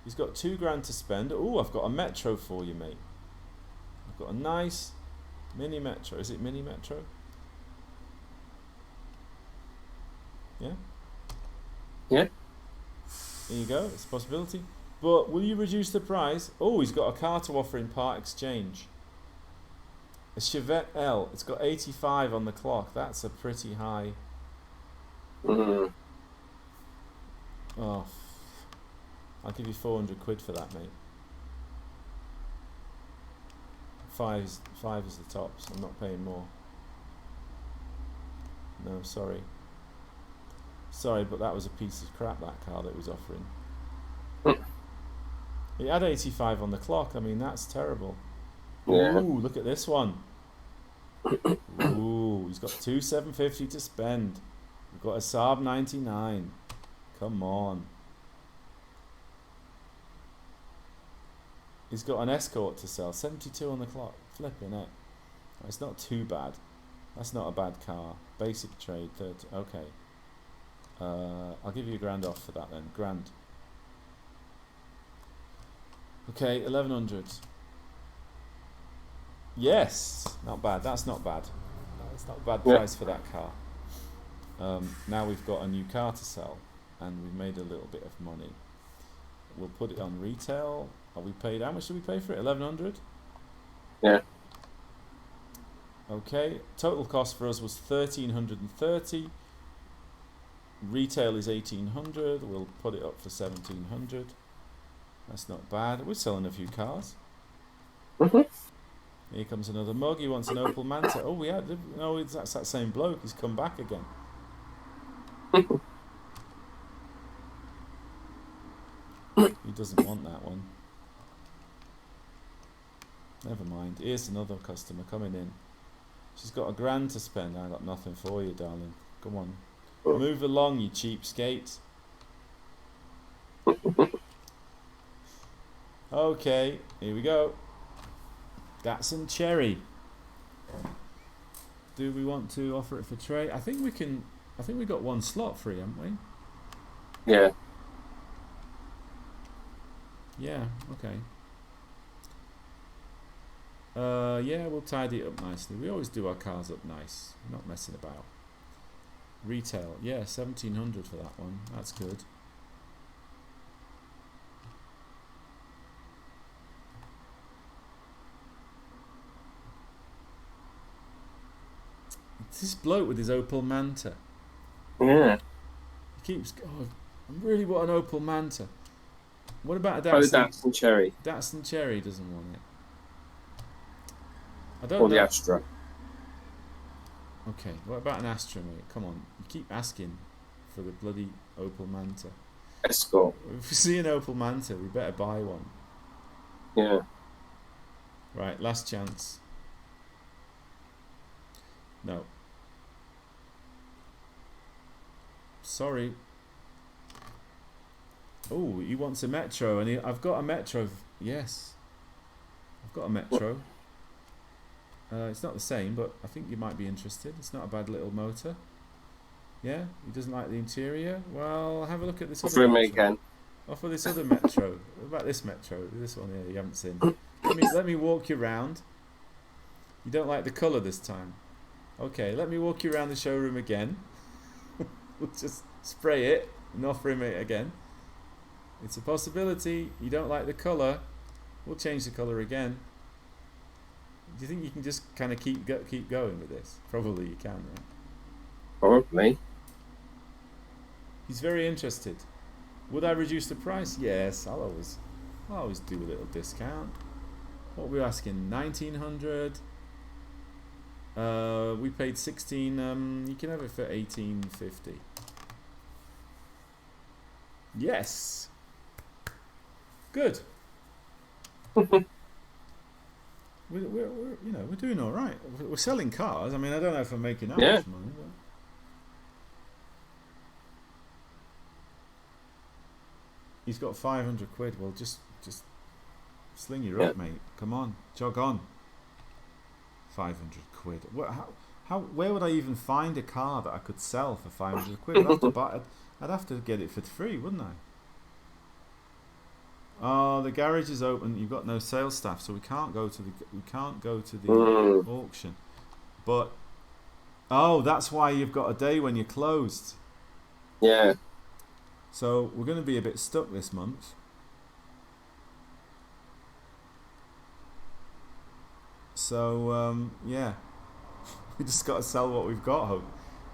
He's got 2 grand to spend. Oh, I've got a Metro for you, mate. I've got a nice mini Metro. Is it mini Metro? Yeah? Yeah. There you go. It's a possibility. But will you reduce the price? Oh, he's got a car to offer in part exchange. A Chevette L. It's got 85 on the clock. That's a pretty high... Oh, I'll give you 400 quid for that, mate. Five is the tops. I'm not paying more. No, sorry. Sorry, but that was a piece of crap, that car that was offering. It had 85 on the clock. I mean, that's terrible. Yeah. Ooh, look at this one. Ooh, he's got 2,750 to spend. We've got a Saab 99. Come on. He's got an Escort to sell. 72 on the clock. Flipping it. It's not too bad. That's not a bad car. Basic trade. 30. Okay. I'll give you a grand off for that then. Grand. Okay, 1,100. Yes. Not bad. That's not bad. That's not a bad price for that car. Now we've got a new car to sell, and we've made a little bit of money. We'll put it on retail. Are we paid? How much did we pay for it? 1,100. Yeah. Okay. Total cost for us was 1,330. Retail is 1,800. We'll put it up for 1,700. That's not bad. We're selling a few cars. Here comes another mug. He wants an Opel Manta. Oh, we had. No, that's that same bloke. He's come back again. He doesn't want that one. Never mind. Here's another customer coming in. She's got a grand to spend. I got nothing for you, darling. Come on. Move along, you cheapskate. Okay, here we go. Datsun Cherry. Do we want to offer it for trade? I think we can. I think we got one slot free, haven't we? Yeah. Yeah. Okay. Yeah, we'll tidy it up nicely. We always do our cars up nice. We're not messing about. Retail, yeah, 1700 for that one. That's good. It's this bloke with his Opel Manta. Yeah. He keeps. Oh, I really want an Opel Manta. What about a Oh, Datsun? Datsun Cherry Datsun Cherry doesn't want it. I don't or the know. Astra. Okay, what about an Astra, mate? Come on, you keep asking for the bloody Opel Manta. Escort. If we see an Opel Manta, we better buy one. Yeah. Right, last chance. No. Sorry. Oh, he wants a Metro, and I've got a Metro. Yes, I've got a Metro. It's not the same, but I think you might be interested. It's not a bad little motor. Yeah, he doesn't like the interior. Well, have a look at this other Offer me Metro. again. Offer this other Metro. What about this Metro? This one here you haven't seen. Let me walk you around. You don't like the colour this time. Okay, let me walk you around the showroom again. We'll just spray it and offer him it again. It's a possibility. You don't like the colour. We'll change the colour again. Do you think you can just kind of keep going with this? Probably you can, right? Probably. He's very interested. Would I reduce the price? Yes, I'll always do a little discount. What were we asking? 1900. We paid 16. You can have it for 1850. Yes. Good. we're doing all right. We're selling cars. I mean, I don't know if I'm making that much money, but he's got 500 quid. Well, just sling your up, mate. Come on, jog on. 500 quid. Where would I even find a car that I could sell for 500 quid? I'd have to get it for free, wouldn't I? Oh, the garage is open. You've got no sales staff, so we can't go to the auction. But that's why you've got a day when you're closed. Yeah. So we're going to be a bit stuck this month. So yeah, we just got to sell what we've got.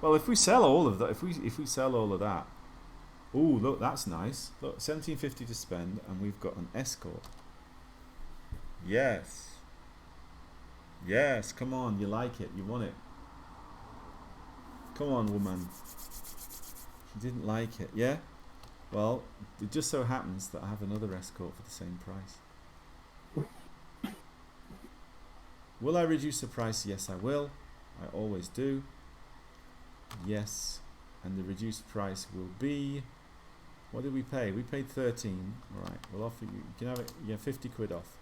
Well, if we sell all of that, if we sell all of that. Oh, look, that's nice. Look, 1750 to spend, and we've got an Escort. Yes. Yes, come on, you like it, you want it. Come on, woman. She didn't like it, yeah? Well, it just so happens that I have another Escort for the same price. Will I reduce the price? Yes, I will. I always do. Yes. And the reduced price will be... What did we pay? We paid 13. Alright, we'll offer you... You can have it... Yeah, 50 quid off.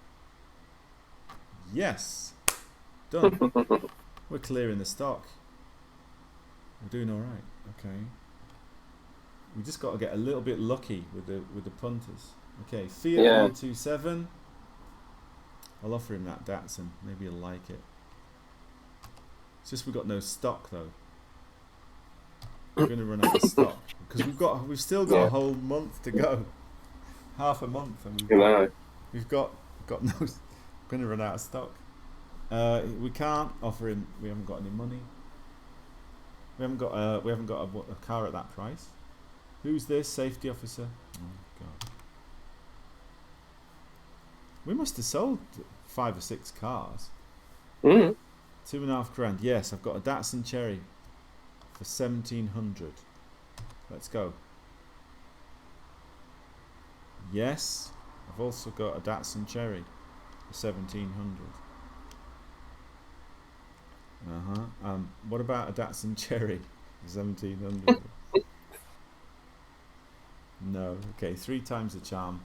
Yes! Done. We're clearing the stock. We're doing alright. Okay. We just got to get a little bit lucky with the punters. Okay, Fiat 127. I'll offer him that Datsun. Maybe he'll like it. It's just we've got no stock though. We're going to run out of stock because we've still got a whole month to go. Half a month, and we've got no. We're going to run out of stock. We can't offer him. We haven't got any money. We haven't got a car at that price. Who's this safety officer? Oh God. We must have sold 5 or 6 cars. 2.5 grand. Yes, I've got a Datsun Cherry for 1700. Let's go. Yes, I've also got a Datsun Cherry for 1700. What about a Datsun Cherry for 1700? No. Okay, 3 times the charm.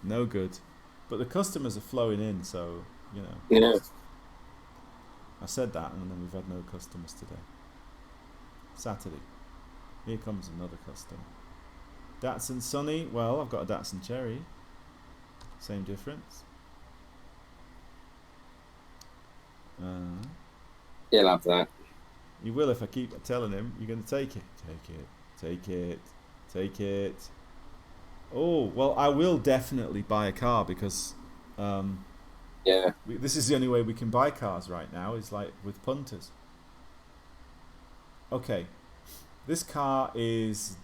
No good. But the customers are flowing in, so you know. Yeah. I said that, and then we've had no customers today. Saturday. Here comes another customer. Datsun Sunny. Well, I've got a Datsun Cherry. Same difference. Uh, He'll have that. you will if I keep telling him you're going to take it. Take it. Take it. Take it. Oh, well, I will definitely buy a car because Yeah. this is the only way we can buy cars right now is like with punters. Okay. This car is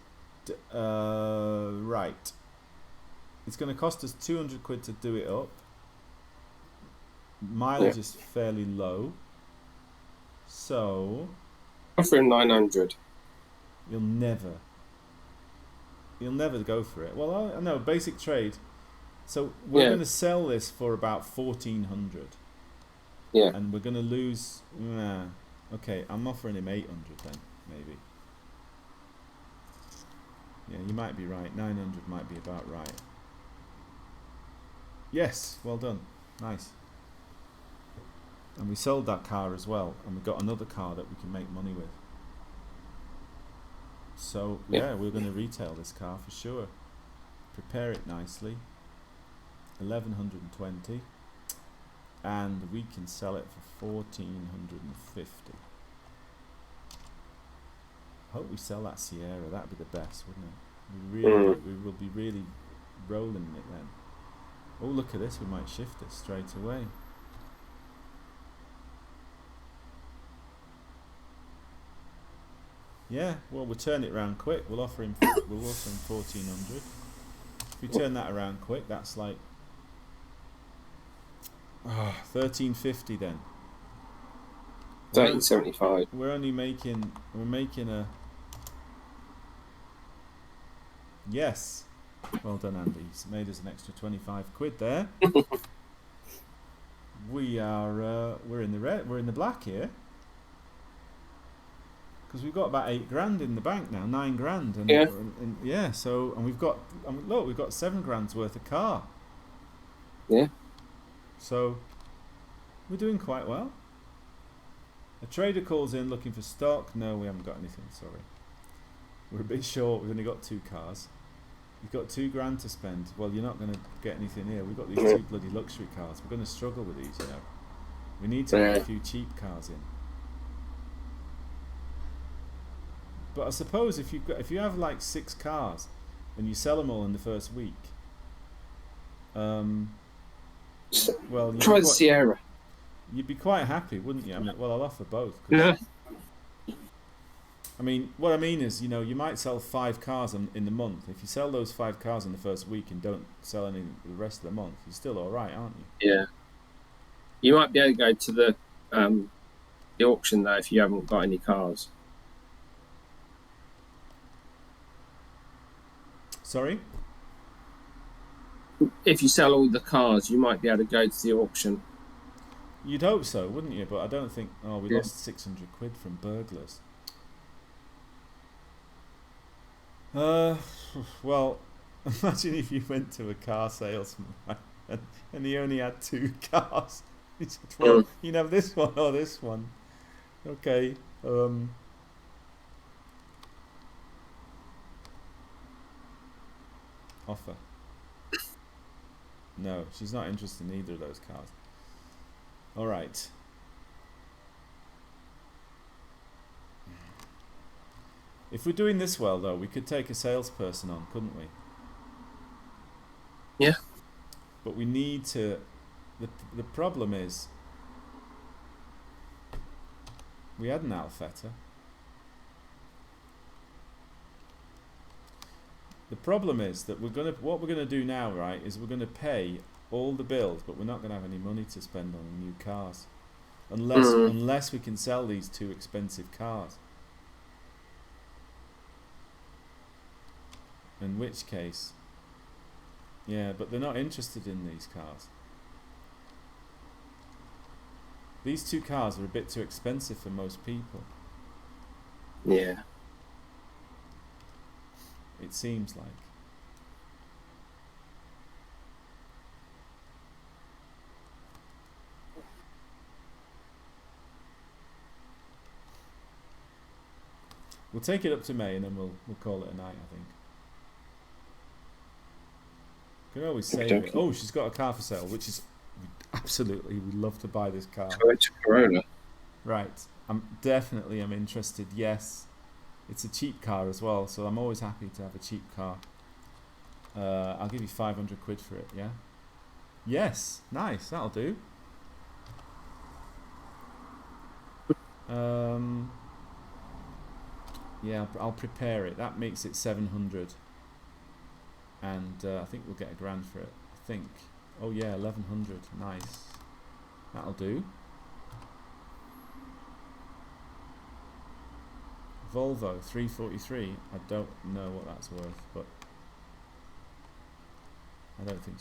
right. It's going to cost us 200 quid to do it up. Mileage is fairly low. So Offer him 900. you'll never go for it. Well, I know basic trade. So we're going to sell this for about 1400. Yeah. And we're going to lose. Okay, I'm offering him 800 then, maybe. Yeah, you might be right. 900 might be about right. Yes, well done. Nice. And we sold that car as well, and we got another car that we can make money with. So yeah, we're going to retail this car for sure. Prepare it nicely. 1120, and we can sell it for 1450. Hope we sell that Sierra. That'd be the best, wouldn't it? We will be really rolling in it then. Oh, look at this. We might shift it straight away. Yeah, well, we'll turn it around quick. We'll offer him 1400. If we turn that around quick, that's like 1350 then. 1375. We're making a yes. Well done, Andy. He's made us an extra 25 quid there. We're in the red. We're in the black here. Because we've got about 8 grand in the bank now, 9 grand, and so we've got look, we've got 7 grand's worth of car. Yeah. So we're doing quite well. A trader calls in looking for stock. No, we haven't got anything. Sorry, we're a bit short. We've only got 2 cars. You've got 2 grand to spend. Well, you're not going to get anything here. We've got these 2 bloody luxury cars. We're going to struggle with these, you know. We need to get a few cheap cars in. But I suppose if you have like 6 cars and you sell them all in the first week, well, try the Sierra. You'd be quite happy, wouldn't you? I mean, well, I'll offer both. Yeah. I mean, what I mean is, you know, you might sell 5 cars in the month. If you sell those 5 cars in the first week and don't sell any the rest of the month, you're still all right, aren't you? Yeah. You might be able to go to the auction though if you haven't got any cars. Sorry? If you sell all the cars, you might be able to go to the auction. You'd hope so, wouldn't you? But I don't think. Oh, we lost 600 quid from burglars. Well, imagine if you went to a car salesman and he only had 2 cars. He said, well, you can have this one or this one. Okay. Offer. No, she's not interested in either of those cars. All right. If we're doing this well, though, we could take a salesperson on, couldn't we? Yeah. But we need to. The problem is, we had an Alfetta. The problem is that what we're gonna do now, right, is we're gonna pay all the bills, but we're not gonna have any money to spend on new cars, unless we can sell these 2 expensive cars. In which case, yeah, but they're not interested in these cars. These 2 cars are a bit too expensive for most people. Yeah. It seems like. We'll take it up to May and then we'll call it a night, I think. Can always save it. Oh, she's got a car for sale, which is Absolutely, we'd love to buy this car. Toyota Corolla. Right, I'm interested. Yes, it's a cheap car as well, so I'm always happy to have a cheap car. I'll give you 500 quid for it. Yeah. Yes, nice. That'll do. Yeah, I'll prepare it. That makes it 700, and I think we'll get £1,000 for it. I think. Oh yeah, 1,100. Nice. That'll do. Volvo 343. I don't know what that's worth, but I don't think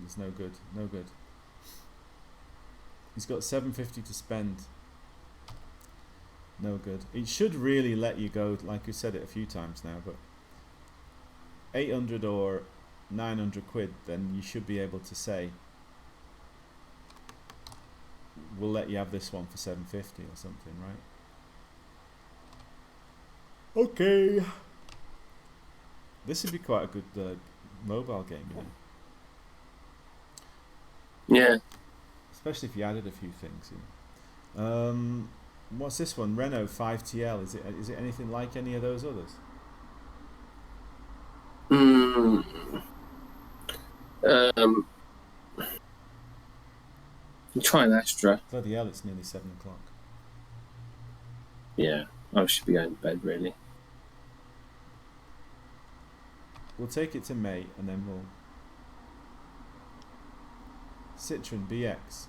it's no good. No good. He's got 750 to spend. No good. It should really let you go, like we said it a few times now, but 800 or 900 quid, then you should be able to say, we'll let you have this one for 750 or something, right? Okay. This would be quite a good mobile game, you know. Yeah. Especially if you added a few things, you know. What's this one? Renault 5TL. Is it anything like any of those others? Try an Astra. Bloody hell, it's nearly 7 o'clock. Yeah, I should be going to bed really. We'll take it to mate and then we'll... Citroen BX.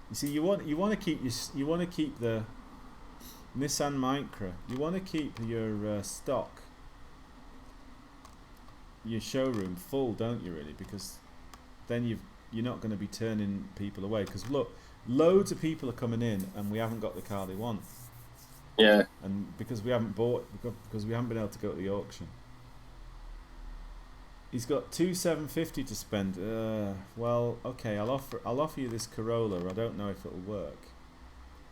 You see, you want to keep the Nissan Micra. You want to keep your stock, your showroom full, don't you? Really, because then you're not going to be turning people away. Because look, loads of people are coming in, and we haven't got the car they want. Yeah. And because we haven't been able to go to the auction. He's got 2,750 to spend. Well, okay, I'll offer you this Corolla. I don't know if it'll work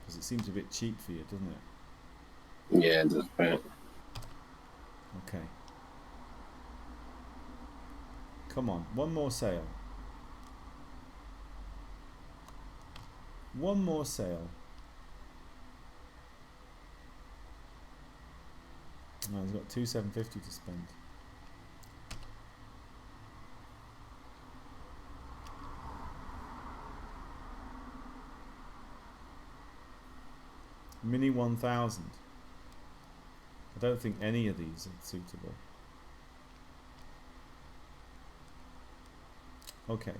because it seems a bit cheap for you, doesn't it? Yeah, it does. Right. Okay. Come on, one more sale. One more sale. No, he's got 2,750 to spend. Mini 1000. I don't think any of these are suitable. Okay.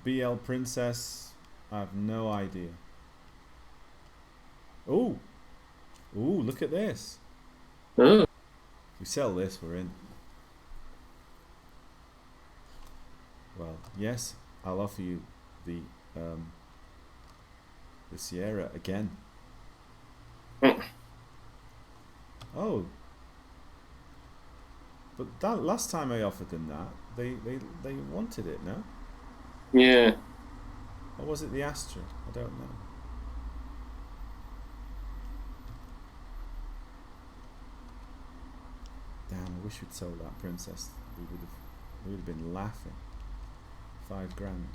BL Princess, I have no idea. Oh, look at this. Oh. If we sell this, we're in. Well, yes, I'll offer you the Sierra again. Oh, but that last time I offered them that, they wanted it, no? Yeah. Or was it the Astra? I don't know. Damn, I wish we'd sold that Princess. We would have been laughing. £5,000.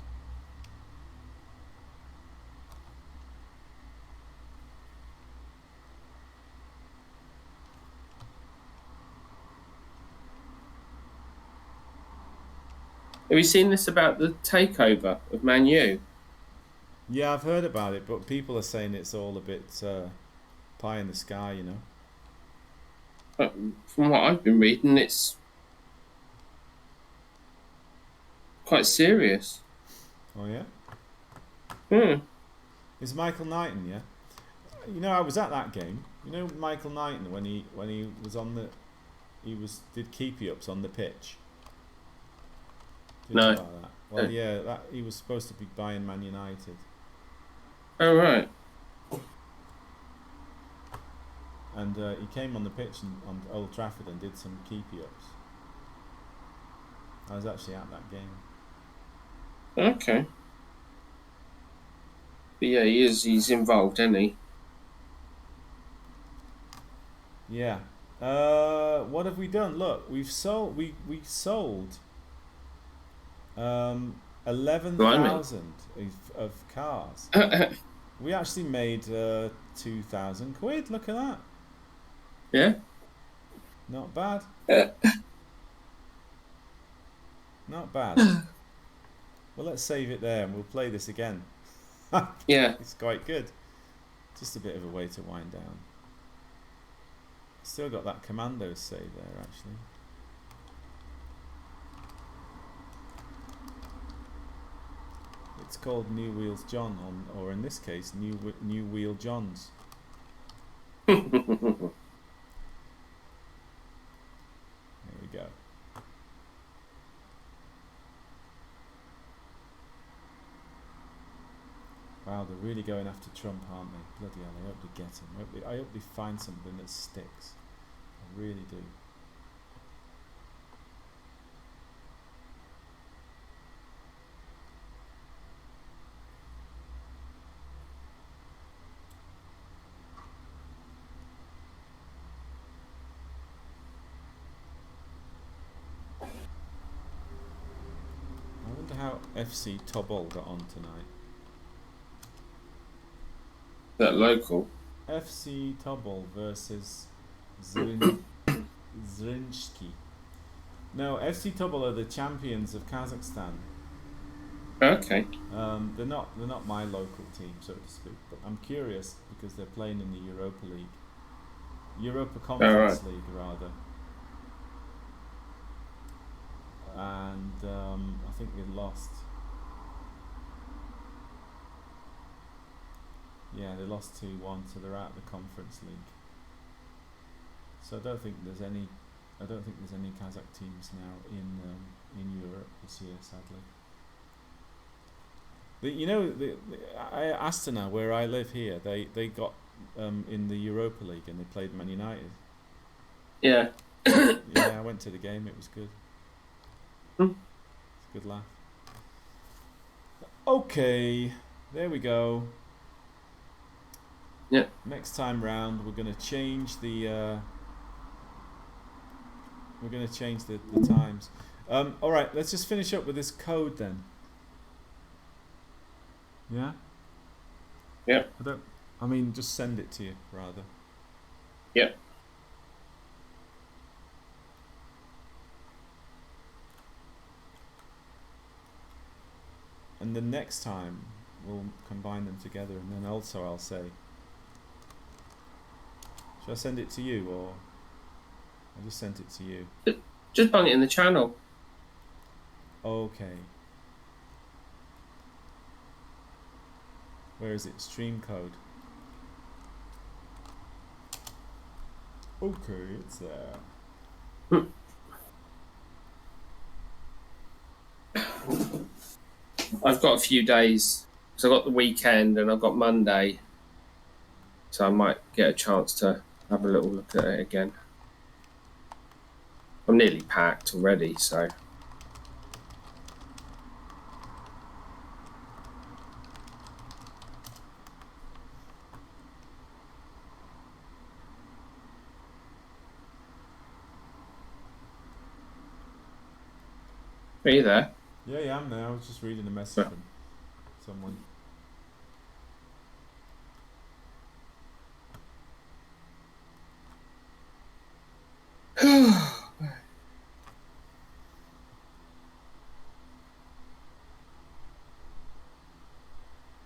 Have you seen this about the takeover of Man U? Yeah, I've heard about it, but people are saying it's all a bit pie in the sky, you know. But from what I've been reading, it's quite serious. Oh yeah. Hmm. It's Michael Knighton, yeah. You know, I was at that game. You know, Michael Knighton when he was on the, did keepy ups on the pitch. Didn't know No. about that. Well, yeah, that he was supposed to be buying Man United. Oh right. And he came on the pitch on Old Trafford and did some keepy ups. I was actually at that game. Okay. But yeah, he is. He's involved, isn't he? Yeah. What have we done? Look, we sold 11,000 of cars. We actually made 2,000 quid. Look at that. Yeah. Not bad. Not bad. Well, let's save it there and we'll play this again. Yeah. It's quite good. Just a bit of a way to wind down. Still got that commando save there, actually. It's called New Wheels John, or in this case, New Wheel Johns. There we go. Wow, they're really going after Trump, aren't they? Bloody hell, I hope they get him. I hope they find something that sticks. I really do. I wonder how FC Tobol got on tonight. That local. FC Tobol versus Zrinski. No, FC Tobol are the champions of Kazakhstan. Okay. They're not my local team, so to speak. But I'm curious because they're playing in the Europa League, Europa Conference League rather. And I think they lost. Yeah, they lost 2-1, so they're out of the Conference League. So I don't think there's any Kazakh teams now in Europe this year, sadly. Astana, where I live here, they got in the Europa League and they played Man United. Yeah. Yeah, I went to the game. It was good. It's a good laugh. Okay, there we go. Yeah. Next time round, we're going to change the times. All right, let's just finish up with this code then. Yeah. Yeah. Just send it to you rather. Yeah. And the next time we'll combine them together, and then also I'll say. Should I send it to you, or I just sent it to you? Just bung it in the channel. Okay. Where is it? Stream code. Okay, it's there. I've got a few days. So I've got the weekend and I've got Monday. So I might get a chance to have a little look at it again. I'm nearly packed already, so. Are you there? Yeah, I'm there. I was just reading a message from someone.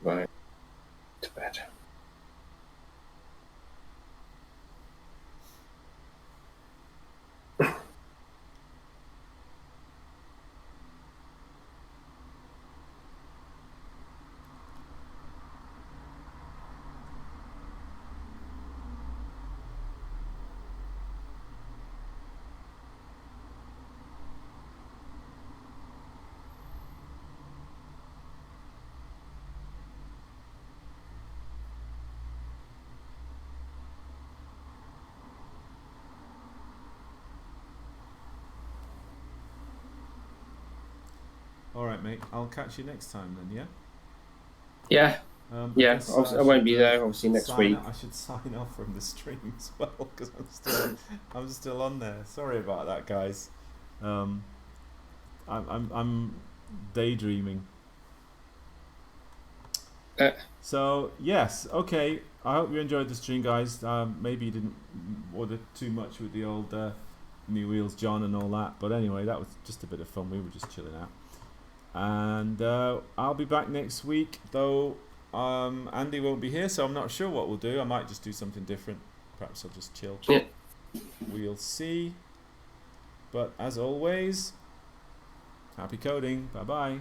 Right. To bed. All right, mate. I'll catch you next time then. Yeah. Yeah, I yeah. guess I won't be there obviously should next week. I should sign off from the stream as well because I'm still on there. Sorry about that, guys. Um, I'm daydreaming. So yes, okay. I hope you enjoyed the stream, guys. Maybe you didn't order too much with the old New Wheels John and all that, but anyway, that was just a bit of fun. We were just chilling out, and I'll be back next week. Though Andy won't be here, so I'm not sure what we'll do. I might just do something different. Perhaps I'll just chill. Yeah. We'll see. But as always, happy coding. Bye bye.